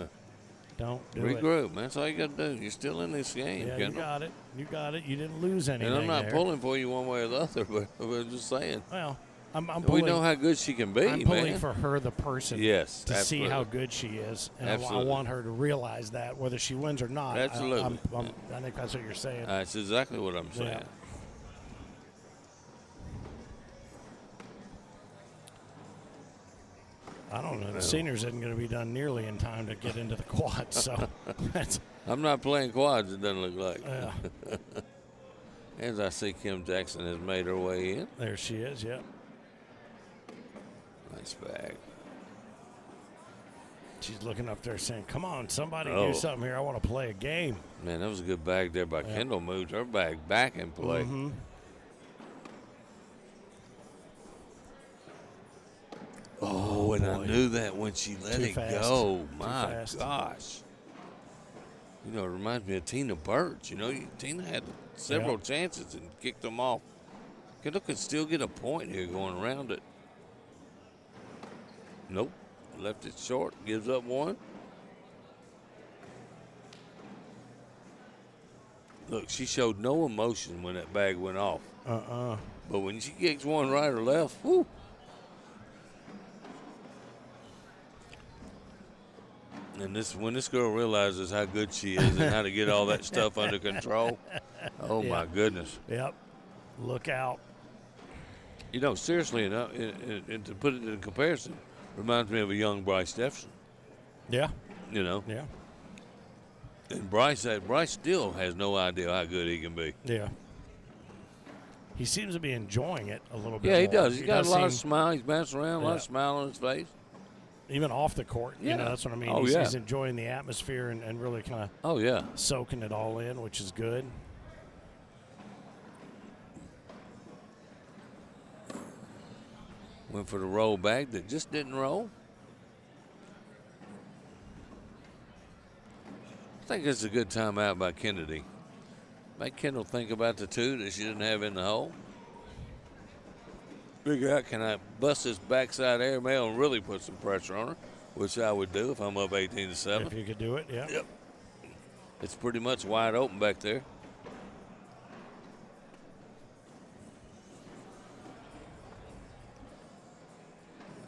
do it. Regroup, man. That's all you got to do. You're still in this game, Yeah, Kendall. you got it. You got it. You didn't lose anything. And I'm not there. pulling for you one way or the other, but I'm just saying. Well, I'm We pulling. know how good she can be, I'm pulling man. for her, the person. Yes, to absolutely. see how good she is, and I Absolutely. want her to realize that, whether she wins or not. Absolutely. I think that's what you're saying. That's exactly what I'm saying. Yeah. I don't know. The seniors isn't going to be done nearly in time to get into the quad, so that's I'm not playing quads, it doesn't look like. yeah. As I see Kim Jackson has made her way in. There she is. Yep. Nice bag. She's looking up there saying, "Come on, somebody Oh. do something here. I want to play a game." Man, that was a good bag there by Kendall. Moved her bag back in play. Mm-hmm. Oh, and I boy. knew that when she let Too it fast. go. Too My fast. gosh. You know, it reminds me of Tina Birch. You know, Tina had several chances and kicked them off. Kendall could still get a point here going around it. Nope. Left it short. Gives up one. Look, she showed no emotion when that bag went off. But when she kicks one right or left, whoo. And when this girl realizes how good she is and how to get all that stuff under control, oh my goodness. Yep. Look out. You know, seriously enough, and to put it in comparison, reminds me of a young Bryce Jefferson. Yeah. You know, Yeah. and Bryce still has no idea how good he can be. Yeah. He seems to be enjoying it a little bit. Yeah, he more. does. He's got a lot of seem- smile. He's bouncing around, a lot Yeah. of smile on his face. even off the court. You Yeah. know, that's what I mean. Oh, he's, yeah. he's enjoying the atmosphere and really kind of Oh yeah. soaking it all in, which is good. Went for the roll bag that just didn't roll. I think it's a good timeout by Kennedy. Make Kendall think about the two that she didn't have in the hole. Figure out, can I bust this backside airmail and really put some pressure on her, which I would do if I'm up 18-7. If you could do it, yeah. Yep. It's pretty much wide open back there.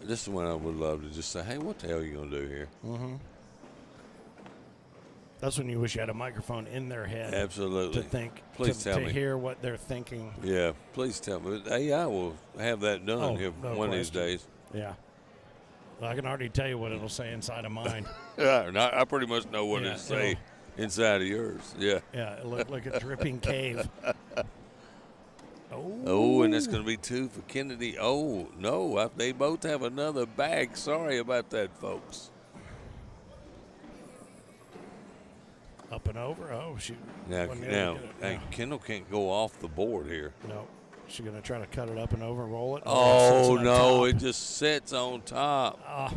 This is when I would love to just say, hey, what the hell are you going to do here? Mm-hmm. That's when you wish you had a microphone in their head. Absolutely. To think, Please tell to me. hear what they're thinking. Yeah, please tell me. AI will have that done Oh, here no one of these question. days. Yeah. Well, I can already tell you what it'll say inside of mine. Yeah, and I pretty much know what Yeah, it say inside of yours. Yeah. Yeah, look like a dripping cave. Oh, and that's going to be 2 for Kennedy. Oh, no, they both have another bag. Sorry about that, folks. Up and over. Oh, shoot. Now, Wasn't able to get it. hey, Kendall can't go off the board here. No. She's going to try to cut it up and over and roll it. Oh, it sits on no, top. it just sits on top.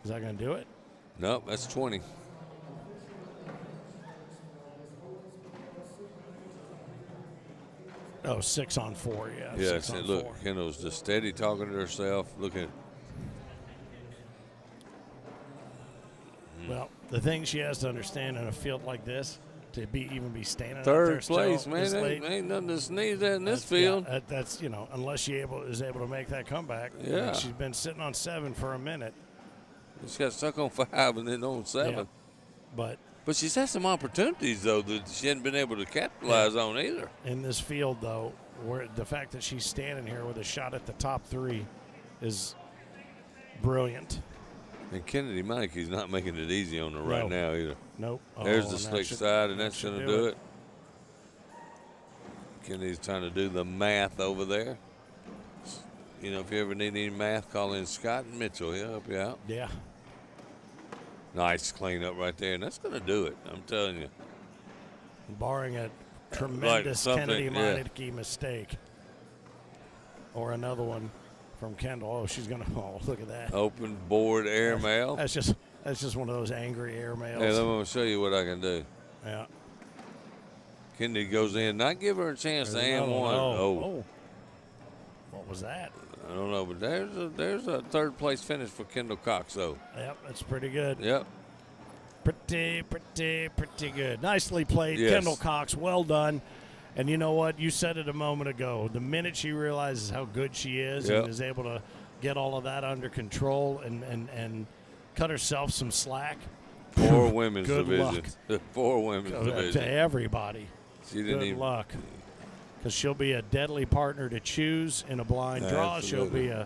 Is that going to do it? Nope, that's 20. Oh, 6 on 4, yeah. Yeah, 6 on look, 4. Kendall's just steady talking to herself, looking. Well, the thing she has to understand in a field like this, to even be standing up Third there still place, this man. late, Ain't nothing to sneeze at in this yeah, field. that's, unless she is able to make that comeback. I mean, Yeah. she's been sitting on 7 for a minute. She got stuck on 5 and then on 7. Yeah. But But she's had some opportunities, though, that she hadn't been able to capitalize on either. in this field, though, where the fact that she's standing here with a shot at the top 3 is brilliant. And Kennedy Meinke's not making it easy on her right now either. Nope. There's Oh, the and that slick should- side, and that that's should going to do it. Kennedy's trying to do the math over there. You know, if you ever need any math, call in Scott and Mitchell. He'll help you out. Yeah. Nice cleanup right there, and that's going to do it. I'm telling you. Barring a tremendous something, Kennedy yeah. Meineke mistake. Or another one from Kendall. Oh, she's going to, oh, look at that. Open board airmail. That's just one of those angry airmails. Hey, let me show you what I can do. Yeah. Kennedy goes in, not give her a chance There's to and another one. Oh. What was that? I don't know, but there's a third place finish for Kendall Cox, though. Yep, that's pretty good. Yep. Pretty good. Nicely played, Yes. Kendall Cox. Well done. And you know what? You said it a moment ago. The minute she realizes how good she is Yep. and is able to get all of that under control and cut herself some slack. Four women's Good division. Four women's To division. everybody. She didn't Good even. luck. Because she'll be a deadly partner to choose in a blind draw. Absolutely. She'll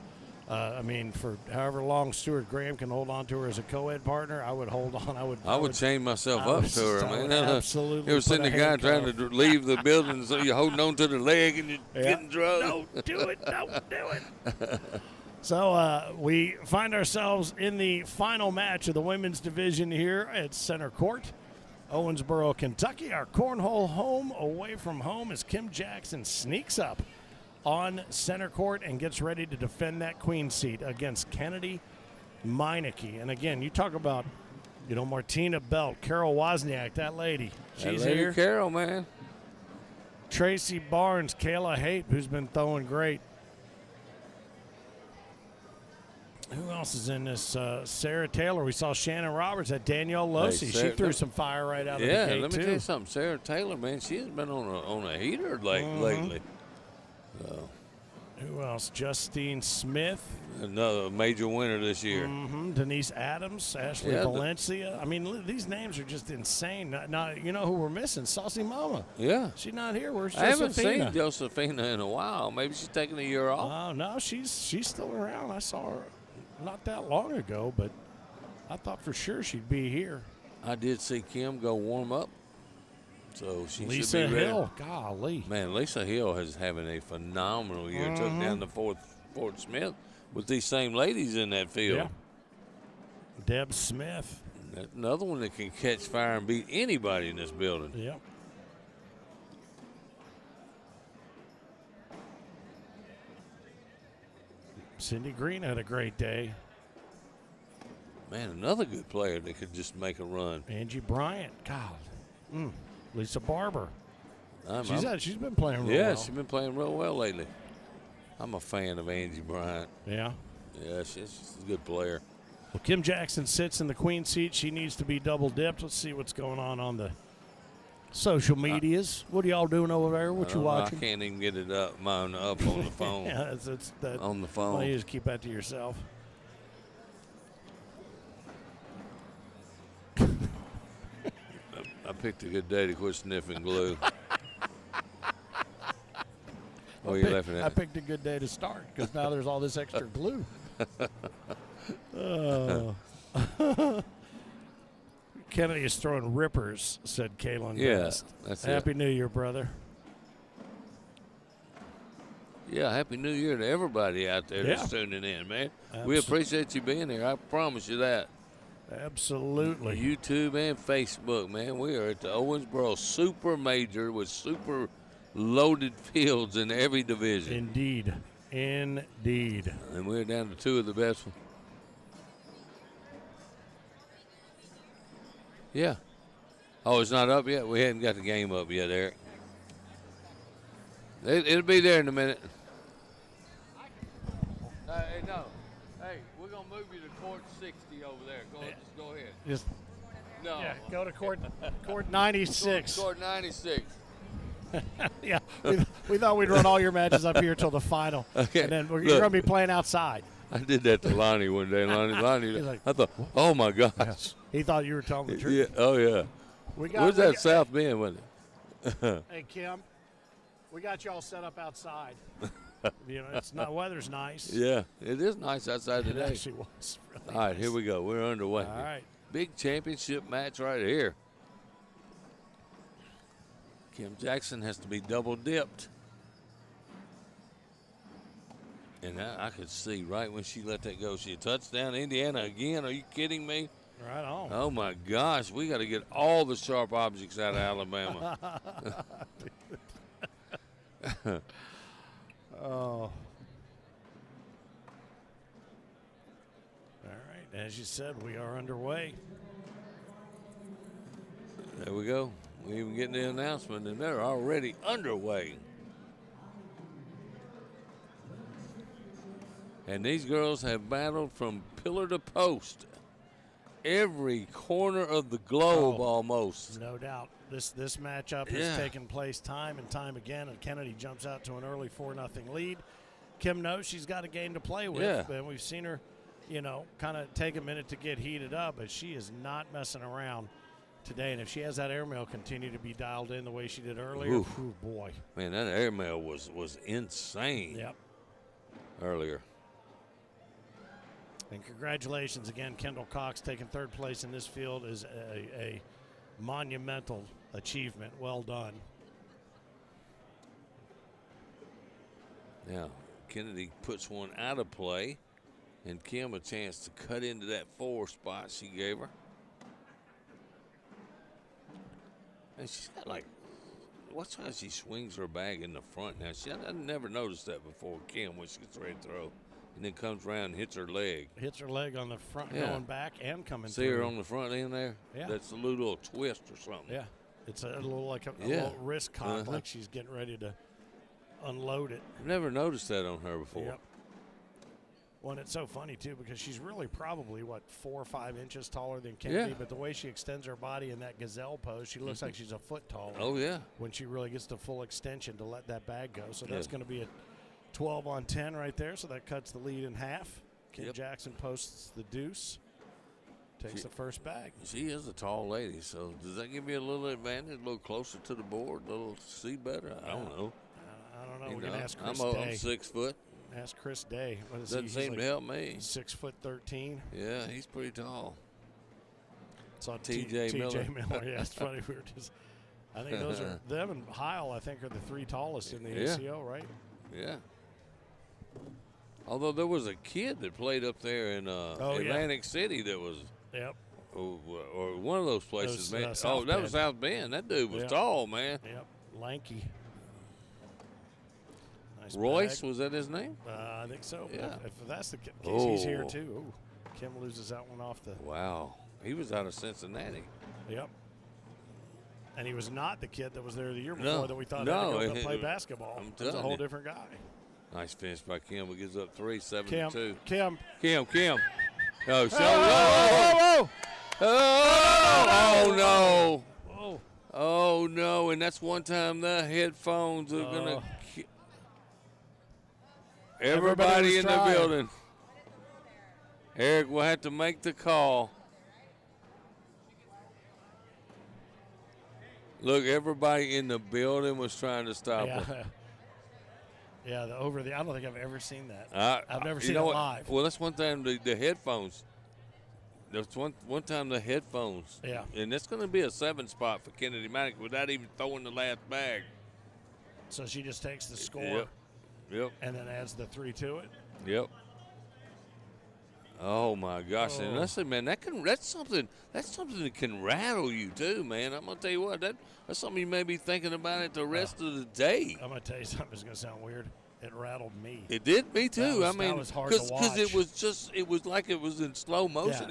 be for however long Stuart Graham can hold on to her as a co-ed partner, I would hold on. I would chain myself up to her, I man. would absolutely. You ever seen put the a guy handcuff. trying to leave the building, so you're holding on to the leg and you're getting drugged? Don't do it. Don't do it. So we find ourselves in the final match of the women's division here at Center Court, Owensboro, Kentucky. Our cornhole home away from home as Kim Jackson sneaks up on Center Court and gets ready to defend that queen seat against Kennedy Meineke. And again, you talk about, Martina Belt, Carol Wozniak, that lady. She's that lady here. Carol, man. Tracy Barnes, Kayla Haight, who's been throwing great. Who else is in this? Sarah Taylor. We saw Shannon Roberts at Danielle Losi. Sarah- she threw some fire right out of the Yeah, gate, let me too. tell you something. Sarah Taylor, man, she has been on a heater lately. Who else? Justine Smith. Another major winner this year. Denise Adams, Ashley Yeah, Valencia. I mean, these names are just insane. Not, you know who we're missing? Saucy Mama. Yeah. She's not here. Where's I haven't Josephina? seen Josephina in a while. Maybe she's taking a year off. Oh, no, she's still around. I saw her not that long ago, but I thought for sure she'd be here. I did see Kim go warm up, so she Lisa should be ready. Hill, golly. Man, Lisa Hill is having a phenomenal year. Took down the Fort Smith with these same ladies in that field. Yeah. Deb Smith. That's another one that can catch fire and beat anybody in this building. Yep. Cindy Green had a great day. Man, another good player that could just make a run. Angie Bryant, God. Lisa Barber. I'm- She's been playing real yeah, well. she's been playing real well lately. I'm a fan of Angie Bryant. Yeah. Yeah, she's a good player. Well, Kim Jackson sits in the queen seat. She needs to be double dipped. Let's see what's going on the social medias. What are y'all doing over there? What you watching? I can't even get it up on the phone. Yeah, it's that. On the phone. Well, you just keep that to yourself. I picked a good day to quit sniffing glue. What are you laughing I at? picked a good day to start because now there's all this extra glue. Oh. Kennedy is throwing rippers, said Kalen. Yeah, Best. that's Happy it. New Year, brother. Yeah, Happy New Year to everybody out there that's tuning in, man. We appreciate you being here. I promise you that. Absolutely. YouTube and Facebook, man. We are at the Owensboro Super Major with super loaded fields in every division. Indeed. Indeed. And we're down to two of the best ones. Yeah. Oh, it's not up yet? We hadn't got the game up yet, Eric. It'll be there in a minute. Hey, no. Hey, we're going to move you to court 60 over there. Just go ahead. Just No. go to court 96. Court 96. Yeah, we thought we'd run all your matches up here till the final, Okay, and then you're look. going to be playing outside. I did that to Lonnie one day. Lonnie, He's like, I thought, oh my gosh. He thought you were telling the truth. Yeah. Oh yeah. Where's that South Bend, wasn't it? Hey Kim, we got you all set up outside. It's not weather's nice. Yeah, it is nice outside It today. actually was. Really All right, nice. here we go. We're underway. All right. Big championship match right here. Kim Jackson has to be double dipped. And I could see right when she let that go. She touched down Indiana again. Are you kidding me? Right on. Oh my gosh, we got to get all the sharp objects out of Alabama. Oh. All right, as you said, we are underway. There we go. We even getting the announcement, and they're already underway. And these girls have battled from pillar to post, every corner of the globe almost. No doubt. This matchup has taken place time and time again, and Kennedy jumps out to an early 4-0 lead. Kim knows she's got a game to play with, and we've seen her, kind of take a minute to get heated up, but she is not messing around today. And if she has that airmail continue to be dialed in the way she did earlier, oh boy. Man, that airmail was insane earlier. And congratulations again, Kendall Cox taking third place in this field is a monumental achievement. Well done. Now, Kennedy puts one out of play, and Kim a chance to cut into that 4 spot she gave her. And she's got watch how she swings her bag in the front now. I've never noticed that before, Kim, when she gets ready to throw. And then comes around and hits her leg. Hits her leg on the front going back and coming See through. her on the front end there? Yeah. That's a little twist or something. Yeah. It's a little like a little wrist cock, like she's getting ready to unload it. I've never noticed that on her before. Yep. Well, and it's so funny, too, because she's really probably, 4 or 5 inches taller than Kennedy, but the way she extends her body in that gazelle pose, she looks like she's a foot taller. Oh, yeah. When she really gets the full extension to let that bag go. So that's going to be a 12 on 10 right there, so that cuts the lead in half. Kim Jackson posts the deuce, takes the first bag. She is a tall lady, so does that give you a little advantage, a little closer to the board, a little see better? I don't know. I don't know. We're going to ask Chris Day. I'm 6 foot. Ask Chris Day. What is Doesn't seem to help me. 6'13". Yeah, he's pretty tall. Saw TJ Miller. Yeah, it's funny. We were just. I think those are them and Heil. I think are the 3 tallest in the ACO, right? Yeah. Although there was a kid that played up there in Atlantic City that was. Yep. Or one of those places, man. That was South Bend. That dude was tall, man. Yep. Lanky. Nice Royce, bag. was that his name? I think so. Yeah. If that's the case, he's here too. Ooh. Kim loses that one off the. Wow. He was out of Cincinnati. Yep. And he was not the kid that was there the year before that we thought had to go play basketball. He was a whole different guy. Nice finish by Kim. He gives up 3, 7-2. Kim. Oh, whoa. Oh, no. Whoa. Oh, no. And that's one time the headphones are going to. Everybody in the building. Eric will have to make the call. Look, everybody in the building was trying to stop her. Yeah, I don't think I've ever seen that. I've never seen it live. Well, that's one time the headphones. That's one time the headphones. Yeah. And that's going to be a 7 spot for Kennedy Maddox without even throwing the last bag. So she just takes the score. Yep. And then adds the 3 to it. Yep. Oh my gosh! And listen, man, that's something that can rattle you too, man. I'm gonna tell you what, that's something you may be thinking about it the rest of the day. I'm gonna tell you something that's gonna sound weird. It rattled me. It did me too. That was hard to watch. Because it was like it was in slow motion.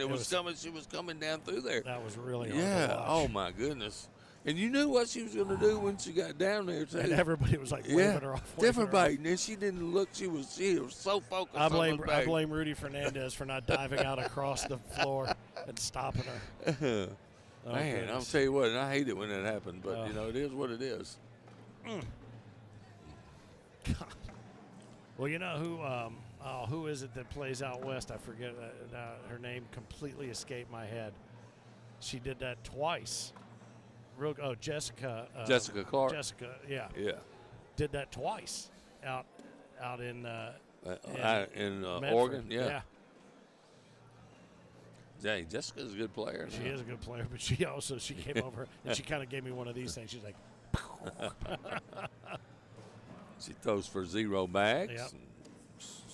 She was coming down through there. That was really hard to watch. Oh my goodness. And you knew what she was going to do when she got down there, too. And everybody was like waving her off. Everybody. And she didn't look. She was so focused I blame Rudy Fernandez for not diving out across the floor and stopping her. Man, I'll tell you what, and I hate it when that happens, but, it is what it is. God. Well, you know who is it that plays out west? I forget. Her name completely escaped my head. She did that twice. Jessica. Jessica Clark. Jessica, yeah. Yeah. Did that twice out in Oregon. Yeah. Yeah, Jessica's a good player. She is a good player, but she came over and she kind of gave me one of these things. She's like. She throws for 0 bags. Yep.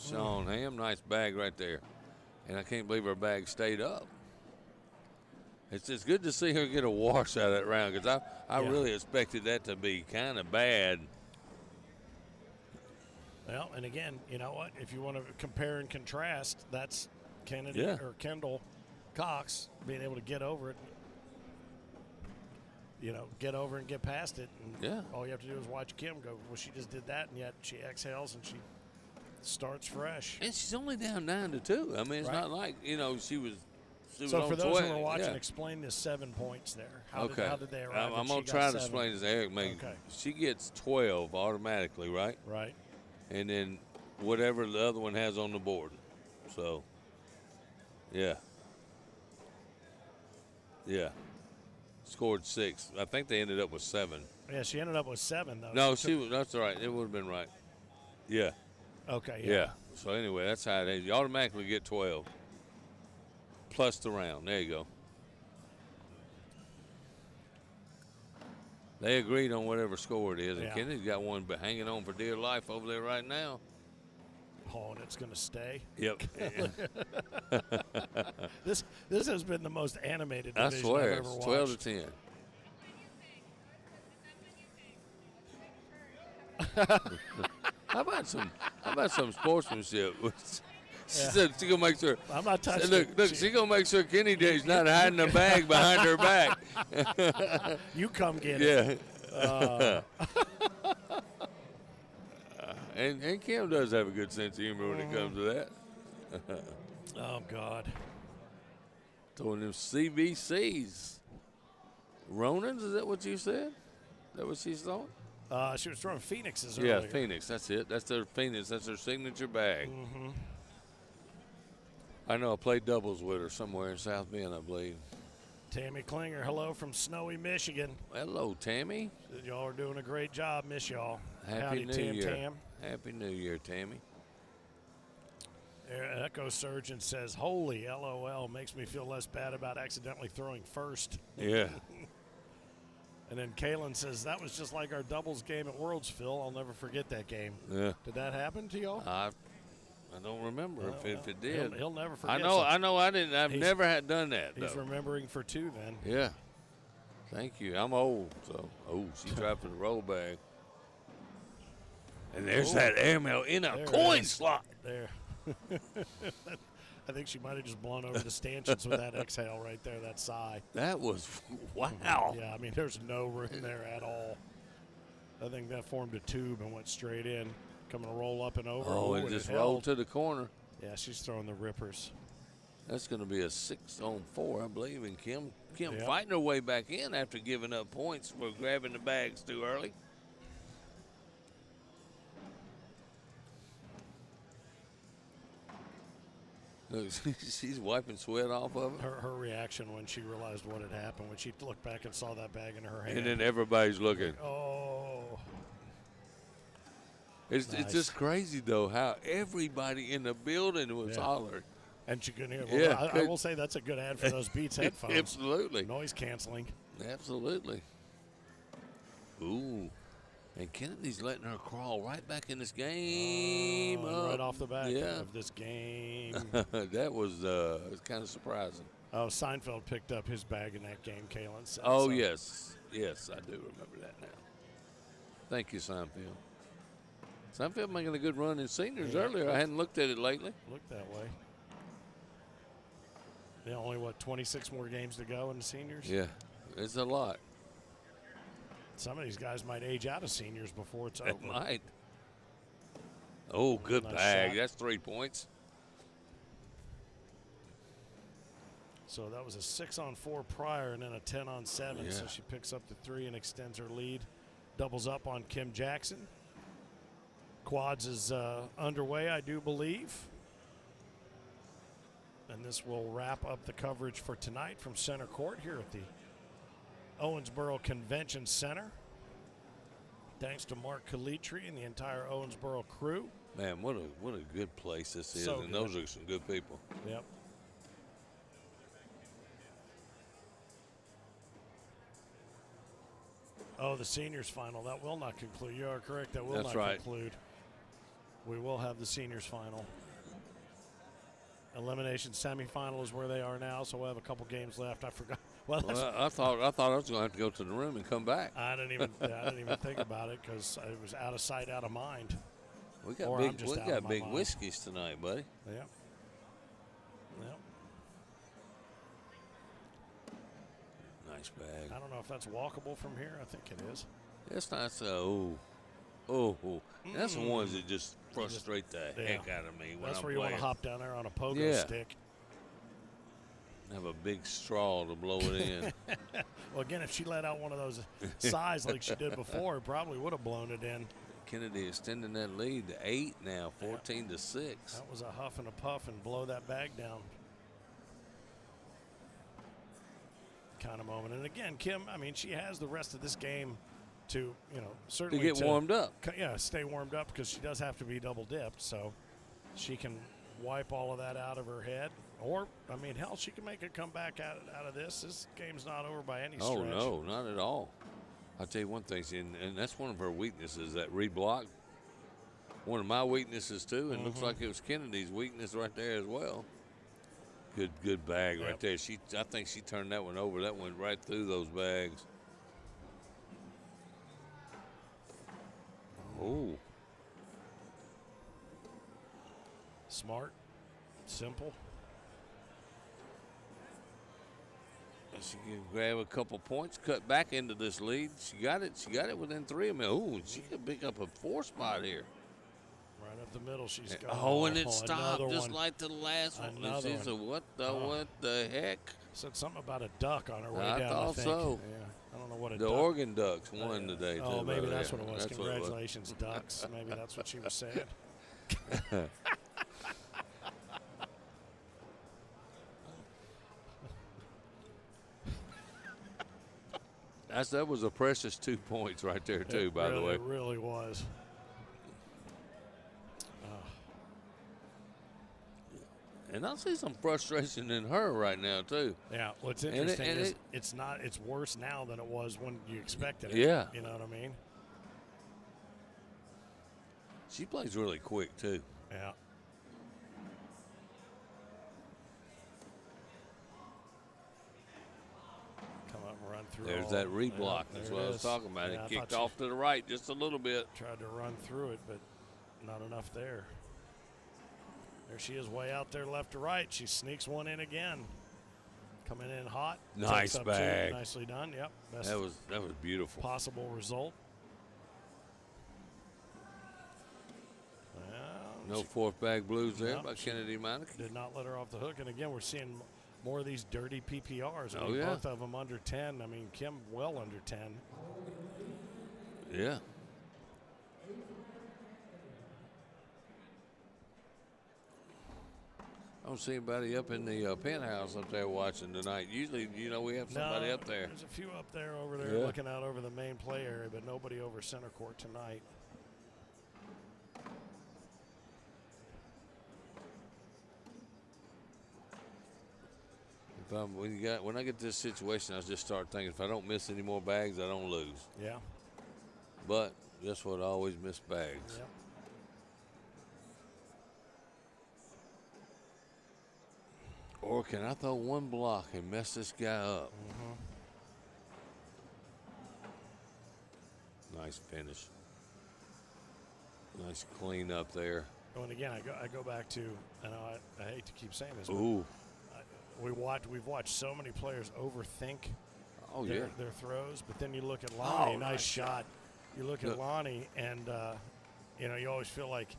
Sean Ham, nice bag right there. And I can't believe her bag stayed up. It's good to see her get a wash out of that round because I Yeah. really expected that to be kind of bad. Well, and again, you know what? If you want to compare and contrast, that's Kennedy Yeah. or Kendall Cox being able to get over it. You know, get over and get past it. And Yeah. all you have to do is watch Kim go, well, she just did that, and yet she exhales and she starts fresh. And she's only down 9-2. I mean, it's Right. not like, she was So on for those 12. who are watching, Yeah. explain the 7 points there. How Okay. did they arrive? I'm and going she to got try to 7? explain this to Eric. Okay. She gets 12 automatically, right? Right. And then whatever the other one has on the board. So, yeah. Yeah. Scored 6. I think they ended up with 7. Yeah, she ended up with 7, though. No, that's all right. It would have been right. Yeah. Okay, Yeah. So, anyway, that's how it is. You automatically get 12 plus the round. There you go. They agreed on whatever score it is, and Yeah. Kennedy's got one but hanging on for dear life over there right now. Oh, and it's going to stay. Yep. This has been the most animated I division swear, I've ever it's watched. 12-10. How about some sportsmanship? She said she gonna make sure. I'm not touching Look, it. she gonna make sure Kenny Day's not hiding a bag behind her back. You come get it. Yeah. And Kim does have a good sense of humor when it comes to that. Oh, God. Throwing them CBCs. Ronins, is that what you said? Is that what she's throwing? She was throwing Phoenixes Yeah, earlier. Phoenix. That's it. That's their Phoenix. That's their signature bag. Mm-hmm. I know. I played doubles with her somewhere in South Bend, I believe. Tammy Klinger, hello from snowy Michigan. Hello, Tammy. Said y'all are doing a great job. Miss y'all. Happy Howdy, New Tam Year. Tam. Happy New Year, Tammy. Echo Surgeon says, holy LOL, makes me feel less bad about accidentally throwing first. Yeah. And then Kalen says, that was just like our doubles game at Worlds, Phil. I'll never forget that game. Yeah. Did that happen to y'all? I don't remember if it did. He'll never forget. I know. I didn't. I've never had done that. He's though. remembering for 2 then. Yeah. Thank you. I'm old, so she tried for the roll bag. And there's that airmail in a There it coin is. slot. There. I think she might have just blown over the stanchions with that exhale right there, that sigh. That was wow. Yeah, I mean, there's no room there at all. I think that formed a tube and went straight in, coming to roll up and over. Oh, and it just held. rolled to the corner. Yeah, she's throwing the rippers. That's going to be a 6-on-4, I believe. And Kim Yep. fighting her way back in after giving up points for grabbing the bags too early. Look, she's wiping sweat off of it. Her reaction when she realized what had happened, when she looked back and saw that bag in her hand. And then everybody's looking. Oh. It's Nice. just crazy, though, how everybody in the building was hollering. And she couldn't hear. Yeah, Well, I will say that's a good ad for those Beats headphones. Absolutely. Noise canceling. Absolutely. Ooh. And Kennedy's letting her crawl right back in this game. And right off the back Yeah. of this game. That was kind of surprising. Oh, Seinfeld picked up his bag in that game, Kalen said. Oh, so. yes. Yes, I do remember that now. Thank you, Seinfeld. Seinfeld making a good run in seniors earlier. I hadn't looked at it lately. Look that way. Yeah, only, 26 more games to go in the seniors? Yeah, it's a lot. Some of these guys might age out of seniors before it's over. It might. Oh, good Nice bag. shot. That's 3 points. So that was a 6-on-4 prior and then a 10-on-7. Yeah. So she picks up the 3 and extends her lead. Doubles up on Kim Jackson. Quads is underway, I do believe. And this will wrap up the coverage for tonight from center court here at the Owensboro Convention Center. Thanks to Mark Calitri and the entire Owensboro crew. Man, what a good place this is. So And good. those are some good people. Yep. Oh, the seniors final. That will not conclude. You are correct. That will That's not right. conclude. We will have the seniors final. Elimination semifinal is where they are now, so we'll have a couple games left. I forgot. Well, I thought I was going to have to go to the room and come back. I didn't even think about it because it was out of sight, out of mind. We got Or I'm just out of my big mind. whiskeys tonight, buddy. Yeah. Yeah. Nice bag. I don't know if that's walkable from here. I think it is. It's nice. That's the ones that just frustrate the heck out of me. That's I'm where you want playing. to hop down there on a pogo stick. Have a big straw to blow it in. Well, again, if she let out one of those size like she did before, it probably would have blown it in. Kennedy extending that lead to 8 now, 14 to 6. That was a huff and a puff and blow that bag down kind of moment. And again, Kim, I mean, she has the rest of this game to, certainly to get warmed up. Yeah, stay warmed up because she does have to be double dipped. So she can wipe all of that out of her head. Or, I mean, hell, she can make a comeback out of this. This game's not over by any stretch. Oh, no, not at all. I'll tell you one thing, and that's one of her weaknesses, that reblock. One of my weaknesses, too, and looks like it was Kennedy's weakness right there as well. Good bag right there. I think she turned that one over. That went right through those bags. Oh. Smart, simple. She can grab a couple points, cut back into this lead. She got it within 3 of them. Ooh, she could pick up a 4 spot here. Right up the middle, she's got. Oh, and it stopped just like the last one. Another She said, one. what the heck? Said something about a duck on her way I down. thought I think. so. Yeah, I don't know what a The duck. Oregon Ducks won today. Oh, too, maybe brother. that's what it was. That's what it was. Congratulations, Ducks. Maybe that's what she was saying. That was a precious 2 points right there, too, by the way. It really was. And I see some frustration in her right now, too. Yeah, what's interesting is it's worse now than it was when you expected it. Yeah. You know what I mean? She plays really quick, too. Yeah. Come up and run through. There's that reblock. Yeah, That's there what it I was is. talking about. Yeah, I It kicked thought off to the right just a little bit. Tried to run through it, but not enough there. There she is, way out there left to right. She sneaks one in again. Coming in hot. Nice Takes up bag. two. Nicely done. Yep. Best That was beautiful. possible result. Well, No fourth bag blues there No, by she Kennedy Monique. did not let her off the hook. And again, we're seeing more of these dirty PPRs. I Oh, mean, yeah. both of them under 10. I mean, Kim well under 10. Yeah. I don't see anybody up in the penthouse up there watching tonight. Usually, we have somebody No, up there. There's a few up there over there Yeah. looking out over the main play area, but nobody over center court tonight. When I get to this situation, I just start thinking, if I don't miss any more bags, I don't lose. Yeah. But guess what? I always miss bags. Yep. Or can I throw one block and mess this guy up? Nice finish. Nice clean up there. Oh, and again, I go back to, I know I hate to keep saying this, but Ooh. we've watched so many players overthink Oh, their throws, but then you look at Lonnie, Oh, nice shot. You look at Lonnie, and you always feel like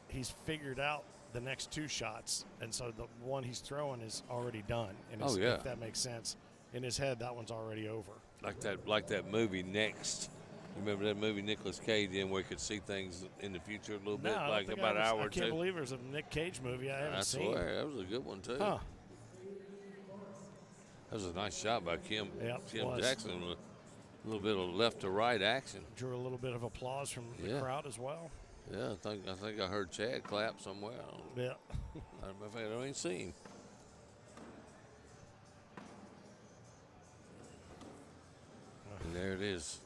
he's figured out the next two shots, and so the one he's throwing is already done. And if that makes sense, in his head, that one's already over. Like that movie Next. You remember that movie Nicolas Cage in where he could see things in the future a little bit, I don't like think about an hour or I can't two? believe there's a Nick Cage movie I haven't I seen. swear, that was a good one too. Huh. That was a nice shot by Kim was. Jackson with a little bit of left to right action. Drew a little bit of applause from the crowd as well. Yeah, I think I heard Chad clap somewhere. Yeah. I don't know if I don't even see him. And there it is.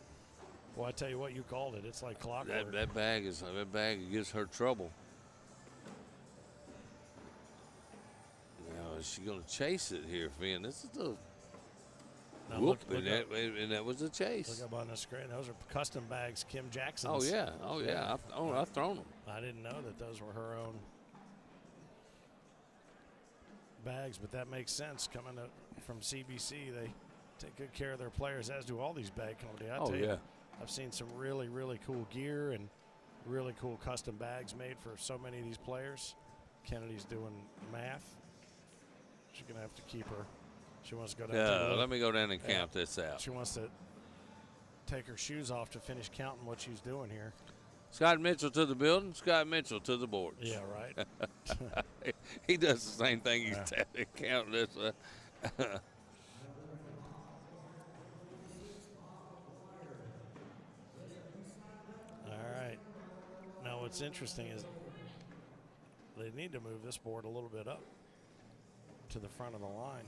Well, I tell you what, you called it. It's like clockwork. That bag gives her trouble. Now is she going to chase it here, Finn? This is Now Whoop, look and that was a chase. Look up on the screen. Those are custom bags Kim Jackson's. Oh, yeah. Oh, yeah. I've thrown them. I didn't know that those were her own bags, but that makes sense. Coming from CBC, they take good care of their players, as do all these bag companies. Oh, yeah. I've seen some really, really cool gear and really cool custom bags made for so many of these players. Kennedy's doing math. She's going to have to keep her. She wants to go down to let me go down and count this out. She wants to take her shoes off to finish counting what she's doing here. Scott Mitchell to the building, Scott Mitchell to the boards. Yeah, right. He does the same thing. He's counting this. All right. Now what's interesting is they need to move this board a little bit up to the front of the line,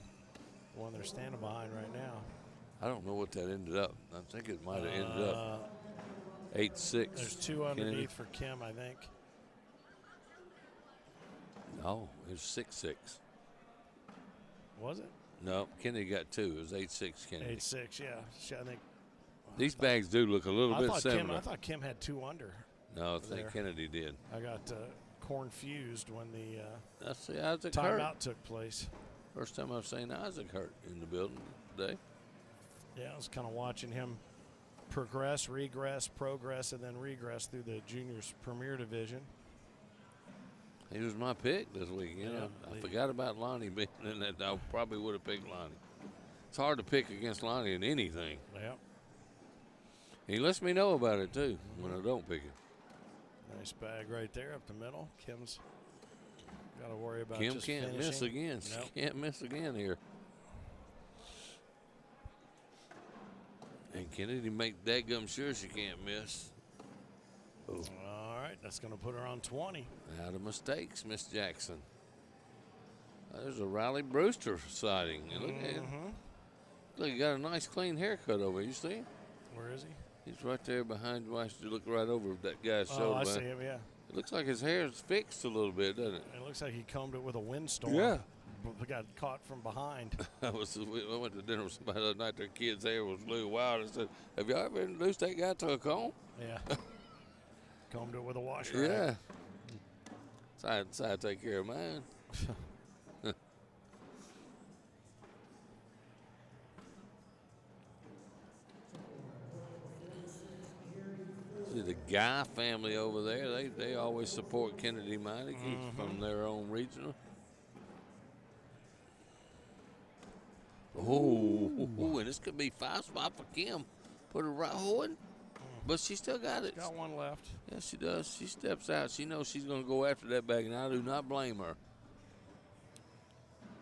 the one they're standing behind right now. I don't know what that ended up. I think it might have ended up 8-6. There's 2 underneath for Kim, I think. No, it was 6-6. Was it? No, Kennedy got 2. It was 8-6 Kennedy. 8-6, yeah. I think these bags do look a little bit similar. I thought Kim had 2 under. No, I think Kennedy did. I got confused when the I see Isaac timeout hurt. took place. First time I've seen Isaac hurt in the building today. Yeah, I was kind of watching him progress, regress, progress, and then regress through the juniors premier division. He was my pick this week. You know, I forgot about Lonnie being in that. I probably would have picked Lonnie. It's hard to pick against Lonnie in anything. Yeah. He lets me know about it too when I don't pick him. Nice bag right there up the middle. Kim's got to worry about Kim just can't finishing. miss again. Nope. She can't miss again here. And Kennedy make dadgum sure she can't miss. All right, that's going to put her on 20. Out of mistakes, Miss Jackson. There's a Riley Brewster sighting. Look at him. Look, he got a nice clean haircut over. You see him? Where is he? He's right there behind you. Why should you look right over that guy's shoulder? Oh, I see him, yeah. It looks like his hair is fixed a little bit, doesn't it? It looks like he combed it with a windstorm. Yeah. But got caught from behind. I went to dinner with somebody the other night. Their kid's hair was blue wild. I said, "Have y'all ever introduced that guy to a comb?" Yeah. Combed it with a wash rag. Yeah. So I decided to take care of mine. See the Guy family over there. They always support Kennedy Mighty from their own regional. Oh, and this could be 5 spot for Kim. Put her right holding, but she still got it. Got one left. Yes, she does. She steps out. She knows she's going to go after that bag, and I do not blame her.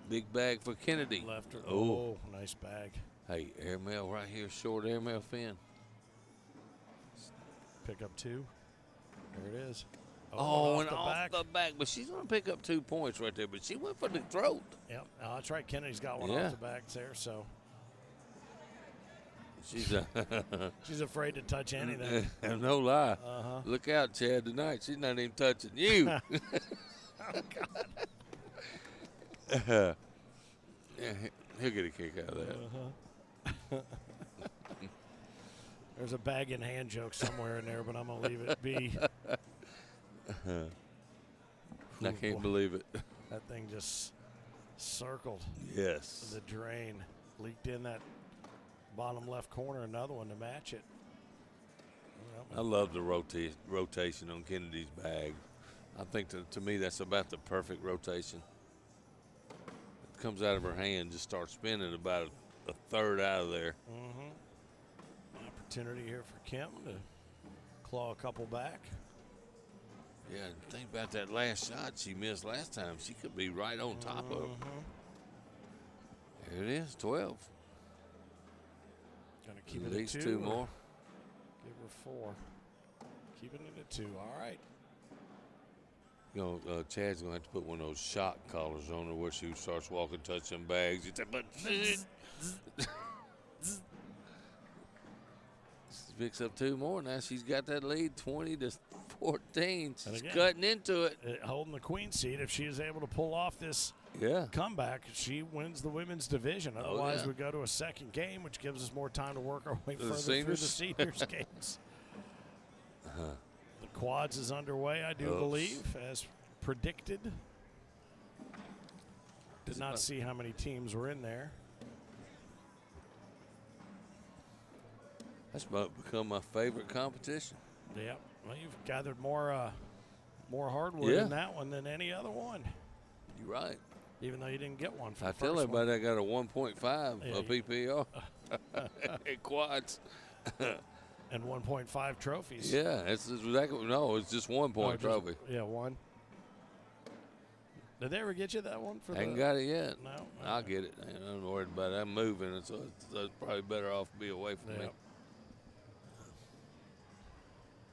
Big bag for Kennedy. Left her. Oh, nice bag. Hey, airmail right here, short airmail fin. Pick up 2. There it is. And off the back. But she's going to pick up 2 points right there. But she went for the throat. Yep. Oh, that's right. Kennedy's got one off the back there, so. She's afraid to touch anything. No lie. Look out, Chad, tonight. She's not even touching you. Oh, God. He'll get a kick out of that. There's a bag in hand joke somewhere in there, but I'm going to leave it be. I can't believe it. That thing just circled. Yes. The drain. Leaked in that bottom left corner, another one to match it. I love the rotation on Kennedy's bag. I think to me that's about the perfect rotation. It comes out of her hand, just starts spinning about a third out of there. Opportunity here for Kim to claw a couple back. Yeah, and think about that last shot she missed last time. She could be right on top of her. There it is, 12. Gonna keep at it least at 2 more. Give her 4. Keeping it at 2. All right. You know, Chad's gonna have to put one of those shock collars on her where she starts walking, touching bags. You think, but she picks up 2 more. Now she's got that lead, 20 to 14. And She's again, cutting into it. Holding the queen seat. If she is able to pull off this comeback, she wins the women's division. Otherwise, we go to a second game, which gives us more time to work our way further through the seniors games. The quads is underway, I do believe, as predicted. Did not see how many teams were in there. That's about to become my favorite competition. Yeah, well, you've gathered more hardwood in that one than any other one. You're right. Even though you didn't get one for I the tell first everybody one. I got a 1.5 a PPR at quads. And 1.5 trophies. Yeah, it's exactly, no, it's just 1 point trophy. Yeah, one. Did they ever get you that one for I ain't got it yet. No. I'll get it. I'm worried about it. I'm moving, and so it's probably better off to be away from me.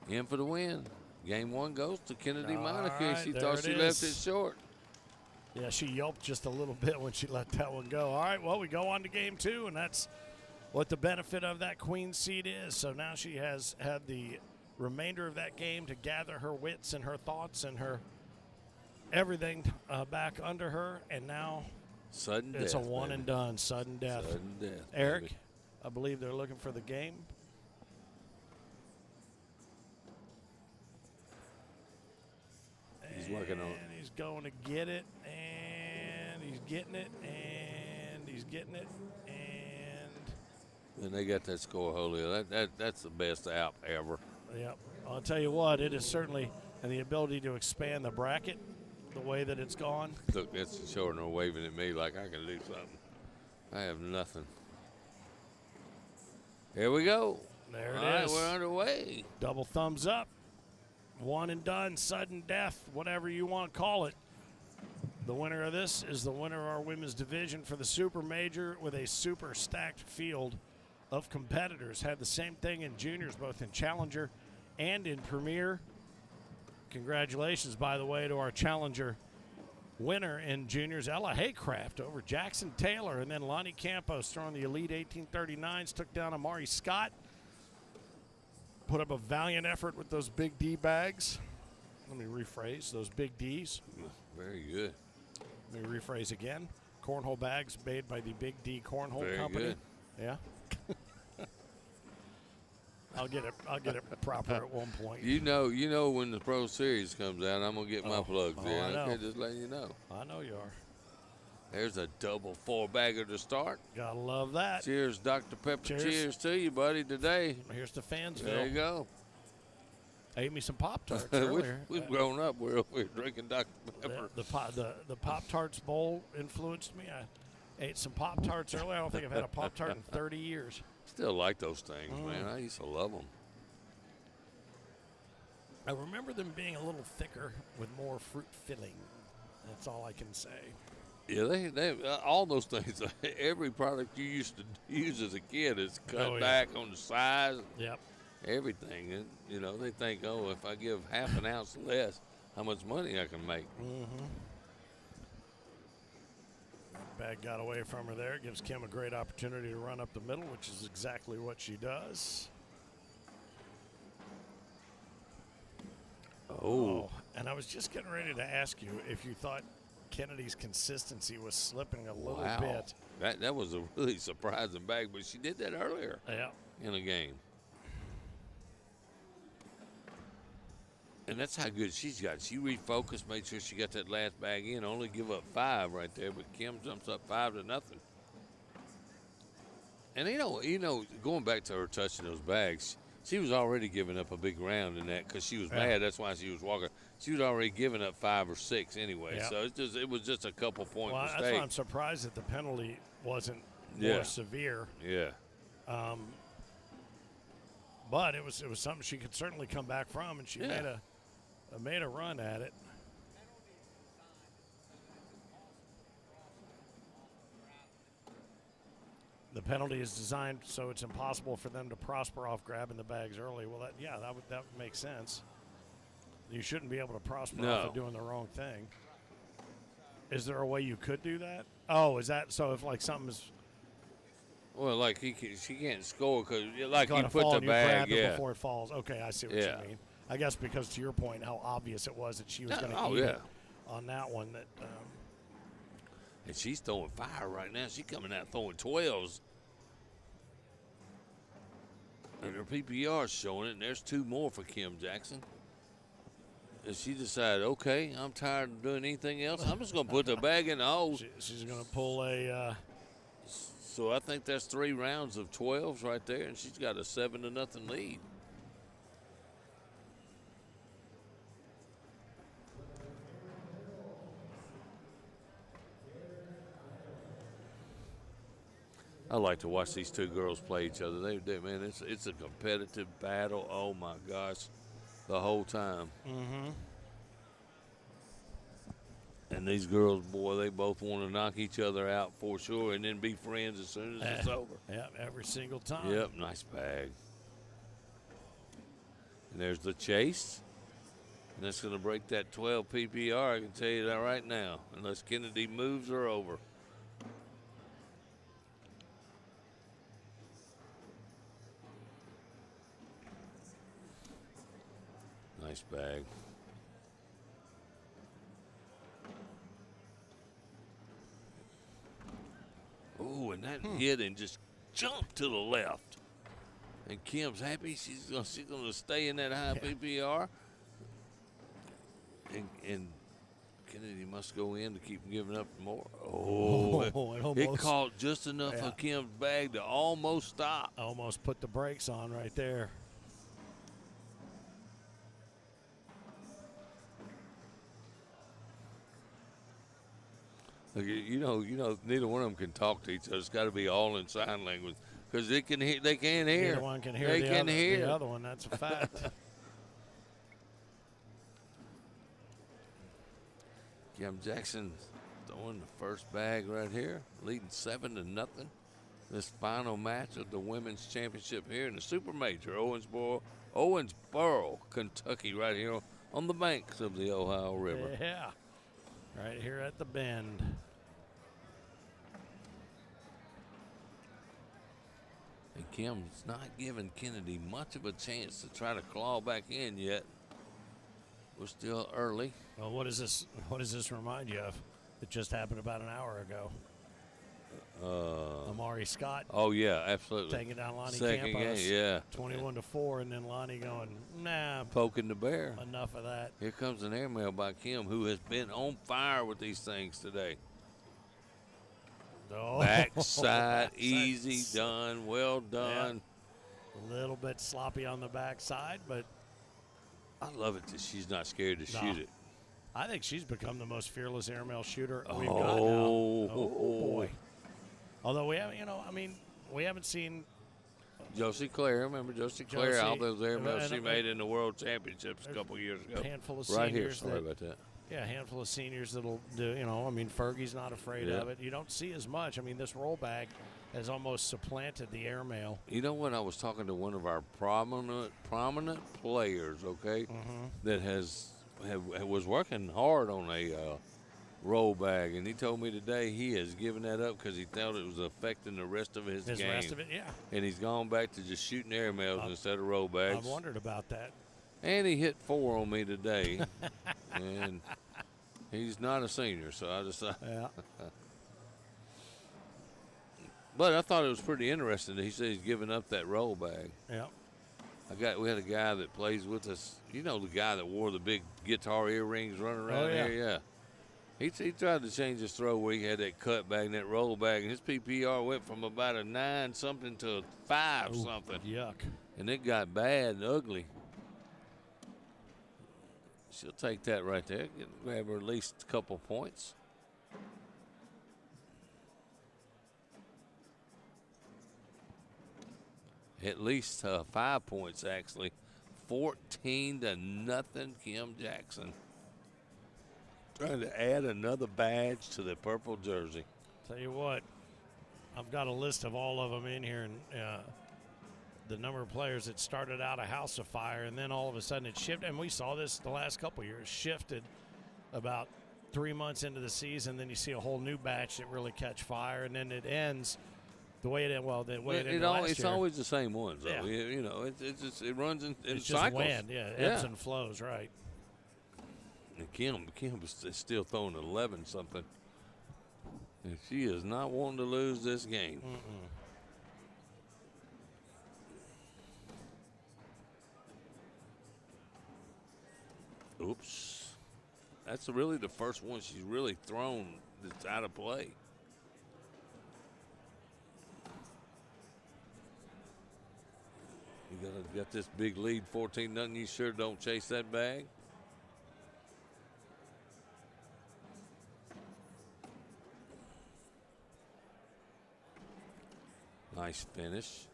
In for the win. Game 1 goes to Kennedy Monica. Right, she thought she left it short. Yeah, she yelped just a little bit when she let that one go. All right, well, we go on to game 2, and that's what the benefit of that queen seat is. So now she has had the remainder of that game to gather her wits and her thoughts and her everything back under her, and now sudden it's death, a one and done, sudden death. Sudden death, Eric, baby. I believe they're looking for the game. He's working on it. And he's going to get it, and he's getting it, and he's getting it, and they got that score, Julio. That's the best app ever. Yep. I'll tell you what, it is certainly, and the ability to expand the bracket the way that it's gone. Look, that's the children are waving at me like I can do something. I have nothing. Here we go. There it is. All right, we're underway. Double thumbs up. One and done, sudden death, whatever you want to call it. The winner of this is the winner of our women's division for the Super Major with a super stacked field of competitors. Had the same thing in juniors, both in Challenger and in Premier. Congratulations, by the way, to our Challenger winner in juniors, Ella Haycraft over Jackson Taylor. And then Lonnie Campos throwing the Elite 1839s, took down Amari Scott. Put up a valiant effort with those big D bags. Let me rephrase, those big Ds. Very good. Let me rephrase again. Cornhole bags made by the Big D Cornhole Very Company. good. Yeah. I'll get it proper at one point. You know when the Pro Series comes out, I'm gonna get my plugs in. I know. Okay, just letting you know. I know you are. There's a double 4-bagger to start. Gotta love that. Cheers, Dr. Pepper. Cheers. Cheers to you, buddy, today. Here's to Fansville. There you go. I ate me some Pop-Tarts earlier. We've grown up. We're over here drinking Dr. Pepper. The Pop-Tarts bowl influenced me. I ate some Pop-Tarts earlier. I don't think I've had a Pop-Tart in 30 years. Still like those things, man. I used to love them. I remember them being a little thicker with more fruit filling. That's all I can say. Yeah, they all those things. Every product you used to use as a kid is cut back on the size. Yep. Everything. And, they think, if I give half an ounce less, how much money I can make. Mm-hmm. Bag got away from her there. Gives Kim a great opportunity to run up the middle, which is exactly what she does. Oh. And I was just getting ready to ask you if you thought Kennedy's consistency was slipping a little bit. That was a really surprising bag, but she did that earlier in a game. And that's how good she's got. She refocused, made sure she got that last bag in, only give up 5 right there, but Kim jumps up 5-0. And going back to her touching those bags, she was already giving up a big round in that because she was mad. That's why she was walking. She was already giving up 5 or 6 anyway. So it was just a couple point mistake. That's why I'm surprised that the penalty wasn't more severe. Yeah. But it was something she could certainly come back from, and she made a run at it. The penalty is designed so it's impossible for them to prosper off grabbing the bags early. Well, that would make sense. You shouldn't be able to prosper off of doing the wrong thing. Is there a way you could do that? Oh, is that so? If like something is. Well, like she can't score because like he put the bag grab it before it falls. Okay, I see what you mean. I guess because to your point, how obvious it was that she was going to eat it on that one. That and she's throwing fire right now. She's coming out throwing 12s. And her PPR's showing it, and there's 2 more for Kim Jackson. And she decided, okay, I'm tired of doing anything else. I'm just going to put the bag in the hole. She's going to pull a. So I think that's 3 rounds of 12s right there, and she's got a 7-0 lead. I like to watch these 2 girls play each other. They man, it's a competitive battle. Oh my gosh, the whole time. Mm-hmm. And these girls, boy, they both want to knock each other out for sure, and then be friends as soon as it's over. Yep, every single time. Yep, nice bag. And there's the chase. And that's going to break that 12 PPR, I can tell you that right now. Unless Kennedy moves her over. Nice bag. Oh, and that hit and just jumped to the left. And Kim's happy. She's gonna stay in that high PPR. And Kennedy must go in to keep giving up more. Oh, it caught just enough of Kim's bag to almost stop. Almost put the brakes on right there. You know, neither one of them can talk to each other. It's got to be all in sign language because they can't hear. Neither one can hear the other one. That's a fact. Kim Jackson throwing the first bag right here, leading 7-0. This final match of the women's championship here in the Super Major, Owensboro, Kentucky, right here on the banks of the Ohio River. Yeah, right here at the bend. And Kim's not giving Kennedy much of a chance to try to claw back in yet. We're still early. Well, what does this remind you of? It just happened about an hour ago. Amari Scott. Oh yeah, absolutely. Taking down Lonnie Second Campos. game, yeah. 21-4, and then Lonnie going, nah. Poking the bear. Enough of that. Here comes an airmail by Kim, who has been on fire with these things today. Oh. Backside, easy done, well done. Yeah. A little bit sloppy on the backside, but I love it that she's not scared to shoot it. I think she's become the most fearless airmail shooter we've got now. Oh, boy. Although we haven't seen Josie Claire. Remember Josie Claire? All those airmails she made in the World Championships a couple years ago. A handful of right seniors. Here, sorry about that. Yeah, a handful of seniors that'll do, Fergie's not afraid of it. You don't see as much. I mean, this roll bag has almost supplanted the airmail. You know what? I was talking to one of our prominent players, okay, that was working hard on a roll bag, and he told me today he has given that up because he thought it was affecting the rest of his game. The rest of it, yeah. And he's gone back to just shooting airmails instead of roll bags. I've wondered about that. And he hit 4 on me today, and he's not a senior, so I just yeah. But I thought it was pretty interesting that he said he's giving up that roll bag. Yeah. We had a guy that plays with us. You know the guy that wore the big guitar earrings running around here? Yeah. He tried to change his throw where he had that cut bag and that roll bag, and his PPR went from about a 9-something to a 5-something. Yuck. And it got bad and ugly. She'll take that right there. Grab her at least a couple points. At least 5 points, actually. 14-0, Kim Jackson. Trying to add another badge to the purple jersey. Tell you what, I've got a list of all of them in here, and the number of players that started out a house of fire, and then all of a sudden it shifted. And we saw this the last couple of years, shifted about 3 months into the season. Then you see a whole new batch that really catch fire, and then it ends The way it well, the way it's always the same ones though. Yeah. You know, it runs in it's cycles. Just wind, ebbs and flows, right? And Kim is still throwing 11 something, and she is not wanting to lose this game. Oops, that's really the first one she's really thrown that's out of play. You got this big lead, 14-0. You sure don't chase that bag. Nice finish.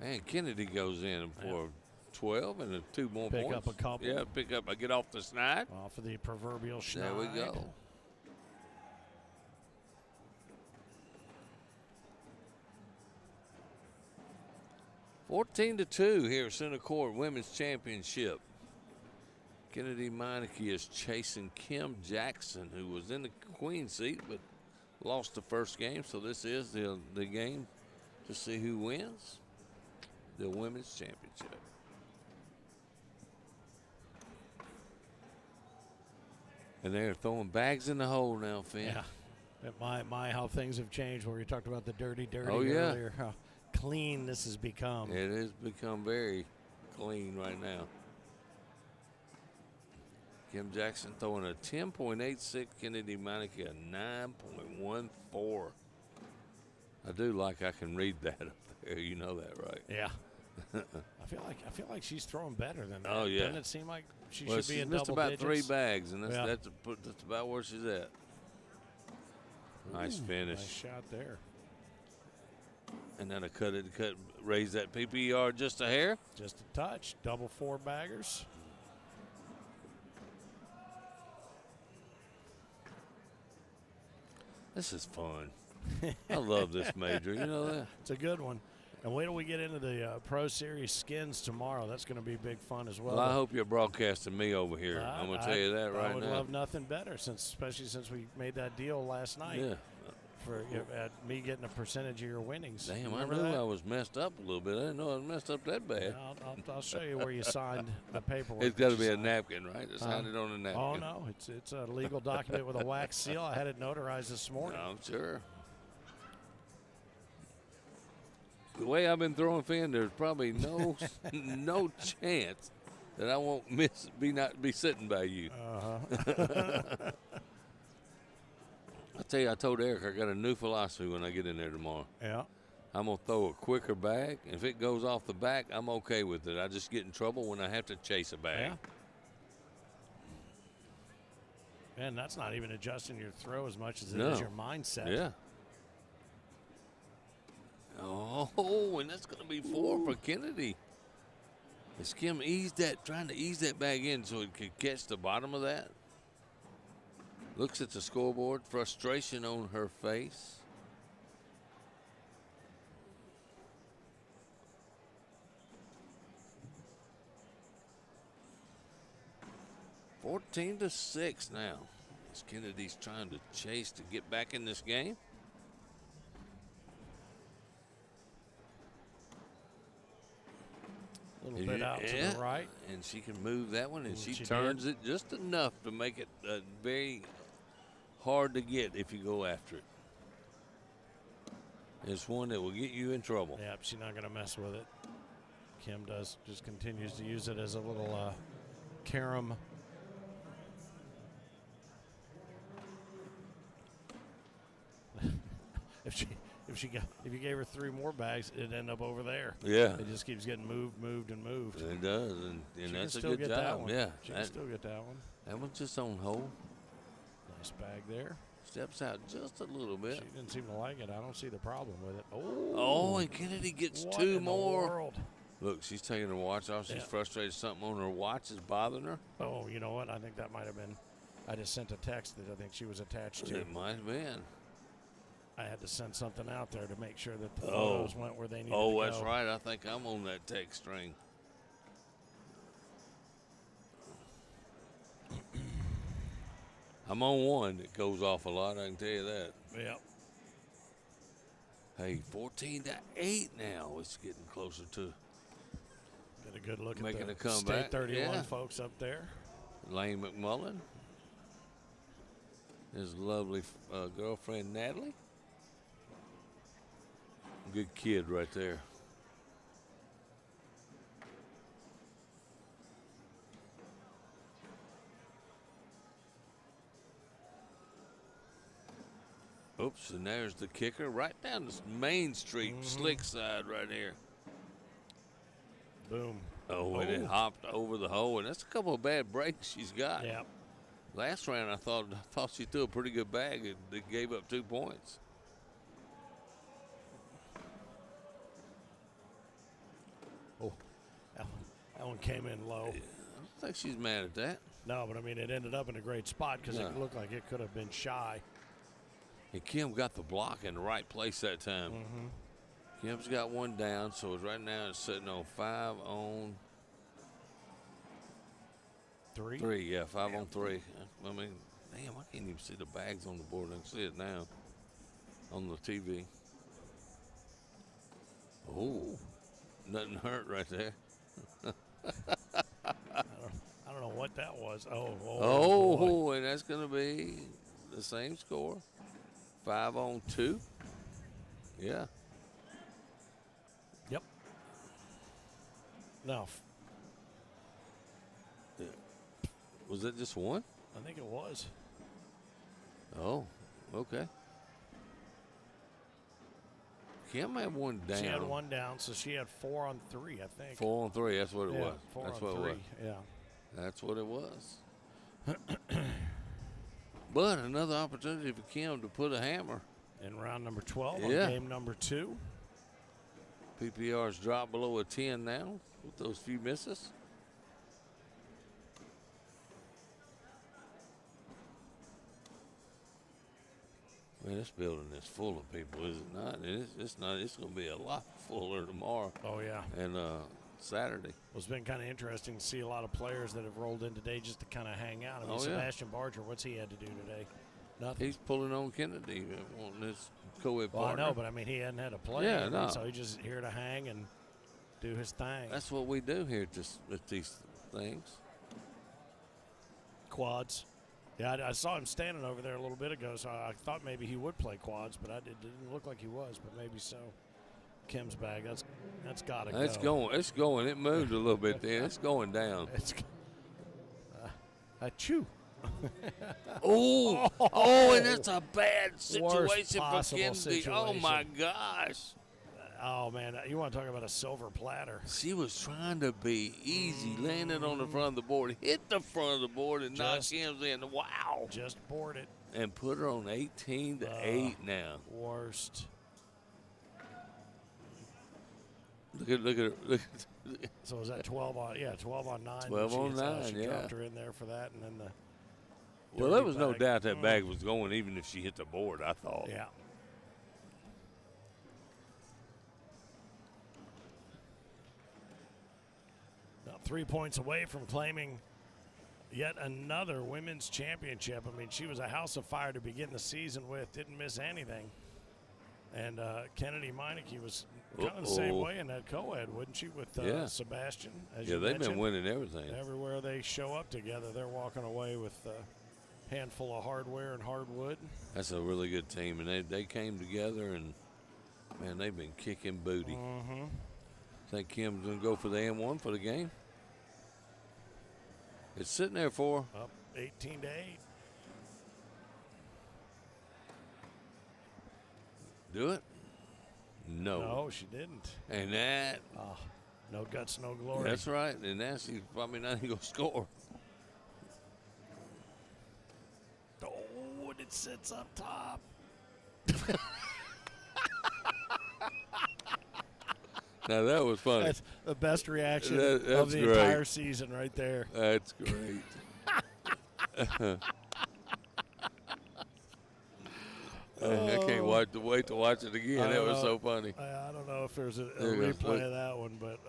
And Kennedy goes in for 12 and 2 more points. Pick up a couple. Yeah, I get off the snide. Off of the proverbial schneid. There we go. (14-2) here at Center Court Women's Championship. Kennedy Meineke is chasing Kim Jackson, who was in the queen seat but lost the first game. So this is the game to see who wins the Women's Championship. And they're throwing bags in the hole now, Finn. Yeah. My, how things have changed where you talked about the dirty Oh, yeah. earlier. How clean this has become. It has become very clean right now. Kim Jackson throwing a 10.86, Kennedy Meineke a 9.14. I do like I can read that up there. You know that, right? Yeah. I feel like she's throwing better than that. Oh, yeah. Doesn't it seem like she Well, should be she's in missed double about digits? 3 bags, and Yeah. that's about where she's at. Nice finish. Nice shot there. And then raise that PPR just a hair. Just a touch. Double 4 baggers. This is fun. I love this major. You know that? It's a good one. And wait till we get into the Pro Series skins tomorrow. That's going to be big fun as well. Well, I hope you're broadcasting me over here. I'm going to tell you that right now. I would love nothing better, especially since we made that deal last night. Yeah. For me getting a percentage of your winnings. Damn, Remember I knew that? I was messed up a little bit. I didn't know I was messed up that bad. Yeah, I'll show you where you signed the paperwork. It's got to be a napkin, right? Just sign it on a napkin. Oh, no. It's a legal document with a wax seal. I had it notarized this morning. I'm sure. The way I've been throwing, Finn, there's probably no chance that I won't not be sitting by you. I tell you, I told Eric I got a new philosophy when I get in there tomorrow. Yeah. I'm going to throw a quicker bag. If it goes off the back, I'm okay with it. I just get in trouble when I have to chase a bag. Yeah. And that's not even adjusting your throw as much as it is your mindset. Yeah. Oh, and that's going to be 4 for Kennedy. Is Kim trying to ease that bag in so it could catch the bottom of that? Looks at the scoreboard, frustration on her face. (14-6) now. As Kennedy's trying to chase to get back in this game. A little bit out to the right. And she can move that one, and she she turns it just enough to make it very hard to get if you go after it. It's one that will get you in trouble. Yeah, she's not going to mess with it. Kim just continues to use it as a little carom. If you gave her 3 more bags, it'd end up over there. Yeah. It just keeps getting moved. It does, and that's a good job. Yeah. She can still get that one. That one's just on hold. Nice bag there. Steps out just a little bit. She didn't seem to like it. I don't see the problem with it. Oh, and Kennedy gets what 2 in more. The world? Look, she's taking her watch off. She's frustrated. Something on her watch is bothering her. Oh, you know what? I think that might have been. I just sent a text that I think she was attached to. It might have been. I had to send something out there to make sure that the photos went where they needed to go. Oh, that's right. I think I'm on that text string. I'm on one that goes off a lot, I can tell you that. Yep. Hey, 14-8 now. It's getting closer to Get a good look making at the a comeback. State 31 Yeah. folks up there. Lane McMullen. His lovely girlfriend, Natalie. Good kid right there. Oops, and there's the kicker right down this Main Street slick side right here. Boom. Oh, and it hopped over the hole, and that's a couple of bad breaks she's got. Yep. Last round, I thought she threw a pretty good bag and they gave up 2 points. Oh, that one came in low. I don't think she's mad at that. No, but I mean, it ended up in a great spot because it looked like it could have been shy. And Kim got the block in the right place that time. Kim's got one down, so right now it's sitting on 5 on 3. Yeah, 5 on 3. I mean, damn, I can't even see the bags on the board. I can see it now on the TV. Oh, nothing hurt right there. I don't know what that was. Oh, and that's going to be the same score. 5 on 2. Yeah. Yep. No, Was that just one? I think it was. Oh, okay. Kim had one down. She had one down, so she had 4 on 3, I think. 4 on 3. That's what it was. 4 That's on what 3. it was. Yeah. That's what it was. But another opportunity for Kim to put a hammer. In round number 12 Yeah. on game number 2. PPR's dropped below a 10 now with those few misses. Man, this building is full of people, is it not? And it's not. It's going to be a lot fuller tomorrow Oh, yeah. and Saturday. Well, it's been kind of interesting to see a lot of players that have rolled in today just to kind of hang out. I mean, Oh, yeah. Sebastian Barger, what's he had to do today? Nothing. He's pulling on Kennedy, wanting his co-ed Well, partner. I know, but I mean, he hadn't had a play. Yeah, I mean, no. So he's just here to hang and do his thing. That's what we do here at these things. Quads. Yeah, I saw him standing over there a little bit ago, so I thought maybe he would play quads, but it didn't look like he was, but maybe so. Kim's bag, that's got to go. It's going. It's going. It moved a little bit then. It's going down. It's achoo. Oh, and that's a bad situation for possible Kennedy. Oh, situation. my gosh. Oh, man, you want to talk about a silver platter. She was trying to be easy, landed on the front of the board, hit the front of the board, and knocked Kim's in. Wow. Just board it. And put her on 18-8 now. Worst. Look at her. So was that 12 on? Yeah, 12 on 9. 12 on 9, She yeah. dropped her in there for that, and then the. Well, there was no bag. doubt that bag was going, even if she hit the board, I thought. Yeah. About 3 points away from claiming yet another women's championship. I mean, she was a house of fire to begin the season with, didn't miss anything. And Kennedy Meineke was kind of the same way in that co-ed, wouldn't she, with Sebastian? As Yeah, you they've mentioned. been winning everything. Everywhere they show up together, they're walking away with a handful of hardware and hardwood. That's a really good team, and they came together, and, man, they've been kicking booty. Think Kim's going to go for the M1 for the game? It's sitting there for her. Up 18-8. Do it? No. No, she didn't. And that. Oh, no guts, no glory. That's right. And now she's probably not even going to score. Oh, and it sits up top. Now, that was funny. That's the best reaction That's of the great. entire season right there. That's great. I can't wait to watch it again. That was so funny. I don't know if there's a There you go. replay of that one, but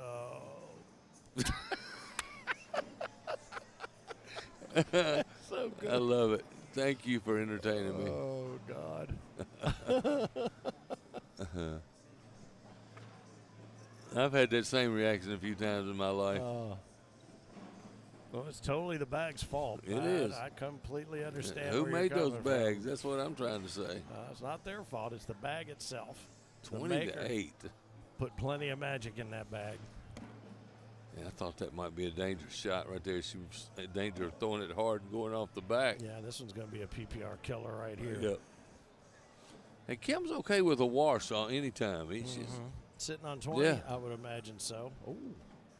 so good. I love it. Thank you for entertaining me. Oh, God. I've had that same reaction a few times in my life. Well, it's totally the bag's fault. It is. I completely understand. Who where you're made those coming bags? From. That's what I'm trying to say. It's not their fault. It's the bag itself. 20-8. Put plenty of magic in that bag. Yeah, I thought that might be a dangerous shot right there. She was in danger of throwing it hard and going off the back. Yeah, this one's going to be a PPR killer right here. Yep. And Kim's okay with a wash on any time. She's sitting on 20. Yeah. I would imagine so.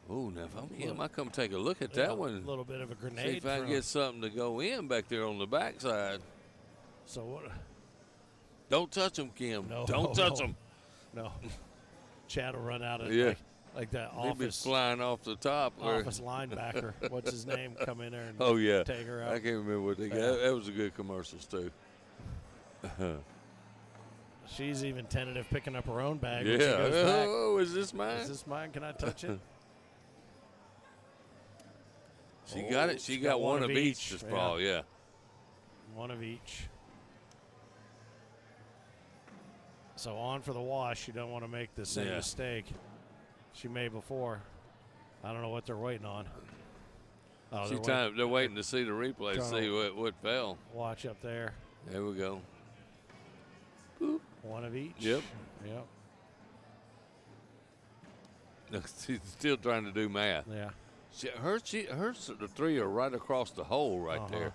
Oh, now if I'm Kim, I come take a look at that one. A little bit of a grenade. See if I can get something to go in back there on the backside. So what? Don't touch them, Kim. No, Don't touch them. No. Chad will run out of like that Maybe office flying off the top. Office linebacker. What's his name? Come in there and take her out. I can't remember what they got. That was a good commercials too. She's even tentative picking up her own bag. Yeah. When she goes back. Oh, is this mine? Is this mine? Can I touch it? She got it. She got one of each this fall. Yeah. One of each. So on for the wash. You don't want to make the same mistake she made before. I don't know what they're waiting on. Oh, they're waiting to see the replay to see what fell. Watch up there. There we go. Boop. One of each. Yep. She's still trying to do math. Yeah. The three are right across the hole right there.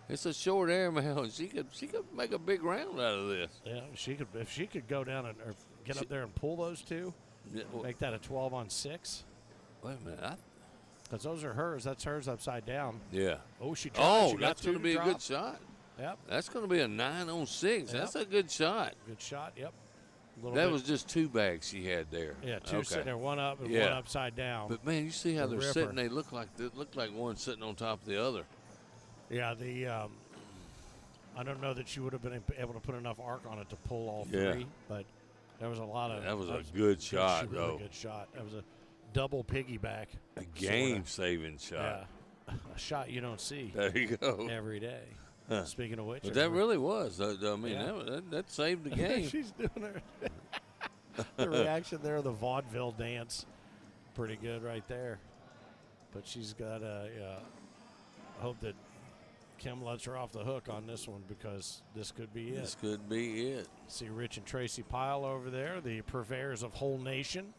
It's a short air mail, and she could make a big round out of this. Yeah, if she could go down or get up there and pull those two, make that a 12 on 6. Wait a minute, because those are hers. That's hers upside down. Yeah. Oh, she dropped. She that's going to be a good shot. Yep. That's going to be a 9 on 6. Yep. That's a good shot. Good shot. Yep. That was just 2 bags she had there. Yeah, 2 sitting there, one up and one upside down. But man, you see how they're sitting? They look like one sitting on top of the other. Yeah, I don't know that she would have been able to put enough arc on it to pull all 3, but there was a lot of. That was a good shot, though. Really good shot. That was a double piggyback. A game-saving shot. Yeah, a shot you don't see. There you go. Every day. Huh. Speaking of which, but that really was. I mean, that saved the game. She's doing her. The reaction there, the vaudeville dance, pretty good right there. But she's got I hope that Kim lets her off the hook on this one because this could be it. This could be it. See Rich and Tracy Pyle over there, the purveyors of Whole Nation.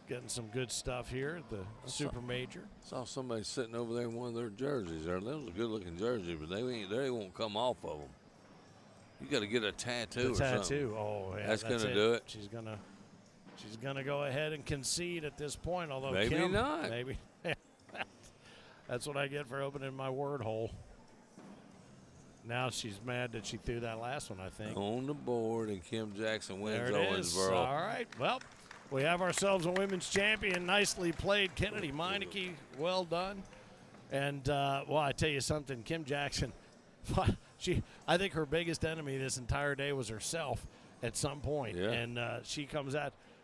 Getting some good stuff here at the Super Major. Saw somebody sitting over there in one of their jerseys. That was a good-looking jersey, but they won't come off of them. You got to get a tattoo or something. Oh, yeah, that's gonna do it. She's gonna go ahead and concede at this point. Although maybe Kim, not. Maybe. That's what I get for opening my word hole. Now she's mad that she threw that last one, I think. On the board, and Kim Jackson wins there it is. Owensboro. All right. Well, we have ourselves a women's champion. Nicely played, Kennedy Meineke. Well done. And, I tell you something, Kim Jackson, I think her biggest enemy this entire day was herself at some point. Yeah. And she comes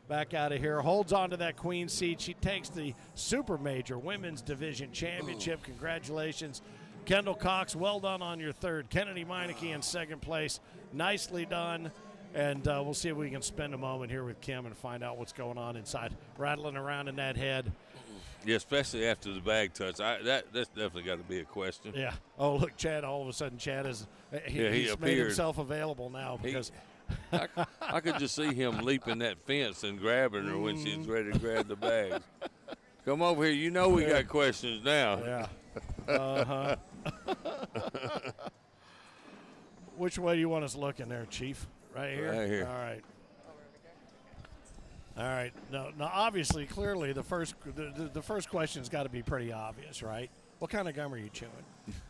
back out of here, holds on to that queen seat. She takes the Super Major Women's Division Championship. Congratulations, Kendall Cox. Well done on your third. Kennedy Meineke in second place. Nicely done. And we'll see if we can spend a moment here with Kim and find out what's going on inside, rattling around in that head. Yeah, especially after the bag touch. That's definitely got to be a question. Yeah. Oh, look, Chad, all of a sudden, Chad is he's made himself available now because I could just see him leaping that fence and grabbing her when she's ready to grab the bags. Come over here. You know we got questions now. Yeah. Uh-huh. Which way do you want us looking there, Chief? Right here? Right here. All right. All right. Now, obviously, clearly, the first question's got to be pretty obvious, right? What kind of gum are you chewing?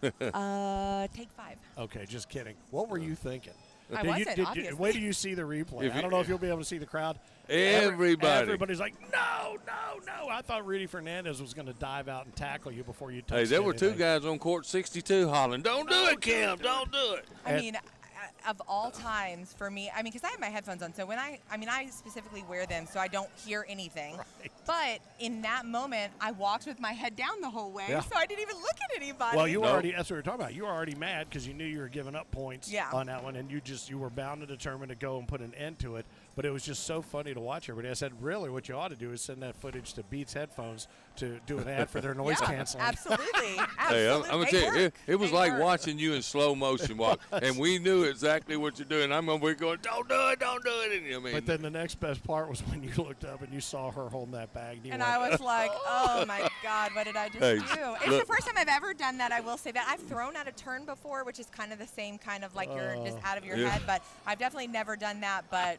Take 5. Okay, just kidding. What were you thinking? Obviously. Wait till you see the replay. I don't know if you'll be able to see the crowd. Everybody's like, no. I thought Rudy Fernandez was going to dive out and tackle you before you touched Hey, there were anything. 2 guys on court 62 hollering, don't do it, Kim, don't do it. I mean, of all times for me, I mean, because I have my headphones on, so when I specifically wear them so I don't hear anything. Right. But in that moment, I walked with my head down the whole way, so I didn't even look at anybody. Well, you already, that's what we were talking about. You were already mad because you knew you were giving up points on that one, and you were bound and determined to go and put an end to it. But it was just so funny to watch everybody. I said, really, what you ought to do is send that footage to Beats Headphones to do an ad for their noise canceling. Absolutely. Hey, I'm going to tell you, it was like watching you in slow motion walk, and we knew exactly what you're doing. I'm over here going, don't do it. And, I mean, but then the next best part was when you looked up and you saw her holding that bag. And I was like, oh, my God, what did I just do? It's the first time I've ever done that, I will say that. I've thrown out a turn before, which is kind of the same kind of like you're just out of your head, but I've definitely never done that. But,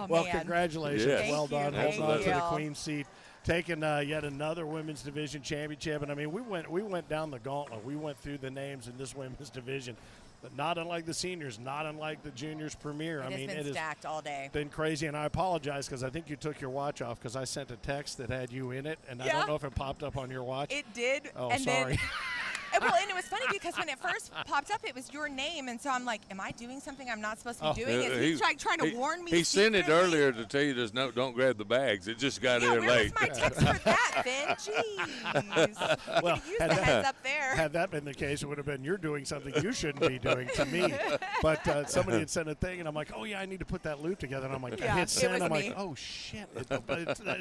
well, congratulations. Yes. Well done. Thank Hold on to you. the Queen seat. Taking yet another women's division championship. And, I mean, we went down the gauntlet. We went through the names in this women's division. But not unlike the seniors, not unlike the juniors premier. It has been stacked all day. Been crazy, and I apologize because I think you took your watch off because I sent a text that had you in it, and I don't know if it popped up on your watch. It did. Oh, and sorry. Well, and it was funny because when it first popped up, it was your name, and so I'm like, am I doing something I'm not supposed to be doing? Is he trying to warn me? He sent it earlier to tell you don't grab the bags. It just got there late. Where was my text for that, Ben? Jeez. Well, use the heads up there. Had that been the case, it would have been you're doing something you shouldn't be doing to me. But somebody had sent a thing, and I'm like, oh, yeah, I need to put that loop together. And I'm like, I hit send. I'm like, oh, shit.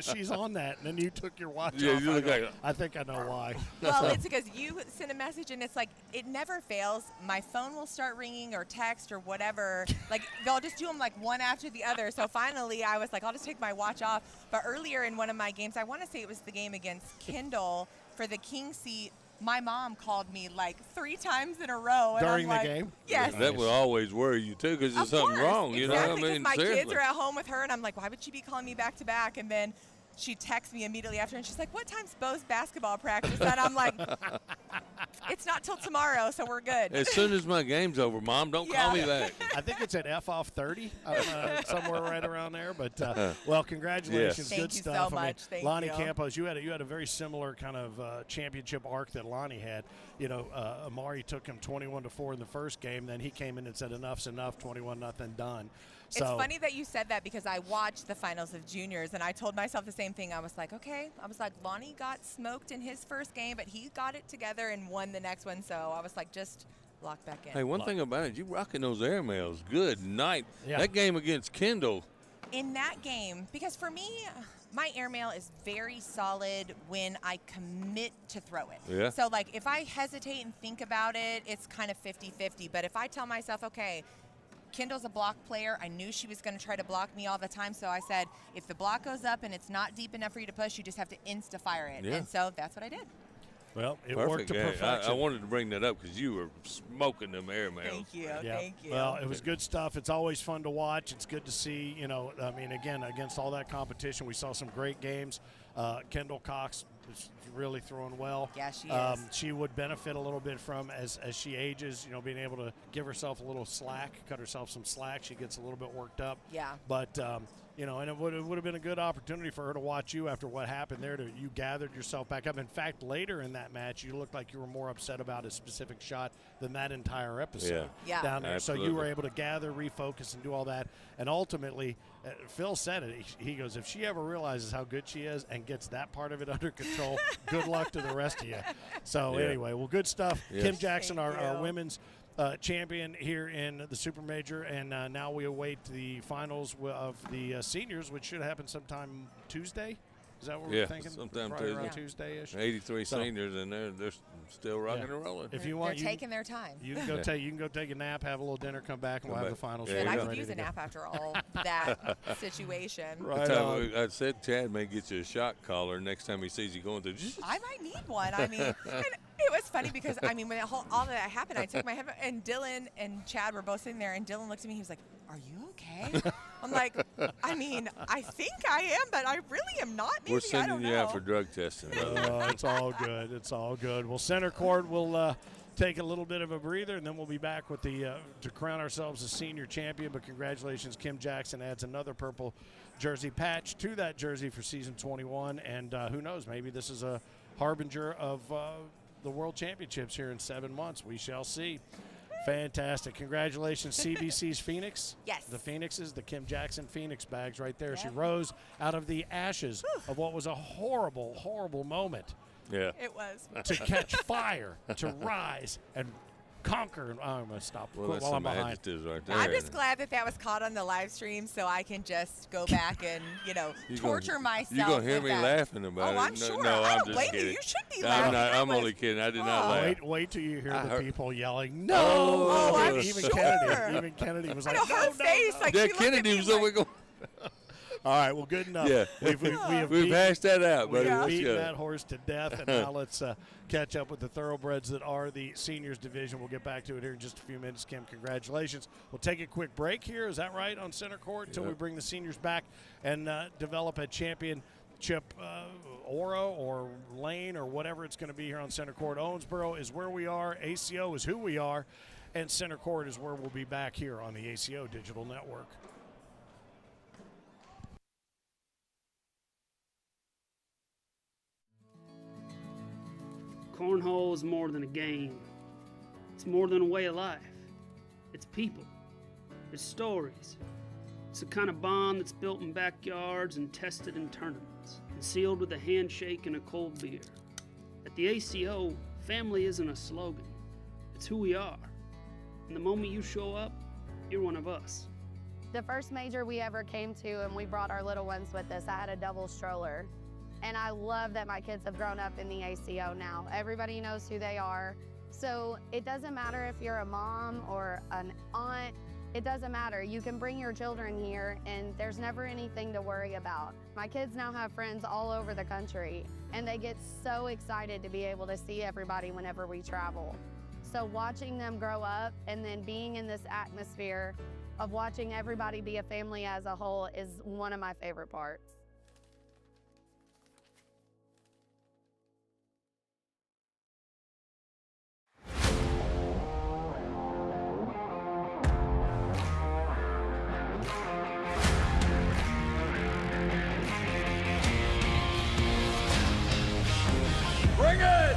She's on that. And then you took your watch off. You look like I think I know why. Well, it's because you sent a message, and it's like, it never fails. My phone will start ringing or text or whatever. Like, they'll just do them like one after the other. So finally, I was like, I'll just take my watch off. But earlier in one of my games, I want to say it was the game against Kendall for the king seat, my mom called me like 3 times in a row. And During I'm the like, game? Yes. That will always worry you, too, because there's something wrong. You know what I mean? My Seriously. kids are at home with her, and I'm like, why would she be calling me back to back? And then she texts me immediately after, and she's like, what time's Bo's basketball practice? And I'm like, it's not till tomorrow, so we're good. As soon as my game's over, Mom, don't call me back. I think it's at F off 30, somewhere right around there. But, well, congratulations. Yes. Good Thank stuff. you so much. Thank Lonnie you. Campos, you had a very similar kind of championship arc that Lonnie had. You know, Amari took him 21-4 in the first game. Then he came in and said, enough's enough, 21-0, done. So, it's funny that you said that because I watched the finals of juniors, and I told myself the same thing. I was like, okay. I was like, Lonnie got smoked in his first game, but he got it together and won the next one. So I was like, just lock back in. Hey, one thing about it, you rocking those airmails. Good night. Yeah. That game against Kendall. In that game, because for me, my airmail is very solid when I commit to throw it. Yeah. So, like, if I hesitate and think about it, it's kind of 50-50. But if I tell myself, okay, Kendall's a block player. I knew she was going to try to block me all the time. So I said, if the block goes up and it's not deep enough for you to push, you just have to insta-fire it. Yeah. And so that's what I did. well, it Perfect. worked to Yeah, perfection. I wanted to bring that up because you were smoking them airmails. Thank you. Yeah. Thank you. Well, it was good stuff. It's always fun to watch. It's good to see, you know, I mean, again, against all that competition, we saw some great games. Kendall Cox is really throwing well. Yeah, she is. She would benefit a little bit from, as she ages, you know, being able to give herself a little slack, cut herself some slack. She gets a little bit worked up. Yeah. But, you know, and it would have been a good opportunity for her to watch you after what happened there. You gathered yourself back up. In fact, later in that match, you looked like you were more upset about a specific shot than that entire episode Yeah. down there. Absolutely. So you were able to gather, refocus, and do all that. And ultimately, Phil said it. He goes, if she ever realizes how good she is and gets that part of it under control, good luck to the rest of you. So anyway, well, good stuff. Yes. Kim Jackson, Thank our you. women's champion here in the Super Major, and now we await the finals of the seniors, which should happen sometime Tuesday. Is that what we're thinking? Sometime Probably around Tuesday. Tuesday-ish. 83 seniors, and they're still rocking and rolling. If you want, They're taking their time. you can go take a nap, have a little dinner, come back, and we'll have the finals. Yeah, And I you could ready use to a go. nap after all that situation. Right The on. time I said Chad may get you a shot collar next time he sees you going through. I might need one. I mean, and it was funny because, I mean, when all that happened, I took my headphone, and Dylan and Chad were both sitting there, and Dylan looked at me. He was like, are you okay? I'm like, I mean, I think I am, but I really am not. Maybe, We're I sending don't you know. out for drug testing. It's all good. It's all good. Well, center court will take a little bit of a breather, and then we'll be back with the to crown ourselves a senior champion. But congratulations, Kim Jackson adds another purple jersey patch to that jersey for season 21, and who knows, maybe this is a harbinger of the World Championships here in 7 months. We shall see. Fantastic. Congratulations, CBC's Phoenix. Yes. The Phoenixes, the Kim Jackson Phoenix bags right there. Yep. She rose out of the ashes of what was a horrible, horrible moment. Yeah. It was. To catch fire, to rise and conquer. I'm going to stop Well, that's while I'm some behind. adjectives right there. I'm just glad that was caught on the live stream, so I can just go back and torture myself. You're gonna hear with me that. laughing about it. I'm sure. No, I I'm don't just blame kidding. you. You should be I'm laughing. not. That I'm was- only kidding. I did not laugh. Wait till you hear I the heard- people yelling, no! Oh, I'm even sure. Kennedy, even Kennedy was I like, know her no, face, no. like Yeah, she looked at Kennedy me was like, over going. All right, well, good enough. Yeah. We've hashed that out, buddy. We've Let's beaten go. that horse to death, and now let's catch up with the thoroughbreds that are the seniors division. We'll get back to it here in just a few minutes. Kim, congratulations. We'll take a quick break here. Is that right, on center court, until we bring the seniors back and develop a championship Oro or lane or whatever it's going to be here on center court. Owensboro is where we are. ACO is who we are. And center court is where we'll be back here on the ACO Digital Network. Cornhole is more than a game. It's more than a way of life. It's people. It's stories. It's the kind of bond that's built in backyards and tested in tournaments, and sealed with a handshake and a cold beer. At the ACO, family isn't a slogan. It's who we are. And the moment you show up, you're one of us. The first major we ever came to, and we brought our little ones with us, I had a double stroller. And I love that my kids have grown up in the ACO now. Everybody knows who they are. So it doesn't matter if you're a mom or an aunt, it doesn't matter. You can bring your children here and there's never anything to worry about. My kids now have friends all over the country and they get so excited to be able to see everybody whenever we travel. So watching them grow up and then being in this atmosphere of watching everybody be a family as a whole is one of my favorite parts. Bring it!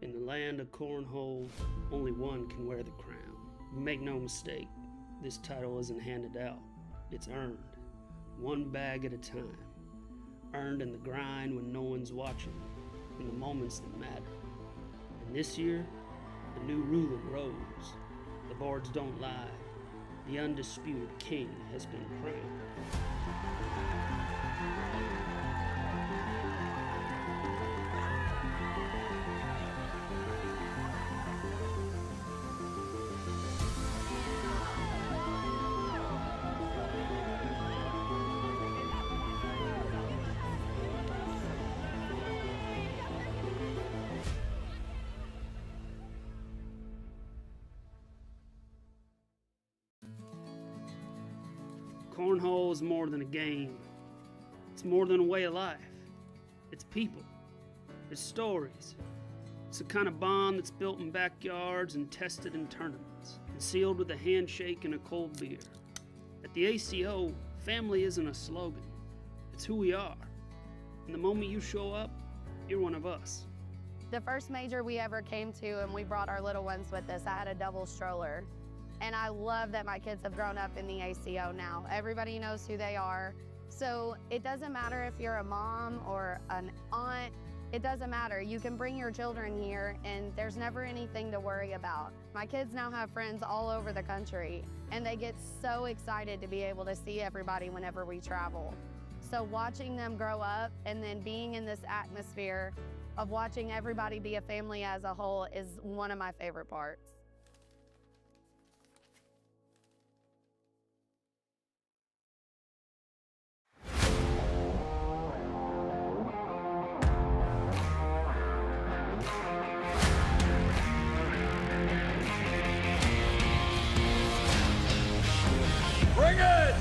In the land of Cornhole, only one can wear the crown. Make no mistake, this title isn't handed out. It's earned, one bag at a time. Earned in the grind when no one's watching, in the moments that matter. And this year, the new ruler rose. The boards don't lie. The undisputed king has been crowned. Cornhole is more than a game. It's more than a way of life. It's people. It's stories. It's the kind of bond that's built in backyards and tested in tournaments, and sealed with a handshake and a cold beer. At the ACO, family isn't a slogan. It's who we are. And the moment you show up, you're one of us. The first major we ever came to, and we brought our little ones with us, I had a double stroller. And I love that my kids have grown up in the ACO now. Everybody knows who they are. So it doesn't matter if you're a mom or an aunt, it doesn't matter. You can bring your children here and there's never anything to worry about. My kids now have friends all over the country and they get so excited to be able to see everybody whenever we travel. So watching them grow up and then being in this atmosphere of watching everybody be a family as a whole is one of my favorite parts. Bring it!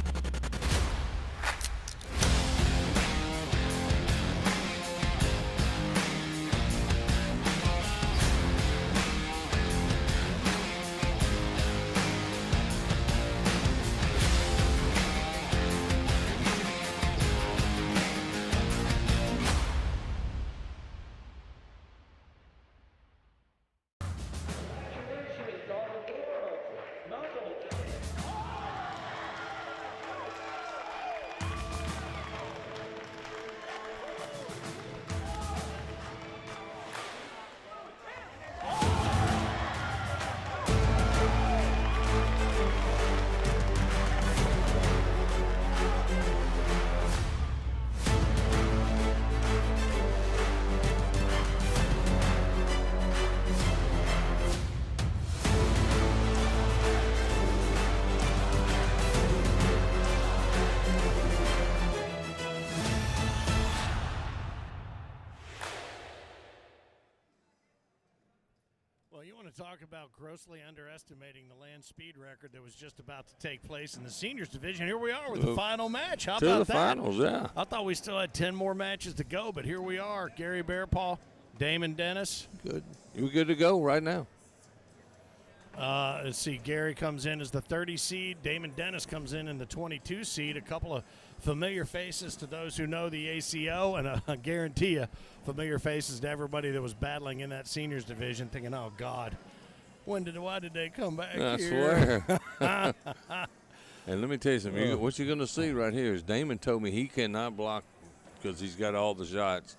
Well, you want to talk about grossly underestimating the land speed record that was just about to take place in the seniors division. Here we are with the final match. How to about the that? finals, yeah. I thought we still had 10 more matches to go, but here we are. Gary Bearpaw, Damon Dennis. Good. You're good to go right now. Let's see. Gary comes in as the 30 seed. Damon Dennis comes in the 22 seed. A couple of familiar faces to those who know the ACO, and I guarantee you familiar faces to everybody that was battling in that seniors division thinking, oh, God, why did they come back I here? swear. And let me tell you something. What you're going to see right here is Damon told me he cannot block because he's got all the shots.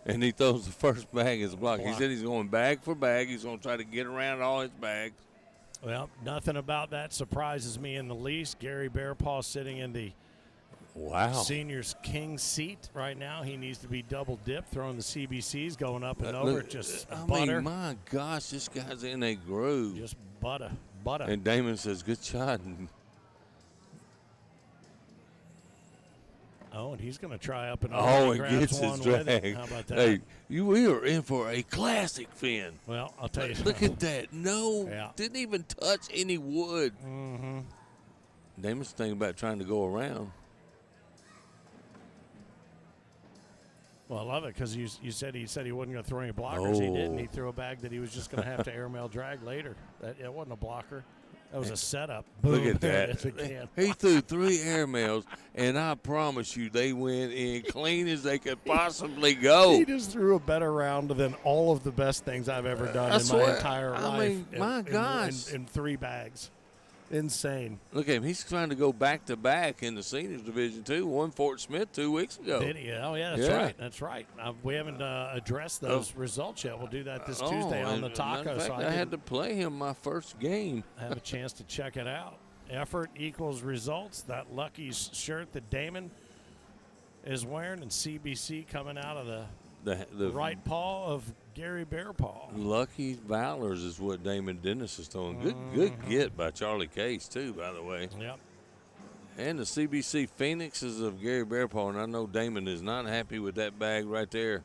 And he throws the first bag as a block. He said he's going bag for bag. He's going to try to get around all his bags. Well, nothing about that surprises me in the least. Gary Bearpaw sitting in the seniors king seat right now. He needs to be double dipped, throwing the CBCs, going up and over. Just butter. Mean, my gosh, this guy's in a groove. Just butter. And Damon says, good shot. And he's going to try up and over. Oh, and and gets his drag. How about that? Hey, we are in for a classic, Finn. Well, I'll tell you. Look at that. No, didn't even touch any wood. Mm-hmm. Damon's thinking about trying to go around. Well, I love it because he said he wasn't going to throw any blockers. He didn't. He threw a bag that he was just going to have to airmail drag later. It wasn't a blocker. That was a setup. Look at that. He threw 3 airmails, and I promise you they went in clean as they could possibly go. He just threw a better round than all of the best things I've ever done my entire life. I mean, my gosh. In 3 bags. Insane. Look at him. He's trying to go back-to-back in the seniors division, too. Won Fort Smith 2 weeks ago. Did he? Oh, yeah, that's right. That's right. We haven't addressed those results yet. We'll do that this Tuesday on the Taco. So I had to play him my first game. I have a chance to check it out. Effort equals results. That Lucky's shirt that Damon is wearing, and CBC coming out of the right paw of Gary Bearpaw. Lucky Valors is what Damon Dennis is throwing. Good get by Charlie Case, too, by the way. Yep. And the CBC Phoenixes of Gary Bearpaw, and I know Damon is not happy with that bag right there.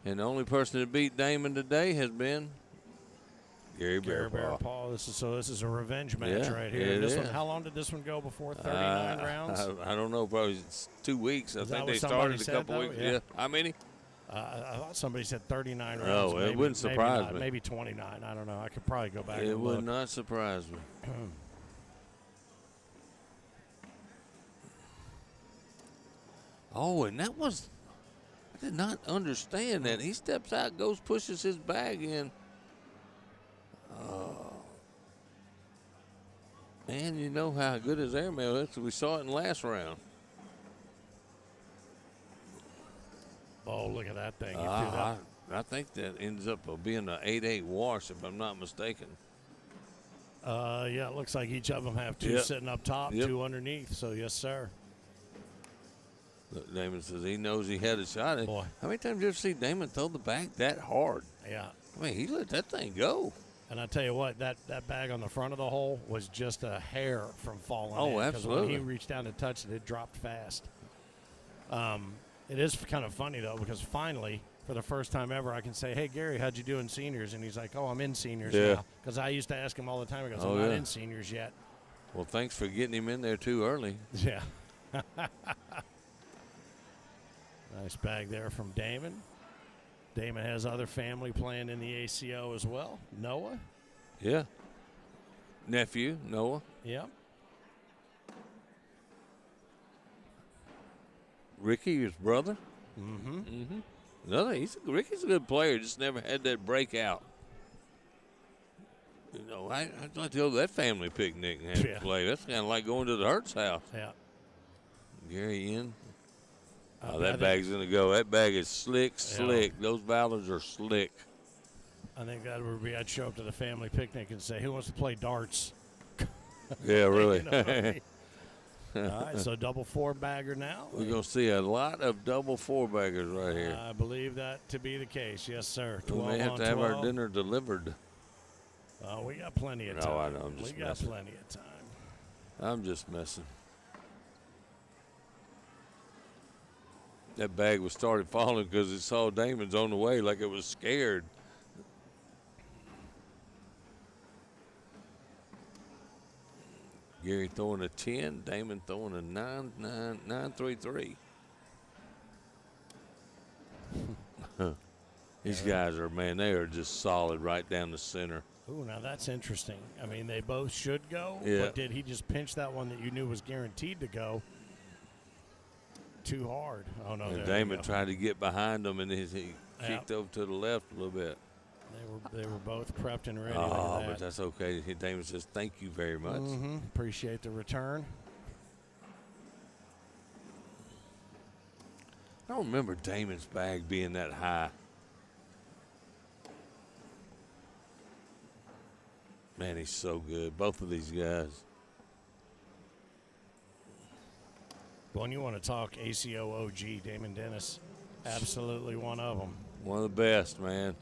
And the only person that beat Damon today has been Gary Bearpaw. This is a revenge match right here. This one, how long did this one go before? 39 rounds? I don't know. Probably 2 weeks. I think they started a couple weeks. Yeah. How many? I thought somebody said 39 rounds. Oh, it wouldn't surprise me. Maybe 29. I don't know. I could probably go back and look. It would look. not surprise me. I did not understand that. He steps out, goes, pushes his bag in. Man, you know how good his airmail is. We saw it in the last round. Oh, look at that thing. He threw that. I think that ends up being an 8-8 wash, if I'm not mistaken. Yeah, it looks like each of them have two sitting up top, two underneath. So, yes, sir. Look, Damon says he knows he had a shot. Boy. How many times did you ever see Damon throw the bag that hard? Yeah. I mean, he let that thing go. And I tell you what, that bag on the front of the hole was just a hair from falling in. Oh, absolutely. Because when he reached down to touch it, it dropped fast. It is kind of funny, though, because finally, for the first time ever, I can say, hey, Gary, how'd you do in seniors? And he's like, oh, I'm in seniors now. Because I used to ask him all the time. He goes, I'm not in seniors yet. Well, thanks for getting him in there too early. Yeah. Nice bag there from Damon. Damon has other family playing in the ACO as well. Noah. Yeah. Nephew, Noah. Yep. Ricky, his brother. Mm-hmm. Ricky's a good player, just never had that breakout. You know, I'd like to go to that family picnic and have to play. That's kind of like going to the Hertz house. Yeah. Gary in. Oh, that bag's going to go. That bag is slick. Those Valors are slick. I think that would be, I'd show up to the family picnic and say, who wants to play darts? Yeah, really. You know what I mean? All right, so double four bagger now. We're going to see a lot of double four baggers right here. I believe that to be the case. Yes, sir. We may have to have our dinner delivered. Oh, we got plenty of time. No, I know. I'm just we got messing. plenty of time. I'm just messing. That bag was started falling because it saw Damon's on the way like it was scared. Gary throwing a 10, Damon throwing a 9.33. These guys are, man, they are just solid right down the center. Ooh, now that's interesting. I mean, they both should go, Yeah. but did he just pinch that one that you knew was guaranteed to go too hard? Oh, no. And Damon tried to get behind him, and he kicked over to the left a little bit. They were both prepped and ready. Oh, but that's okay. Damon says, thank you very much. Appreciate the return. I don't remember Damon's bag being that high. Man, he's so good. Both of these guys. When you want to talk ACO OG, Damon Dennis, absolutely one of them. One of the best, man.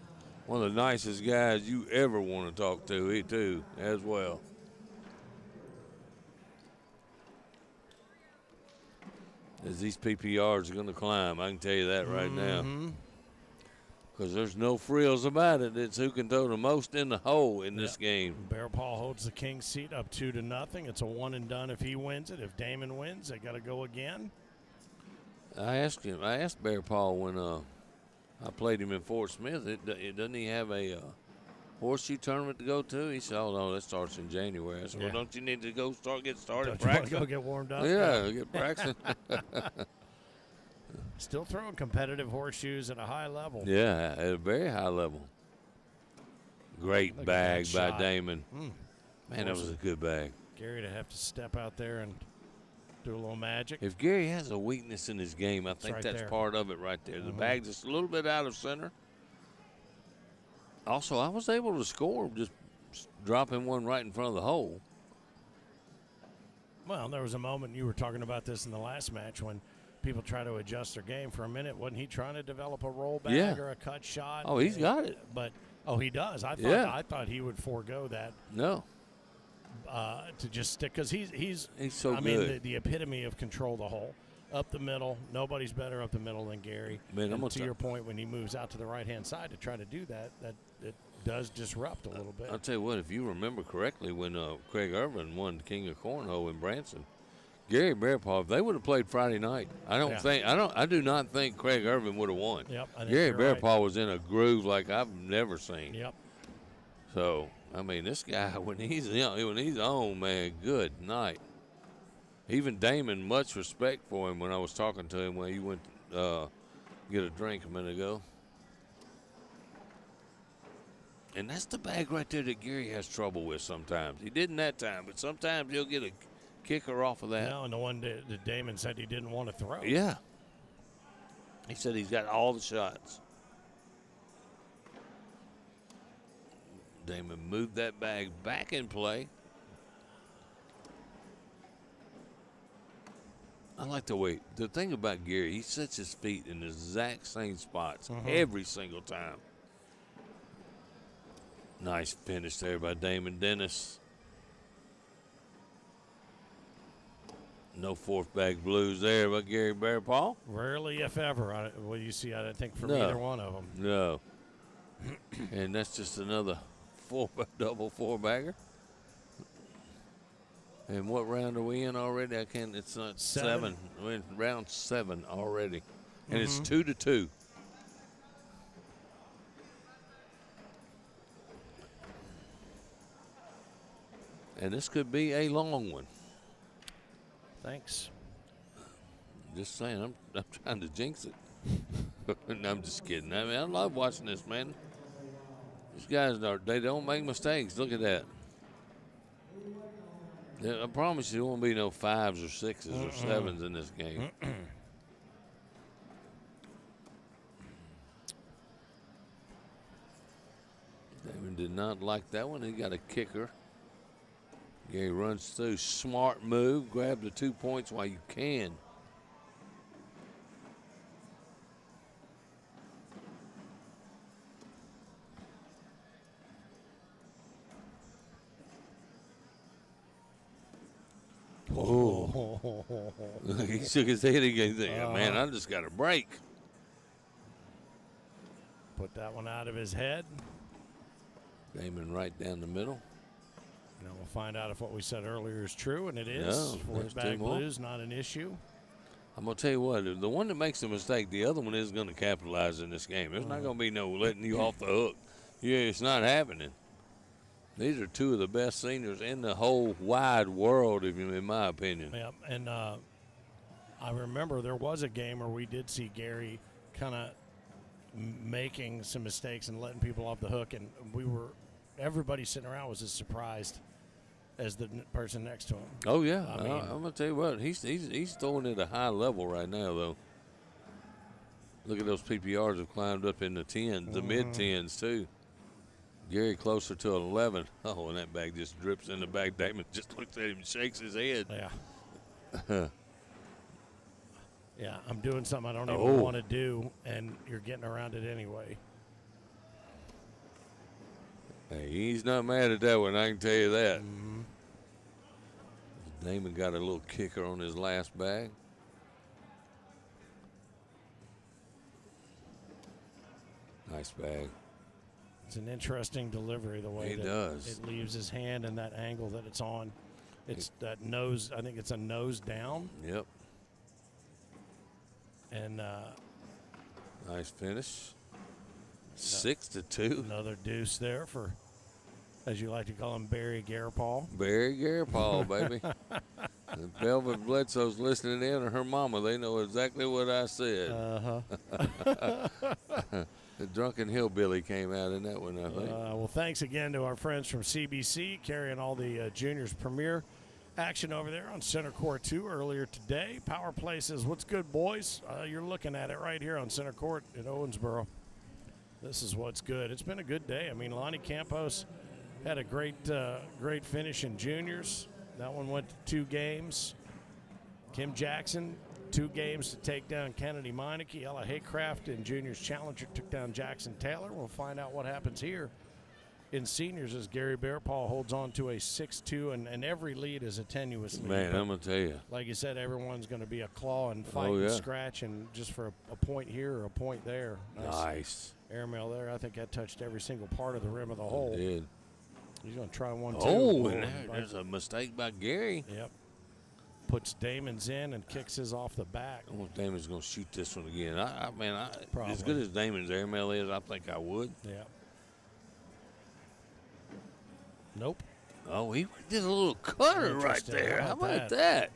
One of the nicest guys you ever want to talk to. He, too, as well. As these PPRs are going to climb, I can tell you that right now. Because there's no frills about it. It's who can throw the most in the hole in this game. Bear Paul holds the king seat up 2-0. It's a one and done if he wins it. If Damon wins, they got to go again. I asked Bear Paul when I played him in Fort Smith, doesn't he have a horseshoe tournament to go to? He said, oh, no, that starts in January. I said, well, don't you need to get started practicing? Don't you want to go get warmed up? Yeah, get practicing. Still throwing competitive horseshoes at a high level. Yeah, at a very high level. Great bag by Damon. Man, that was a good bag. Gary to have to step out there and do a little magic. If Gary has a weakness in his game, I think that's part of it right there. The bag's just a little bit out of center. Also, I was able to score just dropping one right in front of the hole. Well, there was a moment, you were talking about this in the last match, when people try to adjust their game for a minute. Wasn't he trying to develop a roll bag or a cut shot? Oh, he's got it. But he does. I thought he would forego that. No. To just stick, because he's so good. I mean, the epitome of control the hole. Up the middle. Nobody's better up the middle than Gary. Man, and to your point, when he moves out to the right-hand side to try to do that it does disrupt a little bit. I'll tell you what, if you remember correctly, when Craig Irvin won King of Cornhole in Branson, Gary Bearpaw, if they would have played Friday night, I do not think Craig Irvin would have won. Yep, Gary Bearpaw was in a groove like I've never seen. Yep. So, I mean, this guy, when he's on, man, good night. Even Damon, much respect for him when I was talking to him when he went get a drink a minute ago. And that's the bag right there that Gary has trouble with sometimes. He didn't that time, but sometimes he'll get a kicker off of that. No, and the one that Damon said he didn't want to throw. Yeah. He said he's got all the shots. Damon moved that bag back in play. I like the thing about Gary, he sets his feet in the exact same spots every single time. Nice finish there by Damon Dennis. No fourth bag blues there by Gary Bearpaw. Rarely, if ever, will you see, I think, from either one of them. No. And that's just another double four-bagger. And what round are we in already? It's not seven. We're in round 7 already. And it's 2-2. And this could be a long one. Thanks. Just saying, I'm trying to jinx it. No, I'm just kidding. I mean, I love watching this, man. These guys, they don't make mistakes. Look at that. I promise you there won't be no 5s or 6s or 7s in this game. Damon did not like that one. He got a kicker. Gary runs through. Smart move. Grab the 2 points while you can. Oh. He shook his head again. Man, I just got a break. Put that one out of his head. Damon right down the middle. Now we'll find out if what we said earlier is true, and it is. No, Fourth bag blues, not an issue. I'm going to tell you what, the one that makes the mistake, the other one is going to capitalize in this game. There's not going to be no letting you off the hook. Yeah, it's not happening. These are 2 of the best seniors in the whole wide world, in my opinion. Yeah, and I remember there was a game where we did see Gary kind of making some mistakes and letting people off the hook, and everybody sitting around was as surprised as the person next to him. Oh yeah, I'm gonna tell you what, he's throwing at a high level right now though. Look at those PPRs have climbed up in the 10s, the mid 10s too. Gary closer to 11. Oh, and that bag just drips in the bag. Damon just looks at him and shakes his head. Yeah. Yeah, I'm doing something I don't even want to do, and you're getting around it anyway. Hey, he's not mad at that one, I can tell you that. Damon got a little kicker on his last bag. Nice bag. It's an interesting delivery, the way it leaves his hand and that angle that it's on. It's that nose, I think it's a nose down. Yep. And nice finish. 6-2. Another deuce there for, as you like to call him, Barry Garepaw. Barry Garepaw, baby. And Velvet Bledsoe's listening in, or her mama. They know exactly what I said. The drunken hillbilly came out in that one, I think. Well, thanks again to our friends from CBC carrying all the juniors premier action over there on Center Court 2 earlier today. Power Play says, what's good, boys? You're looking at it right here on Center Court in Owensboro. This is what's good. It's been a good day. I mean, Lonnie Campos had a great finish in juniors. That one went to 2 games. Kim Jackson, 2 games to take down Kennedy Meineke. Ella Haycraft in juniors challenger took down Jackson Taylor. We'll find out what happens here in seniors as Gary Bearpaw holds on to a 6-2, and every lead is a tenuous lead. Man, I'm going to tell you. Like you said, everyone's going to be a claw and fight and scratch, and just for a point here or a point there. Nice. Airmail there. I think that touched every single part of the rim of the hole. It did. He's going to try 1-2. Oh, and there's a mistake by Gary. Yep. Puts Damon's in and kicks his off the back. I wonder if Damon's going to shoot this one again. As good as Damon's airmail is, I think I would. Yeah. Nope. Oh, he did a little cutter right there. How about that?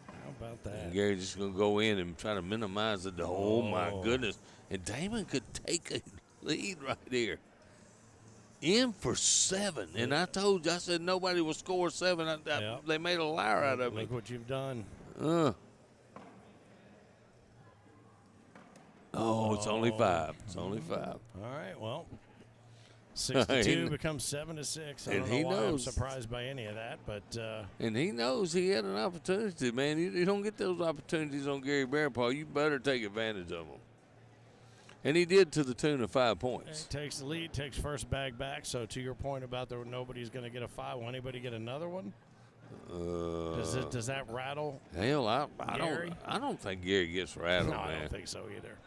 How about that? And Gary's just going to go in and try to minimize it. Oh, my goodness. And Damon could take a lead right here. In for 7. And I told you, I said nobody will score 7. They made a liar out of me. Look what you've done. It's only 5. It's only 5. All right, well, 6-2 becomes 7-6. I don't know why I'm surprised by any of that, but and he knows he had an opportunity, man. You don't get those opportunities on Gary Bearpaw. You better take advantage of them. And he did to the tune of 5 points. He takes the lead, takes first bag back. So to your point about nobody's going to get a 5, will anybody get another one? Does that rattle? Hell, I don't think Gary gets rattled, no, man. I don't think so either.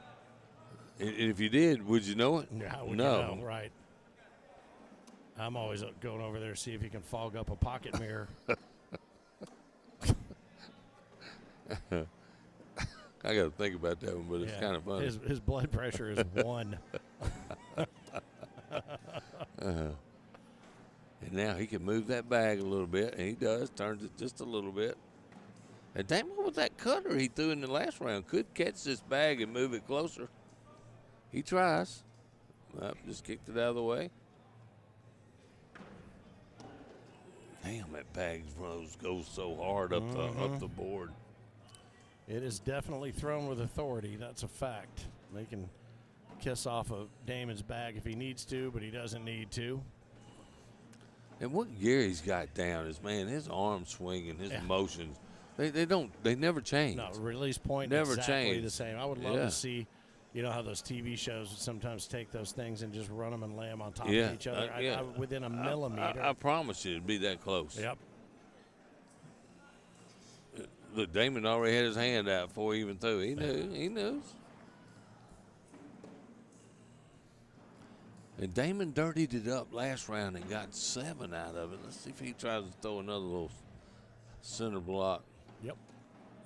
And if you did, would you know it? Yeah, no. You know, right. I'm always going over there to see if he can fog up a pocket mirror. I got to think about that one, but it's kind of funny. His blood pressure is 1. And now he can move that bag a little bit, and he does, turns it just a little bit. And Damon, with that cutter he threw in the last round, could catch this bag and move it closer. He tries. Just kicked it out of the way. Damn, that bag goes so hard up the board. It is definitely thrown with authority. That's a fact. They can kiss off of Damon's bag if he needs to, but he doesn't need to. And what Gary's got down is, man, his arm swing and his motions, they never change. No, release point never exactly change. The same. I would love to see, you know how those TV shows sometimes take those things and just run them and lay them on top of each other within a millimeter. I promise you it'd be that close. Yep. Look, Damon already had his hand out before he even threw. He knew. He knows. And Damon dirtied it up last round and got 7 out of it. Let's see if he tries to throw another little center block. Yep.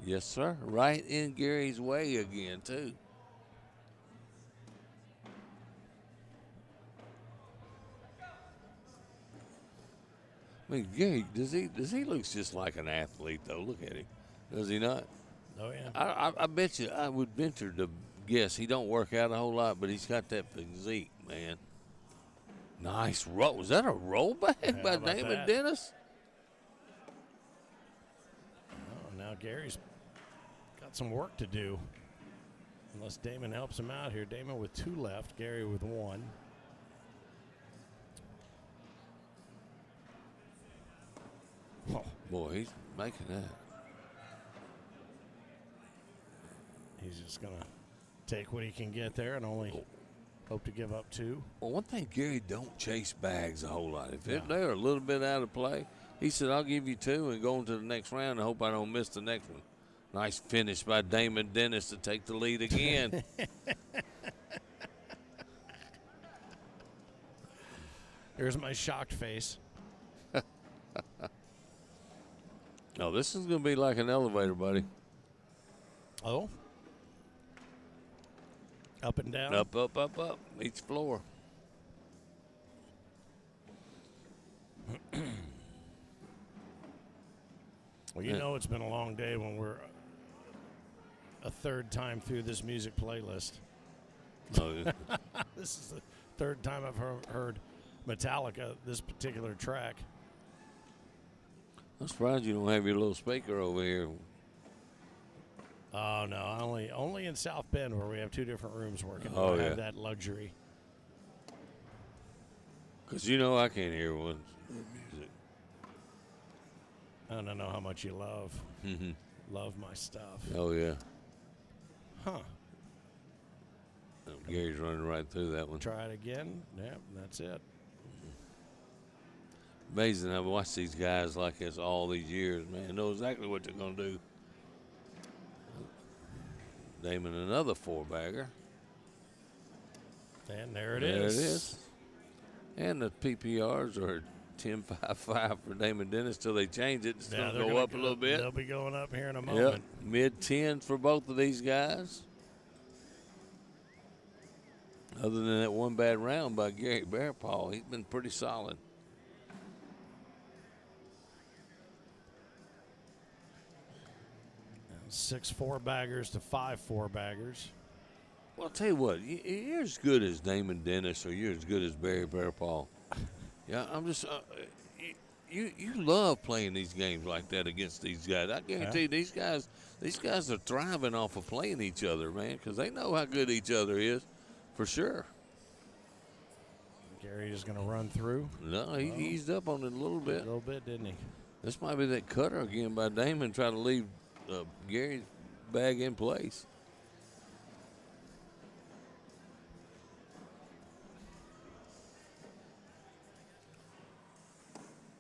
Yes, sir. Right in Gary's way again, too. I mean, Gary, does he looks just like an athlete, though? Look at him. Does he not? Oh, yeah. I bet you, I would venture to guess he don't work out a whole lot, but he's got that physique, man. Nice roll. Was that a roll back by Damon Dennis? Oh, now Gary's got some work to do. Unless Damon helps him out here. Damon with 2 left, Gary with 1. Oh, boy, he's making that. He's just going to take what he can get there and only hope to give up 2. Well, one thing, Gary don't chase bags a whole lot. If they're a little bit out of play, he said, I'll give you 2 and go on to the next round and hope I don't miss the next one. Nice finish by Damon Dennis to take the lead again. Here's my shocked face. Oh, this is going to be like an elevator, buddy. Oh. Up and down? Up, up, up, up. Each floor. Well, you know it's been a long day when we're a third time through this music playlist. Oh, yeah. This is the third time I've heard Metallica, this particular track. I'm surprised you don't have your little speaker over here. Oh, no, only in South Bend where we have 2 different rooms working. Oh, I have that luxury. Because you know I can't hear one music. I don't know how much you love my stuff. Oh, yeah. Huh. Oh, Gary's running right through that one. Try it again. Yep, that's it. Amazing. I've watched these guys like this all these years, man. Know exactly what they're going to do. Damon another 4-bagger. And there it is. is. There it is. And the PPRs are 10.55 for Damon Dennis till they change it. It's going to go up a little bit. They'll be going up here in a moment. Yep. Mid-10s for both of these guys. Other than that one bad round by Gary Bearpaw, he's been pretty solid. 6 4-baggers to 5 4-baggers. Well, I'll tell you what, you're as good as Damon Dennis or you're as good as Barry Bearpaw. Yeah, I'm just you love playing these games like that against these guys. I guarantee these guys are thriving off of playing each other, man, because they know how good each other is, for sure. Gary is going to run through. No, he eased up on it a little bit. A little bit, didn't he? This might be that cutter again by Damon trying to leave Gary's bag in place.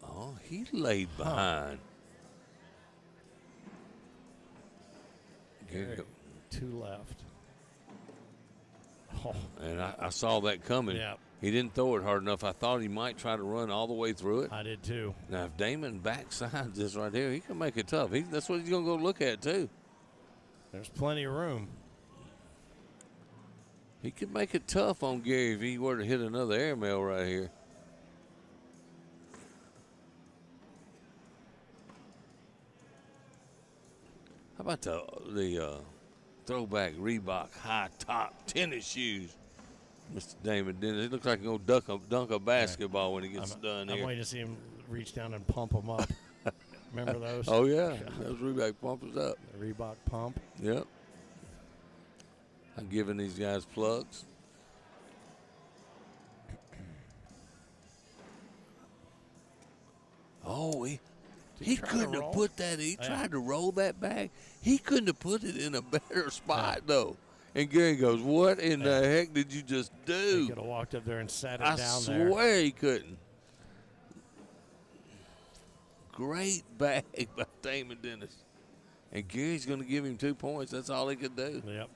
Oh, he laid behind. Gary, 2 left. Oh. And I saw that coming. Yeah. He didn't throw it hard enough. I thought he might try to run all the way through it. I did too. Now, if Damon backsides this right here, he can make it tough. That's what he's going to go look at, too. There's plenty of room. He could make it tough on Gary if he were to hit another airmail right here. How about the throwback Reebok high top tennis shoes, Mr. Damon Dennis? It looks like he's going to dunk a basketball when he gets done here. I'm waiting to see him reach down and pump them up. Remember those? Oh, yeah. Those Reebok pumpers up. The Reebok pump. Yep. I'm giving these guys plugs. Oh, he couldn't have put that. He tried to roll that back. He couldn't have put it in a better spot, though. And Gary goes, what in the heck did you just do? He could have walked up there and sat it I down there. swear he couldn't. Great bag by Damon Dennis. And Gary's going to give him 2 points. That's all he could do. Yep.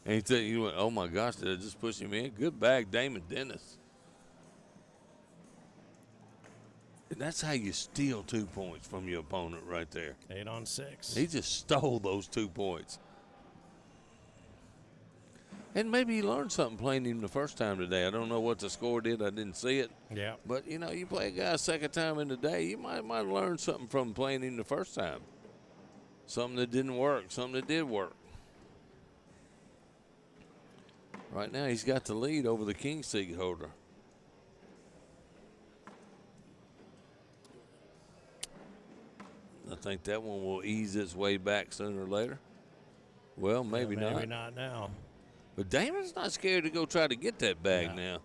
And he went, oh, my gosh, did I just push him in? Good bag, Damon Dennis. And that's how you steal 2 points from your opponent right there. 8 on 6. He just stole those 2 points. And maybe he learned something playing him the first time today. I don't know what the score did. I didn't see it. Yeah. But, you play a guy a second time in the day, you might learn something from playing him the first time. Something that didn't work, something that did work. Right now, he's got the lead over the king seat holder. I think that one will ease its way back sooner or later. Well, maybe not. Maybe not now. But Damon's not scared to go try to get that bag now.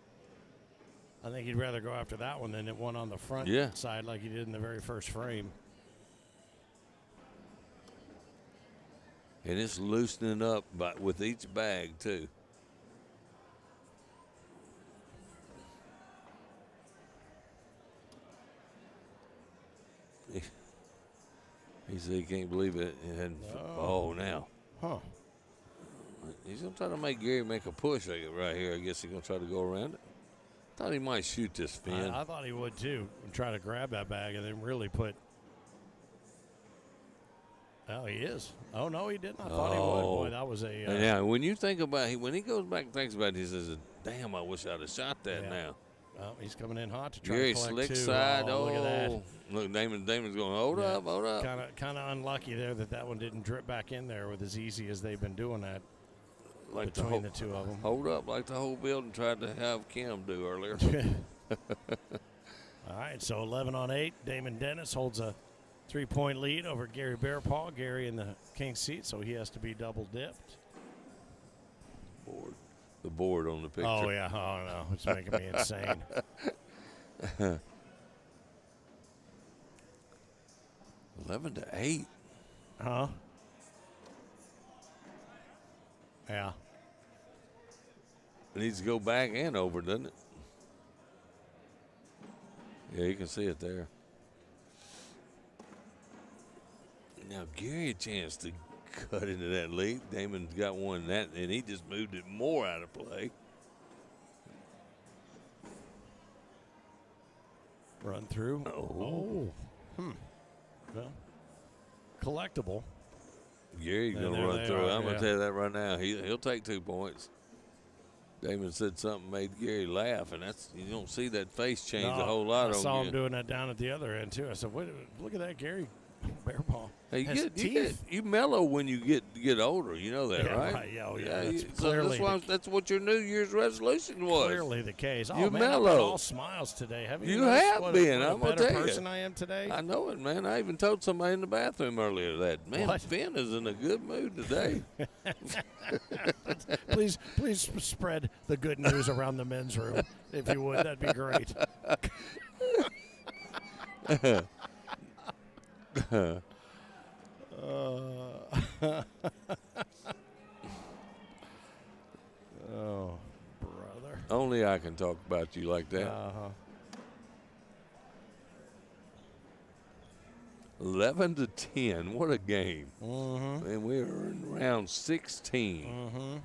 I think he'd rather go after that one than the one on the front side like he did in the very first frame. And it's loosening up with each bag, too. He said he can't believe it. Now. Huh. He's going to try to make Gary make a push right here. I guess he's going to try to go around it. Thought he might shoot this Finn. I thought he would, too, and try to grab that bag and then really put. Oh, he is. Oh, no, he didn't. I thought he would. Boy, that was a. Yeah, when you think about it, when he goes back and thinks about it, he says, damn, I wish I'd have shot that now. Oh, he's coming in hot to try Gary to collect slick 2. side. Look at that. Look, Damon's going, hold up. Kind of unlucky there that one didn't drip back in there with as easy as they've been doing that like between the 2 of them. Hold up like the whole building tried to have Kim do earlier. All right, so 11 on 8. Damon Dennis holds a 3-point lead over Gary Bearpaw. Gary in the king seat, so he has to be double dipped. The board on the picture. Oh, yeah. Oh, no. It's making me insane. 11-8. Huh? Yeah. It needs to go back and over, doesn't it? Yeah, you can see it there. Now, Gary a chance to cut into that lead. Damon's got one in that, and he just moved it more out of play. Run through. Oh. Well, collectible. Gary's going to run through. I'm going to tell you that right now. He'll take 2 points. Damon said something made Gary laugh, and you don't see that face change a whole lot on you. I saw him doing that down at the other end, too. I said, wait, look at that, Gary. Bear paw. Hey, Has teeth. you mellow when you get older. You know that, Yeah, right? right. Yeah, oh, yeah. That's so clearly that's what your New Year's resolution was. Clearly the case. Oh, You man, I've been mellow. all smiles today. Have you You noticed have what been. a I'm gonna better tell you. person I am today? I know it, man. I even told somebody in the bathroom earlier that, man, What? Finn is in a good mood today. please spread the good news around the men's room, if you would. That'd be great. Oh, brother. Only I can talk about you like that. 11 to 10. What a game. Mm-hmm. And we are in round 16. Mm-hmm.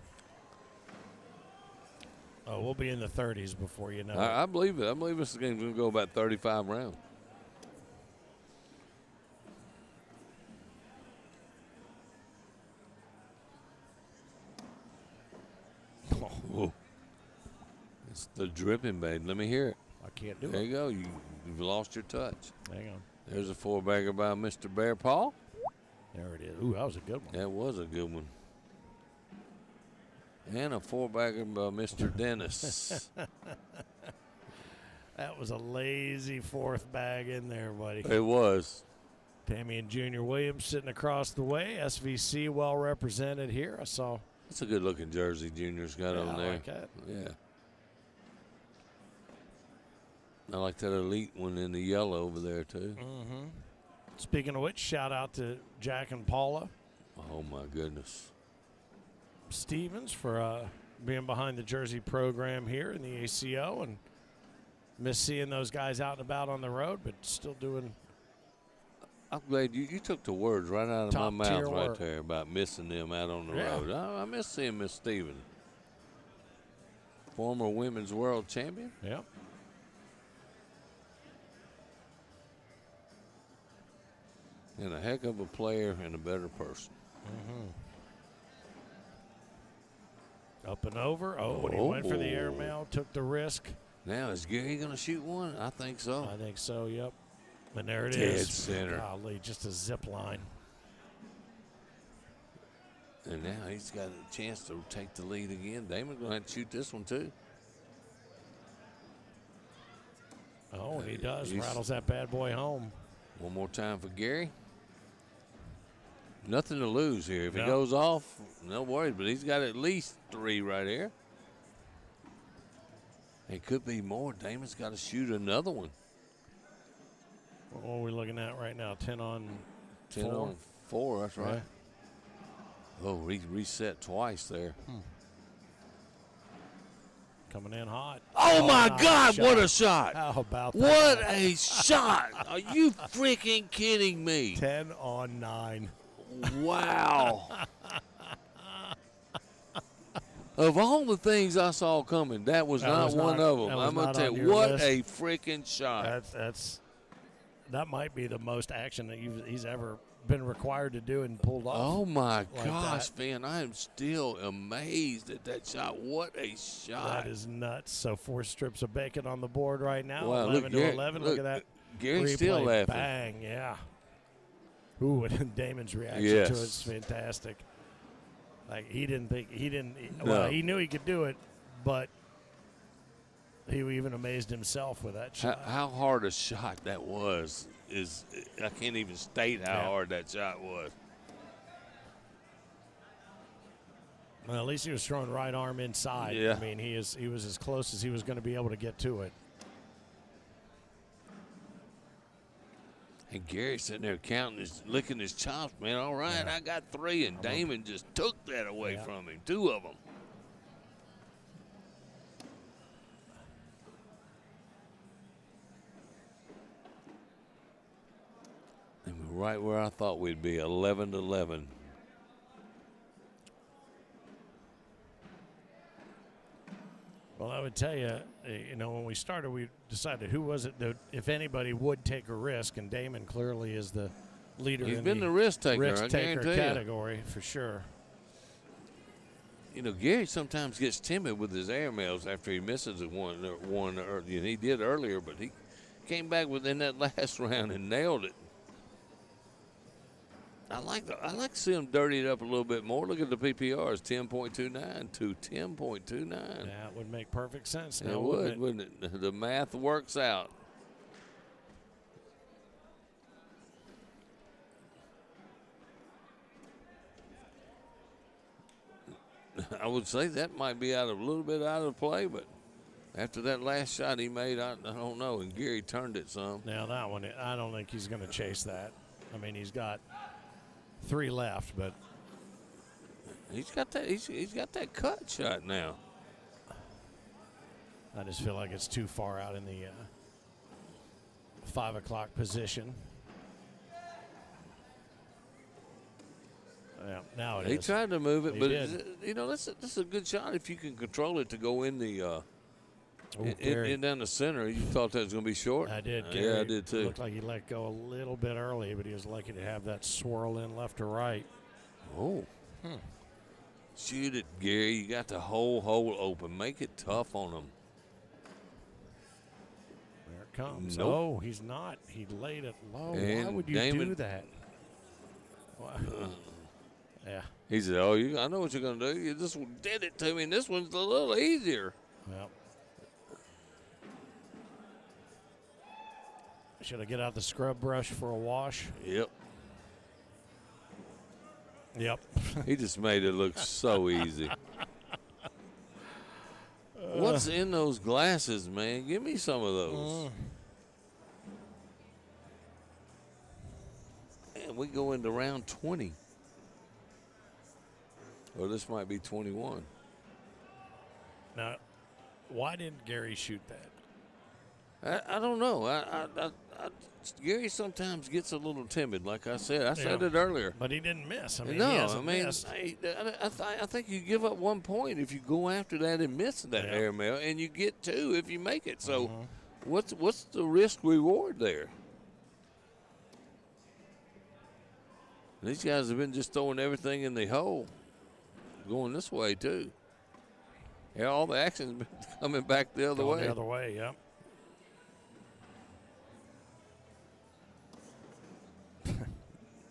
Oh, we'll be in the 30s before you know it. I believe it. I believe this game's going to go about 35 rounds. Oh, it's the dripping, babe. Let me hear it. I can't do There it. you go. You've lost your touch. Hang on. There's a four-bagger by Mr. Bear Paw. There it is. Ooh, that was a good one. That was a good one. And a four-bagger by Mr. Dennis. That was a lazy fourth bag in there, buddy. It was. Tammy and Junior Williams sitting across the way. SVC well represented here. I saw. It's a good-looking jersey Junior's got on I there. like that. Yeah. I like that elite one in the yellow over there, too. Mm-hmm. Speaking of which, shout out to Jack and Paula Oh, my goodness. Stevens for being behind the jersey program here in the ACO, and miss seeing those guys out and about on the road, but still doing I'm glad you took the words right out of Top my tier mouth right work. there about missing them out on the Yeah. road. I miss seeing Miss Stevens. Former women's world champion. Yep. And a heck of a player and a better person. Up and over. Oh, and he went for the airmail, took the risk. Now, is Gary going to shoot one? I think so. I think so, yep. And there it Dead is. center. Golly, just a zip line. And now he's got a chance to take the lead again. Damon's going to have to shoot this one, too. Oh, and he does. He's- Rattles that bad boy home. One more time for Gary. Nothing to lose here. If No. he goes off, no worries. But he's got at least three right here. It could be more. Damon's got to shoot another one. What are we looking at right now? 10 on 10 4. on 4, that's right. Yeah. Oh, he reset twice there. Coming in hot. Oh, my nice God, shot. what a shot. How about that? What a shot. Are you freaking kidding me? 10 on 9. Wow. Of all the things I saw coming, that was not one of them. I'm going to tell you, what a freaking shot. That might be the most action that he's ever been required to do and pulled off. Oh, my like gosh, that. Finn. I am still amazed at that shot. What a shot. That is nuts. So 4 strips of bacon on the board right now. Wow, 11 look, to Gary- 11. look, Look at that. Gary's replay. still laughing. Bang, yeah. Ooh, and Damon's reaction Yes. to it's fantastic. Like he didn't. No. Well, he knew he could do it, but he even amazed himself with that shot. How hard a shot that was is I can't even state how hard that shot was. Well, at least he was throwing right arm inside. Yeah. I mean, he was as close as he was going to be able to get to it. And Gary's sitting there counting, licking his chops, man. All right, I got 3, and Damon just took that away from him. 2 of them. And we're right where I thought we'd be, 11 to 11. Well, I would tell you, when we started, we decided who was it that, if anybody, would take a risk, and Damon clearly is the leader. He's in been the risk taker, I risk-taker guarantee you. category for sure. You know, Gary sometimes gets timid with his airmails after he misses one, and he did earlier, but he came back within that last round and nailed it. I like to see them dirty it up a little bit more. Look at the PPRs, 10.29 to 10.29. That would make perfect sense now, It would, wouldn't it? The math works out. I would say that might be a little bit out of play, but after that last shot he made, I don't know. And Gary turned it some. Now that one, I don't think he's going to chase that. I mean, he's got 3 left, but he's got that. He's got that cut shot now. I just feel like it's too far out in the 5 o'clock position. Yeah, now it is. He tried to move it, He but did. you know this is a good shot if you can control it to go in the in down the center. You thought that was going to be short? I did. Yeah, I did too. Looked like he let go a little bit early, but he was lucky to have that swirl in left or right. Oh. Shoot it, Gary. You got the whole hole open. Make it tough on him. There it comes. Nope. Oh, he's not. He laid it low. Why And would you Damon- do that? Why? Yeah. He said, "Oh, I know what you're going to do. You just did it to me, and this one's a little easier." Well. Should I get out the scrub brush for a wash? Yep. Yep. He just made it look so easy. What's in those glasses, man? Give me some of those. And we go into round 20. Or this might be 21. Now, why didn't Gary shoot that? I don't know. Gary sometimes gets a little timid, like I said. I said it earlier. But he didn't miss. I mean, No, he hasn't I mean, missed. I think you give up 1 point if you go after that and miss that airmail, and you get 2 if you make it. So, what's the risk reward there? These guys have been just throwing everything in the hole, going this way too. Yeah, all the action's been coming back the other way. The other way, yep.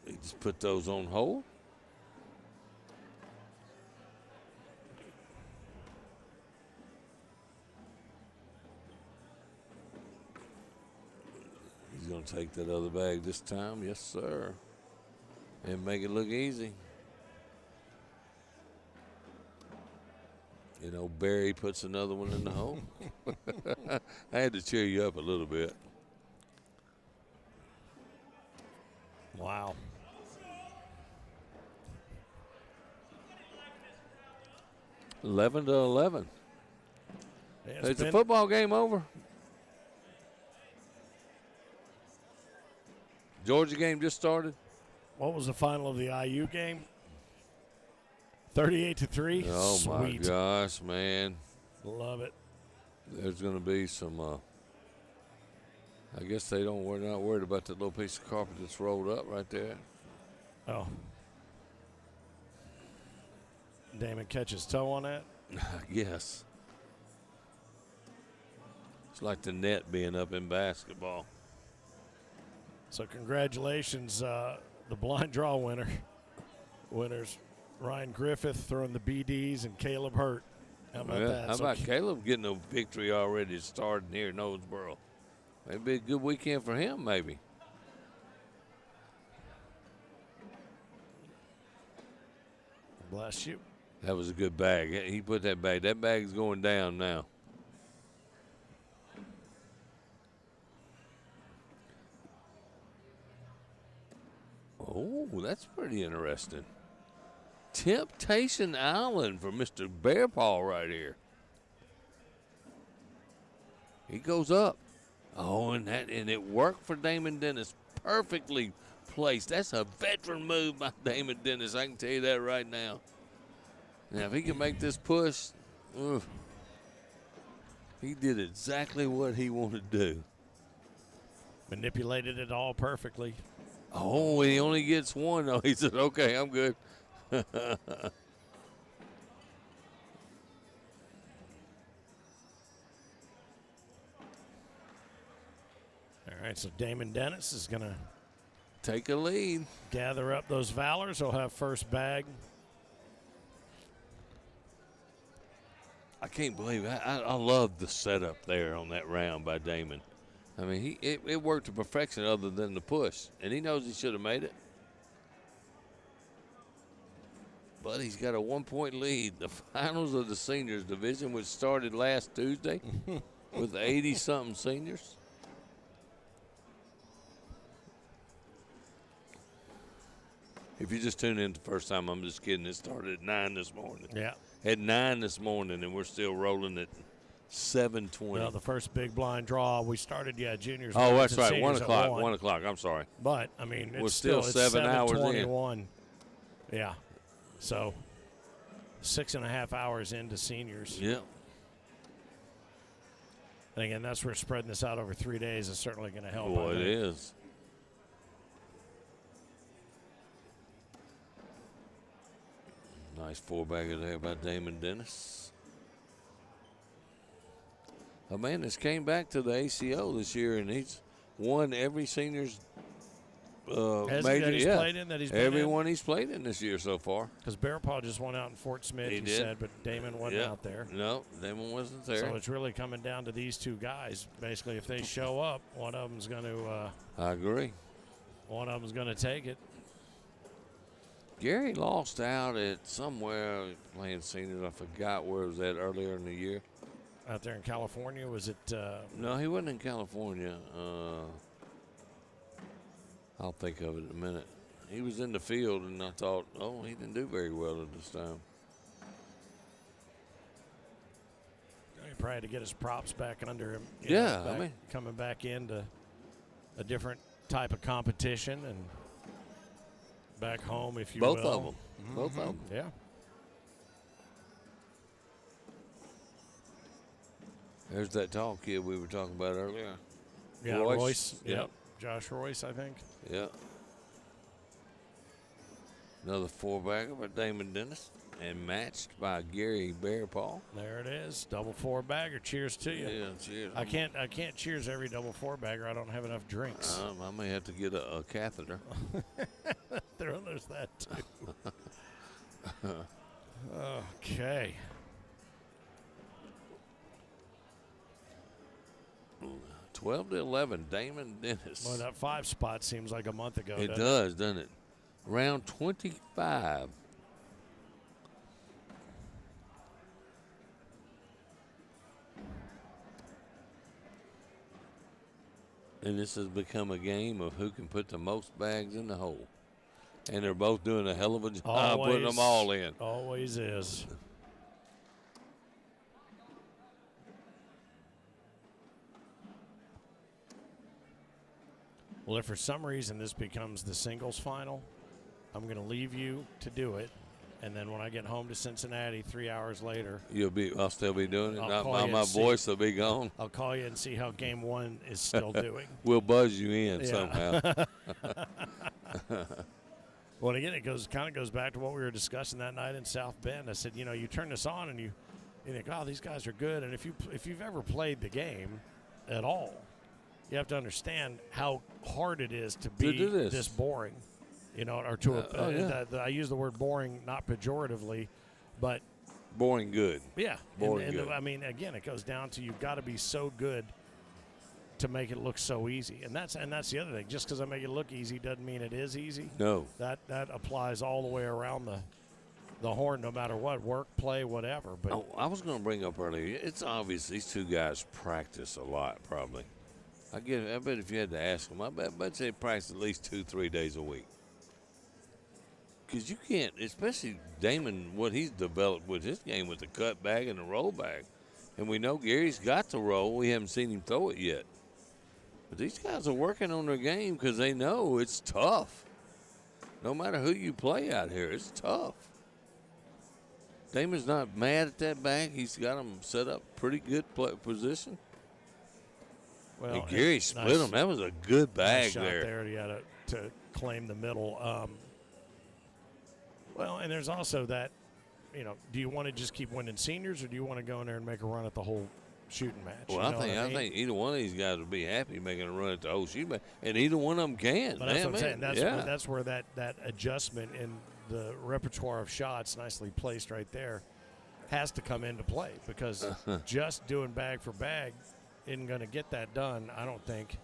He just put those on hold. He's going to take that other bag this time. Yes, sir. And make it look easy. You know, Barry puts another one in the hole. I had to cheer you up a little bit. Wow. $11 to 11. Yeah, Is the football game over? Georgia game just started. What was the final of the IU game? 38-3. Oh Sweet. my gosh, man! Love it. There's going to be some. I guess we're not worried about that little piece of carpet that's rolled up right there. Oh. Damon catches toe on that. Yes. It's like the net being up in basketball. So congratulations, the blind draw winners, Ryan Griffith throwing the BDs and Caleb Hurt. How about that? How about Caleb getting a victory already starting here in Owensboro? Maybe a good weekend for him, maybe. Bless you. That was a good bag. He put that bag. That bag's going down now. Oh, that's pretty interesting. Temptation Island for Mr. Bear Paw right here. He goes up. Oh, and it worked for Damon Dennis. Perfectly placed. That's a veteran move by Damon Dennis. I can tell you that right now. Now, if he can make this push, he did exactly what he wanted to do. Manipulated it all perfectly. Oh, he only gets one. Oh, he said, okay, I'm good. All right, so Damon Dennis is going to take a lead. Gather up those Valors. Will have first bag. I can't believe it. I love the setup there on that round by Damon. I mean, it worked to perfection other than the push, and he knows he should have made it. But he's got a 1-point lead. The finals of the seniors division, which started last Tuesday with 80-something seniors. If you just tune in the first time, I'm just kidding. It started at 9 this morning. Yeah. At 9 this morning, and we're still rolling at 7:20. Well, the first big blind draw, we started, juniors. Oh, that's right. seniors 1 o'clock. at 1 o'clock. I'm sorry. But, I mean, We're it's still it's 7 hours in. 7:21. Yeah. So, 6.5 hours into seniors. Yeah. And again, that's where spreading this out over 3 days is certainly going to help. Boy, it is. Nice 4-bagger there by Damon Dennis. A man that's came back to the ACO this year, and he's won every seniors major. That he's played in, that he's been everyone he's played in this year so far. Because Bear Paw just went out in Fort Smith, He you did. said, but Damon wasn't out there. No, Damon wasn't there. So it's really coming down to these two guys. Basically, if they show up, one of them's going to. I agree. One of them's going to take it. Gary lost out at somewhere playing seniors. I forgot where it was at earlier in the year. Out there in California, was it? No, he wasn't in California. I'll think of it in a minute. He was in the field, and I thought, oh, he didn't do very well at this time. He probably had to get his props back under him. Yeah, I mean, coming back into a different type of competition and back home, if you will. Both of them. Both of them. Yeah. There's that tall kid we were talking about earlier. Yeah, Royce. Yep. Josh Royce, I think. Yeah. Another 4-bagger by Damon Dennis and matched by Gary Bearpaw. There it is. Double 4-bagger. Cheers to you. Yeah, cheers. I can't cheers every double 4-bagger. I don't have enough drinks. I may have to get a catheter. There's that too. Okay. 12-11, Damon Dennis. Well, that 5 spot seems like a month ago. It does, doesn't it? Round 25. And this has become a game of who can put the most bags in the hole. And they're both doing a hell of a job putting them all in. Always is. Well, if for some reason this becomes the singles final, I'm going to leave you to do it. And then when I get home to Cincinnati 3 hours later, I'll still be doing it. My voice will be gone. I'll call you and see how game 1 is still doing. We'll buzz you in somehow. Well, again, it kind of goes back to what we were discussing that night in South Bend. I said, you turn this on and you think, oh, these guys are good. And if you've ever played the game at all, you have to understand how hard it is to be this boring. Or I use the word boring not pejoratively, but boring good. Yeah, boring good. I mean, again, it goes down to you've got to be so good to make it look so easy, and that's the other thing. Just because I make it look easy doesn't mean it is easy. No, that applies all the way around the horn, no matter what, work, play, whatever. But I was going to bring up earlier. It's obvious these two guys practice a lot, probably. I bet if you had to ask them, I bet they practice at least 2-3 days a week. Because you can't, especially Damon, what he's developed with his game with the cut bag and the roll bag. And we know Gary's got the roll. We haven't seen him throw it yet. But these guys are working on their game because they know it's tough. No matter who you play out here, it's tough. Damon's not mad at that bag. He's got them set up pretty good position. Well, and Gary split them. That was a good bag nice shot there. He had to claim the middle. Well, and there's also that, do you want to just keep winning seniors, or do you want to go in there and make a run at the whole shooting match. Well, I think either one of these guys would be happy making a run at the whole shooting match, and either one of them can. But that's what I'm saying. That's where that adjustment in the repertoire of shots, nicely placed right there, has to come into play, because just doing bag for bag isn't going to get that done, I don't think.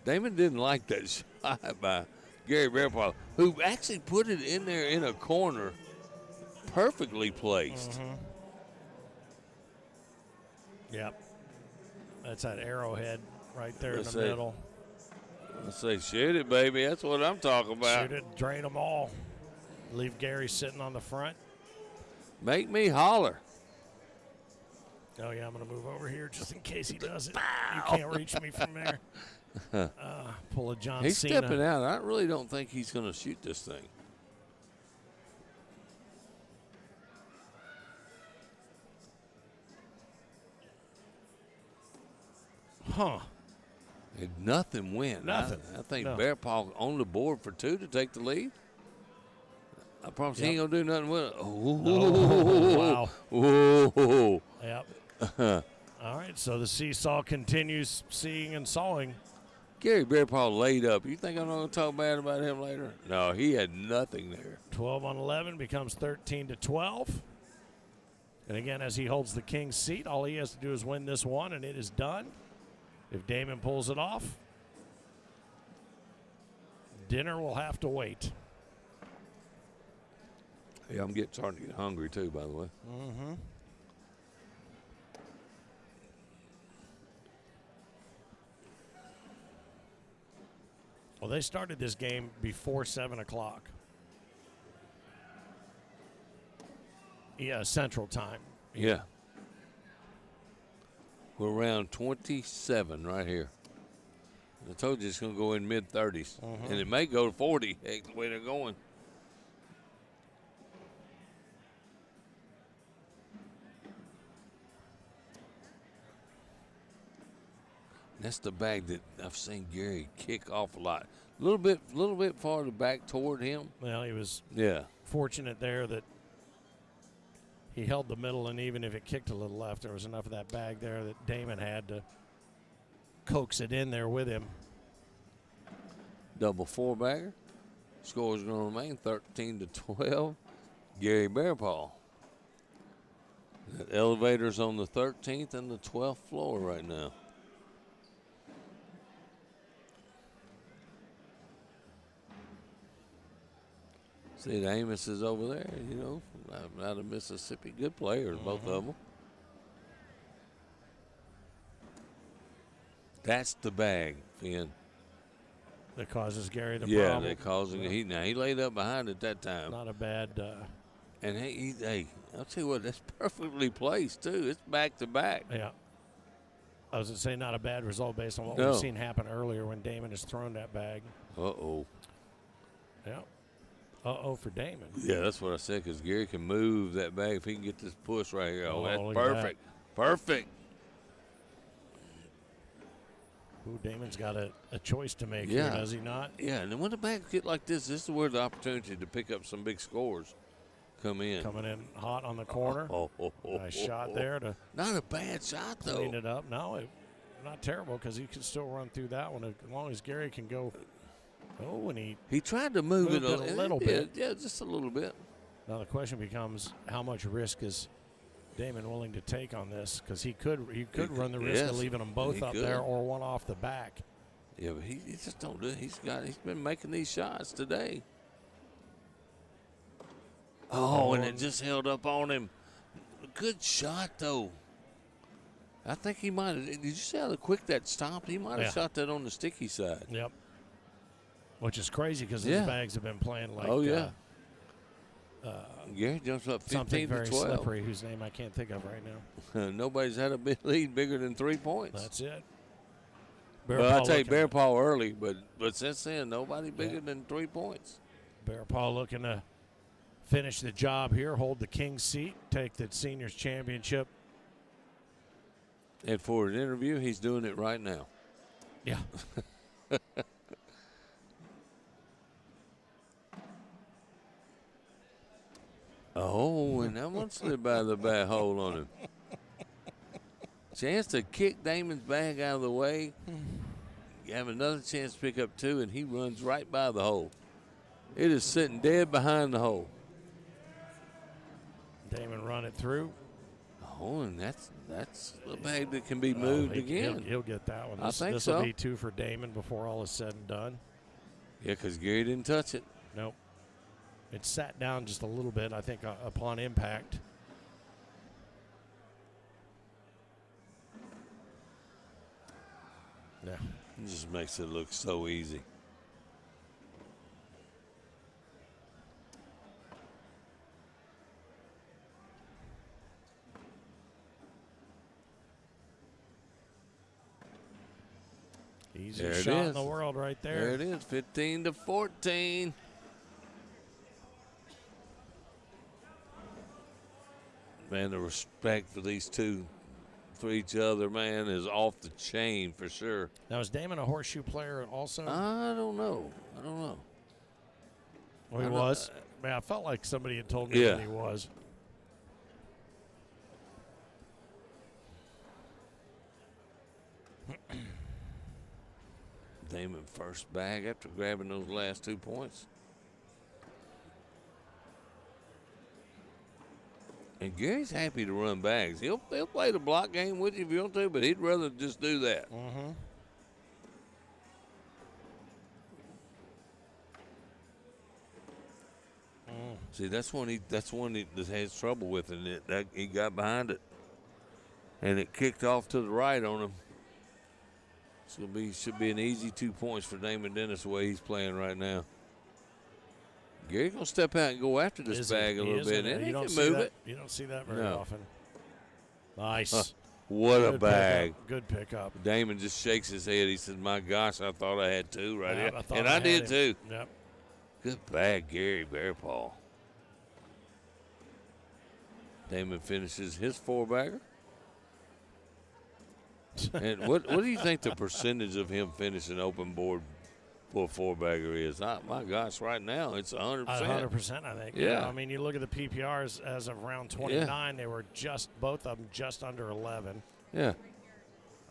Damon didn't like that shot by Gary Bearpaw, who actually put it in there in a corner, perfectly placed. Mm-hmm. Yep. That's that arrowhead right there in the middle. Let's say, shoot it, baby. That's what I'm talking about. Shoot it, drain them all. Leave Gary sitting on the front. Make me holler. Oh, yeah, I'm going to move over here just in case he does it. You can't reach me from there. Pull a John He's Cena. stepping out. I really don't think he's going to shoot this thing. Huh. Nothing went. Nothing. I think No. Bearpaw on the board for 2 to take the lead. I promise he ain't going to do nothing with it. Oh, wow. Whoa. Yep. All right, so the seesaw continues, seeing and sawing. Gary Bearpaw laid up. You think I'm not going to talk bad about him later? No, he had nothing there. 12 on 11 becomes 13 to 12. And again, as he holds the king's seat, all he has to do is win this one, and it is done. If Damon pulls it off, dinner will have to wait. Yeah, I'm starting to get hungry too, by the way. Mm-hmm. Well, they started this game before 7 o'clock. Yeah, Central Time. Yeah. We're around 27 right here. I told you it's going to go in mid-30s. And it may go to 40, heck, the way they're going. That's the bag that I've seen Gary kick off a lot. A little bit farther back toward him. Well, he was Yeah. fortunate there that he held the middle, and even if it kicked a little left, there was enough of that bag there that Damon had to coax it in there with him. Double 4-bagger. Score is going to remain 13 to 12. Gary Bearpaw. That elevator's on the 13th and the 12th floor right now. See, the Amos is over there, you know, out of Mississippi. Good players, both of them. That's the bag, Finn. That causes Gary the Yeah, problem. they're causing it. He laid up behind at that time. Not a bad. And hey, I'll tell you what, that's perfectly placed too. It's back to back. Yeah. I was going to say not a bad result based on what No. we've seen happen earlier when Damon has thrown that bag. Uh-oh. Yeah. Uh-oh for Damon. Yeah, that's what I said, because Gary can move that bag if he can get this push right here. Oh, that's look at perfect. Perfect. Ooh, Damon's got a choice to make Yeah. here, does he not? Yeah, and then when the bags get like this is where the opportunity to pick up some big scores come in. Coming in hot on the corner. Nice shot there to Not a bad shot, though. clean it up. No, not terrible, because he can still run through that one as long as Gary can go. Oh, and he tried to move it a little bit. Yeah, just a little bit. Now the question becomes, how much risk is Damon willing to take on this? Because he could run the risk of leaving them both up there or one off the back. Yeah, but he just don't do it. He's been making these shots today. Oh, and it just held up on him. Good shot, though. I think he might have. Did you see how quick that stopped? He might have shot that on the sticky side. Yep. Which is crazy because his bags have been playing like. Oh, yeah. Gary jumps up 15 something to very 12. slippery, whose name I can't think of right now. Nobody's had a big lead bigger than 3 points. That's it. Well, I take Bearpaw early, but since then, nobody bigger than 3 points. Bearpaw looking to finish the job here, hold the king's seat, take the seniors championship. And for an interview, he's doing it right now. Yeah. Oh, and that one slid by the bat hole on him. Chance to kick Damon's bag out of the way. You have another chance to pick up 2, and he runs right by the hole. It is sitting dead behind the hole. Damon run it through. Oh, and that's a bag that can be moved again. He'll get that one. I think this so. will be 2 for Damon before all is said and done. Yeah, because Gary didn't touch it. Nope. It sat down just a little bit, I think, upon impact. Yeah. It just makes it look so easy. Easiest shot in the world right there. There it is, 15-14. Man, the respect for these two, for each other, man, is off the chain for sure. Now, is Damon a horseshoe player also? I don't know. Well, he was. Man, I felt like somebody had told me that he was. Damon first bag after grabbing those last 2 points. And Gary's happy to run bags. He'll play the block game with you if you want to, but he'd rather just do that. Mm-hmm. See, that's one he has trouble with, and he got behind it, and it kicked off to the right on him. Should be an easy 2 points for Damon Dennis the way he's playing right now. Gary's gonna step out and go after this bag a little bit, and he can move it. You don't see that very often. Nice. What a bag! Good pickup. Damon just shakes his head. He says, "My gosh, I thought I had 2 right here, and I I did too." Yep. Good bag, Gary Bearpaw. Damon finishes his 4-bagger. And what do you think the percentage of him finishing open board for a 4-bagger is? My gosh, right now it's 100%. 100%, I think. Yeah. I mean, you look at the PPRs as of round 29, they were both of them just under 11. Yeah.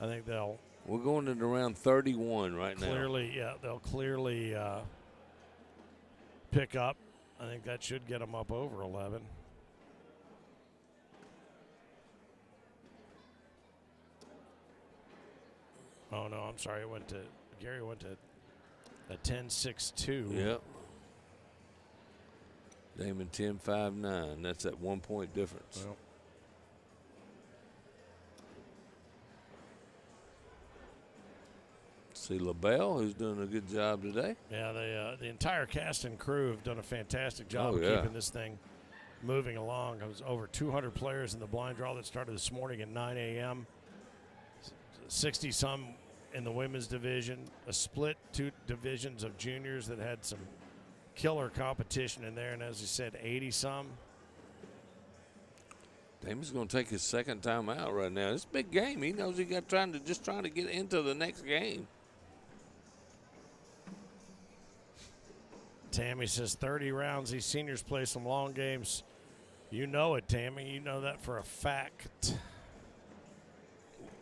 I think we're going into round 31 right now. They'll clearly pick up. I think that should get them up over 11. Oh, no, I'm sorry. Gary went to a 10-6-2. Yep. Damon 10-5-9. That's that 1 point difference. Well. See LaBelle, who's doing a good job today. Yeah, the entire cast and crew have done a fantastic job of keeping this thing moving along. It was over 200 players in the blind draw that started this morning at 9 a.m. 60-some in the women's division, a split 2 divisions of juniors that had some killer competition in there, and as you said, 80-some. Damon's going to take his second time out right now. It's a big game. He knows he got trying to get into the next game. Tammy says 30 rounds. These seniors play some long games. You know it, Tammy. You know that for a fact.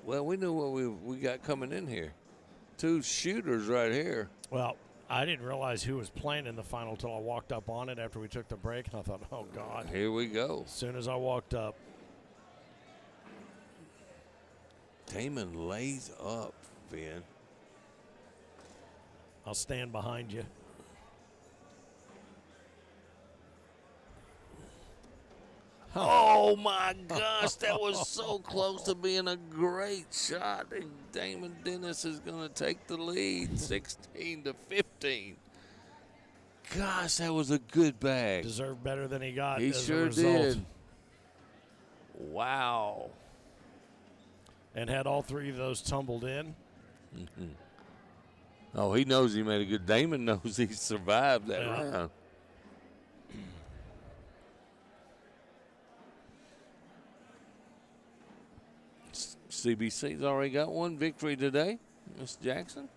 Well, we knew what we got coming in here. 2 shooters right here. Well, I didn't realize who was playing in the final until I walked up on it after we took the break, and I thought, oh, God. Here we go. As soon as I walked up. Damon lays up, Finn. I'll stand behind you. Oh, my gosh. That was so close to being a great shot. And Damon Dennis is going to take the lead, 16-15. Gosh, that was a good bag. Deserved better than he got. He sure did. Wow. And had all 3 of those tumbled in. Mm-hmm. Oh, he knows he made a good. Damon knows he survived that round. CBC's already got 1 victory today. Miss Jackson.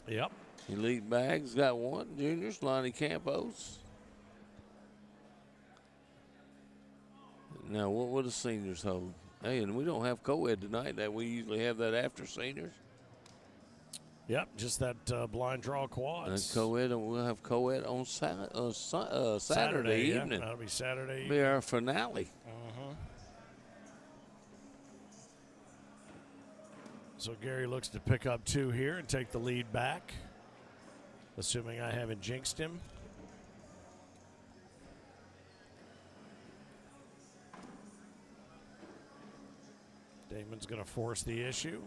Yep. Elite Bags got 1. Juniors, Lonnie Campos. Now, what will the seniors hold? Hey, and we don't have co-ed tonight. That we usually have that after seniors. Yep, just that blind draw quads. And co-ed, and we'll have co-ed on Saturday evening. Yeah, that'll be Saturday. Be our finale. So Gary looks to pick up 2 here and take the lead back, assuming I haven't jinxed him. Damon's going to force the issue.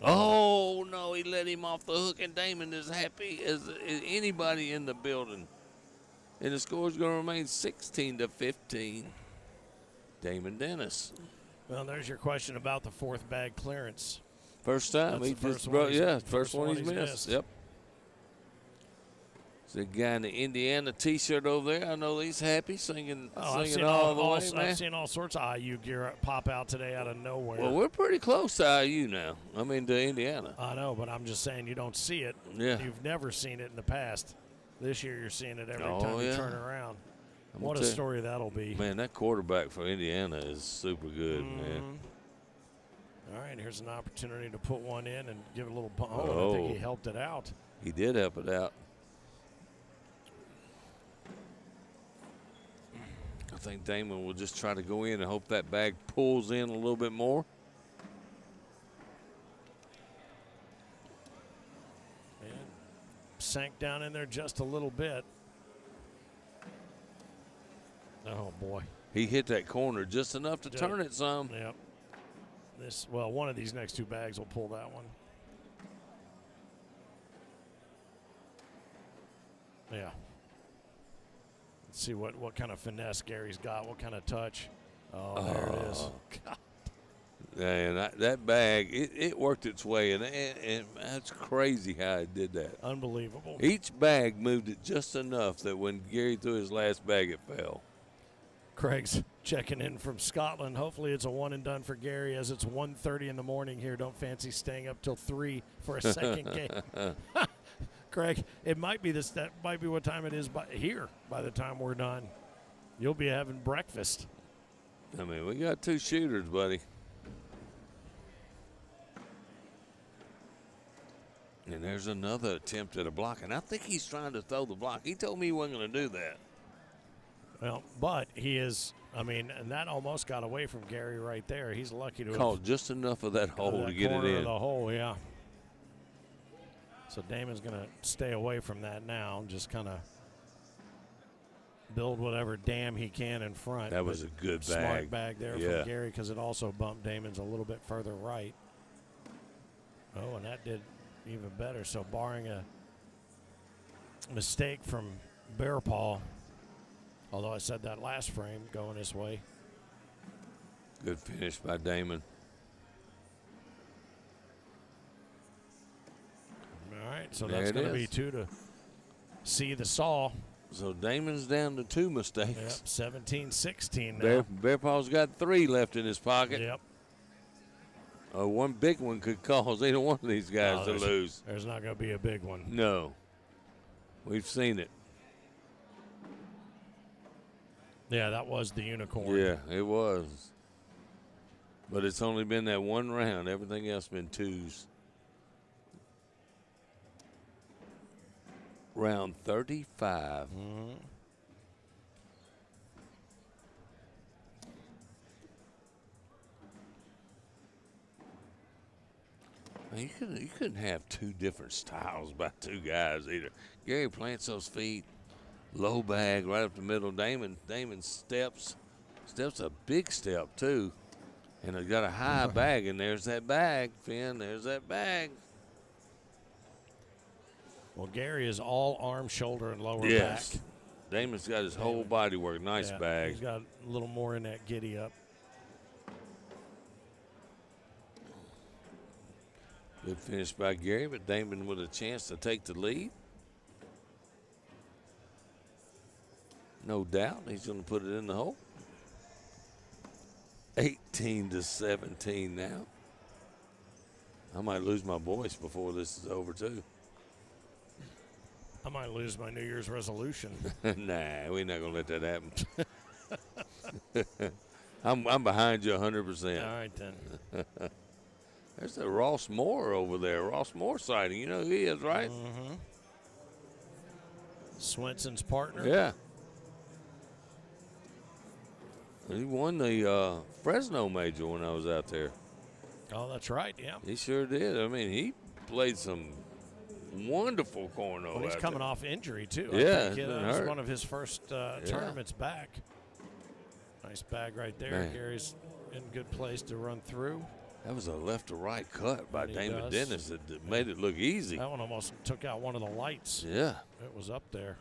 Oh, no, he let him off the hook, and Damon is happy as anybody in the building. And the score is going to remain 16-15. Damon Dennis. Well, there's your question about the 4th bag clearance. First time. That's He the just first brought, one he's- yeah, first first one one he's he's missed. missed. Yep. The guy in the Indiana T-shirt over there, I know he's happy singing all the way, man. I've seen all sorts of IU gear pop out today out of nowhere. Well, we're pretty close to IU now. I mean, to Indiana. I know, but I'm just saying you don't see it. Yeah. You've never seen it in the past. This year you're seeing it every Oh, time you yeah. turn around. I'm What a gonna tell you, story that'll be. Man, that quarterback for Indiana is super good, man. All right, here's an opportunity to put one in and give it a little bump. Oh, I think he helped it out. He did help it out. I think Damon will just try to go in and hope that bag pulls in a little bit more. And sank down in there just a little bit. Oh, boy. He hit that corner just enough to turn it some. Yep. Well, one of these next 2 bags will pull that one. Yeah. Let's see what kind of finesse Gary's got, what kind of touch. Oh, there it is. God. And that bag, it worked its way, and that's crazy how it did that. Unbelievable. Each bag moved it just enough that when Gary threw his last bag, it fell. Craig's checking in from Scotland. Hopefully it's a one and done for Gary as it's 1:30 in the morning here. Don't fancy staying up till 3 for a second game. Craig, it might be that might be what time it is here by the time we're done. You'll be having breakfast. I mean, we got 2 shooters, buddy. And there's another attempt at a block, and I think he's trying to throw the block. He told me he wasn't going to do that. Well, but he is, and that almost got away from Gary right there. He's lucky to Caught just enough of that hole to get it corner in. of the hole, yeah. So Damon's going to stay away from that now and just kind of build whatever dam he can in front. That was a good bag. Smart bag there Yeah. from Gary because it also bumped Damon's a little bit further right. Oh, and that did even better. So barring a mistake from Bear Paw, although I said that last frame going this way. Good finish by Damon. All right, so There that's it going to be is. 2 to see the saw. So Damon's down to 2 mistakes. Yep, 17-16 now. Bear Paw's got 3 left in his pocket. Yep. One big one could cause either one of these guys to lose. There's not going to be a big one. No. We've seen it. Yeah, that was the unicorn. Yeah, it was. But it's only been that one round. Everything else been 2s. Round 35. You couldn't have 2 different styles by 2 guys either. Gary plants those feet, low bag right up the middle. Damon steps a big step too, and he's got a high bag. And there's that bag, Finn. There's that bag. Well, Gary is all arm, shoulder, and lower Yes. back. Damon's got his whole body work. Nice Yeah, bag. He's got a little more in that giddy up. Good finish by Gary, but Damon with a chance to take the lead. No doubt he's going to put it in the hole. 18-17 now. I might lose my voice before this is over, too. I might lose my New Year's resolution. Nah, we're not going to let that happen. I'm behind you 100%. All right, then. There's the Ross Moore over there. Ross Moore sighting. You know who he is, right? Mm-hmm. Swenson's partner. Yeah. He won the Fresno Major when I was out there. Oh, that's right, yeah. He sure did. I mean, he played some wonderful cornhole. Well, he's out coming there. off injury, too. Yeah, I think that was one of his first tournaments back. Nice bag right there. Man. Gary's in good place to run through. That was a left to right cut by And he Damon does. Dennis that made it look easy. That one almost took out one of the lights. Yeah. It was up there.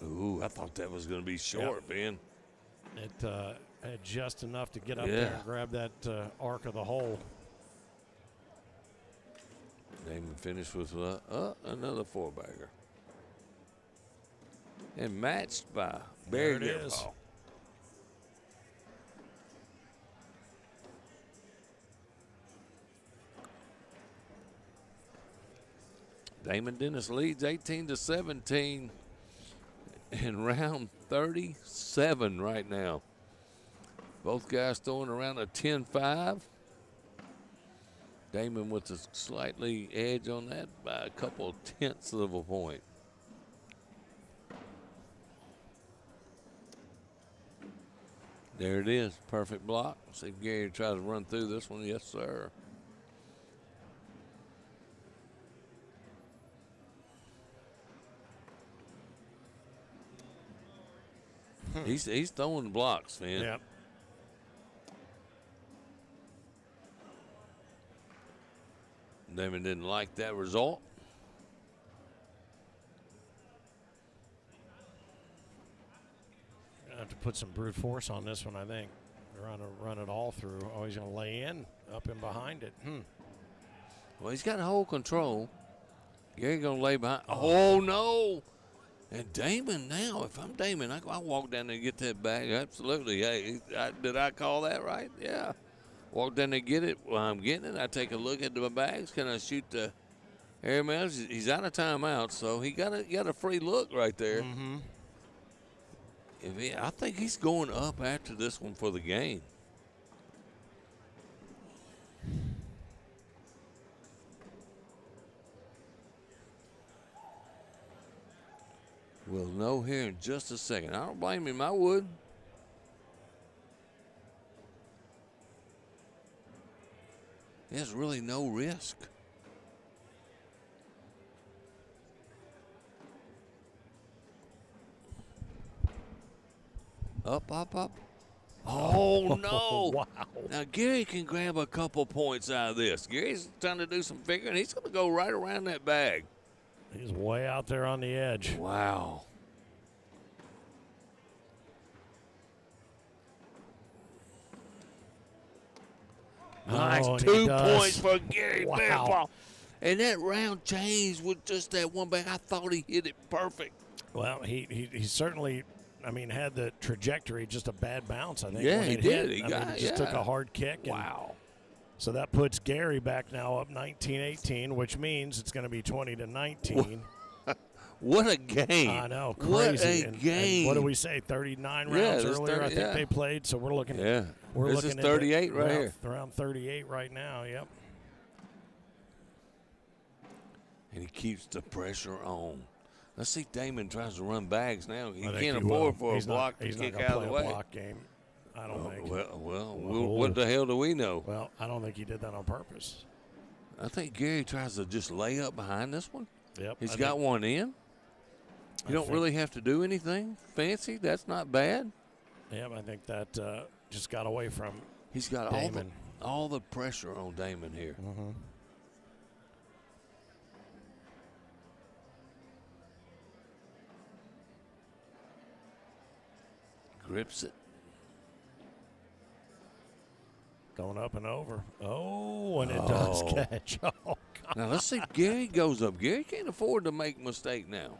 Ooh, I thought that was going to be short, Ben. It had just enough to get up Yeah. there and grab that arc of the hole. Damon finished with another four-bagger. And matched by There Barry it is. Gearpaw. Damon Dennis leads 18-17 in round 37 right now. Both guys throwing around a 10-5. Damon with a slightly edge on that by a couple tenths of a point. There it is, perfect block. See if Gary tries to run through this one. Yes, sir. He's throwing blocks, man. Yep. Damon didn't like that result. Gonna have to put some brute force on this one, I think. Run it all through. Oh, he's gonna lay in, up and behind it. Well, he's got whole control. Gary gonna lay behind. Oh no! And Damon now, if I'm Damon, I walk down there and get that bag. Absolutely. Hey, did I call that right? Yeah. Walk down there and get it. While I'm getting it, I take a look at the bags. Can I shoot the air mails? He's out of timeout, so he got a free look right there. Mm-hmm. I think he's going up after this one for the game. We'll know here in just a second. I don't blame him. I would. There's really no risk. Up, up, up. Oh, no. Wow. Now, Gary can grab a couple points out of this. Gary's trying to do some figuring. He's going to go right around that bag. He's way out there on the edge. Wow. Nice Oh, and 2 he does. points for Gary Wow. Bearpaw. And that round changed with just that one bag. I thought he hit it perfect. Well, he certainly, I mean, had the trajectory, just a bad bounce, I think. Yeah, when he it did. hit. He I got mean, he just took yeah. a hard kick. And Wow. so that puts Gary back now up 19-18, which means it's going to be 20-19. What a game. I know, What crazy. a And game. what do we say, 39 Yeah, rounds this earlier, 30, I think yeah. they played. So we're looking Yeah. we're This looking is into 38 right around, here. Around 38 right now, yep. And he keeps the pressure on. Let's see if Damon tries to run bags now. He I think can't he will. afford for He's a block not, he's to not kick gonna out of play the a way. block game, I don't think. Well, Whoa. what the hell do we know? Well, I don't think he did that on purpose. I think Gary tries to just lay up behind this one. Yep. He's I got think- one in. You don't think- really have to do anything fancy. That's not bad. Yep, I think that just got away from He's got Damon. all the pressure on Damon here. Mm-hmm. Grips it. Going up and over. Oh, and it does Oh. catch. Oh, God. Now let's see if Gary goes up. Gary can't afford to make a mistake now.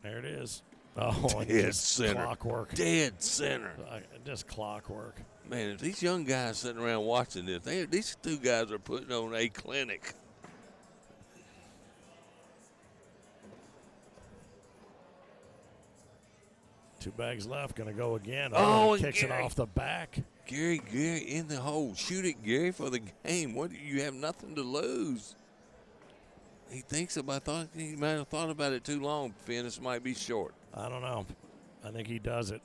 There it is. Oh, and Dead just center. clockwork. Dead center. Just clockwork. Man, if these young guys sitting around watching this, these two guys are putting on a clinic. 2 bags left. Going to go again. Oh, and kicks Gary. it off the back. Gary in the hole. Shoot it, Gary, for the game. What? You have nothing to lose. He thinks about. He might have thought about it too long. Finn, this might be short. I don't know. I think he does it.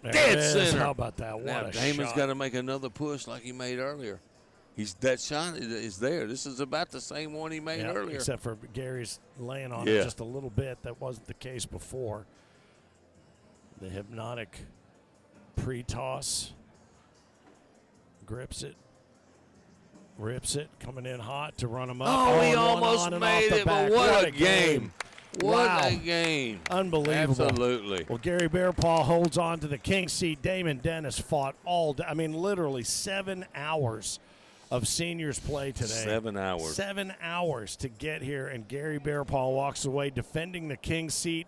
There Dead it is. center. How about that? What now a Damon's shot. got to make another push like he made earlier. That shot is there. This is about the same one he made earlier. Except for Gary's laying on it just a little bit. That wasn't the case before. The hypnotic pre-toss. Grips it. Rips it. Coming in hot to run him up. Oh, he and one almost on and made off the it, but back. what a game. Wow. What a game. Unbelievable. Absolutely. Well, Gary Bearpaw holds on to the king seat. Damon Dennis fought all day. I mean, literally 7 hours of seniors play today. 7 hours. 7 hours to get here, and Gary Bearpaw walks away defending the king seat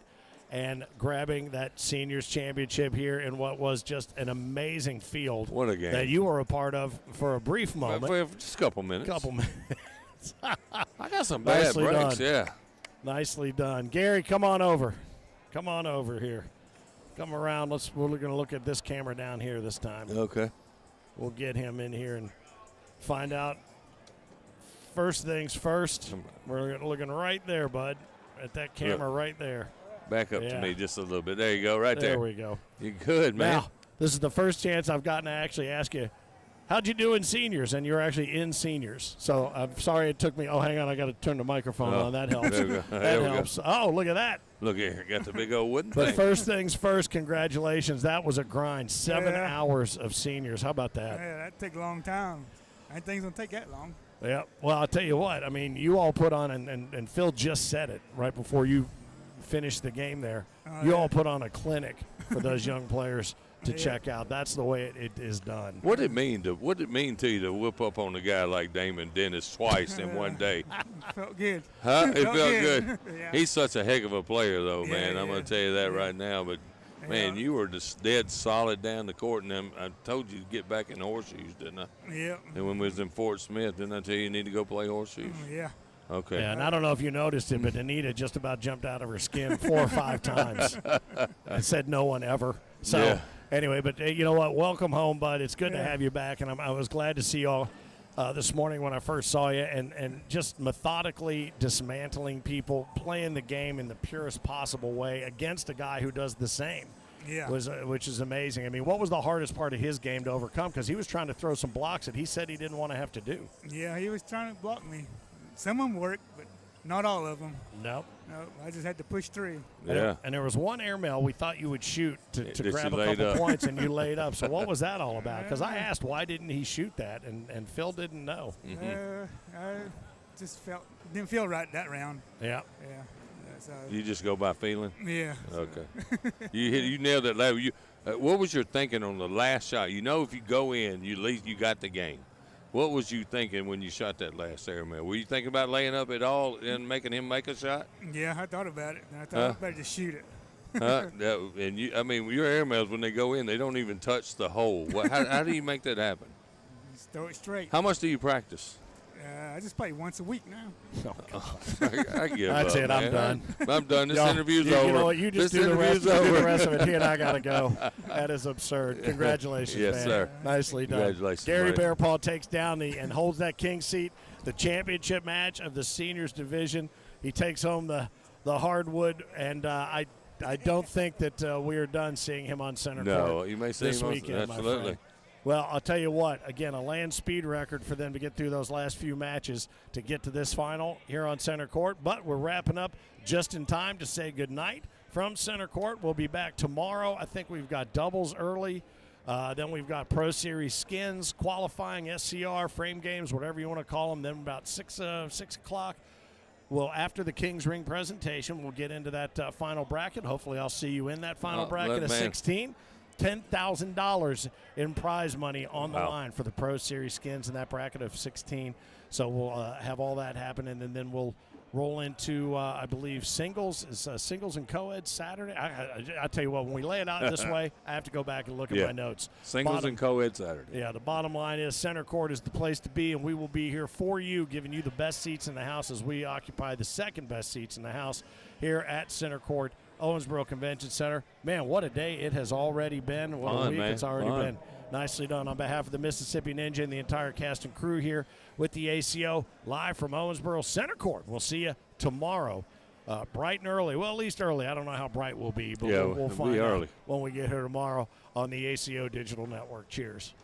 and grabbing that seniors championship here in what was just an amazing field. What a game. That you were a part of for a brief moment. For just a couple minutes. I got some bad breaks, yeah. Nicely done. Gary, come on over. Come on over here. Come around. We're going to look at this camera down here this time. Okay. We'll get him in here and find out. First things first. We're looking right there, bud, at that camera right there. Back up to me just a little bit. There you go, right there. There we go. You're good, man. Now, this is the first chance I've gotten to actually ask you, how'd you do in seniors? And you're actually in seniors. So I'm sorry it took me. Oh, hang on. I got to turn the microphone on. That helps. There we go. That helps. Oh, look at that. Look here. Got the big old wooden But thing. first things first, congratulations. That was a grind. 7 hours of seniors. How about that? Yeah, that take a long time. I didn't think it was going to take that long. Yeah. Well, I'll tell you what. I mean, you all put on, and Phil just said it right before you finished the game there. You all put on a clinic for those young players to check out. That's the way it is done. What did it mean to you to whip up on a guy like Damon Dennis twice in one day? Felt good. Huh? It felt good. Yeah. He's such a heck of a player, though, Yeah, man. I'm going to tell you that right now. But, man, you were just dead solid down the court. And I told you to get back in horseshoes, didn't I? Yeah. And when we was in Fort Smith, didn't I tell you need to go play horseshoes? Yeah. Okay. Yeah, and I don't know if you noticed it, but Anita just about jumped out of her skin 4 or 5 times and said no one ever. So, anyway, but you know what? Welcome home, bud. It's good to have you back, and I was glad to see y'all this morning when I first saw you, and just methodically dismantling people, playing the game in the purest possible way against a guy who does the same. Yeah. Which is amazing. I mean, what was the hardest part of his game to overcome? Because he was trying to throw some blocks that he said he didn't want to have to do. Yeah, he was trying to block me. Some of them worked, but not all of them. Nope. No, I just had to push through. Yeah. And there was one airmail we thought you would shoot to That grab you a laid couple up. points, and you laid up. So what was that all about? Because I asked why didn't he shoot that, and Phil didn't know. I just didn't feel right that round. Yeah. Yeah. So, You just go by feeling? yeah. Okay. You nailed it. What was your thinking on the last shot? You know, if you go in, at least you got the game. What was you thinking when you shot that last airmail? Were you thinking about laying up at all and making him make a shot? Yeah, I thought about it. And I thought I better just shoot it. And your airmails, when they go in, they don't even touch the hole. How do you make that happen? Just throw it straight. How much do you practice? I just play once a week now. I give That's up, it. man. I'm done. I'm done. This Y'all, interview's over. You know what? You just This do the rest, interview's over. the rest of it. He and I got to go. That is absurd. Congratulations, Yes, man. sir. Nicely done. Congratulations, Gary buddy. Bearpaw takes down and holds that king seat, the championship match of the seniors division. He takes home the hardwood, and I don't think that we are done seeing him on center court. No, you may see this him on, weekend, my absolutely. friend. Well, I'll tell you what, again, a land speed record for them to get through those last few matches to get to this final here on center court. But we're wrapping up just in time to say goodnight from center court. We'll be back tomorrow. I think we've got doubles early. Then we've got Pro Series skins, qualifying, SCR, frame games, whatever you want to call them. Then about 6 o'clock. Well, after the King's Ring presentation, we'll get into that final bracket. Hopefully I'll see you in that final bracket of 16. $10,000 in prize money on the line for the Pro Series skins in that bracket of 16. So we'll have all that happening, and then we'll roll into, I believe, singles. Is singles and co-ed Saturday? I tell you what, when we lay it out this way, I have to go back and look at my notes. Singles and co-ed Saturday. Yeah, the bottom line is center court is the place to be, and we will be here for you, giving you the best seats in the house as we occupy the second best seats in the house here at center court Owensboro Convention Center. Man, what a day it has already been. What a week it's already been. Nicely done. On behalf of the Mississippi Ninja and the entire cast and crew here with the ACO, live from Owensboro Center Court. We'll see you tomorrow, bright and early. Well, at least early. I don't know how bright we'll be, but we'll find out when we get here tomorrow on the ACO Digital Network. Cheers.